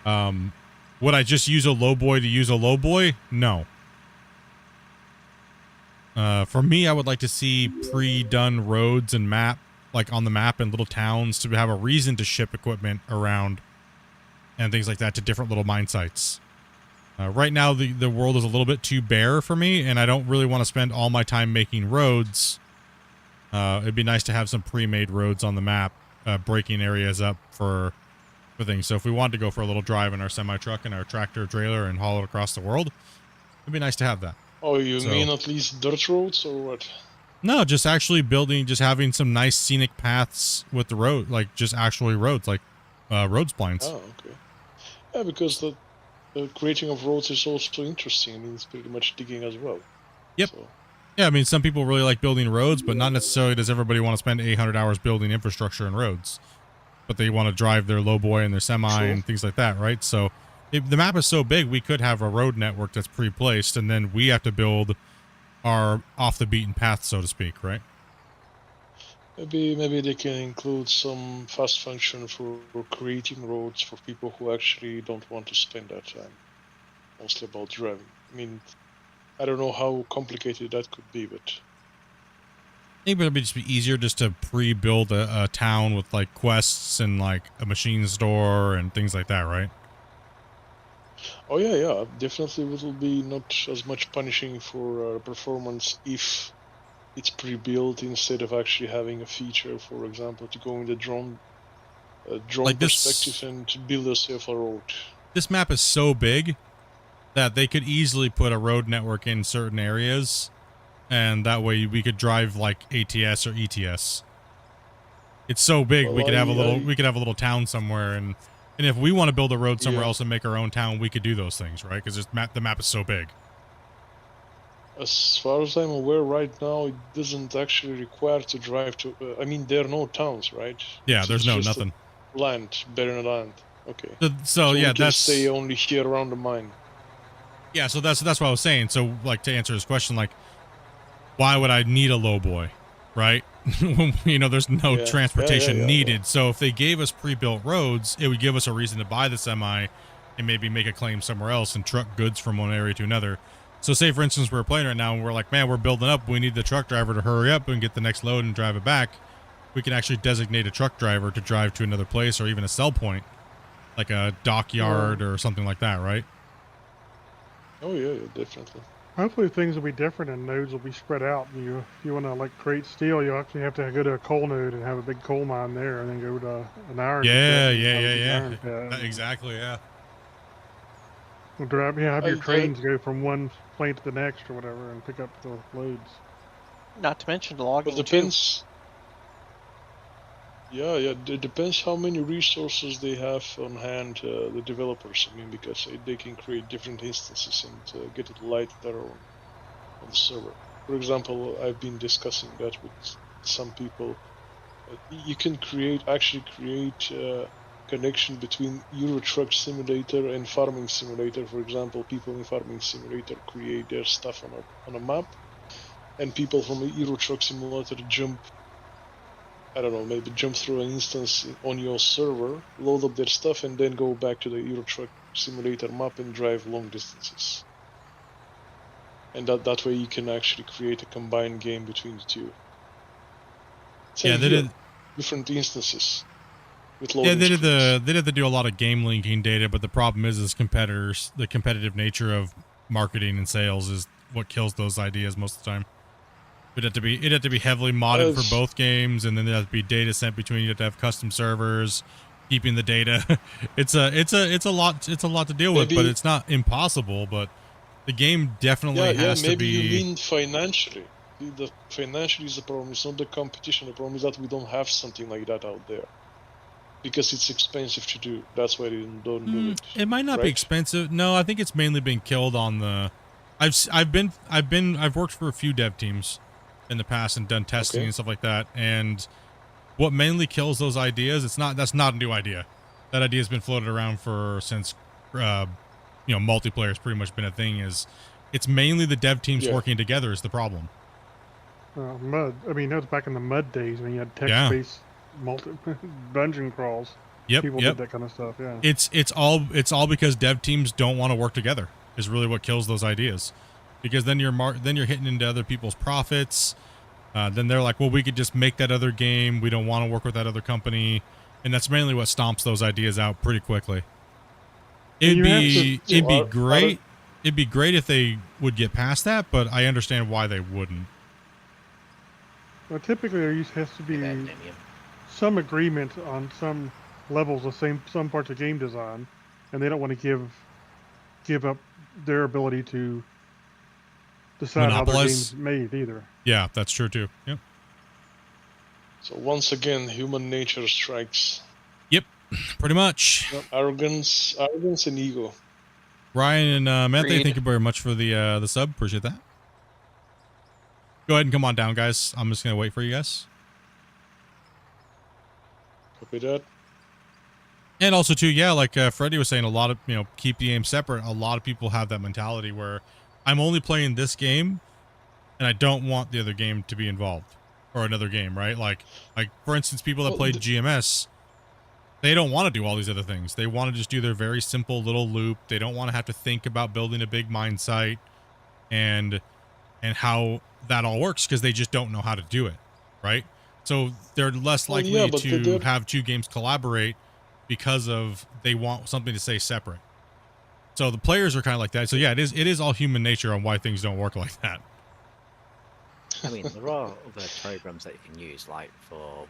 Would I just use a low boy to use a low boy? No. For me, I would like to see pre-done roads and map, like on the map and little towns, to have a reason to ship equipment around and things like that to different little mine sites. Right now, the world is a little bit too bare for me, and I don't really want to spend all my time making roads. It'd be nice to have some pre-made roads on the map, breaking areas up for things. So if we wanted to go for a little drive in our semi-truck and our tractor trailer and haul it across the world, it'd be nice to have that. Oh, you mean at least dirt roads or what? No, just actually building, just having some nice scenic paths with the road, like just actually roads, like road splines. Oh, okay. Yeah, because the creating of roads is also interesting. I mean, it's pretty much digging as well. Yep. So. Yeah, I mean, some people really like building roads, but not necessarily does everybody want to spend 800 hours building infrastructure and roads. But they want to drive their low boy and their semi and things like that, right? So if the map is so big, we could have a road network that's pre-placed, and then we have to build our off-the-beaten path, so to speak, right? Maybe they can include some fast function for creating roads for people who actually don't want to spend that time. Mostly about driving. I mean, I don't know how complicated that could be, but maybe it'd just be easier just to pre-build a town with like quests and like a machine store and things like that, right? Oh yeah, definitely it will be not as much punishing for performance if it's pre-built instead of actually having a feature, for example, to go in the drone like perspective and to build yourself a road. This map is so big that they could easily put a road network in certain areas, and that way we could drive like ATS or ETS. It's so big, Well, we could have a little town somewhere, and if we want to build a road somewhere else and make our own town, we could do those things, right? Because the map is so big. As far as I'm aware right now, it doesn't actually require to drive to... I mean, there are no towns, right? Yeah, there's nothing. Land, barren land. Okay. So yeah, that's... stay only here around the mine. Yeah, so that's what I was saying. So, like, to answer his question, like, why would I need a low boy, right? You know, there's no transportation needed. So if they gave us pre-built roads, it would give us a reason to buy the semi and maybe make a claim somewhere else and truck goods from one area to another. So say, for instance, we're playing right now and we're like, man, we're building up. We need the truck driver to hurry up and get the next load and drive it back. We can actually designate a truck driver to drive to another place or even a sell point, like a dockyard or something like that, right? Oh, yeah, definitely. Hopefully things will be different and nodes will be spread out. If you want to like create steel, you actually have to go to a coal node and have a big coal mine there, and then go to an iron. Yeah. Exactly, yeah. Have your trains go from one plant to the next or whatever, and pick up the loads. Not to mention logging. It depends. Yeah, it depends how many resources they have on hand, the developers. I mean, because they can create different instances and get it light their own on the server. For example, I've been discussing that with some people. You can actually create a connection between Euro Truck Simulator and Farming Simulator. For example, people in Farming Simulator create their stuff on a map, and people from Euro Truck Simulator jump through an instance on your server, load up their stuff, and then go back to the Euro Truck Simulator map and drive long distances. And that way you can actually create a combined game between the two. Same they did different instances. With they did to do a lot of game linking data, but the problem is competitors, the competitive nature of marketing and sales is what kills those ideas most of the time. It'd have to be heavily modded for both games, and then there'd have to be data sent between. You have to have custom servers, keeping the data. It's a lot to deal with, but it's not impossible. But The game definitely has to maybe be. you mean financially. The financially is the problem. It's not the competition. The problem is that we don't have something like that out there. Because it's expensive to do. That's why they don't do it. It might not be expensive. No, I think it's mainly been killed on the. I've worked for a few dev teams in the past and done testing and stuff like that. And what mainly kills those ideas, that's not a new idea. That idea has been floated around since multiplayer's pretty much been a thing. It's mainly the dev teams working together is the problem. Mud. I mean, that was back in the mud days when you had text-based dungeon crawls. Yep. People did that kind of stuff. Yeah. It's all because dev teams don't want to work together. Is really what kills those ideas, because then you're hitting into other people's profits. Then they're like, well, we could just make that other game. We don't want to work with that other company, and that's mainly what stomps those ideas out pretty quickly. It'd be great. It'd be great if they would get past that, but I understand why they wouldn't. Well, typically there has to be some agreement on some levels of some parts of game design, and they don't want to give up their ability to decide how their game's made either. Yeah, that's true too. Yep. So once again, human nature strikes. Yep, pretty much. Yep. Arrogance and ego. Ryan and Matthew, thank you very much for the sub. Appreciate that. Go ahead and come on down, guys. I'm just gonna wait for you guys. Copy that. And also too, yeah, like Freddie was saying, a lot of keep the game separate. A lot of people have that mentality where I'm only playing this game, and I don't want the other game to be involved, or another game, right? Like for instance, people that played GMS, they don't want to do all these other things. They want to just do their very simple little loop. They don't want to have to think about building a big mine site, and how that all works because they just don't know how to do it, right? So they're less likely to have two games collaborate because of they want something to stay separate. So the players are kind of like that. So yeah, it is all human nature on why things don't work like that. I mean, there are other programs that you can use, like for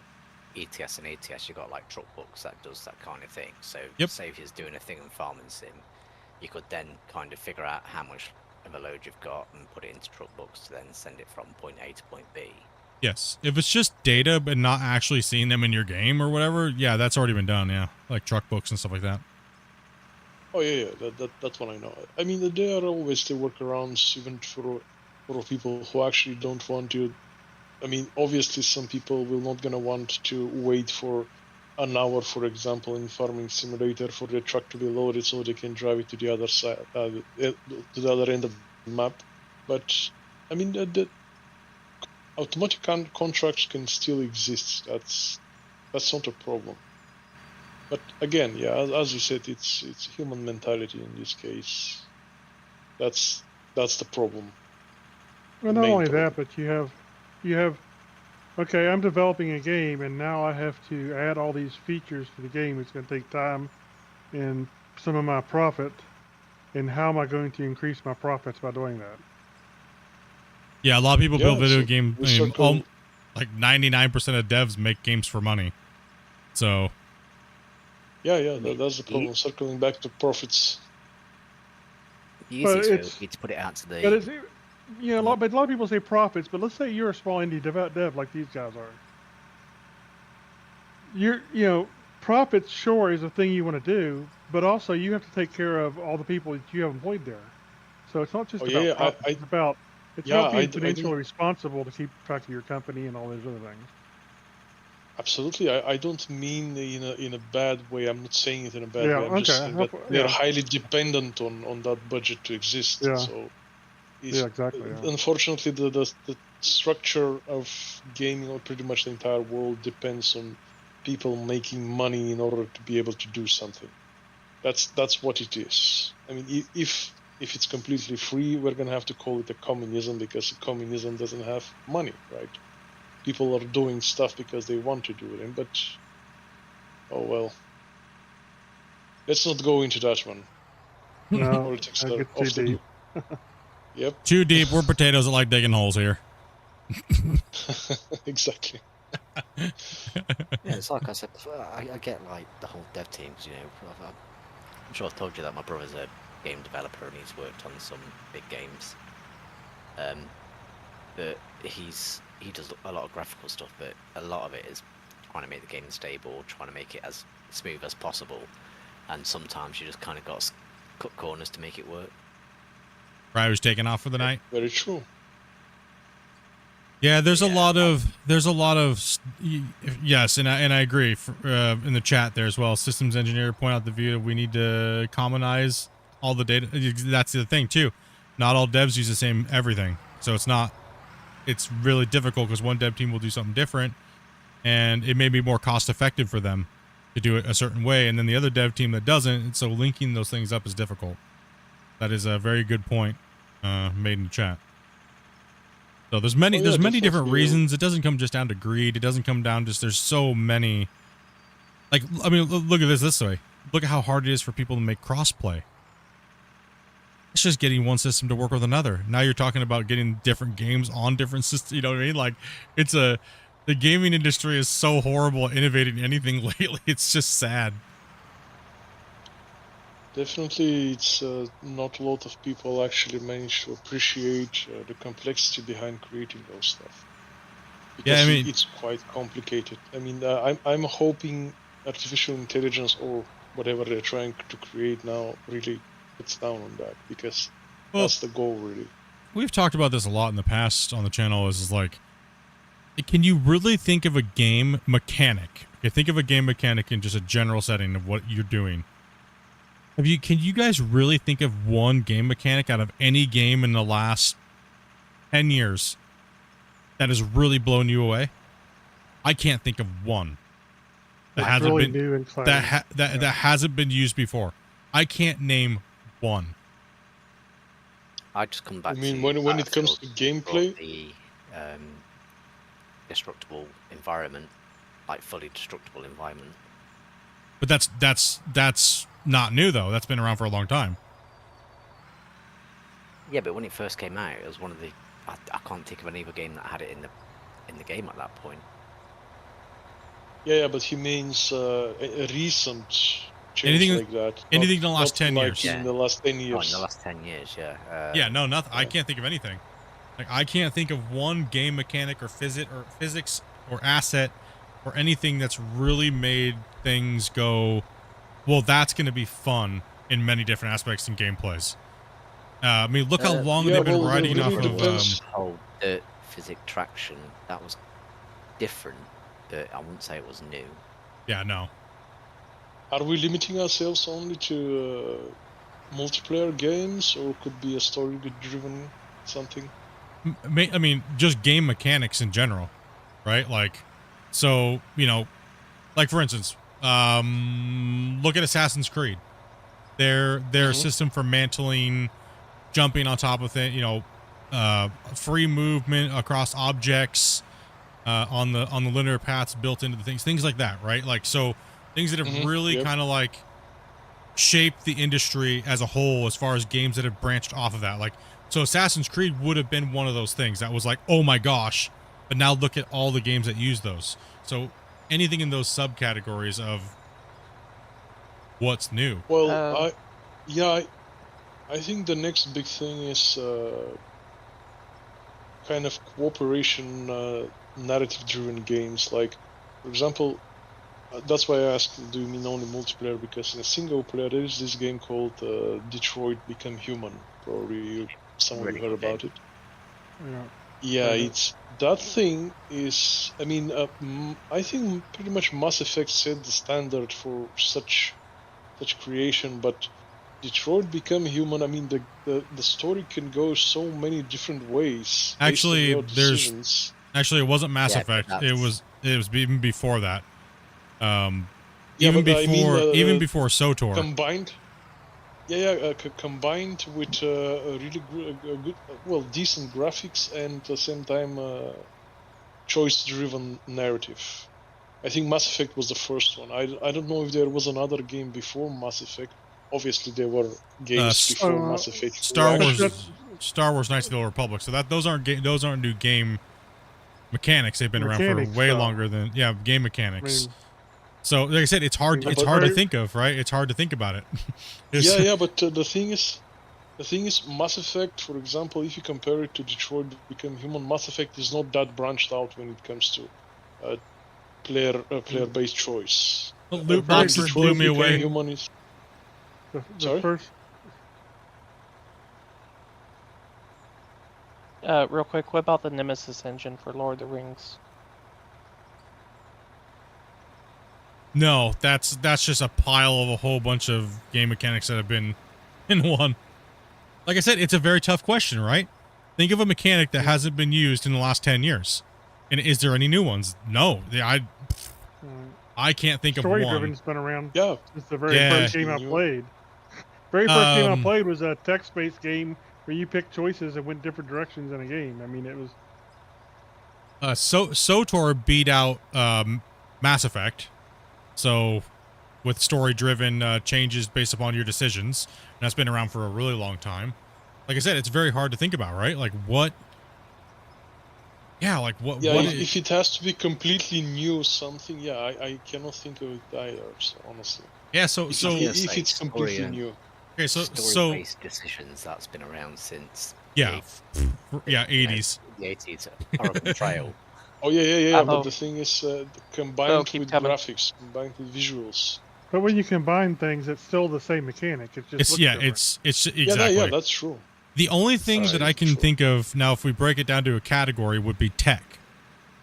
ETS and ATS, you've got like truck books that does that kind of thing. So say if you're doing a thing in Farming Sim, you could then kind of figure out how much of a load you've got and put it into truck books to then send it from point A to point B. Yes, if it's just data but not actually seeing them in your game or whatever, yeah, that's already been done. Yeah, like truck books and stuff like that. Oh yeah, that's what I know. I mean, there are always the workarounds, even for people who actually don't want to. I mean, obviously, some people will not gonna want to wait for an hour, for example, in Farming Simulator for the truck to be loaded so they can drive it to the other side, to the other end of the map. But I mean, the automatic contracts can still exist. That's not a problem. But again, yeah, as you said, it's human mentality in this case. That's the problem. Well, not only that, but you have. Okay, I'm developing a game, and now I have to add all these features to the game. It's going to take time and some of my profit. And how am I going to increase my profits by doing that? Yeah, a lot of people build video games. Like 99% of devs make games for money. So. Yeah, that's the problem. Circling back to profits. The easiest way would be to put it out to the. But a lot of people say profits, but let's say you're a small indie dev like these guys are. Profits sure is a thing you want to do, but also you have to take care of all the people that you have employed there. So it's not just about profits. It's about being financially responsible to keep track of your company and all those other things. Absolutely, I don't mean in a bad way. I'm not saying it in a bad way. I'm just saying that they're highly dependent on that budget to exist. Yeah. So exactly. Yeah. Unfortunately, the structure of gaming, or pretty much the entire world, depends on people making money in order to be able to do something. That's what it is. I mean, if it's completely free, we're gonna have to call it a communism, because communism doesn't have money, right? People are doing stuff because they want to do it, but oh well. Let's not go into that one. No, politics are too often. deep. Yep. Too deep. We're potatoes that like digging holes here. Exactly. Yeah, it's like I said before, I get like the whole dev teams, I'm sure I've told you that my brother's a game developer and he's worked on some big games. But he does a lot of graphical stuff, but a lot of it is trying to make the game stable, trying to make it as smooth as possible, and sometimes you just kind of got to cut corners to make it work. Ryder's taking off for the night. Very true. Yeah, there's a lot of yes, and I agree. In the chat there as well, systems engineer point out the view that we need to commonize all the data. That's the thing too. Not all devs use the same everything, so it's really difficult because one dev team will do something different, and it may be more cost effective for them to do it a certain way, and then the other dev team that doesn't. And so linking those things up is difficult. That is a very good point made in the chat. So there's many different reasons. It doesn't come just down to greed. It doesn't come down just there's so many. Like, I mean, look at this way. Look at how hard it is for people to make crossplay. It's just getting one system to work with another. Now you're talking about getting different games on different systems. You know what I mean? Like, the gaming industry is so horrible at innovating anything lately. It's just sad. Definitely, it's not a lot of people actually manage to appreciate the complexity behind creating those stuff. Because yeah, I mean, it's quite complicated. I mean, I'm hoping artificial intelligence or whatever they're trying to create now really cuts down on that, because that's the goal, really. We've talked about this a lot in the past on the channel. Is like, can you really think of a game mechanic? Okay, think of a game mechanic in just a general setting of what you're doing. Can you guys really think of one game mechanic out of any game in the last 10 years that has really blown you away? I can't think of one that hasn't been used before. I can't name one. I just come back. I mean, when it comes to gameplay, the destructible environment, like fully destructible environment. But that's not new though. That's been around for a long time. Yeah, but when it first came out, it was one of the. I can't think of any other game that had it in the game at that point. Yeah, but he means a recent change like that. Anything in the last 10 years. In the last 10 years. Oh, in the last 10 years, yeah. Yeah, no, nothing. Yeah. I can't think of anything. Like, I can't think of one game mechanic or physics or asset or anything that's really made things go, well, that's going to be fun in many different aspects and gameplays. I mean, look how long they've been riding off of... whole dirt physics traction, that was different, but I wouldn't say it was new. Yeah, no. Are we limiting ourselves only to multiplayer games, or could be a story-driven something? I mean, just game mechanics in general, right? Like, so, you know, like for instance, look at Assassin's Creed. Their system for mantling, jumping on top of it, you know, free movement across objects on the linear paths built into the things like that, right? Like, so things that have really kind of like shaped the industry as a whole as far as games that have branched off of that. Like, so Assassin's Creed would have been one of those things that was like, oh my gosh, but now look at all the games that use those. So anything in those subcategories of what's new. Well, I think the next big thing is kind of cooperation, narrative-driven games. Like, for example, that's why I asked, do you mean only multiplayer? Because in a single player, there is this game called Detroit Become Human. Probably some of you heard about it. Yeah, it's that thing is. I mean, I think pretty much Mass Effect set the standard for such creation, but Detroit Become Human. I mean, the story can go so many different ways. Actually, it wasn't Mass Effect. It was even before that. Even before SOTOR. Combined. Combined with a really good, decent graphics and at the same time choice-driven narrative. I think Mass Effect was the first one. I don't know if there was another game before Mass Effect. Obviously, there were games before Mass Effect. Star Wars: Knights of the Old Republic. So that those aren't new game mechanics. They've been around for way longer than game mechanics. I mean, So, like I said, it's hard. Yeah, It's but hard to very- think of, right? It's hard to think about it. It's- Yeah, but the thing is, Mass Effect, for example, if you compare it to Detroit Become Human, Mass Effect is not that branched out when it comes to player-based choice. Well, loot very boxes first blew game me Become away. Human is The Sorry? first. Real quick, what about the Nemesis engine for Lord of the Rings? No, that's just a pile of a whole bunch of game mechanics that have been in one. Like I said, it's a very tough question, right? Think of a mechanic that hasn't been used in the last 10 years. And is there any new ones? No. I can't think of Story one. driven's been around Yeah. since the very Yeah. first game I played. Very first game I Um, played was a text-based game where you picked choices and went different directions in a game. I mean, it was SOTOR beat out Mass Effect. So, with story-driven changes based upon your decisions, and that's been around for a really long time. Like I said, it's very hard to think about, right? Like what? Yeah, like what? Yeah, what if it has to be completely new something, yeah, I cannot think of it either. So honestly, yeah. So if it's completely new. Okay, so Story-based decisions, that's been around since yeah, yeah, 80s. the 80s. Oregon Trail. Oh yeah. But Uh-oh. the thing is, combined keep with coming. graphics, combined with visuals. But when you combine things, it's still the same mechanic. It just It's looks yeah, different. it's exactly. Yeah, that's true. The only things that I can think of now, if we break it down to a category, would be tech.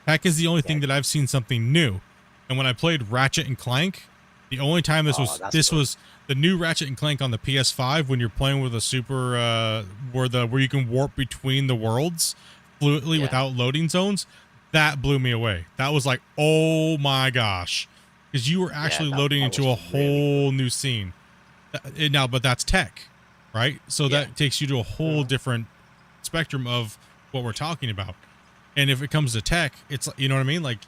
Tech is the only thing that I've seen something new. And when I played Ratchet and Clank, the only time this was the new Ratchet and Clank on the PS5 when you're playing with a super where you can warp between the worlds fluidly without loading zones. That blew me away. That was like, oh my gosh, because you were actually loading into a whole new scene. Now, but that's tech, right? So that takes you to a whole different spectrum of what we're talking about. And if it comes to tech, it's, you know what I mean? Like,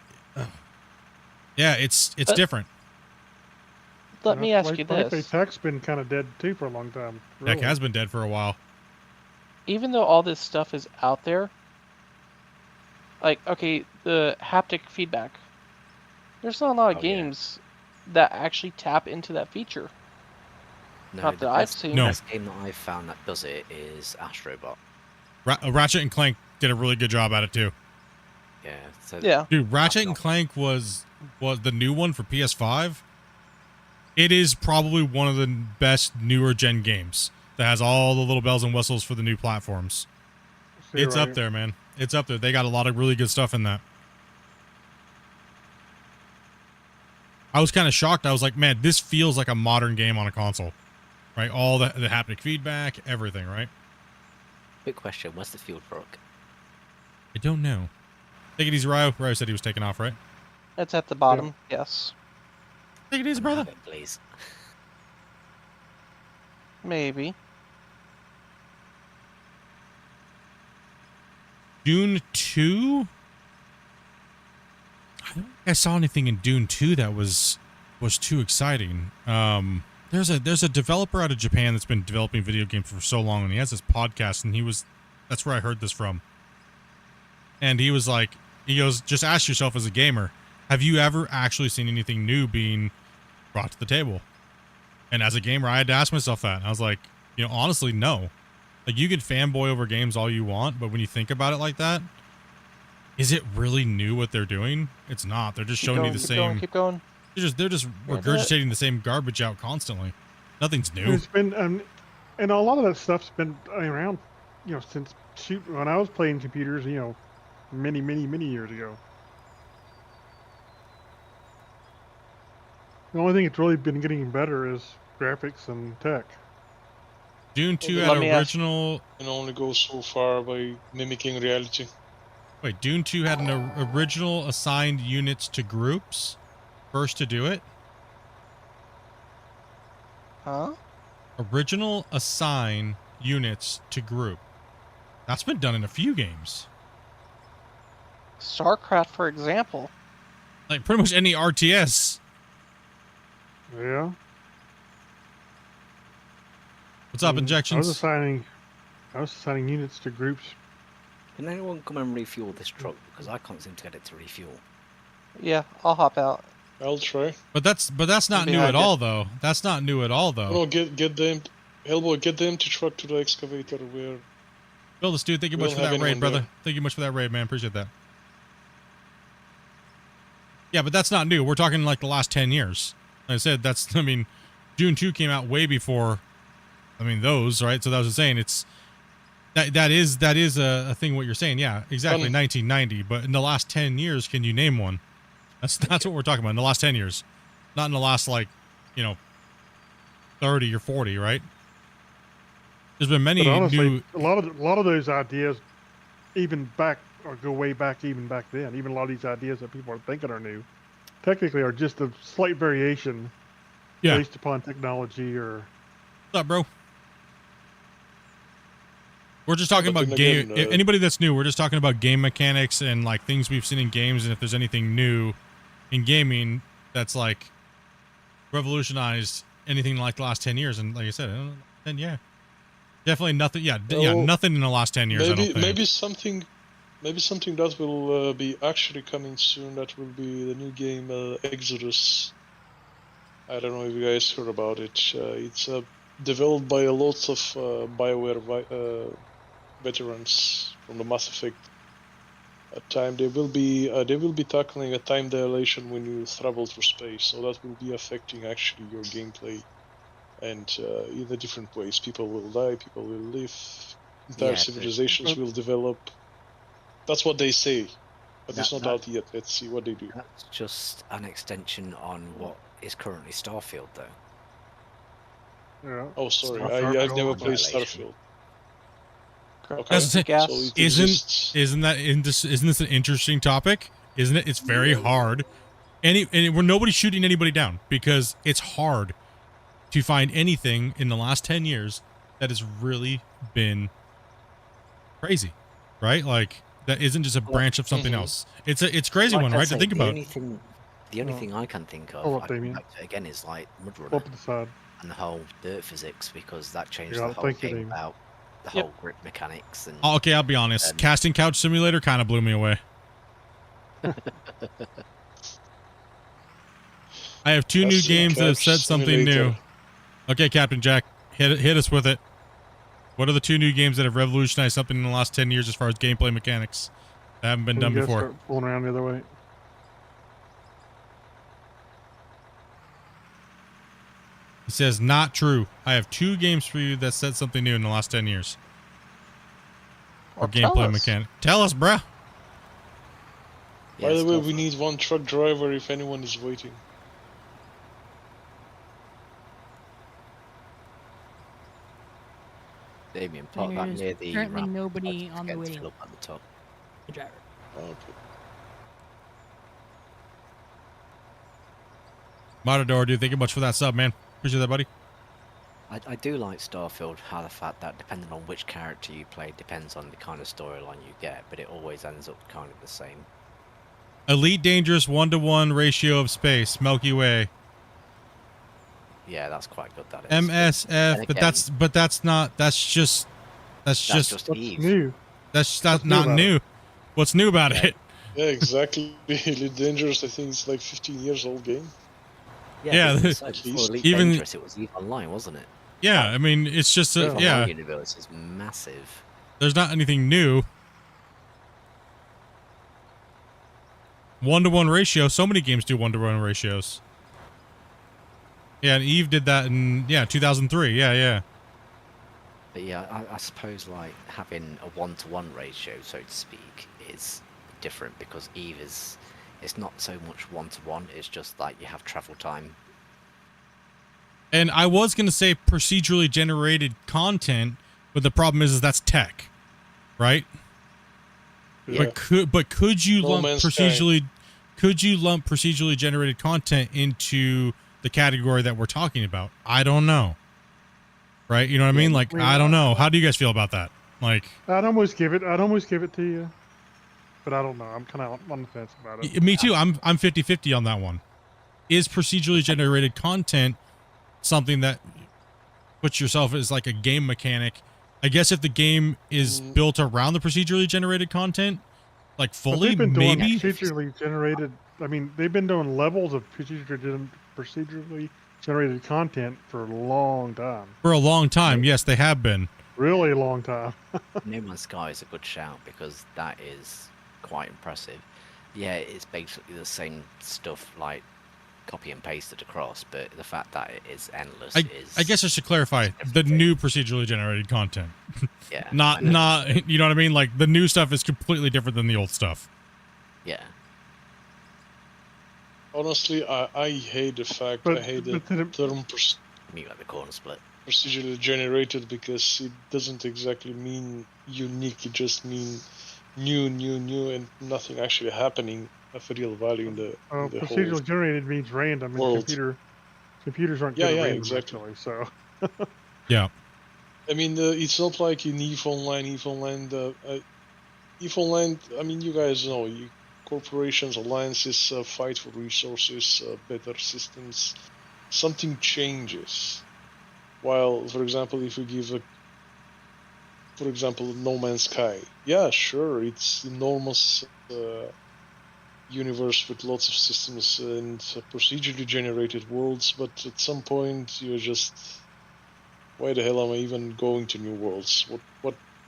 yeah, it's different. Let me ask you this. Tech's been kind of dead too for a long time. Really. Tech has been dead for a while. Even though all this stuff is out there, like, okay, the haptic feedback, there's not a lot of games that actually tap into that feature. No, Not the that I've best, seen. the best game that I've found that does it is Astrobot. Ratchet and Clank did a really good job at it too. Yeah. So Dude, Ratchet and Clank was the new one for PS5. It is probably one of the best newer gen games that has all the little bells and whistles for the new platforms. It's up there, man. It's up there. They got a lot of really good stuff in that. I was kind of shocked. I was like, man, this feels like a modern game on a console, right? All the haptic feedback, everything, right? quick question: where's the field truck? I don't know. Take it easy, Ryo. Ryo said he was taking off, right? It's at the bottom, yes. Take it easy, brother. Have it, please. Maybe. Dune 2? I don't think I saw anything in Dune 2 that was too exciting. There's a developer out of Japan that's been developing video games for so long, and he has this podcast, and that's where I heard this from. And he was like, he goes, just ask yourself as a gamer, have you ever actually seen anything new being brought to the table? And as a gamer, I had to ask myself that. And I was like, honestly, no. Like, you can fanboy over games all you want, but when you think about it like that, is it really new what they're doing? It's not. They're just showing you the same. Keep going. They're just regurgitating the same garbage out constantly. Nothing's new. It's been, and a lot of that stuff's been around, since when I was playing computers, many, many, many years ago. The only thing that's really been getting better is graphics and tech. Dune 2 had original. Can only go so far by mimicking reality. Wait, Dune 2 had an original assigned units to groups. First to do it. Huh? Original assign units to group. That's been done in a few games. StarCraft, for example. Like pretty much any RTS. Yeah. What's up, Injections? I was assigning units to groups. Can anyone come and refuel this truck? Because I can't seem to get it to refuel. Yeah, I'll hop out. I'll try. But that's not new behind at it. all, though. That's not new at all, though. No, get them, Hellboy, get them to truck to the excavator where. Bill, this dude, thank you We much don't for have that raid, anyone brother. there. Thank you much for that raid, man. Appreciate that. Yeah, but that's not new. We're talking like the last 10 years. Like I said, I mean, Dune 2 came out way before, I mean, those, right? So that was saying that is a thing what you're saying. Yeah, exactly. 1990. But in the last 10 years, can you name one? That's what we're talking about in the last 10 years. Not in the last, like, 30 or 40, right? There's been many But honestly, new. a lot of those ideas, even back or go way back, even back then. Even a lot of these ideas that people are thinking are new, technically are just a slight variation Yeah. based upon technology or. What's up, bro? We're just talking But about then game. again, Anybody that's new, we're just talking about game mechanics and like things we've seen in games, and if there's anything new in gaming that's like revolutionized anything like the last 10 years. And like I said, then yeah, definitely nothing. Yeah, Well, nothing in the last 10 years. I don't think. Maybe something that will be actually coming soon. That will be the new game Exodus. I don't know if you guys heard about it. It's developed by lots of BioWare veterans from the Mass Effect. They will be tackling a time dilation when you travel through space. So that will be affecting actually your gameplay, and in the different ways. People will die. People will live. Entire Yeah, civilizations will develop. That's what they say, but it's That- not out yet. Let's see what they do. That's just an extension on what is currently Starfield, though. Yeah. Oh, sorry, Not I've Starfield. never played Annihilation. Starfield. Okay. Okay, That's the Gas. so it Isn't- exists. Isn't this an interesting topic? Isn't it? It's very hard. And where nobody's shooting anybody down because it's hard to find anything in the last 10 years that has really been crazy, right? Like that isn't just a branch of something else. It's a crazy Like one, I right? say, To think about. The only thing I can think of, Oh, I Damien. come back to again, is like Mud Up to the side. and the whole dirt physics, because that changed Yeah, the whole thank you, game Damien. about the Yep. whole grip mechanics and Oh, okay, I'll be honest. Um, Casting Couch Simulator kind of blew me away. I have two new Casting games that have Couch said something new. Simulator. Okay, Captain Jack, hit us with it. What are the two new games that have revolutionized something in the last 10 years as far as gameplay mechanics that haven't been You done guys before? start pulling around the other way. He says, not true. I have two games for you that said something new in the last 10 years. Or Well, tell gameplay us. mechanic. Tell us, bruh. By the way, we Starfield. need one truck driver if anyone is waiting. Damien, park that There's near the currently ramp. nobody I'll on the get waiting fill up at the top. driver. Okay. Matador, dude, thank you much for that sub, man. Appreciate that, buddy. I do like Starfield, how the fact that depending on which character you play depends on the kind of storyline you get, but it always ends up kind of the same. Elite Dangerous 1-to-1 ratio of space, Milky Way. Yeah, that's quite good. That is. MSF, And but again, that's just that's just What's Eve. new? that's What's new not about it? new. What's new about Yeah. it? Yeah, exactly. Elite Dangerous, I think it's like 15 years old game. Yeah, but the- so At before least. Elite Even- Dangerous, it was Eve Online, wasn't it? Yeah, I mean, it's just Yeah. Eve yeah. Online universe is massive. There's not anything new. 1-to-1 ratio. So many games do 1-to-1 ratios. Yeah, and Eve did that in 2003. Yeah. But yeah, I suppose like having a 1-to-1 ratio, so to speak, is different because Eve is, it's not so much 1-to-1. It's just like you have travel time. And I was gonna say procedurally generated content, but the problem is that's tech, right? Yeah. But could you No lump Man's Sky. procedurally generated content into the category that we're talking about? I don't know. Right? You know what I mean? Like I don't know. How do you guys feel about that? Like I'd almost give it to you, but I don't know. I'm kind of on the fence about it. me too. I'm 50-50 on that one. Is procedurally generated content something that puts yourself as like a game mechanic? I guess if the game is built around the procedurally generated content, like But fully, they've been doing maybe. procedurally generated I mean, they've been doing levels of procedurally generated content for a long time. For a long time, yes, they have been. Really long time. No Man's Sky is a good shout because that is quite impressive. Yeah, it's basically the same stuff, like copy and pasted across, but the fact that it is endless is. I guess I should clarify the new procedurally generated content. Yeah. not you know what I mean? Like the new stuff is completely different than the old stuff. Yeah. Honestly, I hate the fact I hate the term Me like the corner split. procedurally generated because it doesn't exactly mean unique. It just means new, and nothing actually happening of real value in the Procedurally whole generated means random, and world. computers aren't good at random, exactly. actually, so. Yeah. I mean, it's not like in EVE Online. EVE Online, I mean, you guys know, corporations, alliances fight for resources, better systems. Something changes. While, for example, if you give for example, No Man's Sky, yeah, sure, it's enormous universe with lots of systems and procedurally generated worlds, but at some point you're just, why the hell am I even going to new worlds?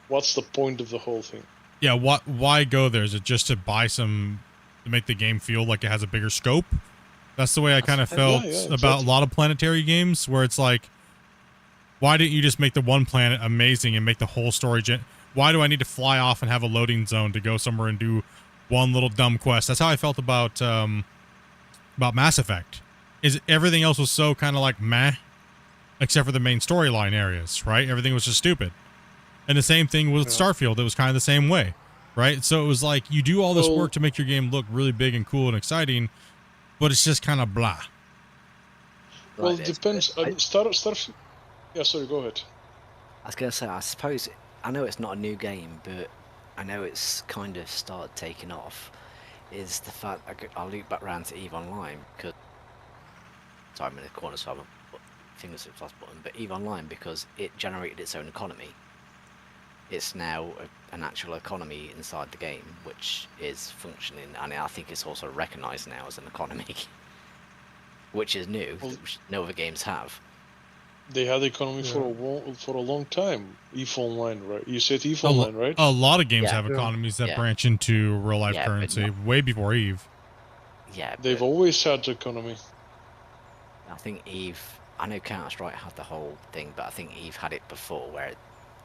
What's the point of the whole thing? Yeah, why go there? Is it just to buy some, to make the game feel like it has a bigger scope? That's the way I kind of felt about a lot of planetary games, where it's like, why didn't you just make the one planet amazing and make the whole story why do I need to fly off and have a loading zone to go somewhere and do one little dumb quest? That's how I felt about Mass Effect. Is everything else was so kind of like meh, except for the main storyline areas, right? Everything was just stupid. And the same thing with Starfield. It was kind of the same way, right? So it was like, you do all this work to make your game look really big and cool and exciting, but it's just kind of blah. Well, it depends. Starfield. Yeah, sorry, go ahead. I was going to say, I suppose, I know it's not a new game, but I know it's kind of started taking off, is the fact, I'll loop back around to EVE Online, because, sorry, I'm in the corner, so I haven't put fingers to the last button, but EVE Online, because it generated its own economy. It's now an actual economy inside the game, which is functioning, and I think it's also recognised now as an economy, which is new, which no other games have. They had economy for a long time. EVE Online, right? You said EVE Online, right? A lot of games have economies that branch into real life currency, way before EVE. Yeah, they've always had the economy. I think EVE, I know Counter-Strike had the whole thing, but I think EVE had it before, where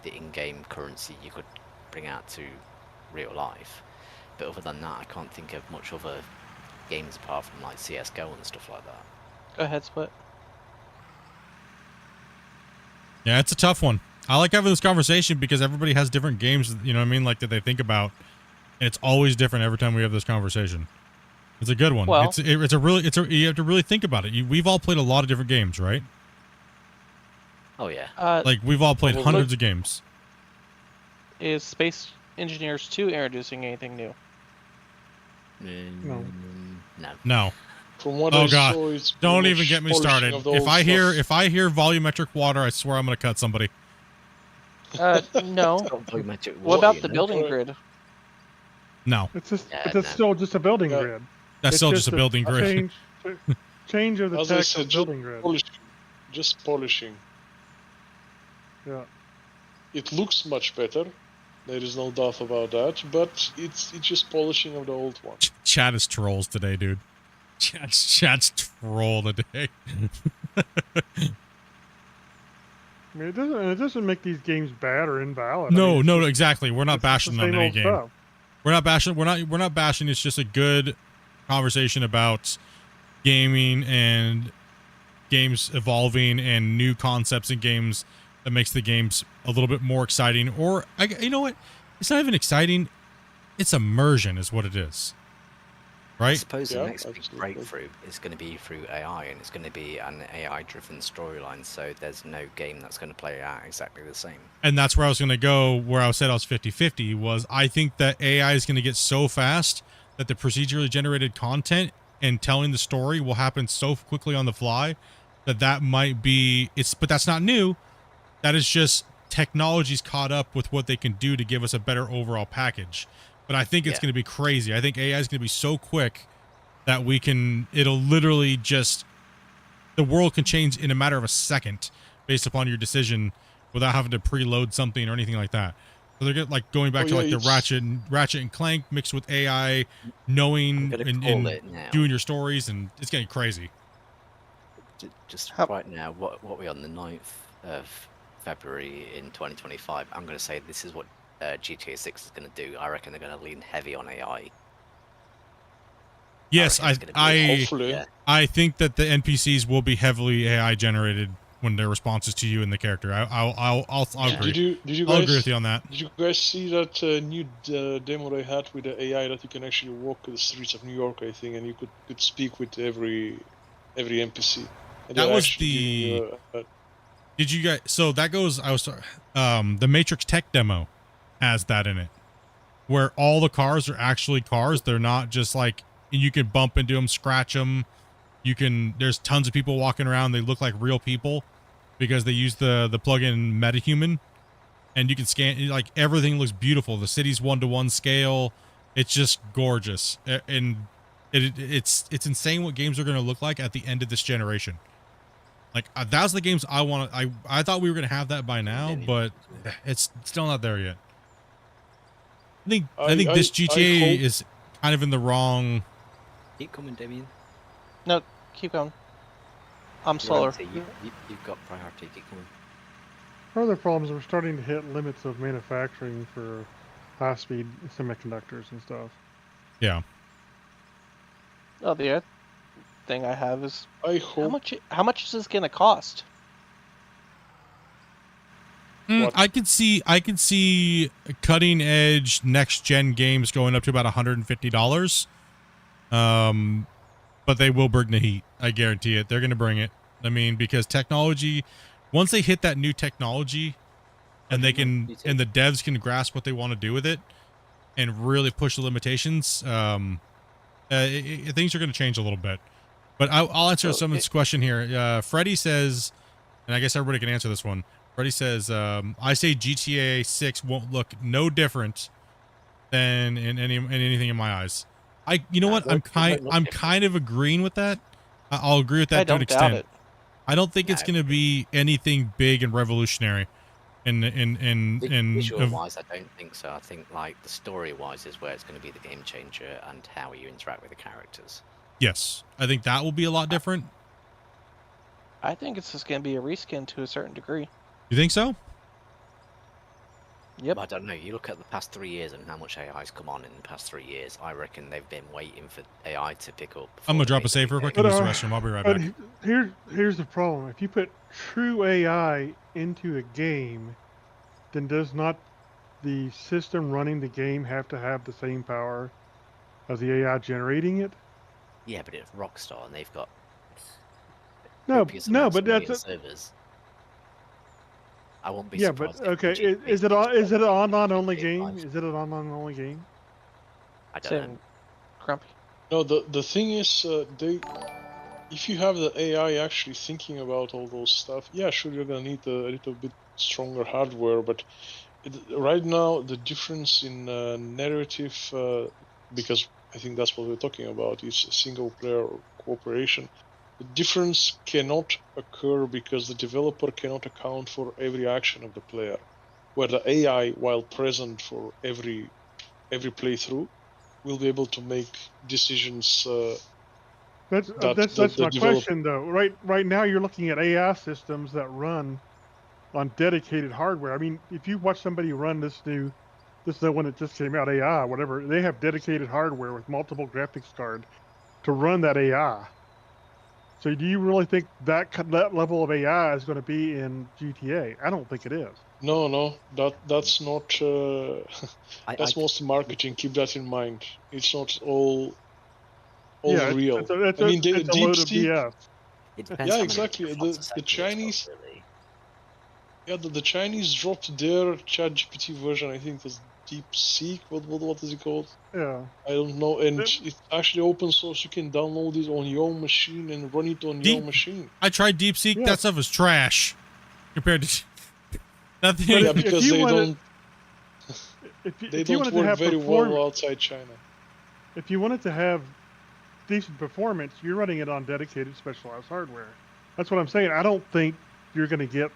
the in-game currency you could bring out to real life. But other than that, I can't think of much other games apart from like CSGO and stuff like that. Go ahead, Split. Yeah, it's a tough one. I like having this conversation because everybody has different games, you know what I mean, like that they think about, and it's always different every time we have this conversation. It's a good one. Well, you have to really think about it. We've all played a lot of different games, right? Oh yeah. Like we've all played hundreds of games. Is Space Engineers 2 introducing anything new? No. No. From what oh I God! saw, it's Don't even get me started. If I hear volumetric water, I swear I'm gonna cut somebody. No. What about the building grid? No. It's still just a building grid. That's still just a building grid. Change of the As I text said, of building grid. Just polishing. Yeah. It looks much better. There is no doubt about that. But it's just polishing of the old one. Chat is trolls today, dude. Chat's troll today. I mean, it doesn't make these games bad or invalid. No, exactly. We're not bashing on any game. Stuff. We're not bashing. We're not bashing. It's just a good conversation about gaming and games evolving and new concepts in games that makes the games a little bit more exciting. Or you know what? It's not even exciting. It's immersion, is what it is. Right? I suppose the next big breakthrough is going to be through AI, and it's going to be an AI-driven storyline, so there's no game that's going to play out exactly the same. And that's where I was going to go, where I said I was 50-50, was I think that AI is going to get so fast that the procedurally generated content and telling the story will happen so quickly on the fly that might be... But that's not new. That is just technology's caught up with what they can do to give us a better overall package. But I think it's going to be crazy. I think AI is going to be so quick that it'll literally just, the world can change in a matter of a second based upon your decision without having to preload something or anything like that. So they're like going back to like the Ratchet and Clank mixed with AI, knowing and doing your stories, and it's getting crazy. Just right now, what we're on the 9th of February in 2025. I'm going to say this is what GTA 6 is going to do. I reckon they're going to lean heavy on AI. Yes, I think that the NPCs will be heavily AI generated when their responses to you and the character. I'll agree. Did you I'll guys, agree with you on that. Did you guys see that new demo they had with the AI that you can actually walk the streets of New York, I think, and you could speak with every NPC. And that was the. Did you guys? So that goes. The Matrix Tech demo has that in it, where all the cars are actually cars. They're not just like, you can bump into them, scratch them. There's tons of people walking around. They look like real people because they use the plugin MetaHuman, and you can scan, like, everything looks beautiful. The city's 1-to-1 scale. It's just gorgeous. And it's insane what games are going to look like at the end of this generation. Like, that's the games I want. I thought we were going to have that by now, but it's still not there yet. I think this GTA is kind of in the wrong. Keep coming, Damien. No, keep going. I'm slower. You've got priority. Keep coming. Further problems, we're starting to hit limits of manufacturing for high-speed semiconductors and stuff. Yeah. Oh, the other thing I have is, I hope. How much is this gonna cost? I could see cutting edge next gen games going up to about $150. But they will bring the heat. I guarantee it. They're going to bring it. I mean, because technology, once they hit that new technology, and and the devs can grasp what they want to do with it, and really push the limitations, things are going to change a little bit. But I'll answer someone's question here. Freddie says, and I guess everybody can answer this one. Freddie says, I say GTA 6 won't look no different than in anything in my eyes. You know what? I'm kind of agreeing with that. I'll agree with that to an extent. I don't think it's going to be anything big and revolutionary. Visual wise, I don't think so. I think like the story wise is where it's going to be the game changer, and how you interact with the characters. Yes, I think that will be a lot different. I think it's just going to be a reskin to a certain degree. You think so? Yep. I don't know. You look at the past 3 years and how much AI's come on in the past 3 years. I reckon they've been waiting for AI to pick up. I'm gonna drop a save real quick and use the restroom. I'll be right back. Here's the problem. If you put true AI into a game, then does not the system running the game have to have the same power as the AI generating it? Yeah, but it's Rockstar and they've got no, but that's servers. I won't be surprised. Yeah, but okay, is it an online only game? Is it an online only game? I don't know. Grumpy. No, the thing is, if you have the AI actually thinking about all those stuff, yeah, sure, you're gonna need a little bit stronger hardware, but right now the difference in narrative, because I think that's what we're talking about, is single player cooperation. The difference cannot occur because the developer cannot account for every action of the player, where the AI, while present for every playthrough, will be able to make decisions. That's my question, though. Right now, you're looking at AI systems that run on dedicated hardware. I mean, if you watch somebody run this is the one that just came out, AI, whatever, they have dedicated hardware with multiple graphics cards to run that AI. So do you really think that level of AI is going to be in GTA? I don't think it is. No, that's not. That's mostly marketing. Keep that in mind. It's not all real. It's a load of BS. Yeah, exactly. The Chinese. Really. Yeah, the Chinese dropped their ChatGPT version. I think it was DeepSeek. What is it called? Yeah. I don't know. And it's actually open source. You can download it on your machine and run it on your machine. I tried DeepSeek. Yeah. That stuff is trash compared to nothing. Yeah, because they don't. They don't work very well outside China. If you wanted to have decent performance, you're running it on dedicated specialized hardware. That's what I'm saying. I don't think you're going to get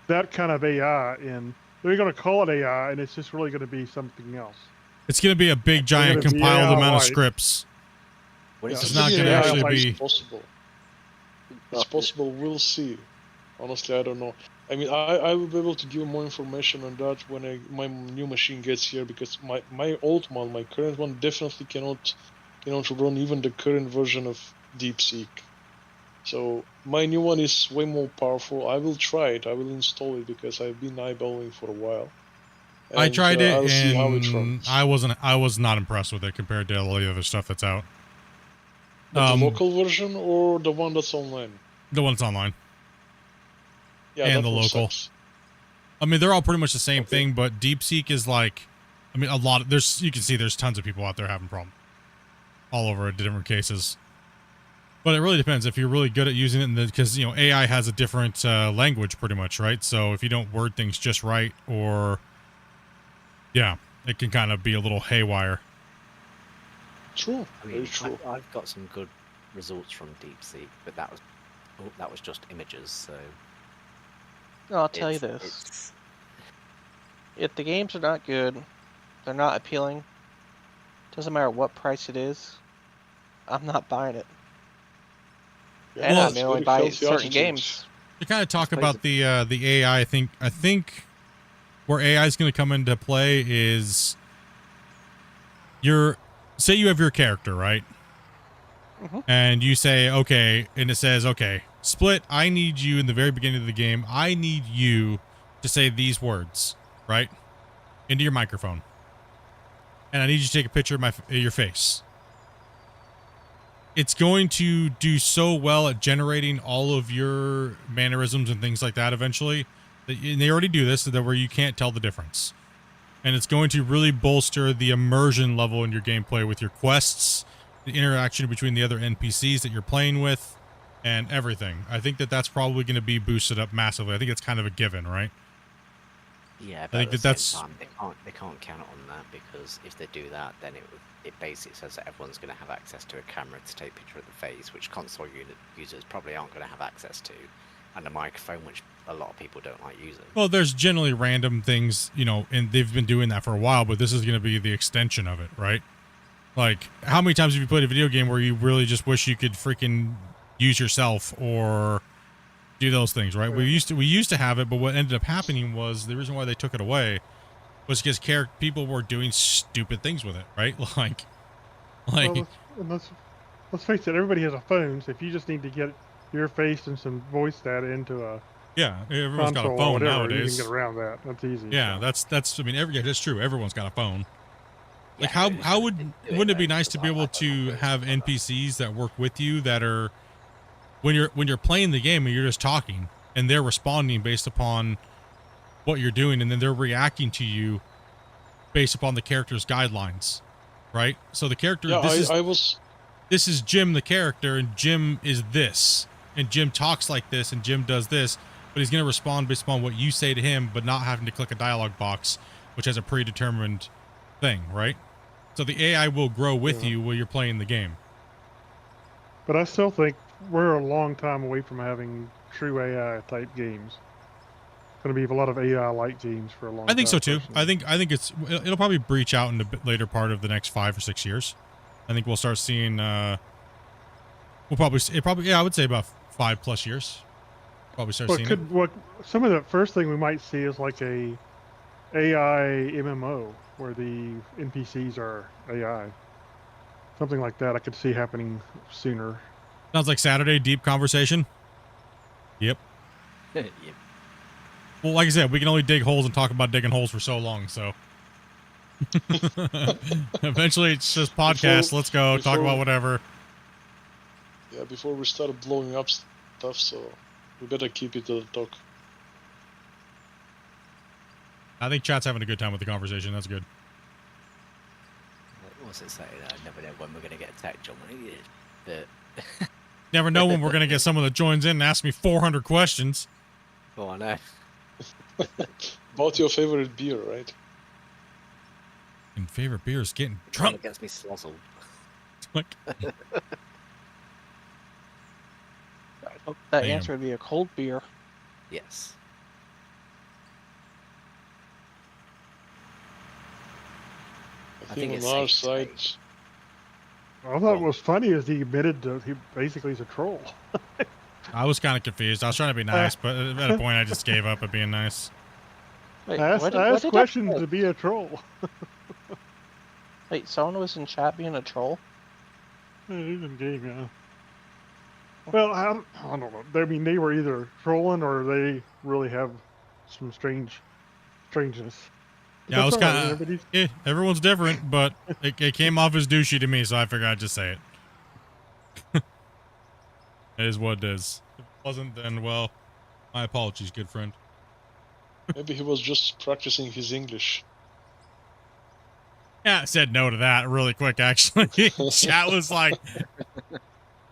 that kind of AI in. They're going to call it AI, and it's just really going to be something else. It's going to be a big, giant gonna be compiled AI amount of light. scripts. Well, Yeah, It's it's not gonna going be to AI actually light. be. It's possible. It's possible. We'll see. Honestly, I don't know. I mean, I will be able to give more information on that when my new machine gets here, because my old one, my current one, definitely cannot run even the current version of DeepSeek. So my new one is way more powerful. I will try it. I will install it because I've been eyeballing for a while. I tried it, I'll see how it and runs. I was not impressed with it compared to all the other stuff that's out. But the local version or the one that's online? The one that's online. Yeah, And that the one local. sucks. I mean, they're all pretty much the same thing, but DeepSeek is like, I mean, you can see there's tons of people out there having problems all over different cases. But it really depends if you're really good at using it, because, you know, AI has a different language pretty much, right? So if you don't word things just right, or, yeah, it can kind of be a little haywire. True. I Very mean, true. I've got some good results from DeepSeek, but that was just images, so... I'll tell you this. If the games are not good, they're not appealing, doesn't matter what price it is, I'm not buying it. Yeah, And well, I may only buy certain games. To kind of talk about the AI, I think where AI is going to come into play is say you have your character, right? Mm-hmm. And you say, okay, and it says, okay, Split, I need you in the very beginning of the game. I need you to say these words, right? Into your microphone. And I need you to take a picture of your face. It's going to do so well at generating all of your mannerisms and things like that eventually. And they already do this, so that where you can't tell the difference. And it's going to really bolster the immersion level in your gameplay with your quests, the interaction between the other NPCs that you're playing with, and everything. I think that's probably going to be boosted up massively. I think it's kind of a given, right? Yeah, but I think at the that's same time, they can't count on that, because if they do that, then it basically says that everyone's going to have access to a camera to take a picture of the face, which console users probably aren't going to have access to, and a microphone, which a lot of people don't like using. Well, there's generally random things, you know, and they've been doing that for a while, but this is going to be the extension of it, right? Like, how many times have you played a video game where you really just wish you could freaking use yourself or do those things, right? We used to have it, but what ended up happening was the reason why they took it away was because people were doing stupid things with it, right? Like, Well, let's face it. Everybody has a phone, so if you just need to get your face and some voice data into a everyone's got a console or phone whatever, nowadays. you can get around that. That's easy. Yeah, so. that's. I mean, that's true. Everyone's got a phone. Like, Yeah, wouldn't it be nice to be able to have NPCs that work with you that are when you're playing the game and you're just talking and they're responding based upon what you're doing, and then they're reacting to you based upon the character's guidelines, right? So the character, Yeah, this is Jim the character, and Jim is this, and Jim talks like this, and Jim does this, but he's going to respond based upon what you say to him, but not having to click a dialogue box, which has a predetermined thing, right? So the AI will grow with you while you're playing the game. But I still think we're a long time away from having true AI type games. Going to be a lot of AI like games for a long time. I think so too. Personally. I think it'll probably breach out in the later part of the next 5 or 6 years. I think we'll start seeing. I would say about 5+ years. Probably start seeing it. Some of the first thing we might see is like a AI MMO where the NPCs are AI. Something like that I could see happening sooner. Sounds like Saturday Deep Conversation. Yep. Yep. Well, like I said, we can only dig holes and talk about digging holes for so long, so. Eventually it's just podcast. Let's go talk about whatever. Yeah, before we start blowing up stuff, so we better keep it to the talk. I think chat's having a good time with the conversation. That's good. What's it say? I never know when we're going to get attacked, John. But never know when we're going to get someone that joins in and asks me 400 questions. Oh, I know. About your favorite beer, right? And favorite beer is getting drunk. It gets me swazzled. Like, I hope that Damn. answer would be a cold beer. Yes. I think think it's on our safe to side, say. I thought what was funny is he admitted that he basically is a troll. I was kind of confused. I was trying to be nice, but at a point I just gave up at being nice. Wait, I asked what did questions that to be a troll. Wait, someone was in chat being a troll? He's in game, yeah. Well, I don't know. I mean, they were either trolling or they really have some strangeness. But Yeah, I was that's all right, kind of. everybody's- Yeah, everyone's different, but it came off as douchey to me, so I figured I'd just say it. It is what it is. If it wasn't, then well, my apologies, good friend. maybe he was just practicing his English. Yeah, I said no to that really quick, actually. Chat was like,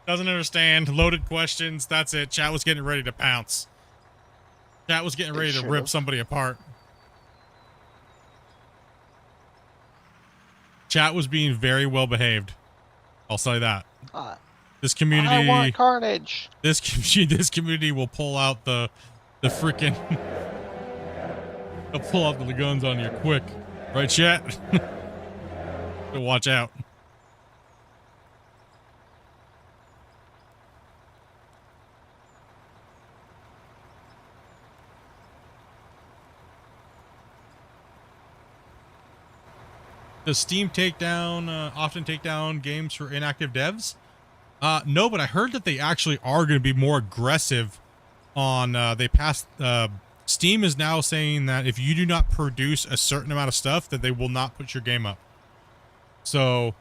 doesn't understand, loaded questions, that's it. Chat was getting ready to pounce. Chat was getting They ready to rip should've. somebody apart. Chat was being very well behaved. I'll say that. This community, I want carnage. this community will pull out the freaking, they'll pull out the guns on you quick, right, chat? So watch out. Does Steam often take down games for inactive devs? No, but I heard that they actually are going to be more aggressive on, Steam is now saying that if you do not produce a certain amount of stuff, that they will not put your game up. So,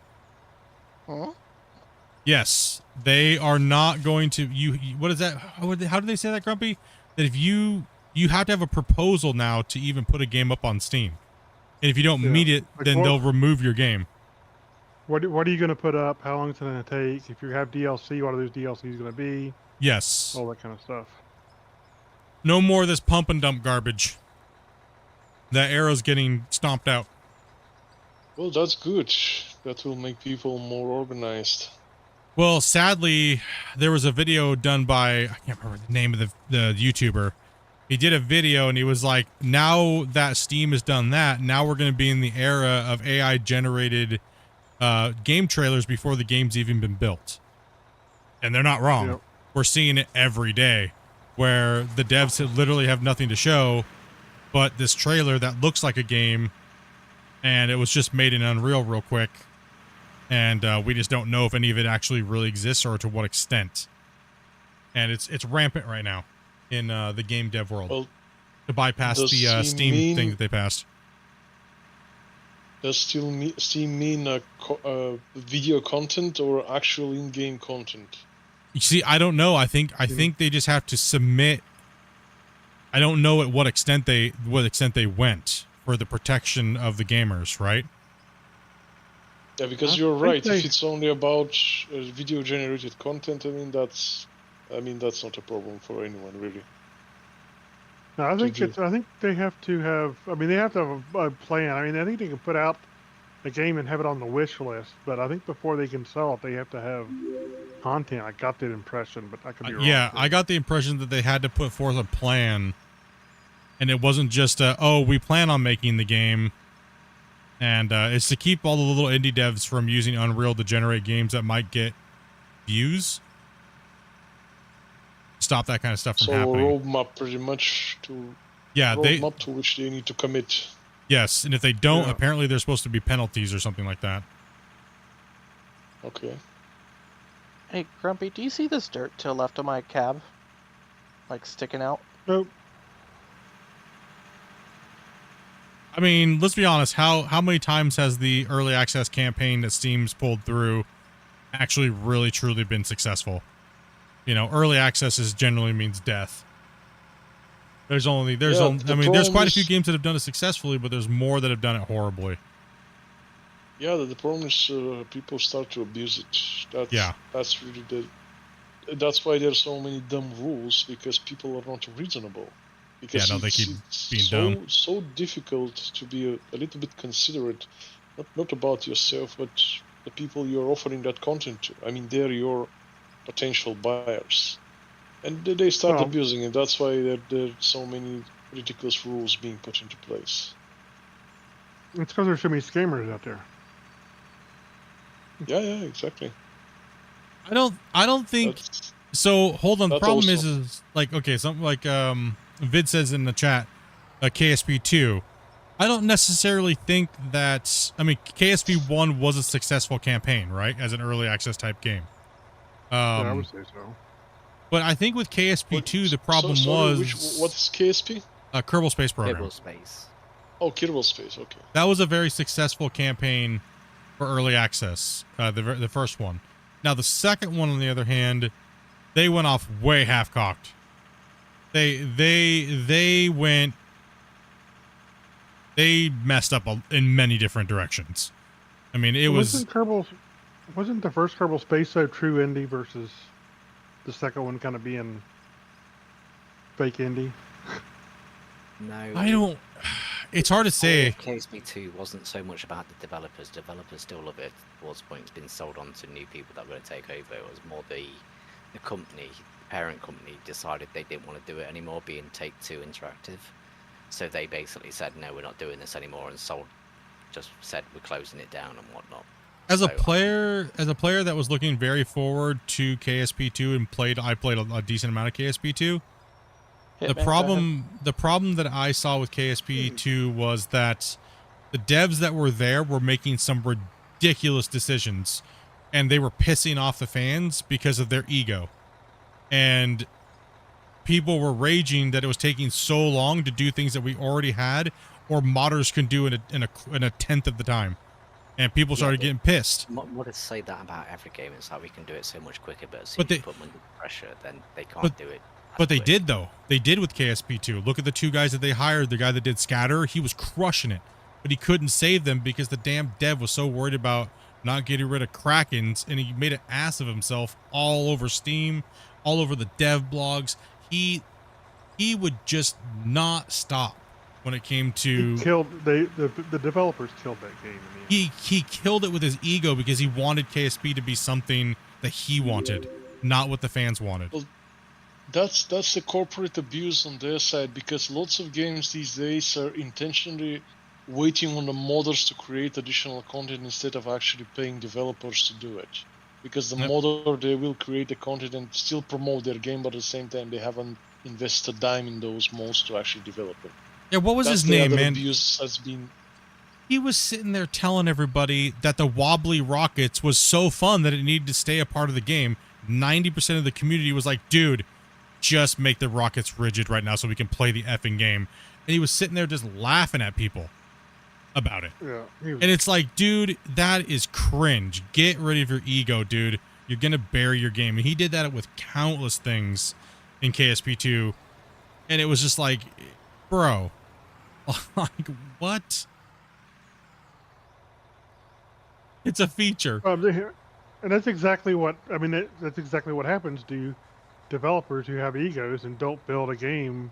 Huh? yes, they are not going to, what is that? How do they say that, Grumpy? That if you have to have a proposal now to even put a game up on Steam. And if you don't meet it, Like then what- they'll remove your game. What are you going to put up? How long is it going to take? If you have DLC, what are those DLCs going to be? Yes. All that kind of stuff. No more of this pump and dump garbage. That arrow's getting stomped out. Well, that's good. That will make people more organized. Well, sadly, there was a video done by, I can't remember the name of the YouTuber. He did a video and he was like, now that Steam has done that, now we're going to be in the era of AI generated game trailers before the game's even been built. And they're not wrong. Yep. We're seeing it every day where the devs literally have nothing to show but this trailer that looks like a game, and it was just made in Unreal real quick. And we just don't know if any of it actually really exists or to what extent. And it's rampant right now in the game dev world, Well, to bypass does the Steam Steam thing that they passed. Does Steam mean video content or actual in-game content? You see, I don't know. I think they just have to submit. I don't know at what extent they went for the protection of the gamers, right? Yeah, because I you're think right. they- If it's only about video-generated content, I mean that's not a problem for anyone really. No, I think do. I think they have to have. I mean, they have to have a plan. I mean, I think they can put out a game and have it on the wish list, but I think before they can sell it, they have to have content. I got that impression, but I could be wrong. Yeah, too. I got the impression that they had to put forth a plan, and it wasn't just we plan on making the game, and it's to keep all the little indie devs from using Unreal to generate games that might get views. Stop that kind of stuff from So a happening. roadmap pretty much to Yeah, roadmap to which they need to commit. yes, and if they don't, Yeah. apparently there's supposed to be penalties or something like that. Okay. Hey, Grumpy, do you see this dirt to the left of my cab? Like sticking out? Nope. I mean, let's be honest. How many times has the early access campaign that Steam's pulled through actually really truly been successful? You know, early access generally means death. There's Yeah, only, the I mean, there's problem quite a is- few games that have done it successfully, but there's more that have done it horribly. Yeah, the problem is people start to abuse it. That's really that's why there's so many dumb rules, because people are not reasonable. Because Yeah, no, they keep it's being so, dumb. so difficult to be a little bit considerate, not about yourself, but the people you're offering that content to. I mean, they're your potential buyers, and they start Well- abusing it. That's why there are so many ridiculous rules being put into place. It's because there's so many scammers out there. Yeah, exactly. I don't think That's, so. Hold on. The that problem also- is like, okay, something like Vid says in the chat, KSP2. I don't necessarily think that. I mean, KSP1 was a successful campaign, right, as an early access type game. Yeah, I would say so. But I think with KSP2, the problem sorry, was what's KSP? Kerbal Space Program. Kerbal Space. Oh, Kerbal Space. Okay. That was a very successful campaign for early access. The first one. Now the second one, on the other hand, they went off way half cocked. They messed up in many different directions. I mean, it was. Wasn't the first Kerbal Space so true indie versus the second one kind of being fake indie? No. I don't. It's hard to say. KSP2 wasn't so much about the developers. Developers still love it. Towards the point, it's been sold on to new people that were going to take over. It was more the company, the parent company, decided they didn't want to do it anymore, being Take-Two Interactive. So they basically said, no, we're not doing this anymore, and just said we're closing it down and whatnot. As a player that was looking very forward to KSP2 and I played a decent amount of KSP2. The problem that I saw with KSP2 was that the devs that were there were making some ridiculous decisions, and they were pissing off the fans because of their ego. And people were raging that it was taking so long to do things that we already had, or modders can do in a tenth of the time. And people started getting pissed. Modders say that about every game. It's like we can do it so much quicker, but as soon as you put them under pressure, then they can't do it. But they did, though. They did with KSP2. Look at the two guys that they hired. The guy that did Scatter, he was crushing it. But he couldn't save them because the damn dev was so worried about not getting rid of Krakens, and he made an ass of himself all over Steam, all over the dev blogs. He would just not stop when it came to... The developers killed that game. He killed it with his ego because he wanted KSP to be something that he wanted, not what the fans wanted. Well, that's the corporate abuse on their side, because lots of games these days are intentionally waiting on the modders to create additional content instead of actually paying developers to do it. Because the modder, they will create the content and still promote their game, but at the same time they haven't invested a dime in those mods to actually develop it. Yeah, what was his name, man? Abuse has been... He was sitting there telling everybody that the wobbly rockets was so fun that it needed to stay a part of the game. 90% of the community was like, dude, just make the rockets rigid right now so we can play the effing game. And he was sitting there just laughing at people about it. Yeah. And it's like, dude, that is cringe. Get rid of your ego, dude. You're going to bury your game. And he did that with countless things in KSP2. And it was just like, bro, like, what? It's a feature. And that's exactly what, I mean, that's exactly what happens to developers who have egos and don't build a game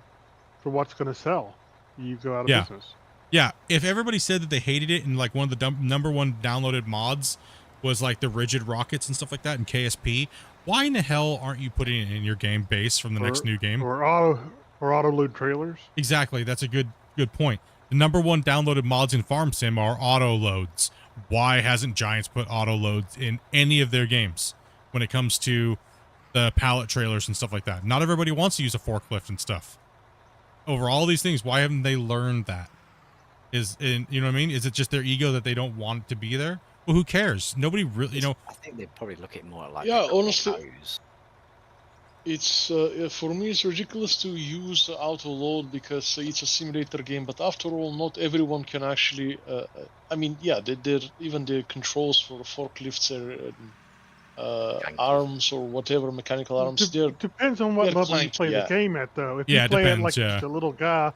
for what's going to sell. You go out of business. Yeah, if everybody said that they hated it and like one of the number one downloaded mods was like the rigid rockets and stuff like that in KSP, why in the hell aren't you putting it in your game base from the next new game? Or auto load trailers? Exactly, that's a good point. The number one downloaded mods in Farm Sim are auto loads. Why hasn't Giants put auto loads in any of their games when it comes to the pallet trailers and stuff like that? Not everybody wants to use a forklift and stuff. Over all these things, why haven't they learned that? You know what I mean? Is it just their ego that they don't want it to be there? Well, who cares? Nobody really, you know. I think they probably look at it more like honestly, values. It's for me it's ridiculous to use auto load because it's a simulator game. But after all, not everyone can actually. I mean, yeah, they're even the controls for forklifts are arms or whatever mechanical arms. Depends on what level you play the game at, though. If you play it like just a little guy,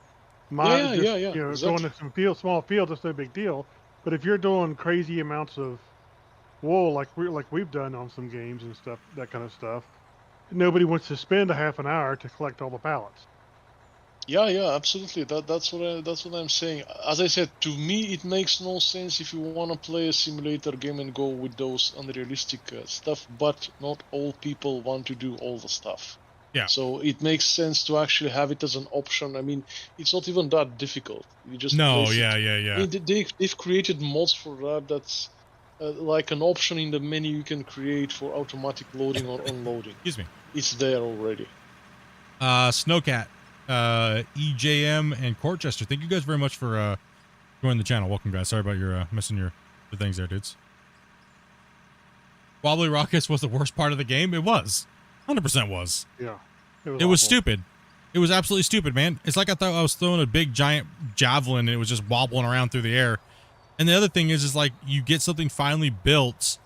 going to some small fields, that's no big deal. But if you're doing crazy amounts of wool, like we've done on some games and stuff, that kind of stuff, nobody wants to spend a half an hour to collect all the pallets. Yeah, absolutely. That's what I'm saying. As I said, to me, it makes no sense if you want to play a simulator game and go with those unrealistic stuff. But not all people want to do all the stuff. Yeah. So it makes sense to actually have it as an option. I mean, it's not even that difficult. You just No, place yeah, it. yeah, I yeah. mean, they've created mods for that. That's like an option in the menu you can create for automatic loading or unloading. Excuse me. It's there already. Snowcat, EJM, and Courtchester. Thank you guys very much for joining the channel. Welcome, guys. Sorry about your missing your things there, dudes. Wobbly Rockets was the worst part of the game. It was. 100% was. Yeah. It was stupid. It was absolutely stupid, man. It's like I thought I was throwing a big giant javelin and it was just wobbling around through the air. And the other thing is like you get something finally built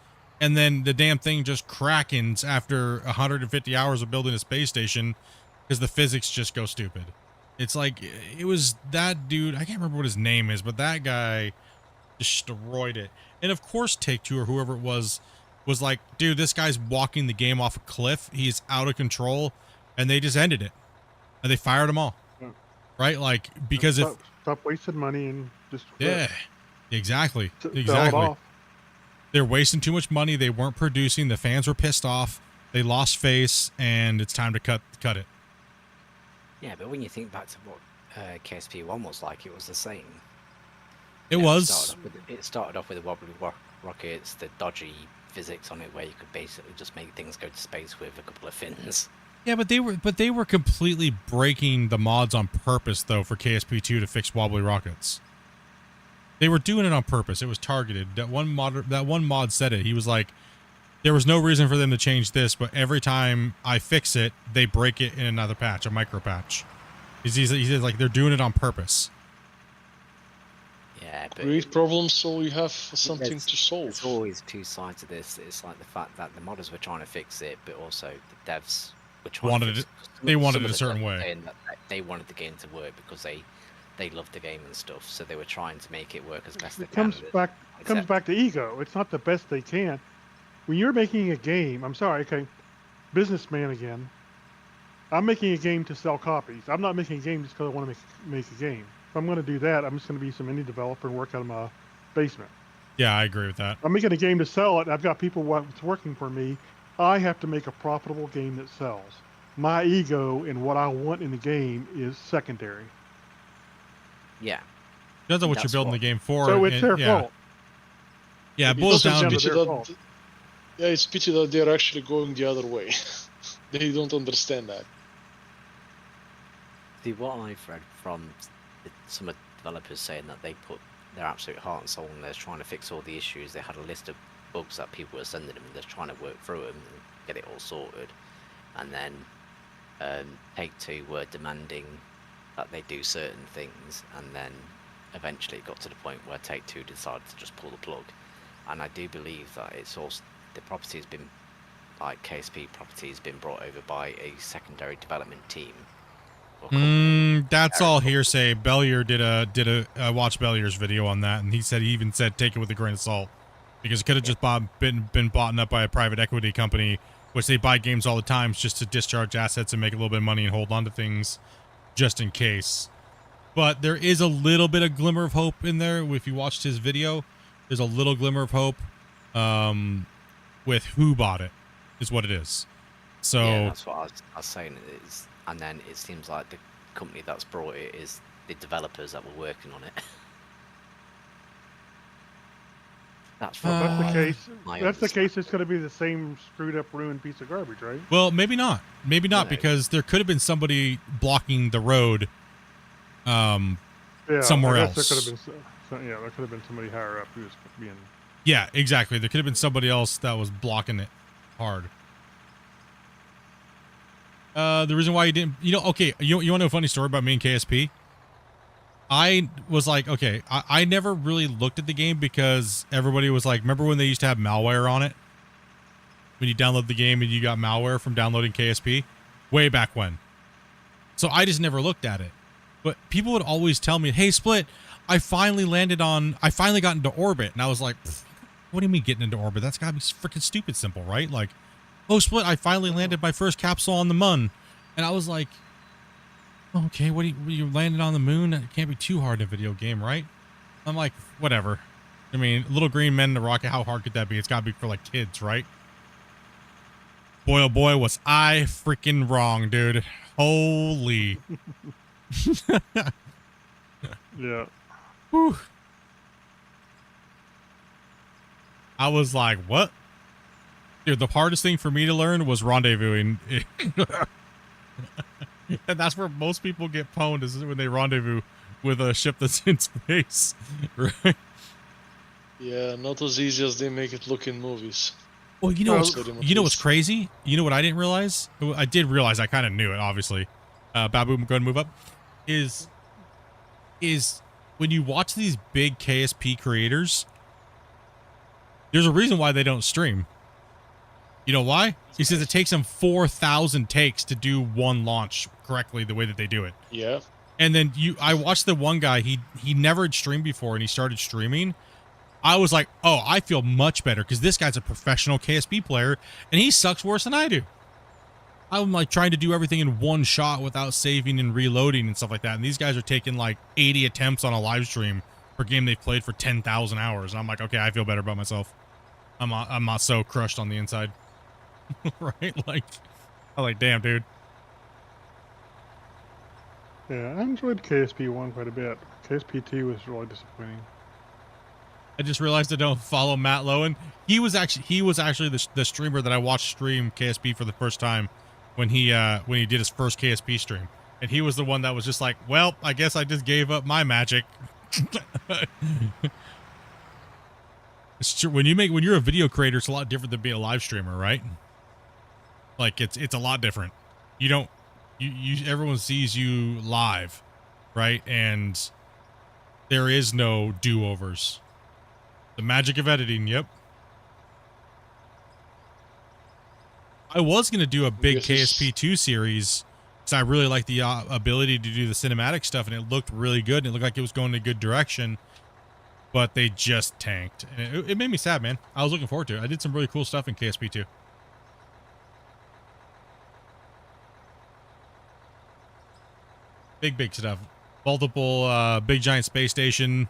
and then the damn thing just crackens after 150 hours of building a space station because the physics just go stupid. It's like, it was that dude, I can't remember what his name is, but that guy destroyed it. And of course Take-Two or whoever it was like, dude, this guy's walking the game off a cliff. He's out of control. And they just ended it. And they fired them all. Yeah. Right? Like, because stop wasting money and just quit. Yeah, exactly. Sell it Exactly. off. They're wasting too much money. They weren't producing. The fans were pissed off. They lost face, and it's time to cut it. Yeah, but when you think back to what KSP1 was like, it was the same. It You know, was. It started off with the wobbly rockets, the dodgy physics on it, where you could basically just make things go to space with a couple of fins. Yeah, but they were completely breaking the mods on purpose, though, for KSP2 to fix wobbly rockets. They were doing it on purpose. It was targeted. That one mod said it. He was like, there was no reason for them to change this, but every time I fix it, they break it in another patch, a micro patch. He says like they're doing it on purpose. Yeah, but Create problems so you have something there's- to solve. There's always two sides to this. It's like the fact that the modders were trying to fix it, but also the devs were trying Wanted to fix it- it. they wanted Some it of a the certain devs were way. saying that they wanted the game to work because they loved the game and stuff, so they were trying to make it work as best they It can. comes but back except- back to ego. It's not the best they can. When you're making a game, I'm sorry, okay, businessman again. I'm making a game to sell copies. I'm not making a game just because I want to make a game. If I'm going to do that, I'm just going to be some indie developer and work out of my basement. Yeah, I agree with that. I'm making a game to sell it. I've got people working for me. I have to make a profitable game that sells. My ego and what I want in the game is secondary. Yeah. That's what you're That's building what- the game for. So it's and- their yeah. fault. Yeah, it It boils doesn't down pity to their fault. Yeah, it's pity that they're actually going the other way. They don't understand that. See, what I've read from some of the developers saying that they put their absolute heart and soul in there trying to fix all the issues. They had a list of bugs that people were sending them and they're trying to work through them and get it all sorted. And then Take-Two were demanding that they do certain things, and then eventually it got to the point where Take-Two decided to just pull the plug. And I do believe that it's also, the property has been, like KSP property has been brought over by a secondary development team. or company. That's all hearsay. Bellier did a watch Bellier's video on that, and he even said take it with a grain of salt because it could have just been bought up by a private equity company, which they buy games all the time just to discharge assets and make a little bit of money and hold on to things just in case. But there is a little bit of glimmer of hope in there. If you watched his video, there's a little glimmer of hope with who bought it is what it is. So Yeah, that's what I was saying. It is, and then it seems like the company that's brought it is the developers that were working on it. That's Well, if from that's the case. my That's the understanding. case. It's going to be the same screwed up, ruined piece of garbage, right? well, maybe not. Maybe not No. because there could have been somebody blocking the road Yeah. somewhere I guess else. There could have been. Yeah, there could have been somebody higher up who was being. Yeah, exactly. There could have been somebody else that was blocking it hard. The reason why you didn't, okay, you want to know a funny story about me and KSP? I was like, okay, I never really looked at the game because everybody was like, remember when they used to have malware on it? When you download the game and you got malware from downloading KSP? Way back when. So I just never looked at it. But people would always tell me, hey, Split, I finally got into orbit. And I was like, what do you mean getting into orbit? That's got to be freaking stupid simple, right? Like, oh, Split, I finally landed my first capsule on the Mun. And I was like, okay, what you landed on the moon? It can't be too hard in a video game, right? I'm like, whatever. I mean, Little Green Men in a Rocket, how hard could that be? It's got to be for, like, kids, right? Boy, oh boy, was I freaking wrong, dude. Holy. Yeah. Whew. I was like, what? Dude, the hardest thing for me to learn was rendezvousing. And that's where most people get pwned, is when they rendezvous with a ship that's in space. Right? Yeah, not as easy as they make it look in movies. Well, you know what's Very crazy? You know what I didn't realize? I did realize, I kind of knew it, obviously. Babu, go ahead and move up. Is when you watch these big KSP creators, there's a reason why they don't stream. You know why? He says it takes them 4,000 takes to do one launch correctly the way that they do it. Yeah. And then I watched the one guy, he never had streamed before, and he started streaming. I was like, oh, I feel much better because this guy's a professional KSP player, and he sucks worse than I do. I'm like trying to do everything in one shot without saving and reloading and stuff like that. And these guys are taking like 80 attempts on a live stream for a game they've played for 10,000 hours. And I'm like, okay, I feel better about myself. I'm not so crushed on the inside. Right? Like, I'm like, damn, dude. Yeah, I enjoyed KSP 1 quite a bit. KSP 2 was really disappointing. I just realized I don't follow Matt Lowen. He was actually the streamer that I watched stream KSP for the first time when he did his first KSP stream. And he was the one that was just like, well, I guess I just gave up my magic. It's true. When you're a video creator, it's a lot different than being a live streamer, right? Like it's a lot different. You don't everyone sees you live, right? And there is no do-overs. The magic of editing, yep. I was going to do a big KSP2 series because I really like the ability to do the cinematic stuff, and it looked really good, and it looked like it was going in a good direction, but they just tanked. And it made me sad, man. I was looking forward to it. I did some really cool stuff in KSP2. Big stuff. Multiple big giant space station.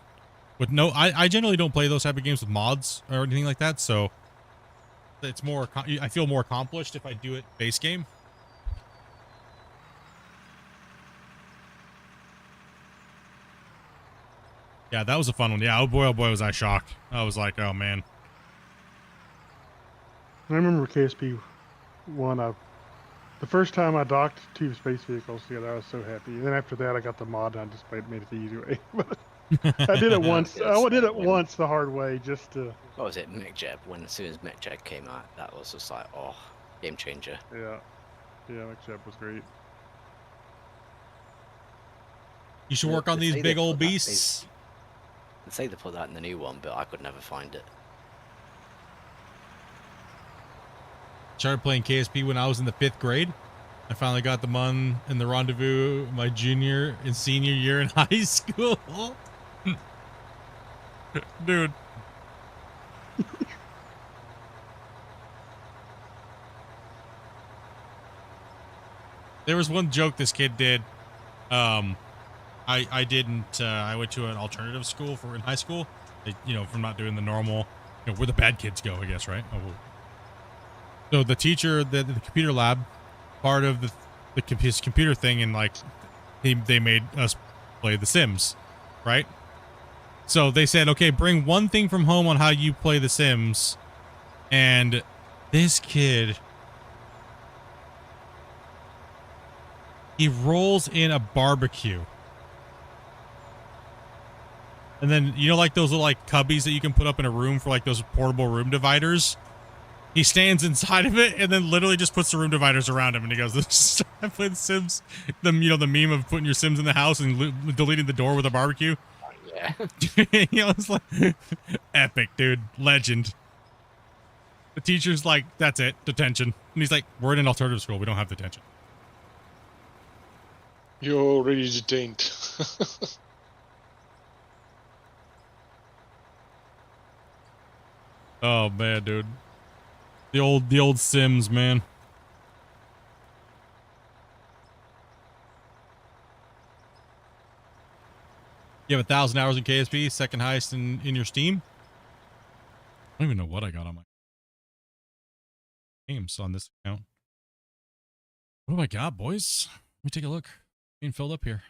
With no, I generally don't play those type of games with mods or anything like that, so it's more, I feel more accomplished if I do it base game. Yeah, that was a fun one. Yeah, oh boy, was I shocked. I was like, oh man. I remember KSP 1, the first time I docked 2 space vehicles together, I was so happy. And then after that, I got the mod, and I just made it the easy way. I did it once. I did it once the hard way, just to. What was it, MechJeb? When as soon as MechJeb came out, that was just like, oh, game changer. Yeah, MechJeb was great. You should work on these big old beasts. They say they put that in the new one, but I could never find it. Started playing KSP when I was in the 5th grade. I finally got the mon in the rendezvous my junior and senior year in high school. Dude. There was one joke this kid did. I went to an alternative school in high school. From not doing the normal, where the bad kids go, I guess, right? So the teacher, the computer lab, part of his computer thing, and like they made us play The Sims, right? So they said, okay, bring one thing from home on how you play The Sims. And this kid, he rolls in a barbecue. And then, like those little like cubbies that you can put up in a room for like those portable room dividers? He stands inside of it and then literally just puts the room dividers around him, and he goes, I played The Sims, the meme of putting your Sims in the house and deleting the door with a barbecue. Yeah. It's like epic, dude. Legend. The teacher's like, that's it, detention. And he's like, we're in an alternative school, we don't have detention. You're already detained. Oh man, dude. The old Sims, man. You have 1,000 hours in KSP, second highest in your Steam. I don't even know what I got on my games on this account. What do I got, boys? Let me take a look. Being filled up here.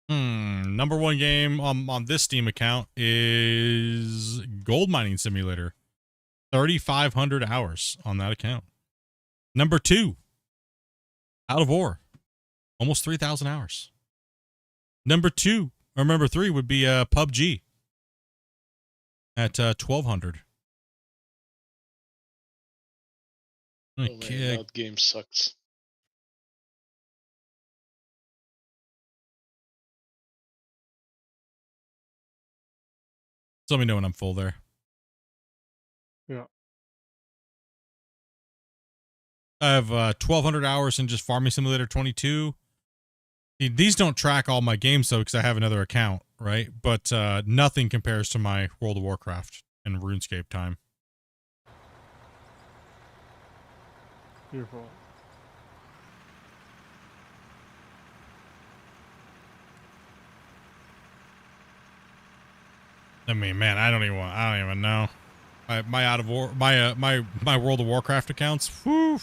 Number one game on this Steam account is Gold Mining Simulator. 3,500 hours on that account. Number two, Out of War. Almost 3,000 hours. Number three would be PUBG at 1,200. Oh man, that game sucks. Let me know when I'm full there. Yeah. I have 1,200 hours in just Farming Simulator 22. These don't track all my games, though, because I have another account, right? But nothing compares to my World of Warcraft and RuneScape time. Beautiful. I mean, man, I don't even know. My Out of War, my World of Warcraft accounts. Whew.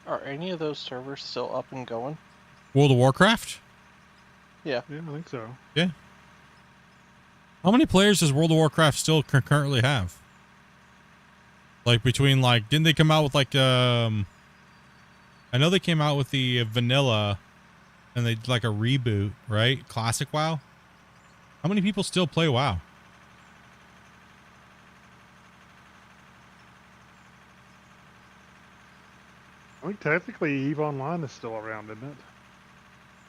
Are any of those servers still up and going? World of Warcraft? Yeah. Yeah, I think so. Yeah. How many players does World of Warcraft still currently have? Like between like, didn't they come out with like I know they came out with the vanilla, and they did like a reboot, right? Classic WoW. How many people still play WoW? I think technically EVE Online is still around, isn't it?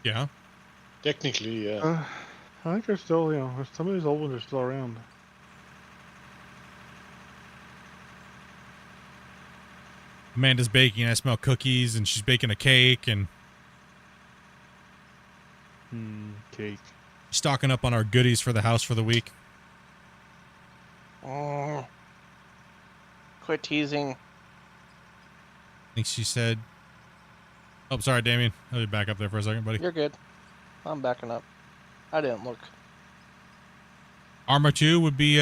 Yeah. Technically, yeah. I think they're still, some of these old ones are still around. Amanda's baking. I smell cookies, and she's baking a cake, and Cake. stocking up on our goodies for the house for the week. Oh. Quit teasing. I think she said. Oh, sorry, Damien. I'll be back up there for a second, buddy. You're good. I'm backing up. I didn't look. Arma 2 would be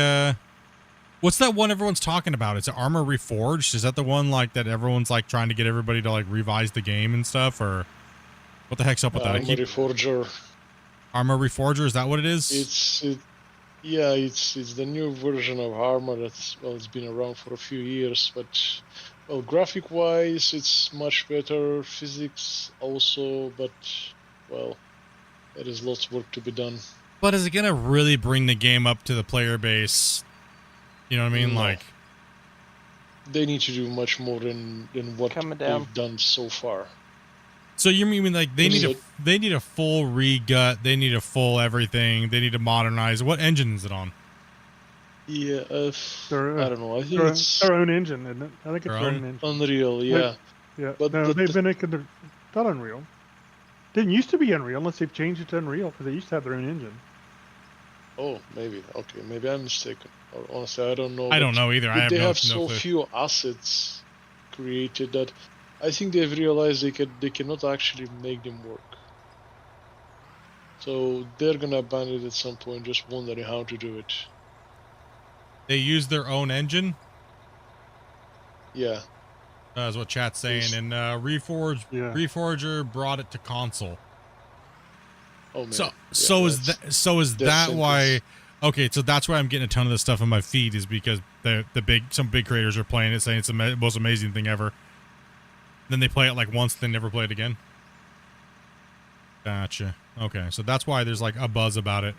what's that one everyone's talking about? It's Arma Reforged. Is that the one like that everyone's like trying to get everybody to like revise the game and stuff, or what the heck's up with that? Arma Reforger. Arma Reforger, is that what it is? It's the new version of Arma that's it's been around for a few years, but graphic wise it's much better, physics also, but there is lots of work to be done. But is it gonna really bring the game up to the player base? You know what I mean? No. Like, they need to do much more than what they've done so far. so you mean like they need a full regut, they need a full everything, they need to modernize. What engine is it on? Yeah, I don't know. I think it's their own engine, isn't it? I think it's their own engine. Unreal, yeah. Yeah, But no, they've been making not Unreal. Didn't used to be Unreal unless they've changed it to Unreal because they used to have their own engine. Oh, maybe. Okay, maybe I'm mistaken. Honestly, I don't know. I don't know either. I have they no have so clue. few assets created that I think they've realized they cannot actually make them work. So they're gonna abandon it at some point, just wondering how to do it. They use their own engine? Yeah. That's what chat's saying. And Reforger brought it to console. Oh man. So is that why? Okay, so that's why I'm getting a ton of this stuff on my feed, is because some big creators are playing it, saying it's the most amazing thing ever. Then they play it like once, then never play it again. Gotcha. Okay, so that's why there's like a buzz about it.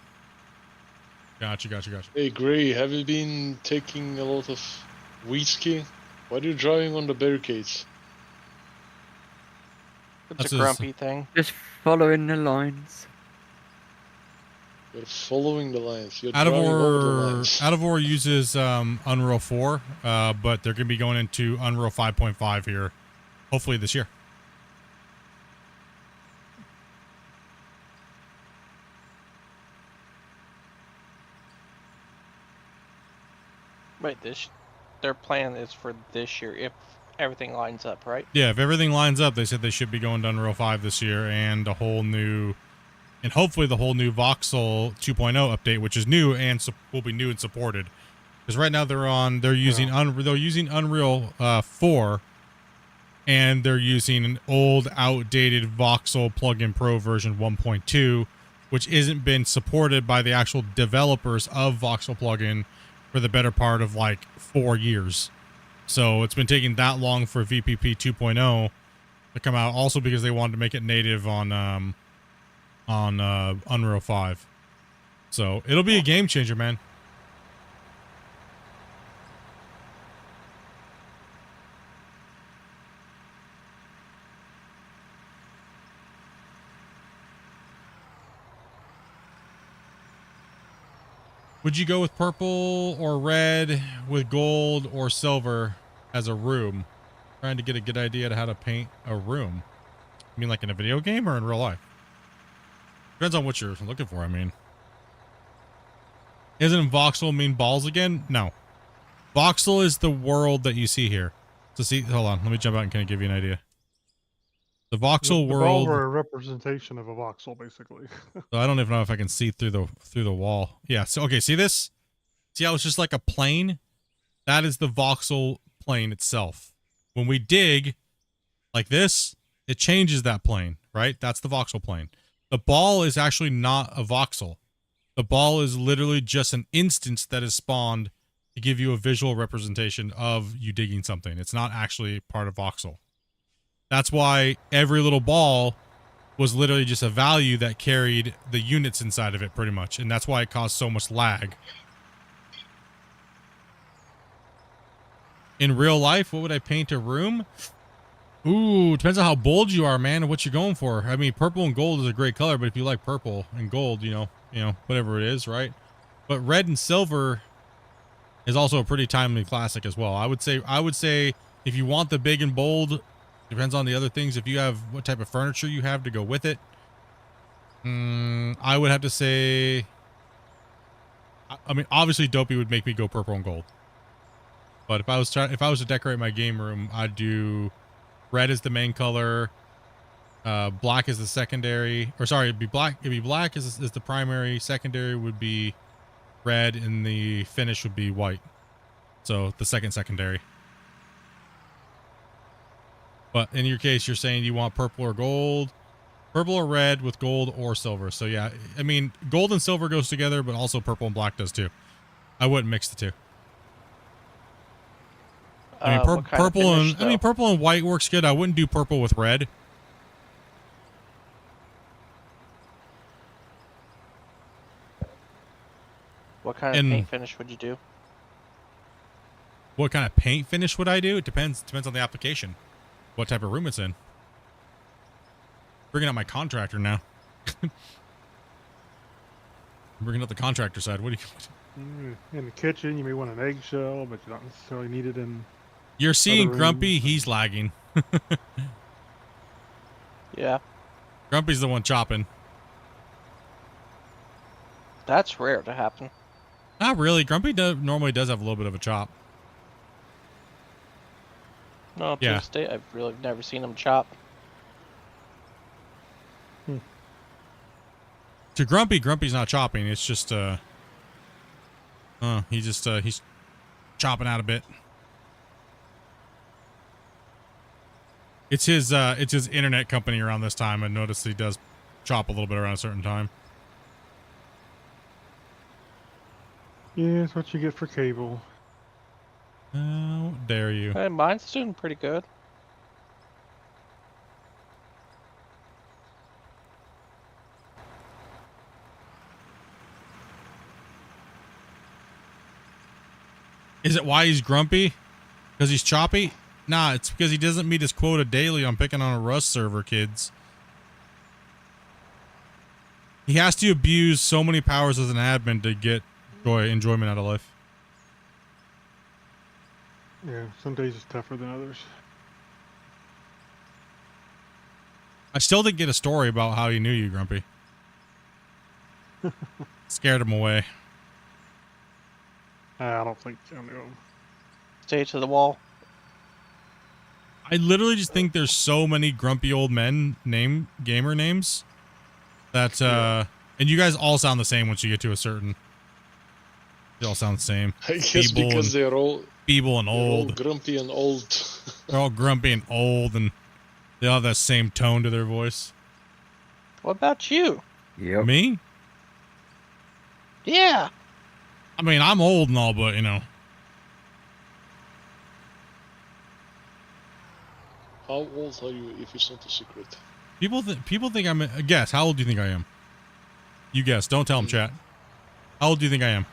Gotcha. Hey Gray, have you been taking a lot of whiskey? Why are you driving on the barricades? It's a grumpy thing. Just following the lines. You're following the lines. You're Out driving over the lines. of War uses Unreal 4, but they're going to be going into Unreal 5.5 here, hopefully this year. Wait, their plan is for this year. If everything lines up, right? Yeah, if everything lines up, they said they should be going to Unreal 5 this year, and hopefully the whole new Voxel 2.0 update, which is new and will be new and supported. Because right now they're using Unreal 4, and they're using an old, outdated Voxel Plugin Pro version 1.2, which isn't been supported by the actual developers of Voxel plugin for the better part of like 4 years. So it's been taking that long for VPP 2.0 to come out, also because they wanted to make it native on Unreal 5. So it'll be a game changer, man. Would you go with purple or red with gold or silver as a room? Trying to get a good idea to how to paint a room. You mean like in a video game or in real life? Depends on what you're looking for, I mean. Isn't voxel mean balls again? No. Voxel is the world that you see here. So see, hold on, let me jump out and kind of give you an idea. The voxel The balls world. are a representation of a voxel, basically. So I don't even know if I can see through the wall. Yeah. So okay, see this? See how it's just like a plane? That is the voxel plane itself. When we dig like this, it changes that plane, right? That's the voxel plane. The ball is actually not a voxel. The ball is literally just an instance that is spawned to give you a visual representation of you digging something. It's not actually part of voxel. That's why every little ball was literally just a value that carried the units inside of it pretty much. And that's why it caused so much lag. In real life, what would I paint a room? Ooh, depends on how bold you are, man, and what you're going for. I mean, purple and gold is a great color, but if you like purple and gold, you know, whatever it is, right? But red and silver is also a pretty timely classic as well. I would say if you want the big and bold, depends on the other things. If you have what type of furniture you have to go with it. I would have to say, I mean, obviously Dopey would make me go purple and gold. But if I was to decorate my game room, I'd do red is the main color, black is the secondary, or sorry, it'd be black is the primary, secondary would be red, and the finish would be white. So the secondary. But in your case, you're saying you want purple or gold, purple or red with gold or silver. So yeah, I mean, gold and silver goes together, but also purple and black does too. I wouldn't mix the two. I mean, purple and white works good. I wouldn't do purple with red. What kind of paint finish would you do? What kind of paint finish would I do? It depends on the application. What type of room it's in. Bringing out my contractor now. Bringing up the contractor side. What do you... In the kitchen, you may want an eggshell, but you don't necessarily need it in... You're seeing Grumpy, he's lagging. Yeah. Grumpy's the one chopping. That's rare to happen. Not really. Grumpy normally does have a little bit of a chop. No, to this day, I've really never seen him chop. To Grumpy's not chopping. It's just, he's chopping out a bit. It's his internet company around this time. I noticed he does chop a little bit around a certain time. Yeah, that's what you get for cable. How dare you? Hey, mine's doing pretty good. Is it why he's grumpy? Because he's choppy? Nah, it's because he doesn't meet his quota daily on picking on a Rust server, kids. He has to abuse so many powers as an admin to get enjoyment out of life. Yeah, some days it's tougher than others. I still didn't get a story about how he knew you, Grumpy. Scared him away. I don't think I know. Stay to the wall. I literally just think there's so many grumpy old men gamer names that and you guys all sound the same once you get to a certain. They all sound the same. I guess Feeble because and, they're all feeble and they're all old. grumpy and old. They're all grumpy and old, and they all have that same tone to their voice. What about you? Yep. Me? Yeah. I mean, I'm old and all, but you know. How old are you, if it's not a secret? People think I'm. Guess. How old do you think I am? You guess. Don't tell them, chat. How old do you think I am?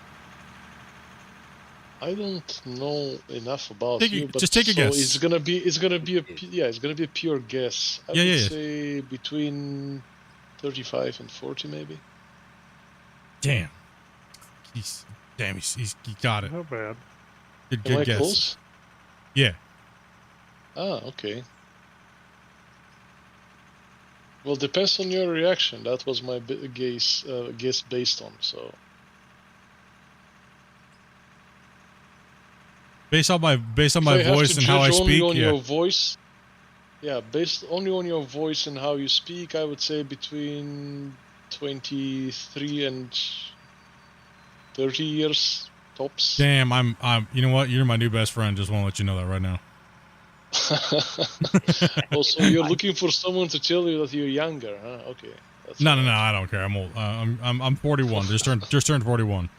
I don't know enough about Take you, but just take a guess. It's gonna be a pure guess. I would say between 35 and 40, maybe. Damn. He got it. Not bad. Good Am I guess. close? Yeah. Ah, okay. Well, depends on your reaction. That was my guess based on, so. Based on my If voice and how I judge only speak, on yeah. your voice, based only on your voice and how you speak, I would say between 23 and 30 years tops. Damn, I'm. You know what? You're my new best friend. Just want to let you know that right now. Also, you're looking for someone to tell you that you're younger, huh? Okay. No, I don't care. I'm old. I'm 41. Just turned 41.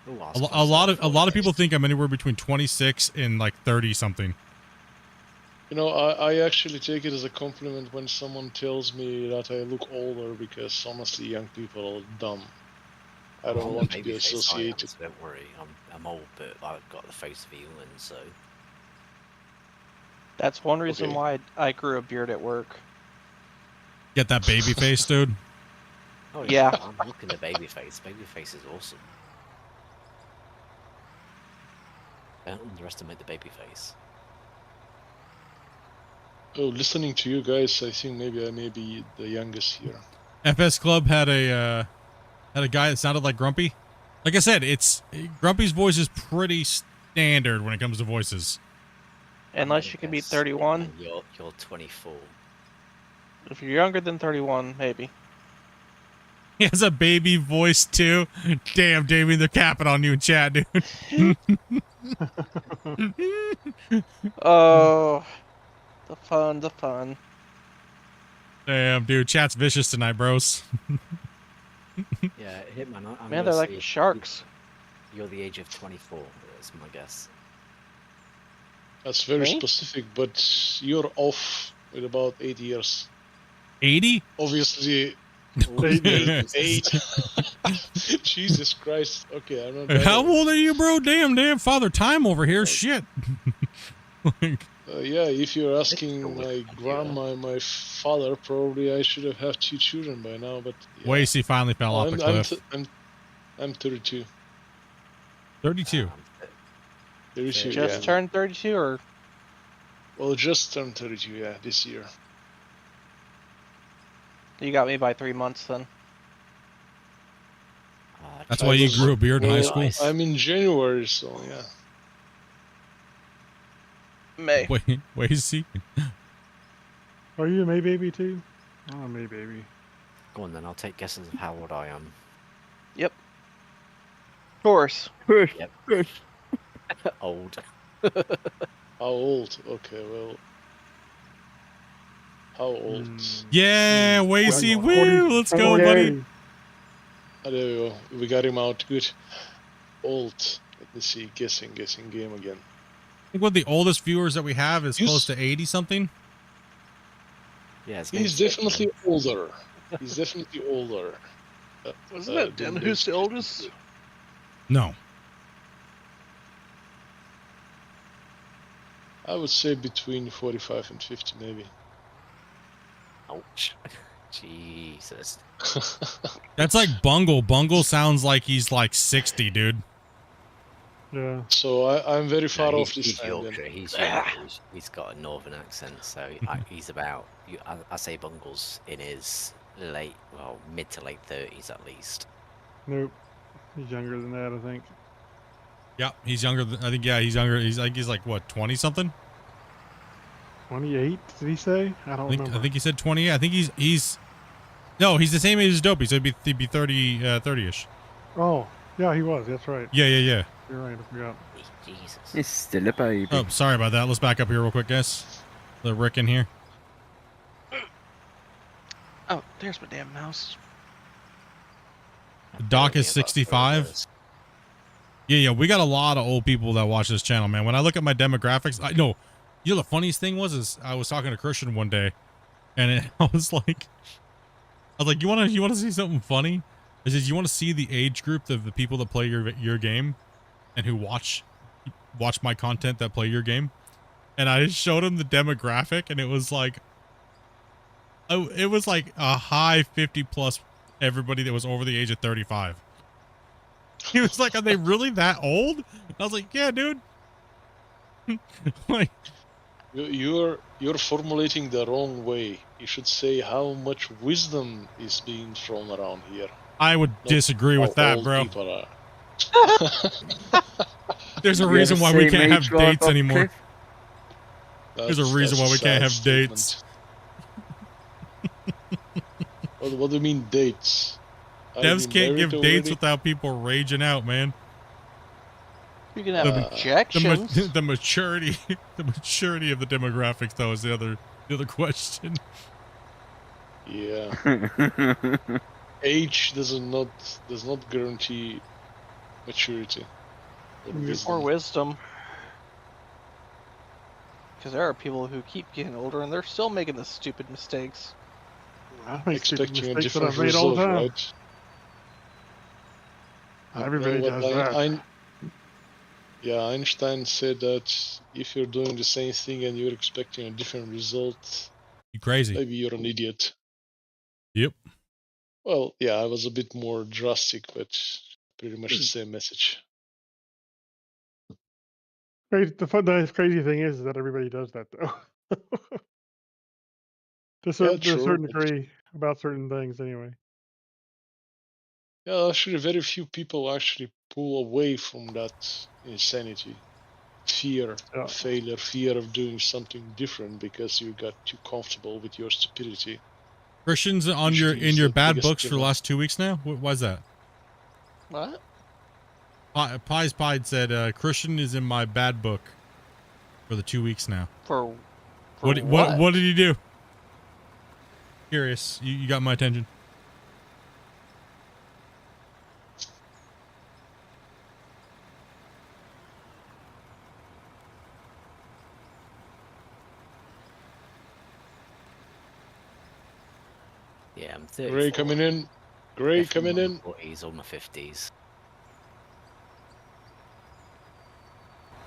Ooh, A lot of people think I'm anywhere between 26 and like 30 something. You know, I actually take it as a compliment when someone tells me that I look older, because honestly, young people are dumb. I don't want to be associated. Don't worry, I'm old, but I've got the face of a human, so. That's one reason why I grew a beard at work. Get that baby face, dude. Oh Yeah. I'm looking at babyface. Babyface is awesome. Don't underestimate the babyface. Oh, listening to you guys, I think maybe I may be the youngest here. FS Club had a guy that sounded like Grumpy. Like I said, Grumpy's voice is pretty standard when it comes to voices. Unless you can be 31. You're 24. If you're younger than 31, maybe. He has a baby voice too. Damn, Damien, they're capping on you in chat, dude. Oh, the fun. Damn, dude, chat's vicious tonight, bros. Yeah, Hitman. I'm Man, they're like sharks. You're the age of 24. That's my guess. That's very specific, but you're off with about 8 years. 80? Obviously, 8. Jesus Christ. Okay, I'm not. How old are you, bro? Damn, Father Time over here. Shit. Yeah, if you're asking my grandma and my father, probably I should have had 2 children by now. But yeah. Wasey finally fell off the cliff. I'm 32. 32. 32. Just turned 32, or? Well, just turned 32. Yeah, this year. You got me by 3 months then. That's why you grew a beard in high school? I'm in January, so yeah. May. Wasey. Are you a May baby too? I'm a May baby. Go on then, I'll take guesses of how old I am. Yep. Of course. Yep. Old. How old? Okay, well. How old? Yeah, Wasey, woo! Let's go, buddy. Oh, there we go. We got him out. Good. Old. Let me see. Guessing game again. I think one of the oldest viewers that we have is close to 80 something. Yeah, he's definitely older. He's definitely older. Wasn't it Dan who's the oldest? No. I would say between 45 and 50, maybe. Ouch. Jesus. That's like Bungle. Bungle sounds like he's like 60, dude. Yeah. So I'm very far off this he's time. Yorkshire. He's got a northern accent, so he's about. I say Bungle's in his mid to late 30s at least. Nope. He's younger than that, I think. Yeah, he's younger. I think, yeah, he's younger. He's like what, 20 something? 28? Did he say? I don't remember. I think he said 20. I think he's no, he's the same age as Dopey, so he'd be 30 30ish. Oh, yeah, he was. That's right. Yeah. You're right. I forgot. Jesus. He's still a baby. Oh, sorry about that. Let's back up here real quick, guys. Let Rick in here. Oh, there's my damn mouse. The doc is 65. Yeah, we got a lot of old people that watch this channel, man. When I look at my demographics, I know. You know, the funniest thing is I was talking to Christian one day, and I was like, you want to see something funny? I said, you want to see the age group of the people that play your game, and who watch my content that play your game, and I showed him the demographic, and it was like a high 50 plus everybody that was over the age of 35. He was like, are they really that old? I was like, yeah, dude. Like, You're formulating the wrong way. You should say how much wisdom is being thrown around here. I would disagree with that, bro. There's a reason why we can't have dates anymore. There's a reason why we can't have dates. What do you mean dates? Devs can't give dates without people raging out, man. You can have objections. The maturity of the demographics, though, is the other question. Yeah. Age does not guarantee maturity or wisdom. Because there are people who keep getting older and they're still making the stupid mistakes. I make expecting a mistakes that different I've made all result, the time. right? Everybody does that. Yeah, Einstein said that if you're doing the same thing and you're expecting a different result, you crazy. Maybe you're an idiot. Yep. Well, yeah, I was a bit more drastic, but pretty much the same message. The crazy thing is that everybody does that, though. to a certain degree, about certain things, anyway. Yeah, actually, very few people actually pull away from that insanity. Fear of failure, fear of doing something different because you got too comfortable with your stupidity. Christian's in your bad books for the last 2 weeks now? Why is that? What? Pies Pied said Christian is in my bad book for the 2 weeks now. For what did he do? Curious. You got my attention. Yeah, I'm 34. Gray coming in. Gray coming in. 40s or my 50s.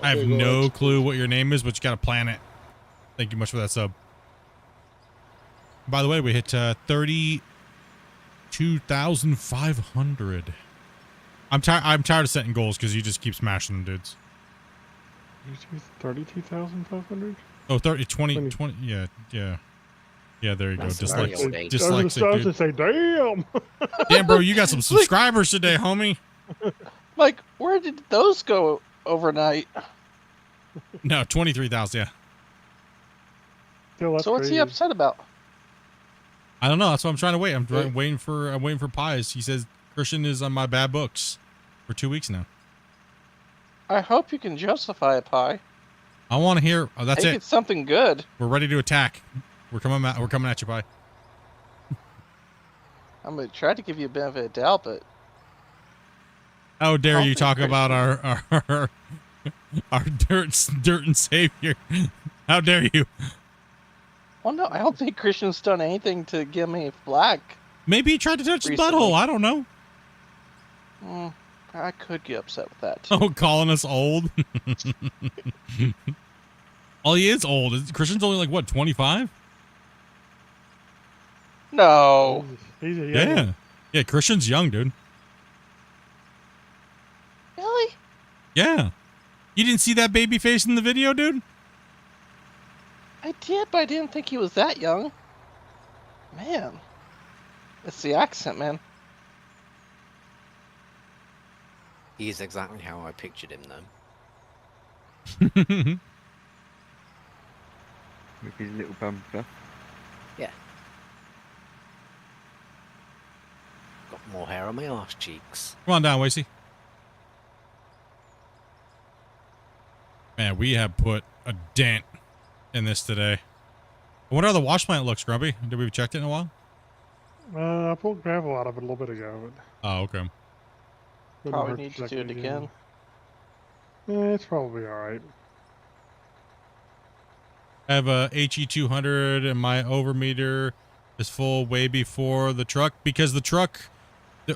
I have no clue what your name is, but you got to plan it. Thank you much for that sub. By the way, we hit 32,500. I'm tired of setting goals because you just keep smashing them, dudes. 32,500? Oh, 20. Yeah. Yeah, there you go. Dyslexic I was dude. to say, damn. Damn, bro, you got some subscribers today, homie. Like, where did those go overnight? No, 23,000. Yeah. So what's he upset about? I don't know. That's what I'm trying to wait. I'm waiting for Pies. He says Christian is on my bad books for 2 weeks now. I hope you can justify it, Pie. I want to hear. Oh, that's it. It's something good. We're ready to attack. We're coming at you, Pie. I'm gonna try to give you a benefit of doubt, but how dare you talk about our dirt and savior? How dare you? Well, no, I don't think Christian's done anything to give me flack. Maybe he tried to touch his butthole. I don't know. I could get upset with that too. Oh, calling us old? Oh, he is old. Christian's only like, what, 25? No. He's a young one. Yeah, Christian's young, dude. Really? Yeah. You didn't see that baby face in the video, dude? I did, but I didn't think he was that young. Man. It's the accent, man. He is exactly how I pictured him, though. with his little bumper. Yeah. Got more hair on my arse cheeks. Come on down, Wasey. Man, we have put a dent in this today. I wonder how the wash plant looks, Grumpy. Did we check it in a while? I pulled gravel out of it a little bit ago, Oh, okay. but Probably need to do it again. It's probably all right. I have a HE200 and my overmeter is full way before the truck because the truck,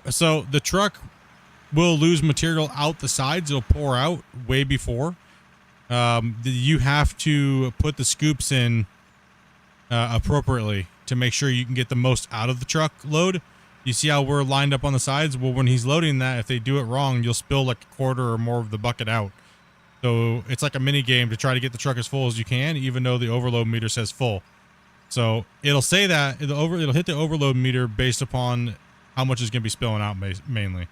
so the truck will lose material out the sides. It'll pour out way before. You have to put the scoops in appropriately to make sure you can get the most out of the truck load. You see how we're lined up on the sides? Well, when he's loading that, if they do it wrong, you'll spill like a quarter or more of the bucket out. So it's like a mini game to try to get the truck as full as you can, even though the overload meter says full. So it'll say that it'll hit the overload meter based upon how much is going to be spilling out mainly.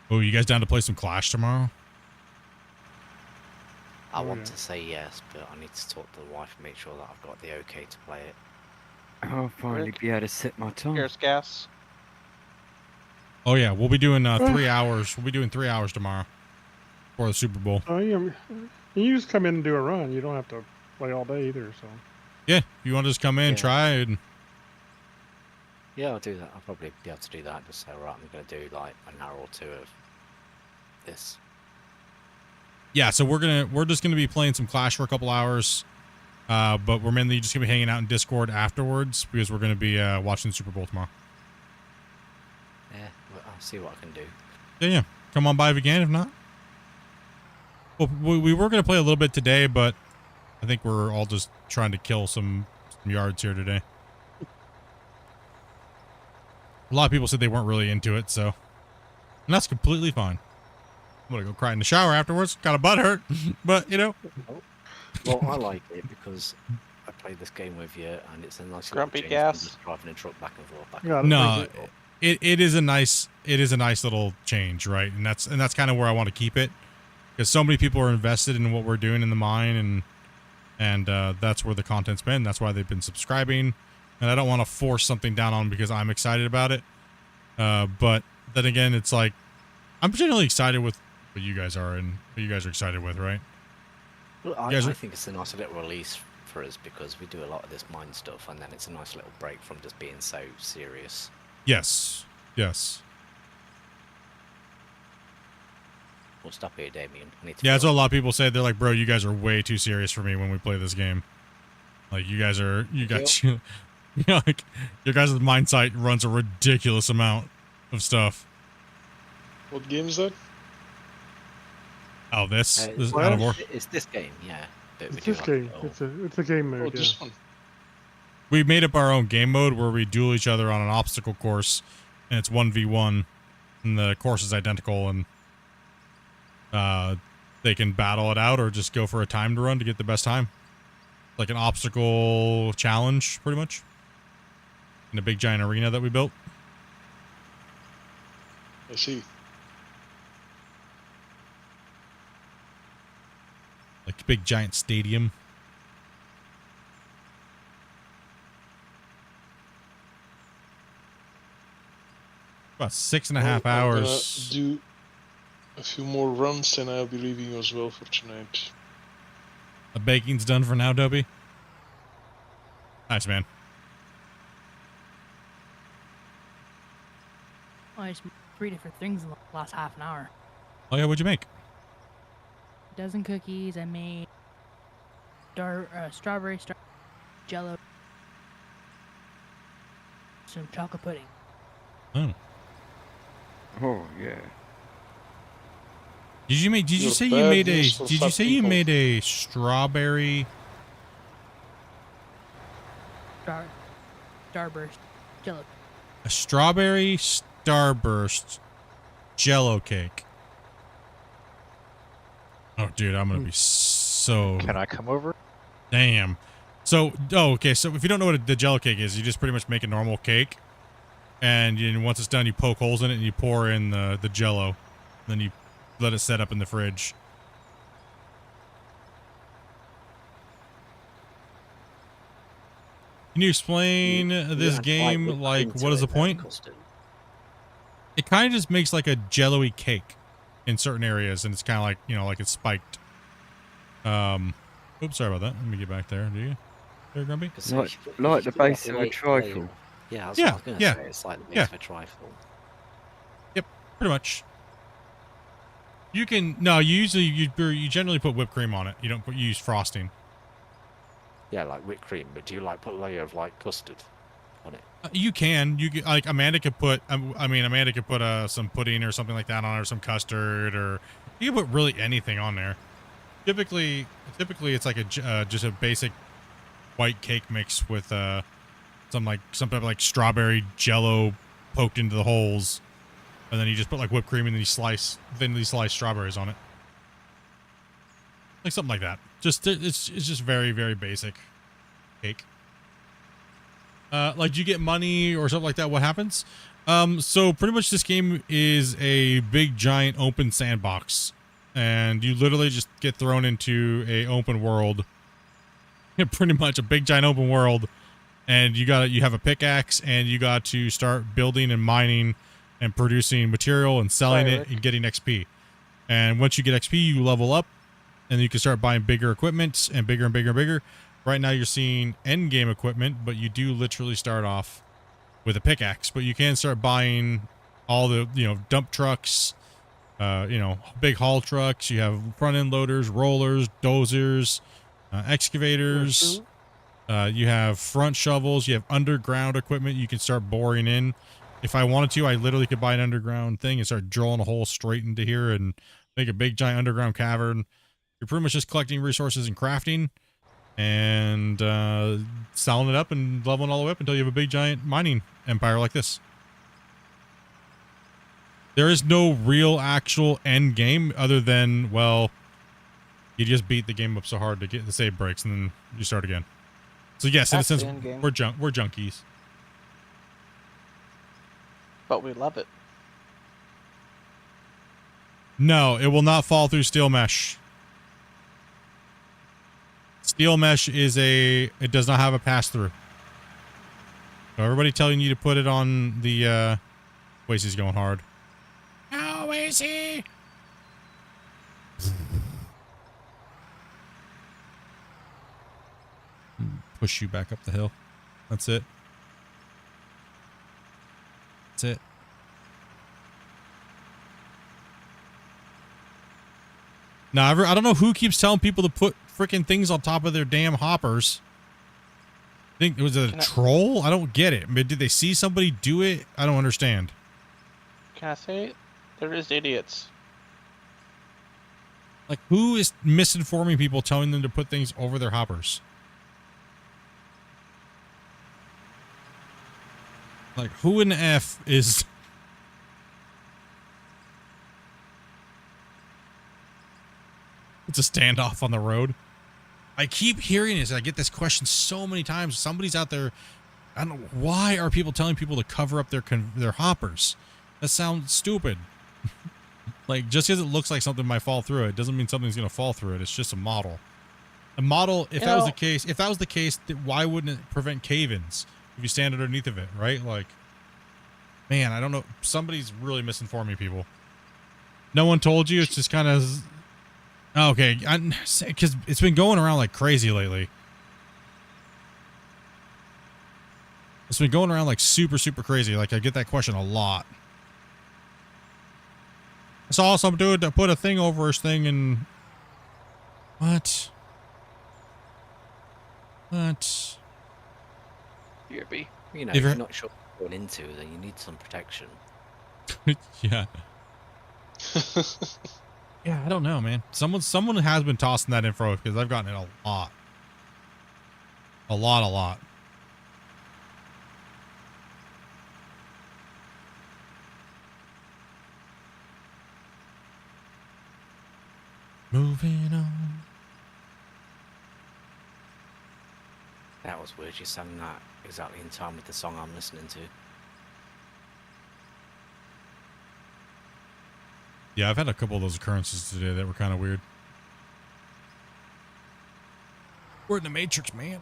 Oh, you guys down to play some Clash tomorrow? I want to say yes, but I need to talk to the wife and make sure that I've got the okay to play it. I'll finally be able to set my time. Here's gas. Oh yeah, we'll be doing 3 hours. We'll be doing 3 hours tomorrow for the Super Bowl. Oh, you just come in and do a run. You don't have to play all day either. So Yeah, if you want to just come in and try and. Yeah, I'll do that. I'll probably be able to do that. Just say, right, I'm going to do like an hour or two of this. Yeah, so we're just gonna be playing some Clash for a couple hours, but we're mainly just gonna be hanging out in Discord afterwards because we're gonna be watching the Super Bowl tomorrow. Yeah, well, I'll see what I can do. Yeah, come on by if you can. If not, well, we were gonna play a little bit today, but I think we're all just trying to kill some yards here today. A lot of people said they weren't really into it, so and that's completely fine. I'm gonna go cry in the shower afterwards. Got a butt hurt, but you know. Well, I like it because I played this game with you, and it's a nice Grumpy little change gas. from just driving a truck back and forth. No, it is a nice little change, right? And that's kind of where I want to keep it, because so many people are invested in what we're doing in the mine, and that's where the content's been. That's why they've been subscribing, and I don't want to force something down on them because I'm excited about it. But then again, it's like I'm generally excited with what you guys are and what you guys are excited with, right? Well, I think it's a nice little release for us because we do a lot of this mine stuff, and then it's a nice little break from just being so serious. Yes. Yes. We'll stop here, Damien. I need to That's what a lot of people say. They're like, bro, you guys are way too serious for me when we play this game. Like, you guys, like, your guys' mindset runs a ridiculous amount of stuff. What game is that? Oh, this it's, out of war. It's this game, yeah. it's this game. It's a game mode. This one. We made up our own game mode where we duel each other on an obstacle course, and it's 1v1, and the course is identical, and they can battle it out or just go for a timed run to get the best time. Like an obstacle challenge, pretty much, in a big giant arena that we built. I see. Like big giant stadium. About 6.5 hours. I'm gonna do a few more runs, and I'll be leaving you as well for tonight. The baking's done for now, Dobie. Nice, man. I just made 3 different things in the last half an hour. Oh yeah, what'd you make? A dozen cookies. I made strawberry jello, some chocolate pudding. Oh. Oh yeah. Did you say you made a? Did you say you made a strawberry? Starburst jello. A strawberry starburst jello cake. Oh, dude, I'm gonna be so. Can I come over? Damn. So, okay. So, if you don't know what the jello cake is, you just pretty much make a normal cake, And once it's done, you poke holes in it and you pour in the Jello. Then you let it set up in the fridge. Can you explain this game? Like, what is the point? It kind of just makes like a jello-y cake in certain areas, and it's kind of like, like it's spiked. Oops, sorry about that. Let me get back there. Do you? There, Grumpy? Like the base of a trifle. Yeah, I was going to say, it's like the base of a trifle. Yep, pretty much. You can, no, you generally put whipped cream on it. You don't use frosting. Yeah, like whipped cream, but do you like put a layer of like custard on it? You can. Like Amanda could put. Amanda could put some pudding or something like that on it, or some custard, or you can put really anything on there. Typically, it's like just a basic white cake mix with some type of like strawberry Jello poked into the holes, and then you just put like whipped cream and then you thinly slice strawberries on it, like something like that. It's just very, very basic cake. Like, do you get money or something like that? What happens? So pretty much this game is a big giant open sandbox, and you literally just get thrown into a open world. Pretty much a big giant open world, and you have a pickaxe, and you got to start building and mining and producing material and selling it and getting XP. And once you get XP, you level up, and you can start buying bigger equipment and bigger and bigger and bigger. Right now you're seeing end game equipment, but you do literally start off with a pickaxe, but you can start buying all the, dump trucks, big haul trucks. You have front end loaders, rollers, dozers, excavators. You have front shovels. You have underground equipment you can start boring in. If I wanted to, I literally could buy an underground thing and start drilling a hole straight into here and make a big giant underground cavern. You're pretty much just collecting resources and crafting and selling it up and leveling all the way up until you have a big giant mining empire like this. There is no real actual end game other than, well, you just beat the game up so hard to get the save breaks and then you start again. So yes, in a sense, we're junkies. But we love it. No, it will not fall through steel mesh. Steel mesh it does not have a pass-through. So everybody telling you to put it on the, Wasey's going hard. No, Wasey! Push you back up the hill. That's it. That's it. Now, I don't know who keeps telling people to put freaking things on top of their damn hoppers. I think it was a troll? I don't get it. I mean, did they see somebody do it? I don't understand. Can I say it? There is idiots. Like, who is misinforming people, telling them to put things over their hoppers? Like, who in the F is... It's a standoff on the road. I keep hearing this. I get this question so many times. Somebody's out there. I don't know. Why are people telling people to cover up their hoppers? That sounds stupid. Like, just because it looks like something might fall through it doesn't mean something's going to fall through it. It's just a model. A model, if that was the case, why wouldn't it prevent cave-ins if you stand underneath of it, right? Like, man, I don't know. Somebody's really misinforming people. No one told you? It's just kind of... Okay, because it's been going around like crazy lately. It's been going around like super, super crazy. Like, I get that question a lot. I saw some dude that put a thing over his thing and... What? What? If you're not sure what you're going into, then you need some protection. Yeah. Yeah, I don't know, man. Someone has been tossing that info because I've gotten it a lot. A lot. Moving on. That was weird. You sang that exactly in time with the song I'm listening to. Yeah, I've had a couple of those occurrences today that were kind of weird. We're in the Matrix, man.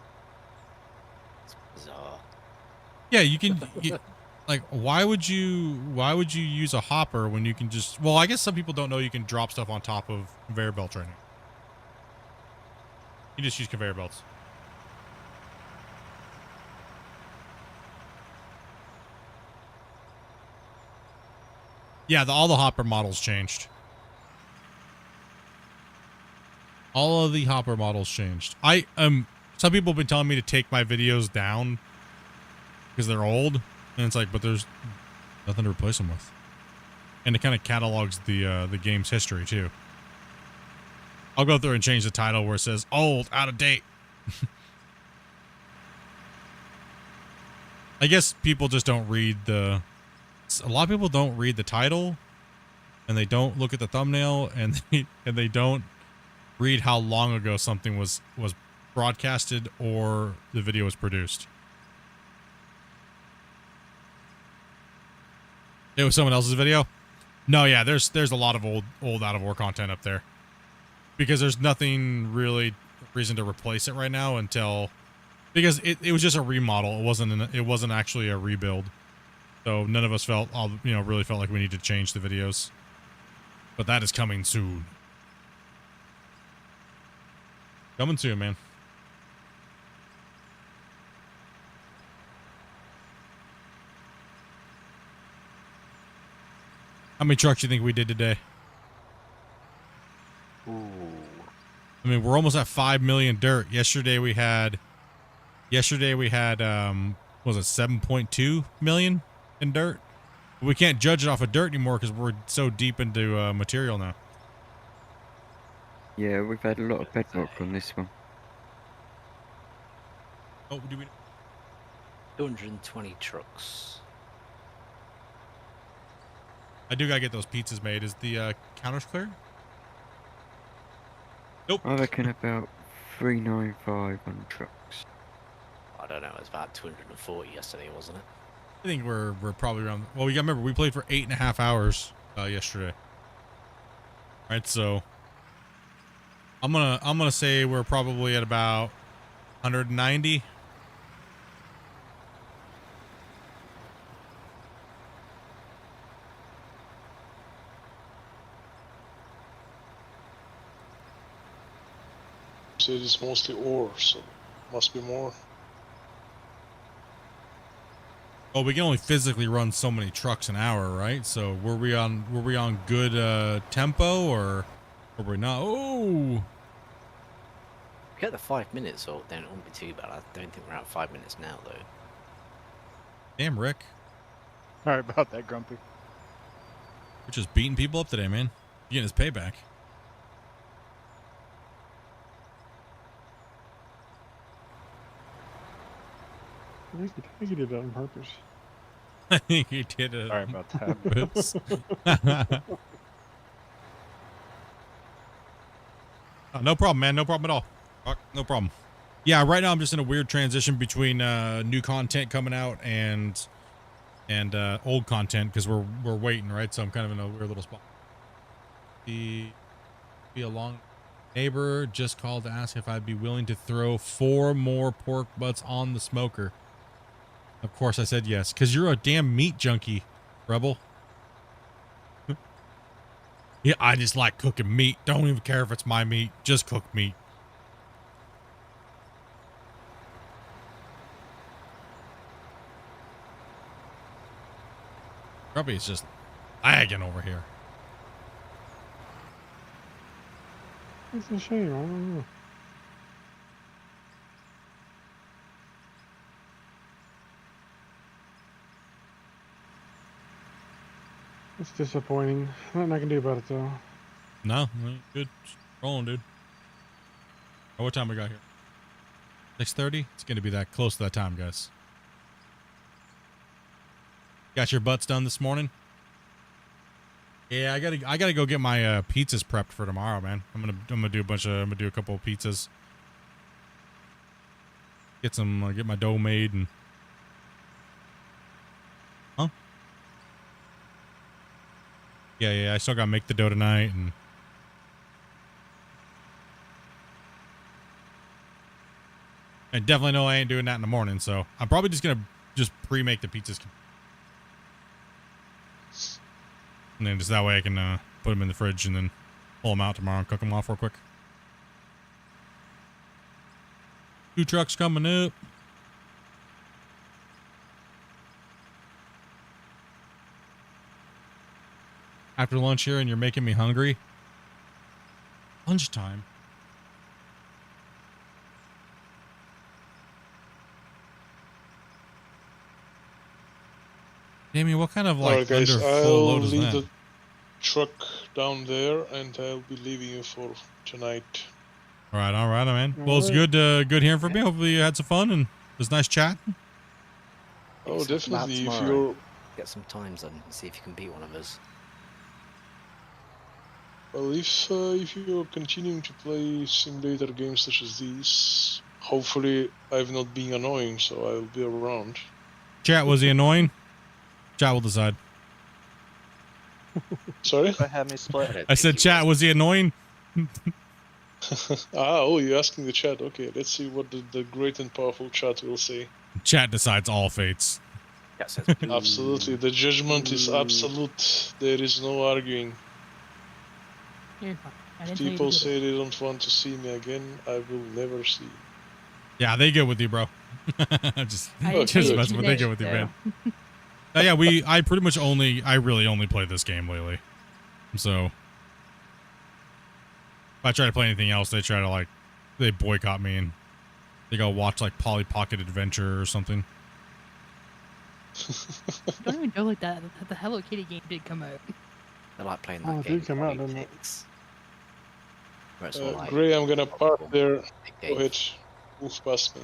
It's bizarre. Yeah, you can. Like, why would you use a hopper when you can just? Well, I guess some people don't know you can drop stuff on top of conveyor belts right now. You just use conveyor belts. Yeah, all the hopper models changed. All of the hopper models changed. Some people have been telling me to take my videos down because they're old, and it's like, but there's nothing to replace them with. And it kind of catalogs the game's history too. I'll go through and change the title where it says old, out of date. I guess people just don't read a lot of people don't read the title, and they don't look at the thumbnail, and they don't read how long ago something was broadcasted or the video was produced. It was someone else's video? No, yeah, there's a lot of old out of war content up there. Because there's nothing really reason to replace it right now because it was just a remodel. It wasn't actually a rebuild. So none of us really felt like we need to change the videos. But that is coming soon. Coming soon, man. How many trucks do you think we did today? Ooh. I mean, we're almost at 5 million dirt. Yesterday we had was it 7.2 million in dirt? We can't judge it off of dirt anymore because we're so deep into material now. Yeah, we've had a lot of bedrock on this one. Oh, do we? 220 trucks. I do gotta get those pizzas made. Is the counters clear? Nope. I reckon about 395 on trucks. I don't know. It was about 240 yesterday, wasn't it? I think we're probably around. Well, we got remember we played for 8.5 hours yesterday. Right, so I'm gonna say we're probably at about 190. So it's mostly ore, so must be more. Oh, we can only physically run so many trucks an hour, right? So were we on good tempo or were we not? Oh, Get the 5 minutes, or then it won't be too bad. I don't think we're at 5 minutes now, though. damn, Rick, Sorry about that, Grumpy. we're just beating people up today, man. Getting his payback. I think he did that on purpose. I think he did it. Sorry about that. Oops. Oh, no problem, man. No problem at all. No problem. Yeah, right now I'm just in a weird transition between new content coming out and old content because we're waiting, right? So I'm kind of in a weird little spot. Be a long neighbor just called to ask if I'd be willing to throw 4 more pork butts on the smoker. Of course I said yes, because you're a damn meat junkie, Rebel. Yeah, I just like cooking meat. Don't even care if it's my meat. Just cook meat. Grubby is just lagging over here. It's a shame. I don't know. It's disappointing. Nothing I can do about it though. No, good. Just rolling, dude. Oh, what time we got here? 6:30? It's going to be that close to that time, guys. Got your butts done this morning? Yeah, I gotta go get my pizzas prepped for tomorrow, man. I'm gonna do a couple of pizzas. Get my dough made and. Huh? Yeah. I still gotta make the dough tonight, and I definitely know I ain't doing that in the morning. So I'm probably just gonna pre-make the pizzas, and then just that way I can put them in the fridge and then pull them out tomorrow and cook them off real quick. 2 trucks coming up. After lunch here, and you're making me hungry. Lunchtime. Damien, what kind of like Alright, guys, under full I'll load is leave that? the truck down there, and I'll be leaving you for tonight. All right, man. All Well, it's right. good hearing from you. Hopefully you had some fun and it was nice chat. Oh, So come out definitely. If tomorrow, you're get some times and see if you can beat one of us. well, if you're continuing to play simulator games such as these, hopefully I've not been annoying, so I'll be around. Chat, was he annoying? Chat will decide. Sorry? Go ahead, me split. I said, chat, was he annoying? You're asking the chat. Okay, let's see what the great and powerful chat will say. Chat decides all fates. That says Absolutely, the judgment is absolute. There is no arguing. You're fine. I If didn't tell you to people do say they don't want to see me again, I will never see. Yeah, they good with you, bro. just I didn't tell you messing with today, they good with you, so- man. I pretty much I really only play this game lately. So if I try to play anything else, they try to they boycott me and they go watch like Polly Pocket Adventure or something. Don't even joke like that. The Hello Kitty game did come out. I like playing Oh, that it game. did come out, didn't it? Politics, where it's all like Gray, I'm gonna park there. big Go game. ahead, move past me.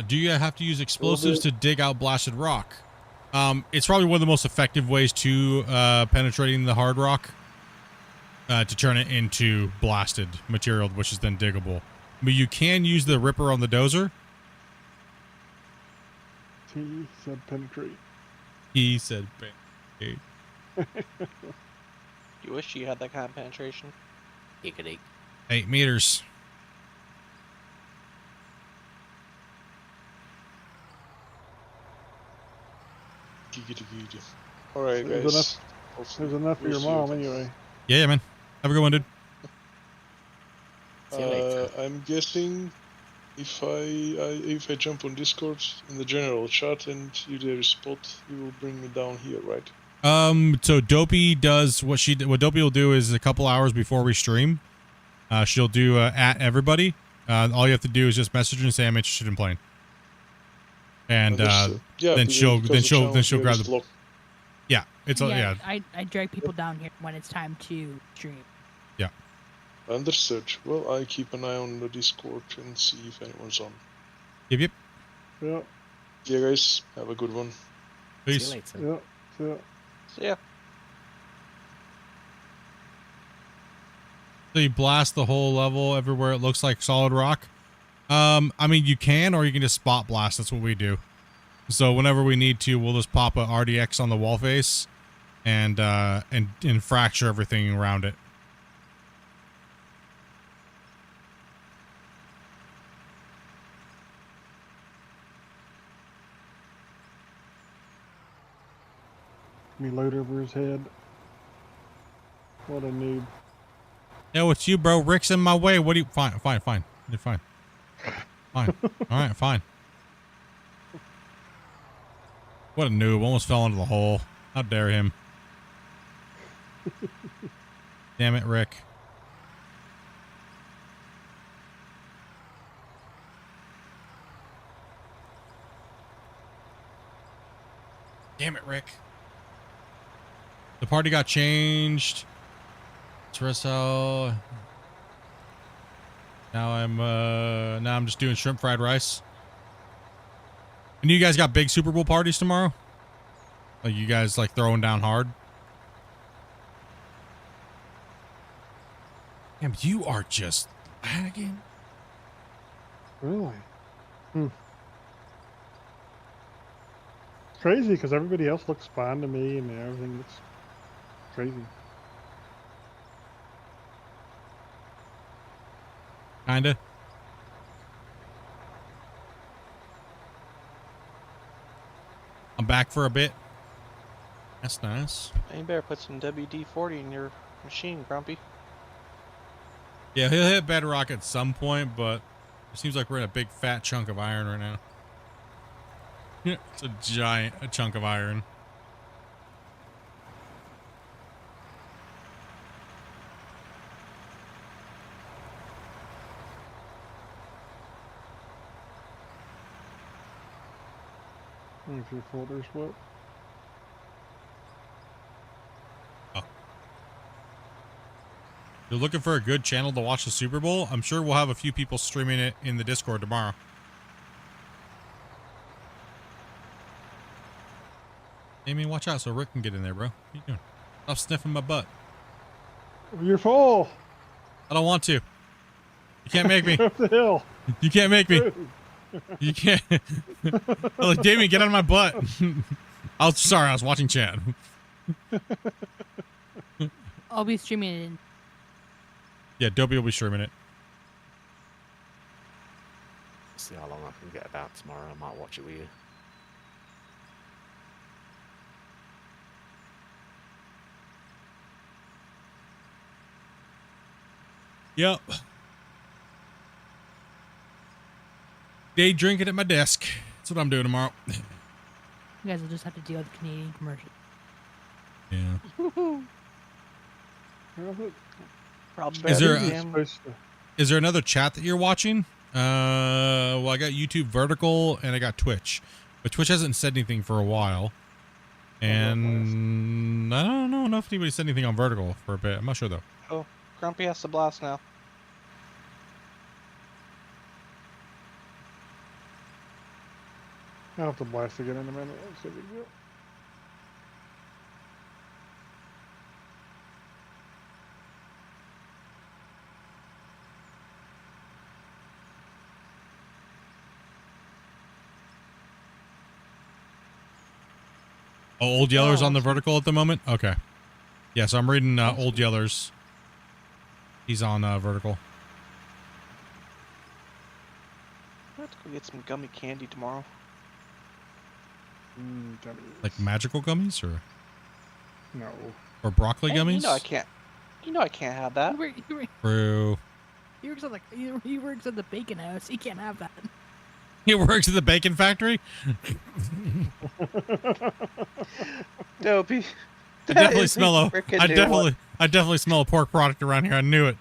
Do you have to use explosives to dig out blasted rock? It's probably one of the most effective ways to penetrating the hard rock to turn it into blasted material, which is then diggable. But you can use the ripper on the dozer. T said penetrate. He said, "Hey." You wish you had that kind of penetration. Giggity. 8 meters. Alright, There's guys. There's enough for your mom anyway. Yeah, man. Have a good one, dude. See you later. I'm guessing if I jump on Discord in the general chat and you there is spot, you will bring me down here, right? So Dopey does what Dopey will do is a couple hours before we stream, she'll do at everybody. All you have to do is just message her and say I'm interested in playing. And yeah, then she'll because the channel here grab is the blocked. yeah. It's yeah. I drag people down here when it's time to stream. Yeah. Understood. Well, I keep an eye on the Discord and see if anyone's on. Yep. Yeah, Yeah, guys, have a good one. Peace. See you later. yeah, yeah. So yeah, So you blast the whole level everywhere it looks like solid rock. I mean, you can, or you can just spot blast. That's what we do. So whenever we need to, we'll just pop a RDX on the wall face and fracture everything around it. Me load over his head. What a noob. Yo, it's you, bro. Rick's in my way. What do you? Fine. You're fine. Fine. All right, fine. What a noob. Almost fell into the hole. How dare him. Damn it, Rick. Damn it, Rick. The party got changed. Espresso. Now I'm just doing shrimp fried rice. And you guys got big Super Bowl parties tomorrow? Like you guys like throwing down hard? Damn, you are just lagging. Really? crazy because everybody else looks fine to me, and everything looks crazy. Kinda. I'm back for a bit. That's nice. You better put some WD-40 in your machine, Grumpy. Yeah, he'll hit bedrock at some point, but it seems like we're in a big fat chunk of iron right now. It's a giant chunk of iron. If your folder's what? You're looking for a good channel to watch the Super Bowl? I'm sure we'll have a few people streaming it in the Discord tomorrow. Amy, watch out so Rick can get in there, bro. What are you doing? Stop sniffing my butt. You're full. I don't want to. You can't make me. What the hell? You can't make me. You can't. Oh, like, Damien, get out of my butt. Sorry, I was watching chat. I'll be streaming it in. Yeah, Dobie will be streaming it. See how long I can get about tomorrow. I might watch it with you. Yep. Day drinking at my desk. That's what I'm doing tomorrow. You guys will just have to deal with the Canadian commercial. Yeah. Probably Is there another chat that you're watching? Well, I got YouTube Vertical and I got Twitch, but Twitch hasn't said anything for a while, and I don't know if anybody said anything on Vertical for a bit. I'm not sure though. Oh, Grumpy has to blast now. I'll have to blast again in a minute. That's a big deal. Oh, Old Yeller's on the Vertical at the moment? Okay. Yeah, so I'm reading Old Yeller's. He's on Vertical. I have to go get some gummy candy tomorrow. Like magical gummies or? No. Or broccoli Hey, gummies? You know I can't. You know I can't have that. True. He works at he works at the bacon house. He can't have that. He works at the bacon factory? Dopey. I definitely smell a pork product around here. I knew it.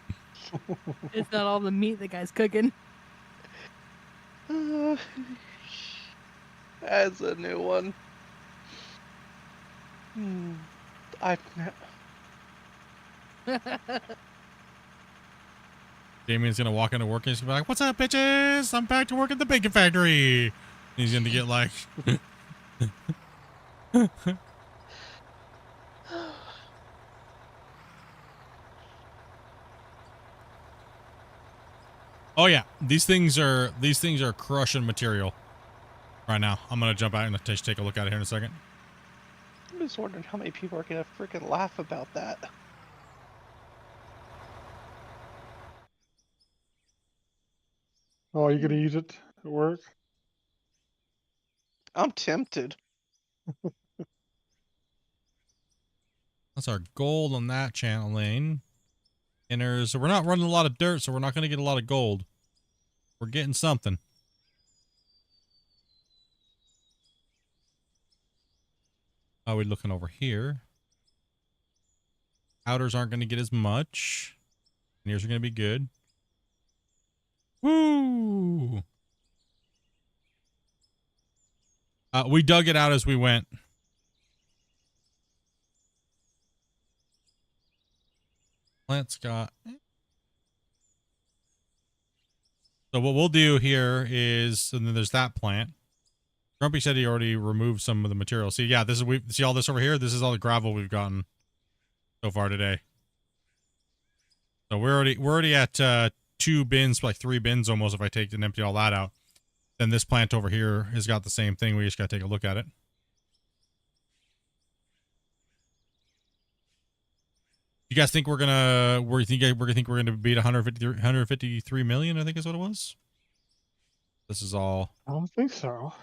It's not all the meat the guy's cooking. That's a new one. Damien's gonna walk into work and he's gonna be like, "What's up, bitches? I'm back to work at the bacon factory." And he's gonna get like, "Oh yeah, these things are crushing material right now." I'm gonna jump out and take a look at it here in a second. I'm just wondering how many people are gonna freaking laugh about that. Oh, you gonna use it at work? I'm tempted. That's our gold on that channel lane. And we're not running a lot of dirt, so we're not gonna get a lot of gold. We're getting something. How are we looking over here? Outers aren't going to get as much. Nears are going to be good. Woo! We dug it out as we went. Plant's got... So what we'll do here is, and then there's that plant. Grumpy said he already removed some of the material. See, yeah, this is see all this over here. This is all the gravel we've gotten so far today. So we're already at 2 bins, like 3 bins almost. If I take and empty all that out, then this plant over here has got the same thing. We just gotta take a look at it. You guys think we're gonna? We're gonna beat 153 million? I think is what it was. This is all. I don't think so.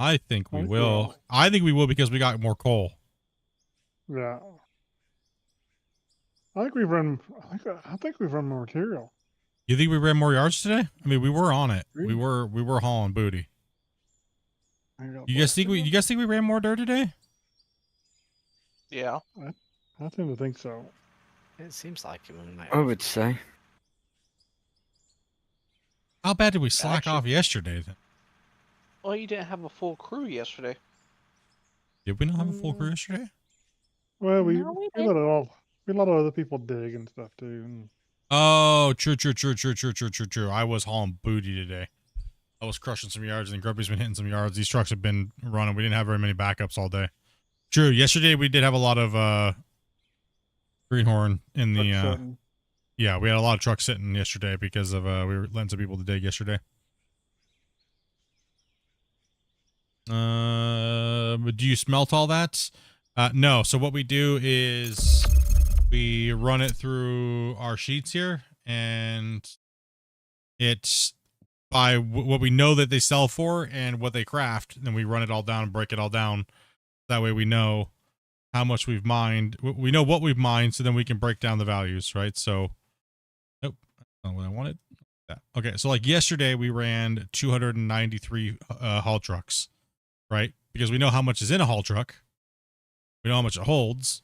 I think we I think will. I think we will because we got more coal. Yeah. I think we've run. I think we've run more material. You think we ran more yards today? I mean, we were on it. Really? We were hauling booty. You guys think we ran more dirt today? Yeah. I tend to think so. It seems like it. I would say. How bad did we slack Actually- off yesterday then? Well, you didn't have a full crew yesterday. Did we not have a full crew yesterday? Well, we No, we we let we let other people dig and stuff too. And Oh, true. I was hauling booty today. I was crushing some yards, and Grumpy's been hitting some yards. These trucks have been running. We didn't have very many backups all day. True. Yesterday we did have a lot of greenhorn in the yeah, we had a lot of trucks sitting yesterday because of we were letting some people to dig yesterday. But do you smelt all that? No. So what we do is we run it through our sheets here, and it's by what we know that they sell for and what they craft. Then we run it all down and break it all down. That way we know how much we've mined. We know what we've mined, so then we can break down the values, right? So, nope, that's not what I wanted. Okay, so like yesterday we ran 293 haul trucks, right? Because we know how much is in a haul truck. We know how much it holds.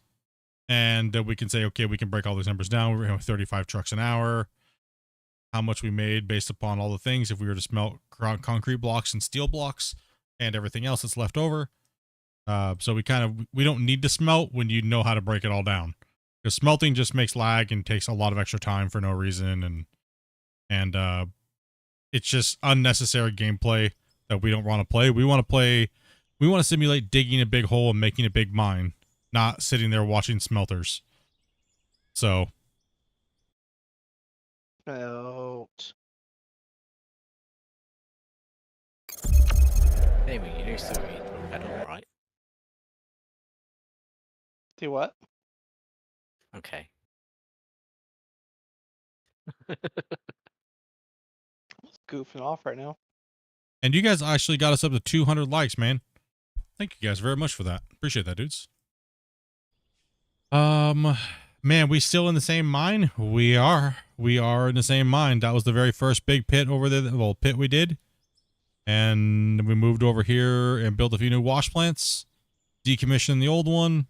And we can say, okay, we can break all these numbers down. We're 35 trucks an hour. How much we made based upon all the things. If we were to smelt concrete blocks and steel blocks and everything else that's left over. So we don't need to smelt when you know how to break it all down. Because smelting just makes lag and takes a lot of extra time for no reason. And it's just unnecessary gameplay that we don't want to play. We want to simulate digging a big hole and making a big mine, not sitting there watching smelters. So. Out. Maybe you do still need a pedal, right? Do what? Okay. Goofing off right now. And you guys actually got us up to 200 likes, man. Thank you guys very much for that. Appreciate that, dudes. Man, we still in the same mine? We are in the same mine. That was the very first big pit over there, well, pit we did. And we moved over here and built a few new wash plants, decommissioned the old one,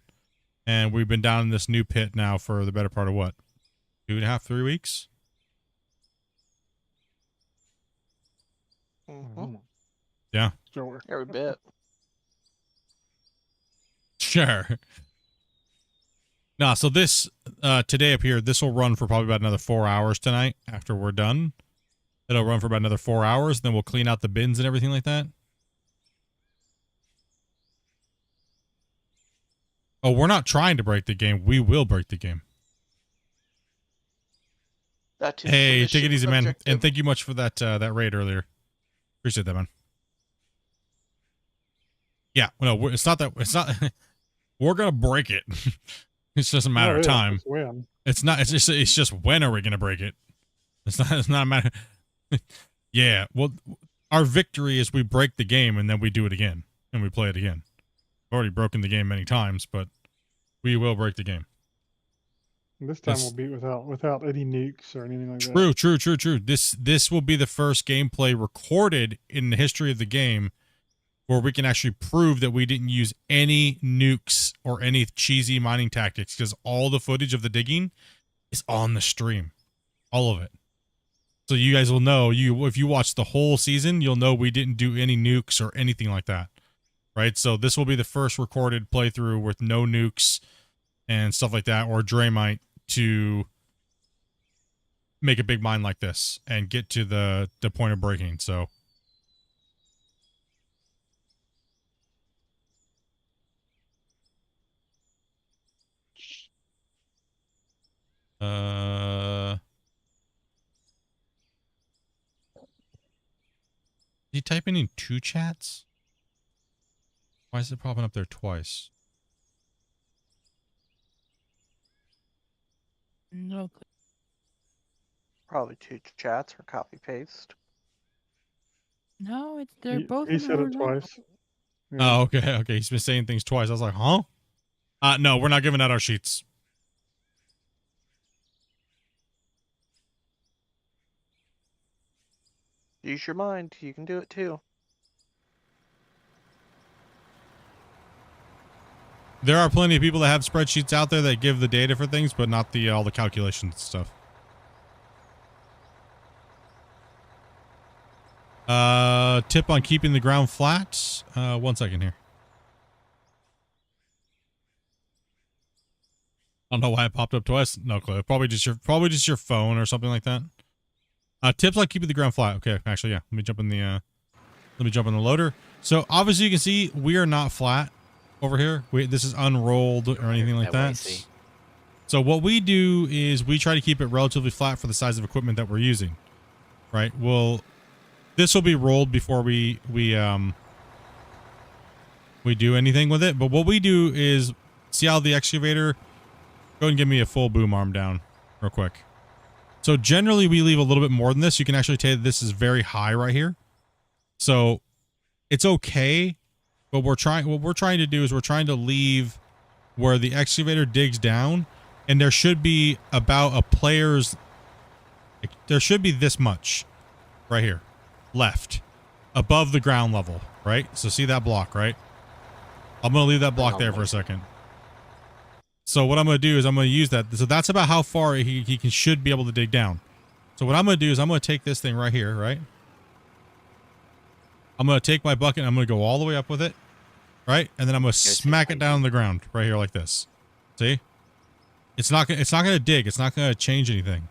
and we've been down in this new pit now for the better part of what? 2.5, 3 weeks? Mm-hmm. Yeah. Sure. Every bit. Sure. Nah, so this, today up here, this will run for probably about another 4 hours tonight after we're done. It'll run for about another 4 hours, then we'll clean out the bins and everything like that. Oh, we're not trying to break the game. We will break the game. That is Hey, the take it easy, man. objective. And thank you much for that that raid earlier. Appreciate that, man. Yeah, no, it's not. We're gonna break it. It's just a matter of time. It's when. It's not. It's just when are we gonna break it? It's not a matter. Yeah. Well, our victory is we break the game and then we do it again and we play it again. I've already broken the game many times, but we will break the game. This time we'll beat without any nukes or anything like that. True. This will be the first gameplay recorded in the history of the game where we can actually prove that we didn't use any nukes or any cheesy mining tactics, because all the footage of the digging is on the stream. All of it. So you guys will know, if you watch the whole season, you'll know we didn't do any nukes or anything like that. Right? So this will be the first recorded playthrough with no nukes and stuff like that, or Draymite, to make a big mine like this and get to the point of breaking. So you typing in 2 chats? Why is it popping up there twice? No. Probably 2 chats or copy paste. No, they're He, both he in said it horizontal. twice. Yeah. Oh, okay. Okay. He's been saying things twice. I was like, huh? No, we're not giving out our sheets. Use your mind. You can do it too. There are plenty of people that have spreadsheets out there that give the data for things, but not the all the calculations and stuff. Tip on keeping the ground flat. 1 second here. I don't know why it popped up twice. No clue. Probably just your phone or something like that. Tips on keeping the ground flat. Okay, actually, yeah. Let me jump in the loader. So obviously you can see we are not flat over here. This is unrolled or anything like that. So what we do is we try to keep it relatively flat for the size of equipment that we're using. Right? Well, this will be rolled before we do anything with it. But what we do is see how the excavator. Go ahead and give me a full boom arm down real quick. So generally we leave a little bit more than this. You can actually tell this is very high right here. So it's okay. But what we're trying to do is we're trying to leave where the excavator digs down, and there should be about a player's, there should be this much right here left above the ground level, right? So see that block, right? I'm going to leave that block there for a second. So what I'm going to do is I'm going to use that. So that's about how far he should be able to dig down. So what I'm going to do is I'm going to take this thing right here, right? I'm going to take my bucket and I'm going to go all the way up with it, right? And then I'm going to smack it down on the ground right here like this. See? It's not going to dig. It's not going to change anything.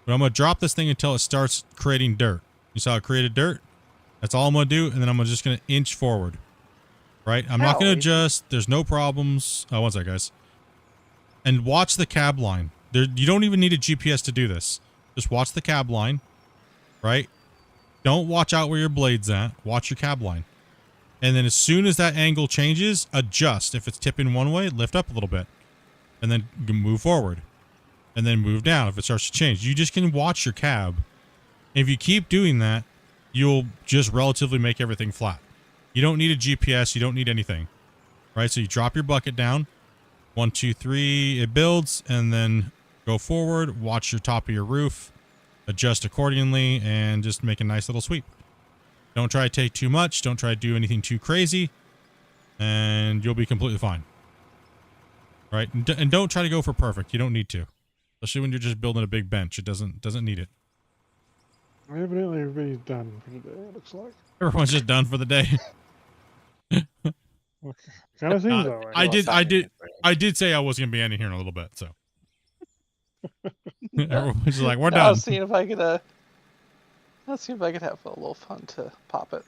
But I'm going to drop this thing until it starts creating dirt. You saw it created dirt? That's all I'm going to do. And then I'm just going to inch forward, right? I'm not going to adjust. There's no problems. Oh, one sec, guys. And watch the cab line. You don't even need a GPS to do this. Just watch the cab line, right? Don't watch out where your blade's at. Watch your cab line. And then as soon as that angle changes, adjust. If it's tipping one way, lift up a little bit. And then move forward. And then move down if it starts to change. You just can watch your cab. And if you keep doing that, you'll just relatively make everything flat. You don't need a GPS. You don't need anything. Right? So you drop your bucket down. 1, 2, 3, it builds, and then go forward, watch your top of your roof, adjust accordingly, and just make a nice little sweep. Don't try to take too much, don't try to do anything too crazy, and you'll be completely fine. Right? And don't try to go for perfect, you don't need to. Especially when you're just building a big bench, it doesn't need it. Evidently everybody's done for the day, it looks like. Everyone's just done for the day. Okay. Kind of seems that way. I did say I was going to be ending here in a little bit, so. Everyone's just like, we're done. I was seeing if I could have a little fun to pop it.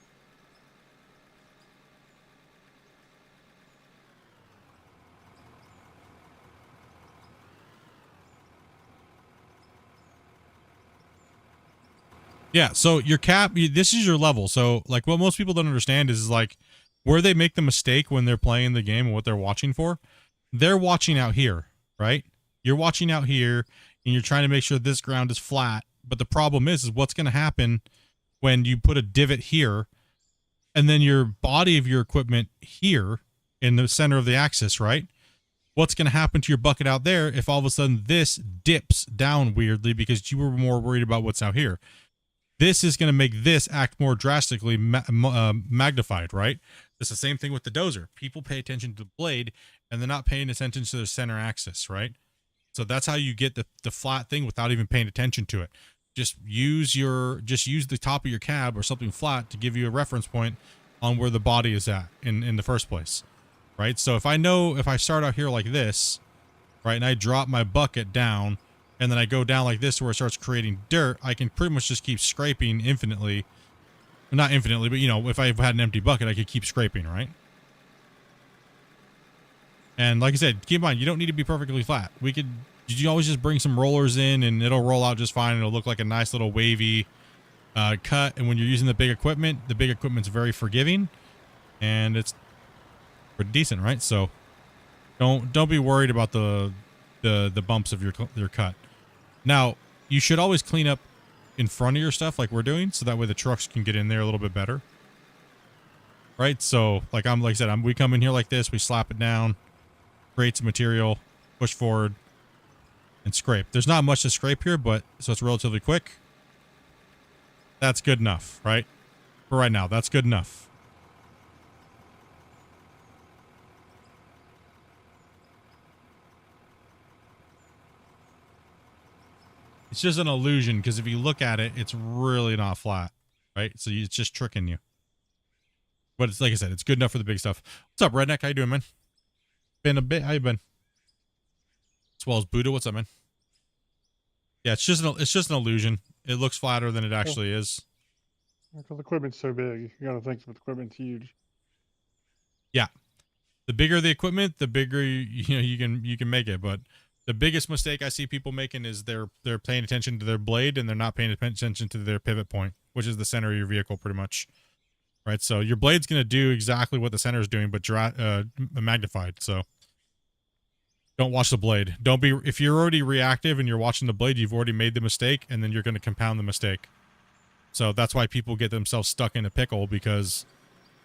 Yeah, so your cap, this is your level. So, like, what most people don't understand is like, where they make the mistake when they're playing the game and what they're watching for, they're watching out here, right? You're watching out here, and you're trying to make sure this ground is flat. But the problem is what's going to happen when you put a divot here, and then your body of your equipment here in the center of the axis, right? What's going to happen to your bucket out there if all of a sudden this dips down weirdly because you were more worried about what's out here? This is going to make this act more drastically magnified, right? It's the same thing with the dozer. People pay attention to the blade, and they're not paying attention to their center axis, right? So that's how you get the flat thing without even paying attention to it. Just use the top of your cab or something flat to give you a reference point on where the body is at in the first place, right? So if I start out here like this, right, and I drop my bucket down, and then I go down like this where it starts creating dirt, I can pretty much just keep scraping infinitely. Not infinitely, but, you know, if I had an empty bucket, I could keep scraping, right? And like I said, keep in mind, you don't need to be perfectly flat. You always just bring some rollers in, and it'll roll out just fine. It'll look like a nice little wavy cut. And when you're using the big equipment's very forgiving, and it's pretty decent, right? So don't be worried about the bumps of your cut. Now, you should always clean up in front of your stuff like we're doing, so that way the trucks can get in there a little bit better. Right? So, like I said, we come in here like this, we slap it down, create some material, push forward, and scrape. There's not much to scrape here, but so it's relatively quick. That's good enough, right? For right now, that's good enough. It's just an illusion, because if you look at it, it's really not flat, right? So it's just tricking you. But it's like I said, it's good enough for the big stuff. What's up, Redneck? How you doing, man? Been a bit. How you been? As well as Buddha. What's up, man? Yeah, it's just an illusion. It looks flatter than it actually is. Because the equipment's so big, you got to think the equipment's huge. Yeah, the bigger the equipment, the bigger you can make it. But the biggest mistake I see people making is they're paying attention to their blade and they're not paying attention to their pivot point, which is the center of your vehicle, pretty much. Right, so your blade's gonna do exactly what the center is doing, but magnified. So don't watch the blade. Don't be, if you're already reactive and you're watching the blade, you've already made the mistake, and then you're gonna compound the mistake. So that's why people get themselves stuck in a pickle, because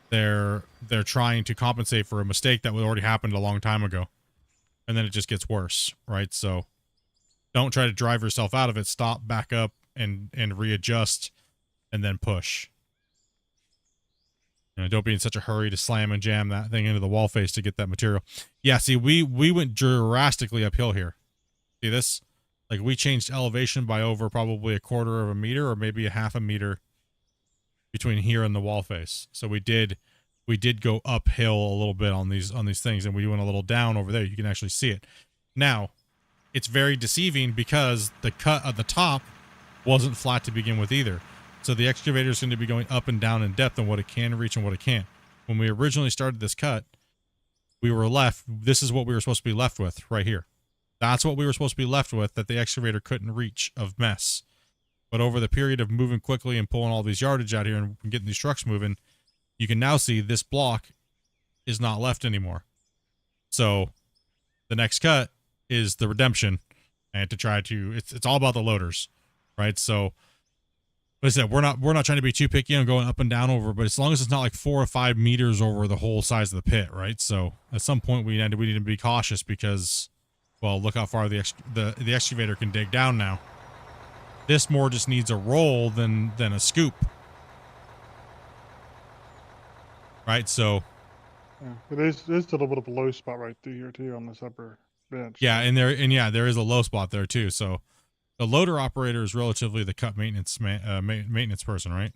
they're trying to compensate for a mistake that already happened a long time ago, and then it just gets worse, right? So don't try to drive yourself out of it. Stop, back up, and readjust, and then push. Don't be in such a hurry to slam and jam that thing into the wall face to get that material. Yeah, see, we went drastically uphill here. See this? Like, we changed elevation by over probably 1/4 of a meter, or maybe a 1/2 meter between here and the wall face. So we did go uphill a little bit on these things, and we went a little down over there. You can actually see it. Now, it's very deceiving because the cut at the top wasn't flat to begin with either. So the excavator is going to be going up and down in depth on what it can reach and what it can't. When we originally started this cut, we were left, this is what we were supposed to be left with right here. That's what we were supposed to be left with, that the excavator couldn't reach, of mess. But over the period of moving quickly and pulling all these yardage out here and getting these trucks moving, you can now see this block is not left anymore. So the next cut is the redemption, and to try to, it's all about the loaders, right? So like I said, we're not trying to be too picky on going up and down over, but as long as it's not like 4 or 5 meters over the whole size of the pit, right? So at some point we need to be cautious, because, well, look how far the excavator can dig down now. This more just needs a roll than a scoop, right? So yeah, there's a little bit of a low spot right through here too on this upper bench. Yeah, there is a low spot there too. So the loader operator is relatively the cut maintenance maintenance person, right?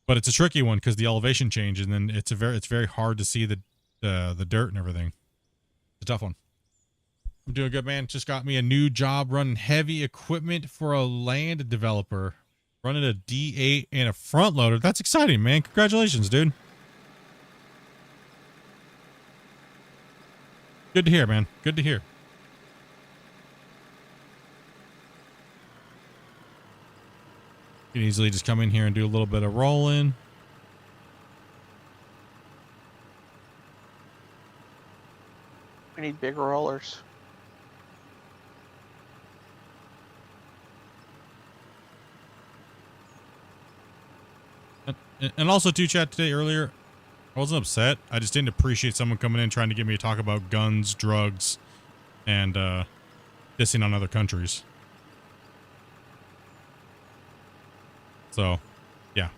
But it's a tricky one because the elevation change, and then it's very hard to see the dirt and everything. It's a tough one. I'm doing good, man. Just got me a new job running heavy equipment for a land developer, running a D8 and a front loader. That's exciting, man. Congratulations, dude. Good to hear, man. Good to hear. You can easily just come in here and do a little bit of rolling. We need bigger rollers. And also, too, chat today earlier, I wasn't upset. I just didn't appreciate someone coming in trying to get me to talk about guns, drugs, and dissing on other countries. So, yeah.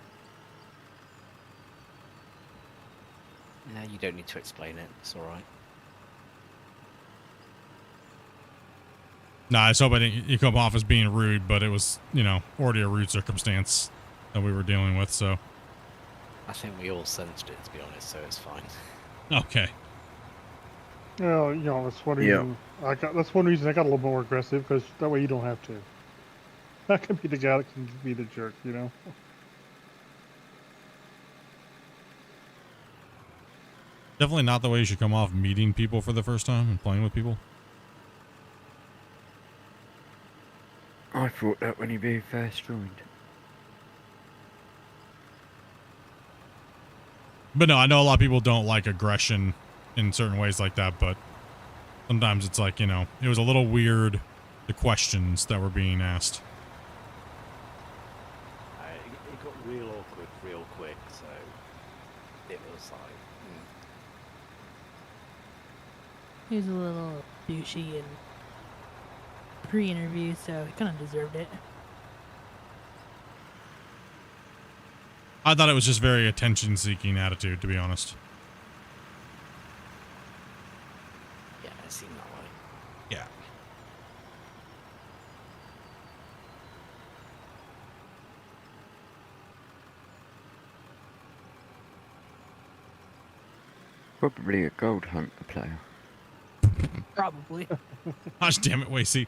Yeah, you don't need to explain it. It's all right. Nah, I just hope I didn't come off as being rude, but it was, already a rude circumstance that we were dealing with, so. I think we all sensed it, to be honest, so it's fine. Okay. Well, that's one reason that's one reason I got a little more aggressive, because that way you don't have to. I can be the guy that can be the jerk, Definitely not the way you should come off meeting people for the first time and playing with people. I thought that when he first joined. But no, I know a lot of people don't like aggression in certain ways like that, but sometimes it's like, it was a little weird the questions that were being asked. It got real awkward real quick, so it was like, He was a little douchey in pre-interview, so he kind of deserved it. I thought it was just very attention-seeking attitude, to be honest. yeah, it seemed that way. Yeah. Probably a gold hunter player. Probably. Gosh damn it, Wasey.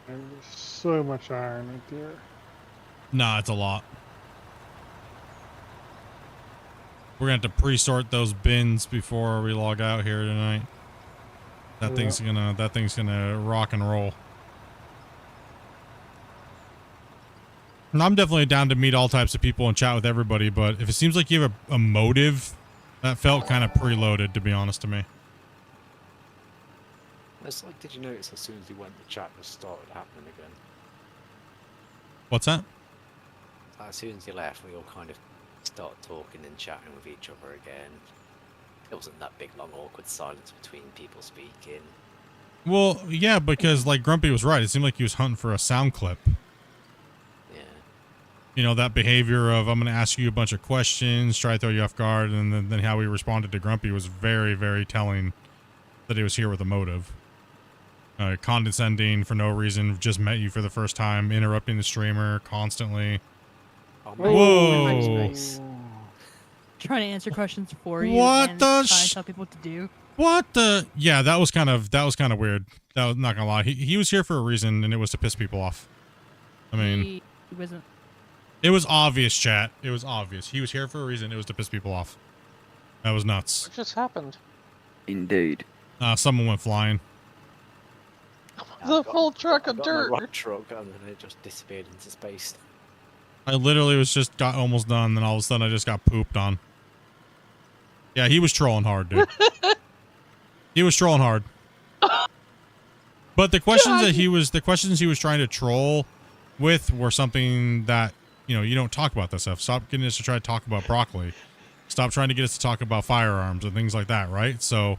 There's so much iron right there. Nah, it's a lot. We're gonna have to pre-sort those bins before we log out here tonight. That thing's gonna rock and roll. And I'm definitely down to meet all types of people and chat with everybody, but if it seems like you have a motive, that felt kind of preloaded, to be honest to me. It's like, did you notice as soon as he went, the chat just started happening again? What's that? As soon as he left, we all kind of started talking and chatting with each other again. There wasn't that big, long, awkward silence between people speaking. Well, yeah, because like Grumpy was right. It seemed like he was hunting for a sound clip. Yeah. You know, that behavior of I'm going to ask you a bunch of questions, try to throw you off guard, and then how he responded to Grumpy was very, very telling that he was here with a motive. Condescending for no reason, just met you for the first time, interrupting the streamer constantly. Oh, whoa! Trying to answer questions for you. What and the trying to tell people what to do. What the? Yeah, that was kind of weird. That was not gonna lie. He was here for a reason, and it was to piss people off. I mean, He wasn't. it was obvious, chat. It was obvious. He was here for a reason. It was to piss people off. That was nuts. What just happened? Indeed. Someone went flying. The full truck of I got dirt. in the right truck and then it just disappeared into space. I literally got almost done, then all of a sudden I just got pooped on. Yeah, he was trolling hard, dude. He was trolling hard. But the questions he was trying to troll with were something that, you know, you don't talk about that stuff. Stop getting us to try to talk about broccoli. Stop trying to get us to talk about firearms and things like that, right? So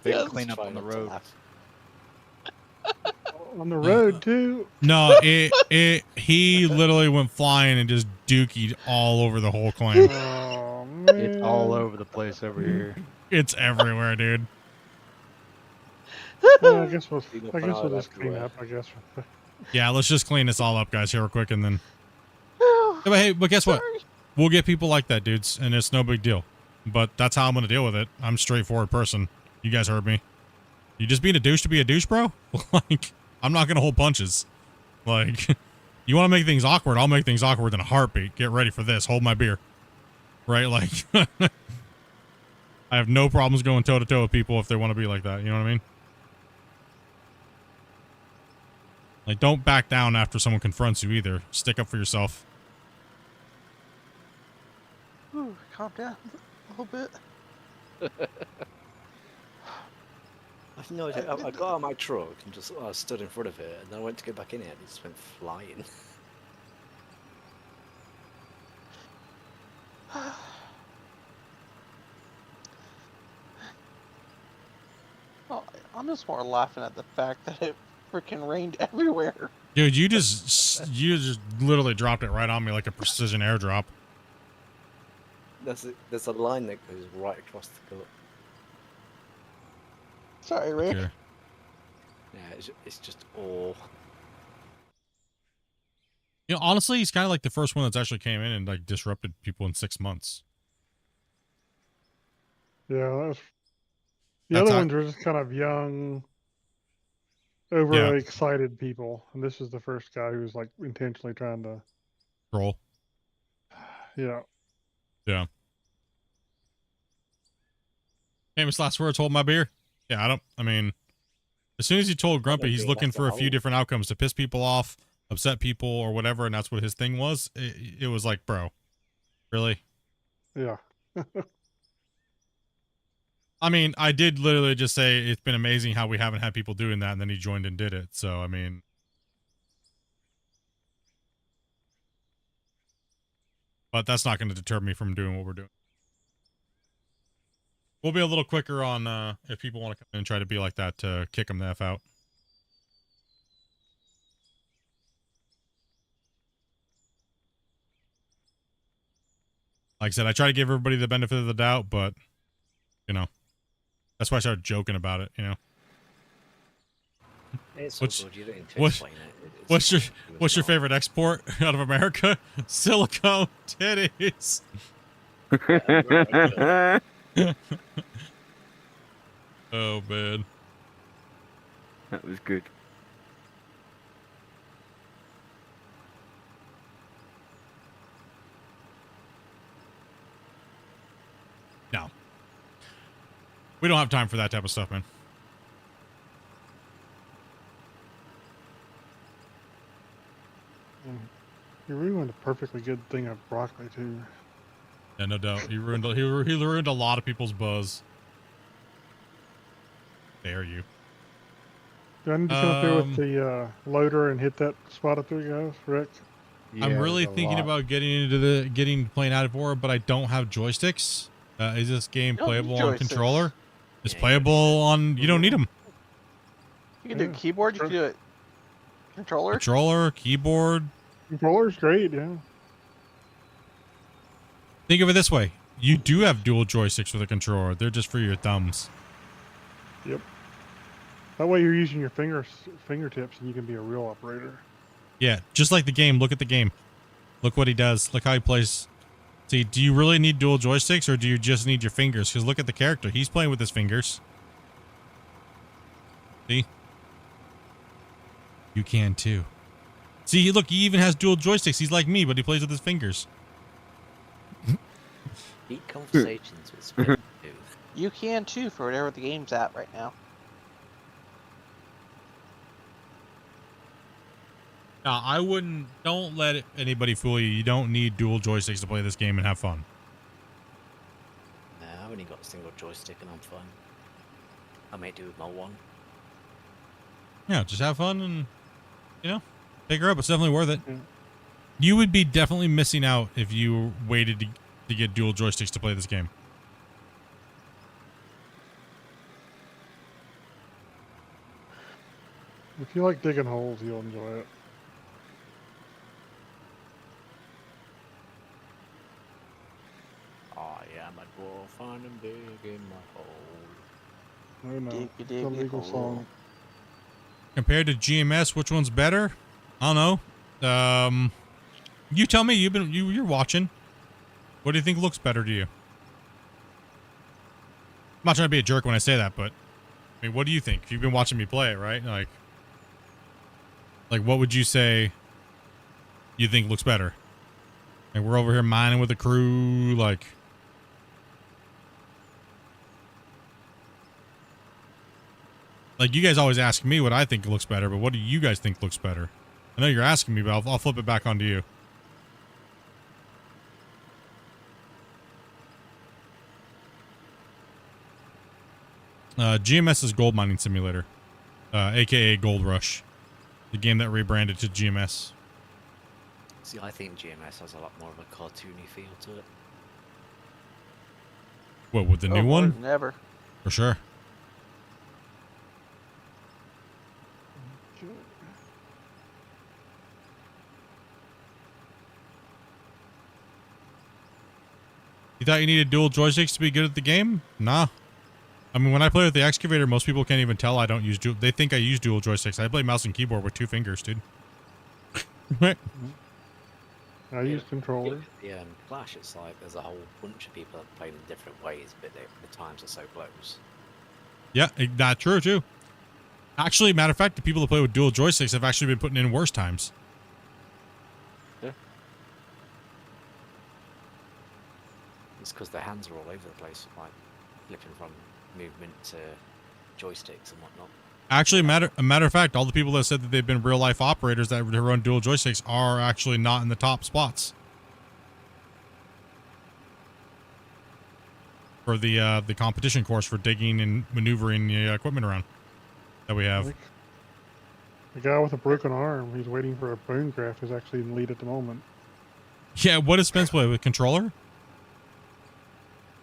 big cleanup on the road. On the road too. no, he literally went flying and just dookied all over the whole claim. Oh man. It's all over the place over here. It's everywhere, dude. Well, I guess we'll just clean up. I guess. Yeah, let's just clean this all up, guys, here real quick, and then. But guess what? We'll get people like that, dudes, and it's no big deal. But that's how I'm gonna deal with it. I'm a straightforward person. You guys heard me. You just being a douche to be a douche, bro? Like, I'm not gonna hold punches. Like, you want to make things awkward? I'll make things awkward in a heartbeat. Get ready for this. Hold my beer. Right? Like, I have no problems going toe to toe with people if they want to be like that. You know what I mean? Like, don't back down after someone confronts you either. Stick up for yourself. Ooh, calm down a little bit. I know. I got out of my truck and just stood in front of it, and then I went to go back in it, and it just went flying. Oh, I'm just more laughing at the fact that it freaking rained everywhere. Dude, you just literally dropped it right on me like a precision airdrop. There's a line that goes right across the cut. Sorry, Rick. Okay. Yeah, it's just awe. You know, honestly, he's kind of like the first one that's actually came in and like disrupted people in 6 months. Yeah, that was, the That's other how- ones were just kind of young, Yeah. overly excited people, and this is the first guy who was like intentionally trying to. Troll. Yeah. Yeah. Famous last words, hold my beer. Yeah, I mean, as soon as he told Grumpy he's looking for a few different outcomes to piss people off, upset people, or whatever, and that's what his thing was, it was like, bro, really? Yeah. I mean, I did literally just say it's been amazing how we haven't had people doing that, and then he joined and did it. So, I mean, but that's not going to deter me from doing what we're doing. We'll be a little quicker on if people want to come in and try to be like that to kick them the F out. Like I said, I try to give everybody the benefit of the doubt, but, you know, that's why I started joking about it, you know. It's Which- all good. You don't need to what- explain it. What's your favorite export out of America? Silicone titties. Oh, man. That was good. No. We don't have time for that type of stuff, man. You ruined a perfectly good thing of broccoli too. Yeah, no doubt. He ruined a lot of people's buzz. Dare you. Do I need to come up there with Um, the loader and hit that spot up there, guys, Rick? I'm really thinking about getting playing out of war, but I don't have joysticks. Is this game You don't need playable on joysticks. controller? It's Yeah, playable on. You don't need them. You can do Yeah, keyboard. You sure. can do it controller. Controller, keyboard. Controller's great, yeah. Think of it this way: you do have dual joysticks with a controller. They're just for your thumbs. Yep. That way you're using your fingertips and you can be a real operator. Yeah, just like the game. Look at the game. Look what he does. Look how he plays. See, do you really need dual joysticks or do you just need your fingers? Because look at the character. He's playing with his fingers. See? You can too. See, look, he even has dual joysticks. He's like me, but he plays with his fingers. Deep conversations with Splitintwo Tee. You can too for whatever the game's at right now. Now, I wouldn't. Don't let anybody fool you. You don't need dual joysticks to play this game and have fun. No, I've only got a single joystick and I'm fine. I may do with my one. Yeah, just have fun and, you know, pick her up. It's definitely worth it. Yeah. You would be definitely missing out if you waited to get dual joysticks to play this game. If you like digging holes, you'll enjoy it. I am a dwarf and I'm big in my hole. No, no. Diggy, It's a diggy legal hole. song. Compared to GMS, which one's better? I don't know. You tell me. You're watching. What do you think looks better to you? I'm not trying to be a jerk when I say that, but I mean, what do you think? You've been watching me play it, right? Like, what would you say you think looks better? And we're over here mining with the crew, like. Like, you guys always ask me what I think looks better, but what do you guys think looks better? I know you're asking me, but I'll flip it back onto you. GMS's Gold Mining Simulator, aka Gold Rush, the game that rebranded to GMS. See, I think GMS has a lot more of a cartoony feel to it. What, with the new more one? than ever. For sure. You thought you needed dual joysticks to be good at the game? Nah. I mean, when I play with the excavator, most people can't even tell I don't use dual. They think I use dual joysticks. I play mouse and keyboard with 2 fingers, dude. Right? I use controller. Yeah, Clash, it's like there's a whole bunch of people that play in different ways, but the times are so close. Yeah, not true too. Actually, matter of fact, the people that play with dual joysticks have actually been putting in worse times. Yeah. It's because their hands are all over the place, like flipping from movement to joysticks and whatnot. Actually, a matter of fact, all the people that said that they've been real life operators that run dual joysticks are actually not in the top spots for the competition course for digging and maneuvering the equipment around that we have. The guy with a broken arm, he's waiting for a bone graft, is actually in the lead at the moment. Yeah, what does Spence play with controller?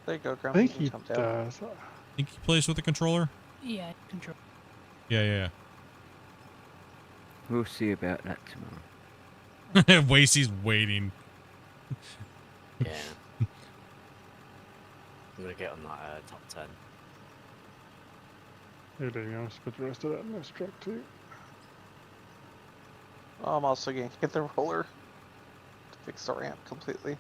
There you go, I Grandma. think You he can come down. does. I think he plays with a controller. Yeah, control. Yeah. We'll see about that tomorrow. Wasey's waiting. Yeah. I'm gonna get on that top 10. There you go. Split the rest of that in this truck too. I'm also going to get the roller to fix the ramp completely.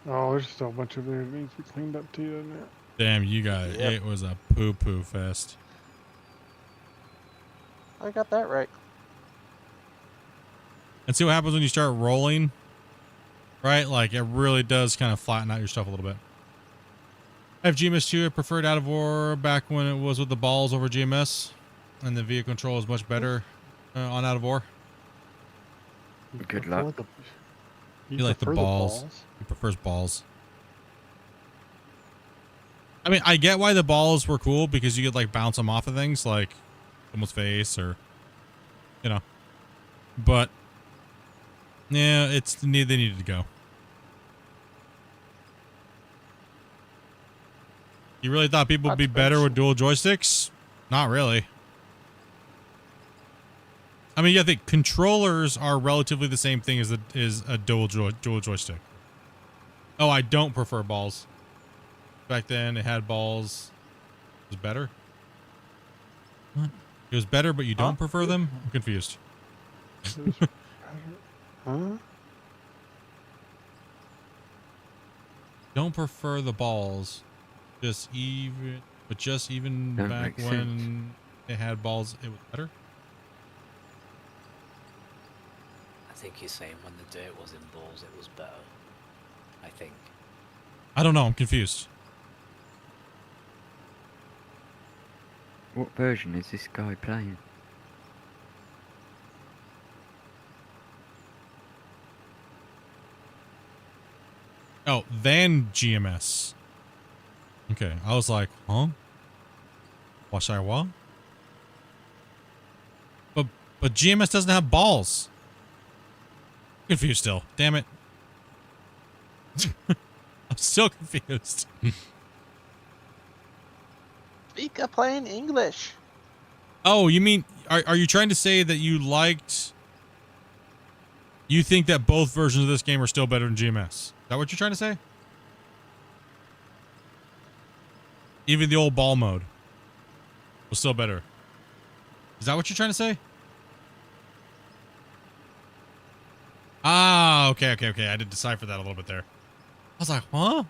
Oh, there's still a bunch of there that needs to be cleaned up too, isn't there? Damn, you guys. Yep. It was a poo-poo fest. I got that right. And see what happens when you start rolling, right? Like, it really does kind of flatten out your stuff a little bit. I have GMS 2. I preferred out of war back when it was with the balls over GMS. And the vehicle control is much better on out of war. Good luck. You like the prefer balls. He prefers balls. I mean, I get why the balls were cool because you could like bounce them off of things like someone's face or, you know. But yeah, they needed to go. You really thought people would be better with dual joysticks? Not really. I mean, yeah, the controllers are relatively the same thing as a dual joystick. Oh, I don't prefer balls. Back then, it had balls. It was better. What? It was better, but you don't prefer them? I'm confused. Huh? Don't prefer the balls. Just even That back makes when it had balls, it was better. I think he's saying when the dirt was in balls, it was better. I think. I don't know. I'm confused. What version is this guy playing? Oh, then GMS. Okay, I was like, huh? What? But GMS doesn't have balls. Confused still. Damn it. I'm still confused. Speak a plain English. Oh, you mean, are you trying to say that you think that both versions of this game are still better than GMS? Is that what you're trying to say? Even the old ball mode was still better. Is that what you're trying to say? Ah, okay. I did decipher that a little bit there. I was like, huh?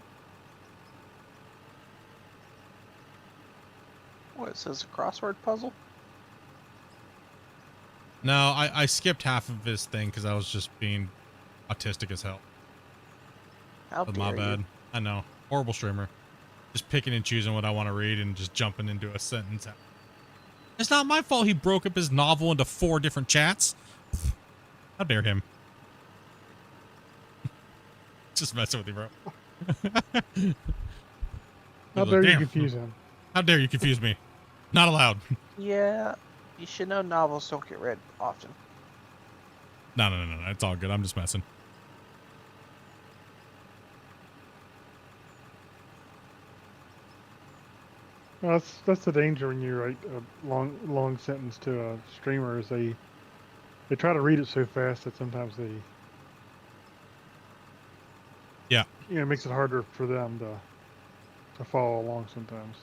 What, it says a crossword puzzle? No, I skipped half of this thing because I was just being autistic as hell. How But my dare bad. you. I know. Horrible streamer. Just picking and choosing what I want to read and just jumping into a sentence. It's not my fault he broke up his novel into 4 different chats. How dare him. Just messing with you, bro. How dare you confuse him? How dare you confuse me? Not allowed. Yeah, you should know novels don't get read often. No. It's all good. I'm just messing. Well, that's the danger when you write a long sentence to a streamer is they try to read it so fast that sometimes Yeah. it makes it harder for them to follow along sometimes.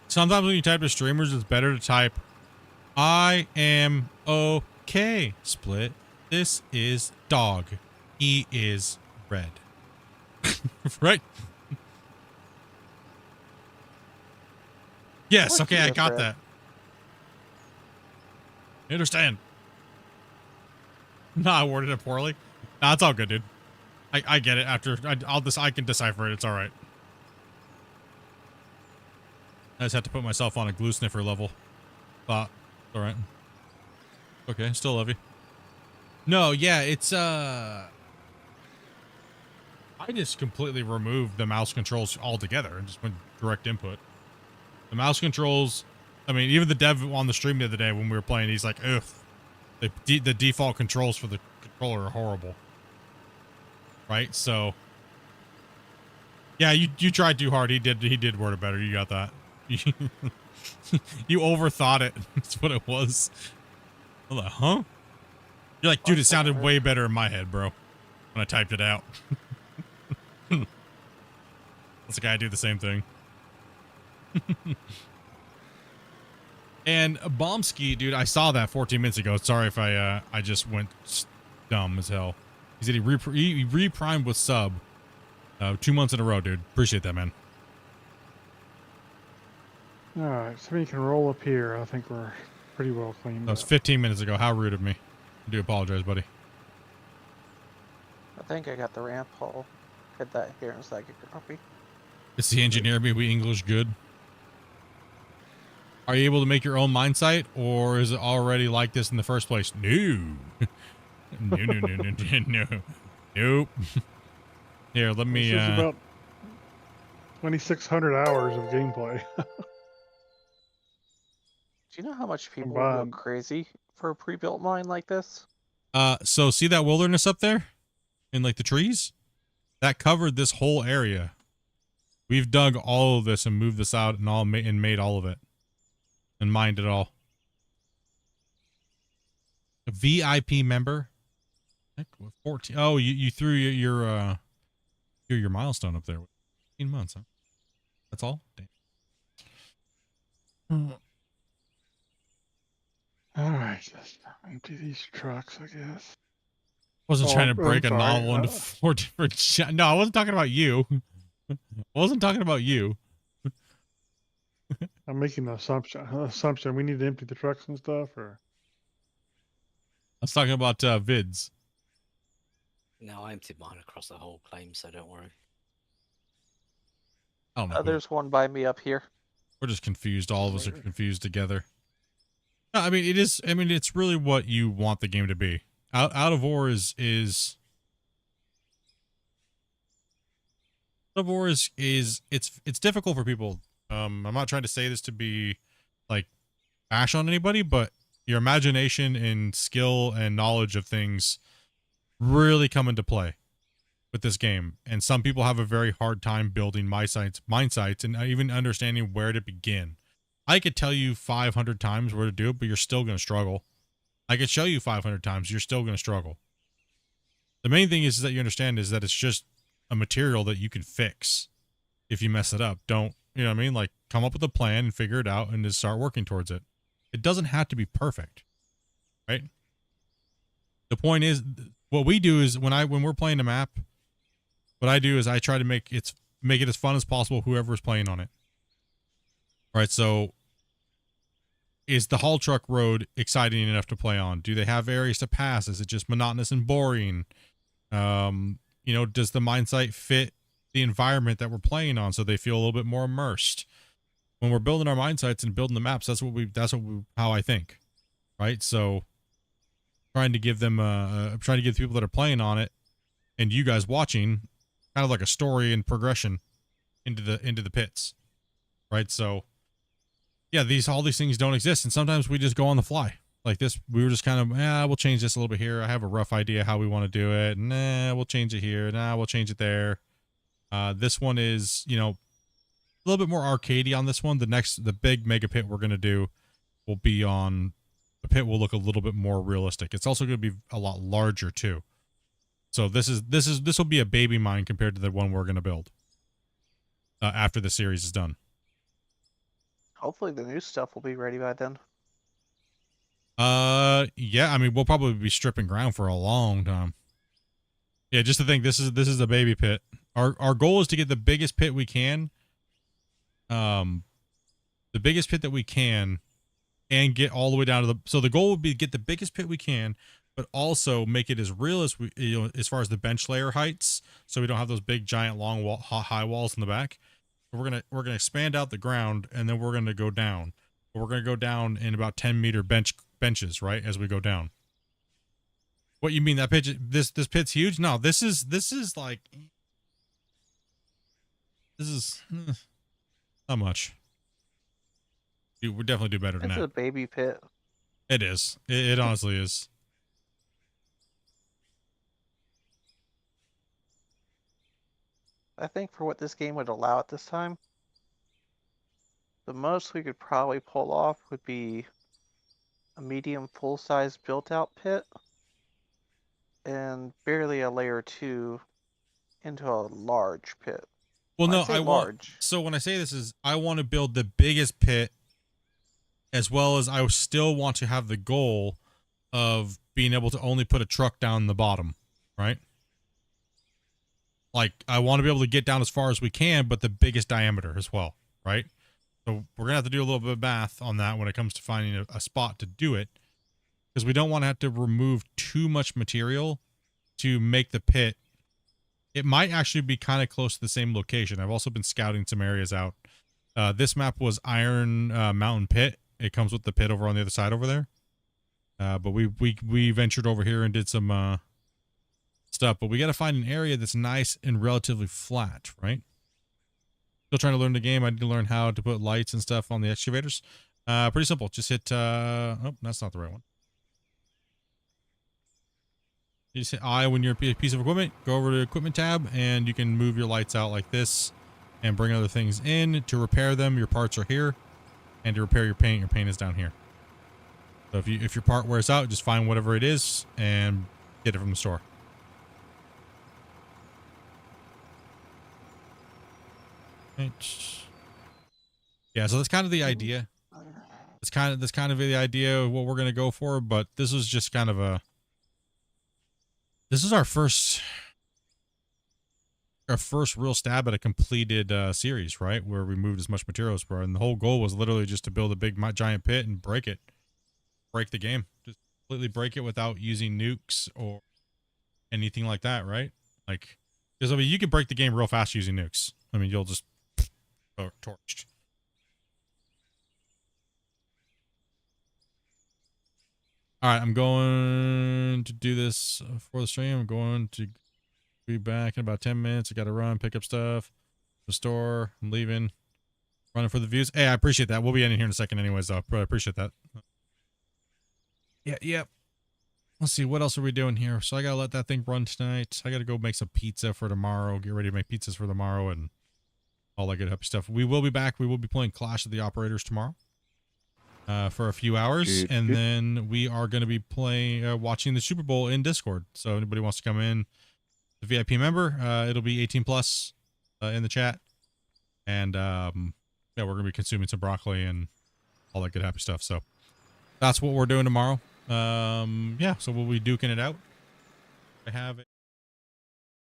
Sometimes when you type to streamers, it's better to type, I am okay, Split. This is dog. He is red. Right? Yes, okay, I got that. I understand. No, I worded it poorly. Nah, it's all good, dude. I get it. After I can decipher it. It's all right. I just have to put myself on a glue sniffer level. But all right. Okay, still love you. No, yeah, it's I just completely removed the mouse controls altogether and just went direct input. The mouse controls, I mean, even the dev on the stream the other day when we were playing, he's like, ugh, the default controls for the controller are horrible. Right? So, yeah, you tried too hard. He did word it better. You got that. You overthought it. That's what it was. I was like, huh? You're like, dude, it sounded way better in my head, bro, when I typed it out. That's the guy do the same thing. And Bombski, dude, I saw that 14 minutes ago. Sorry if I just went dumb as hell. He said he reprimed with sub 2 months in a row, dude. Appreciate that, man. All right, so we can roll up here. I think we're pretty well cleaned That was up. 15 minutes ago. How rude of me. I do apologize, buddy. I think I got the ramp. I'll hit that here in a second. Copy. Is the engineer maybe English good? Are you able to make your own mine site, or is it already like this in the first place? No. No. Nope. Here, let me This is about 2,600 hours of gameplay. Do you know how much people would Combined. go crazy for a pre-built mine like this? So see that wilderness up there? In like the trees? That covered this whole area. We've dug all of this and moved this out and made all of it. And mined it all. A VIP member? Heck, 14. Oh, you threw your milestone up there. 15 months, huh? That's all? Damn. All right, let's empty these trucks, I guess. Wasn't trying to break a sorry. novel into 4 different No, I wasn't talking about you. I wasn't talking about you. I'm making an assumption. We need to empty the trucks and stuff, or I was talking about vids. No, I emptied mine across the whole claim, so don't worry. I don't know. There's one by me up here. We're just confused. All of us are confused together. No, I mean, it is. I mean, it's really what you want the game to be. Out of War is it's difficult for people. I'm not trying to say this to be like bash on anybody, but your imagination and skill and knowledge of things really come into play with this game. And some people have a very hard time building mine sites, and even understanding where to begin. I could tell you 500 times where to do it, but you're still going to struggle. I could show you 500 times, you're still going to struggle. The main thing is that you understand is that it's just a material that you can fix if you mess it up. Don't, you know what I mean? Like, come up with a plan and figure it out and just start working towards it. It doesn't have to be perfect, right? The point is, what we do is when we're playing a map, what I do is I try to make it as fun as possible, whoever's playing on it. All right, so is the haul truck road exciting enough to play on? Do they have areas to pass? Is it just monotonous and boring? You know, does the mine site fit the environment that we're playing on so they feel a little bit more immersed? When we're building our mine sites and building the maps, how I think, right? So trying to give them trying to give the people that are playing on it and you guys watching kind of like a story and progression into the pits, right? So yeah, all these things don't exist, and sometimes we just go on the fly. Like this, we were just kind of, we'll change this a little bit here. I have a rough idea how we want to do it. Nah, we'll change it here. Nah, we'll change it there. This one is, you know, a little bit more arcadey on this one. The big mega pit we're gonna do will be on. The pit will look a little bit more realistic. It's also going to be a lot larger too. So this will be a baby mine compared to the one we're going to build after the series is done. Hopefully the new stuff will be ready by then. Yeah, I mean, we'll probably be stripping ground for a long time. Yeah, just to think, this is a baby pit. Our goal is to get the biggest pit we can. The biggest pit that we can, and get all the way down to the. So the goal would be to get the biggest pit we can, but also make it as real as we, as far as the bench layer heights, so we don't have those big giant long high walls in the back. We're gonna expand out the ground, and then we're gonna go down. We're gonna go down in about 10-meter benches, right, as we go down. What you mean that pitch? This pit's huge? No, this is like not much. We definitely do better than It's that. a baby pit. It is. It honestly is. I think for what this game would allow at this time, the most we could probably pull off would be a medium full-size built-out pit and barely a layer 2 into a large pit. Well, no, I want. So when I say this is, I want to build the biggest pit, as well as I still want to have the goal of being able to only put a truck down the bottom, right? Like, I want to be able to get down as far as we can, but the biggest diameter as well, right? So we're gonna have to do a little bit of math on that when it comes to finding a spot to do it, because we don't want to have to remove too much material to make the pit. It might actually be kind of close to the same location. I've also been scouting some areas out. This map was Iron Mountain Pit. It comes with the pit over on the other side over there. But we ventured over here and did some stuff. But we got to find an area that's nice and relatively flat, right? Still trying to learn the game. I need to learn how to put lights and stuff on the excavators. Pretty simple. Just hit. Oh, that's not the right one. You just hit I when you're a piece of equipment. Go over to the equipment tab, and you can move your lights out like this and bring other things in. To repair them, your parts are here. And to repair your paint is down here. So if your part wears out, just find whatever it is and get it from the store. Yeah, so that's kind of the idea. That's kind of the idea of what we're gonna go for, but this is just kind of a. This is our first real stab at a completed series, right? Where we moved as much material as possible, and the whole goal was literally just to build a big giant pit and break the game, just completely break it without using nukes or anything like that, right? Like, because I mean, you can break the game real fast using nukes. I mean, you'll just torched. All right, I'm going to do this for the stream. I'm going to be back in about 10 minutes. I got to run, pick up stuff, the store. I'm leaving, running for the views. Hey, I appreciate that. We'll be in here in a second anyways, though. But I appreciate that. Yeah. Let's see, what else are we doing here? So I got to let that thing run tonight. I got to go make some pizza for tomorrow, get ready to make pizzas for tomorrow, and all that good happy stuff. We will be back. We will be playing Clash of the Operators tomorrow. For a few hours, and then we are going to be playing, watching the Super Bowl in Discord. So anybody wants to come in, the VIP member, it'll be 18 plus in the chat, and yeah, we're going to be consuming some broccoli and all that good happy stuff. So that's what we're doing tomorrow. Yeah, so we'll be duking it out. I have it.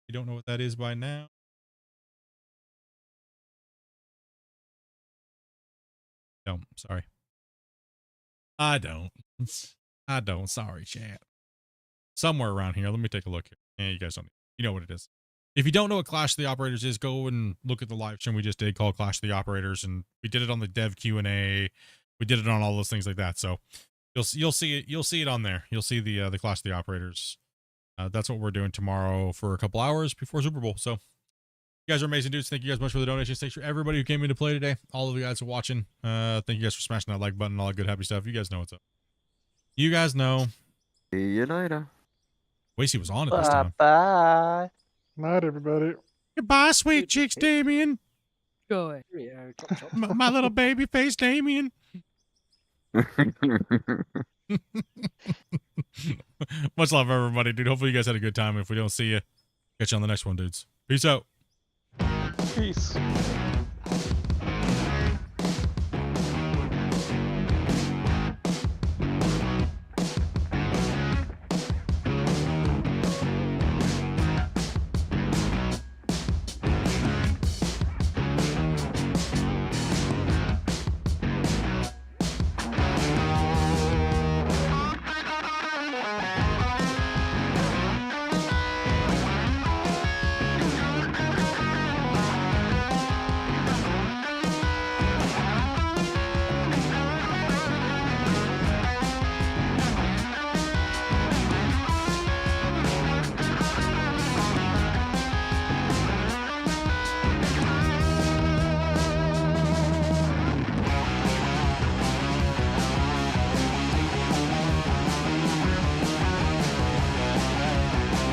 You don't know what that is by now. No, sorry. I don't. Sorry, chat. Somewhere around here. Let me take a look here. Yeah, you guys don't. You know what it is. If you don't know what Clash of the Operators is, go and look at the live stream we just did called Clash of the Operators, and we did it on the Dev Q&A. We did it on all those things like that. So you'll see it. You'll see it on there. You'll see the Clash of the Operators. That's what we're doing tomorrow for a couple hours before Super Bowl. So you guys are amazing dudes. Thank you guys much for the donations. Thanks for everybody who came in to play today. All of you guys are watching. Thank you guys for smashing that like button and all that good happy stuff. You guys know what's up. You guys know. See you later. Wasey was on it this time. Bye. Night, everybody. Goodbye, sweet chicks, Damien. Go away. My little baby face, Damien. Much love, everybody, dude. Hopefully you guys had a good time. If we don't see you, catch you on the next one, dudes. Peace out. Peace.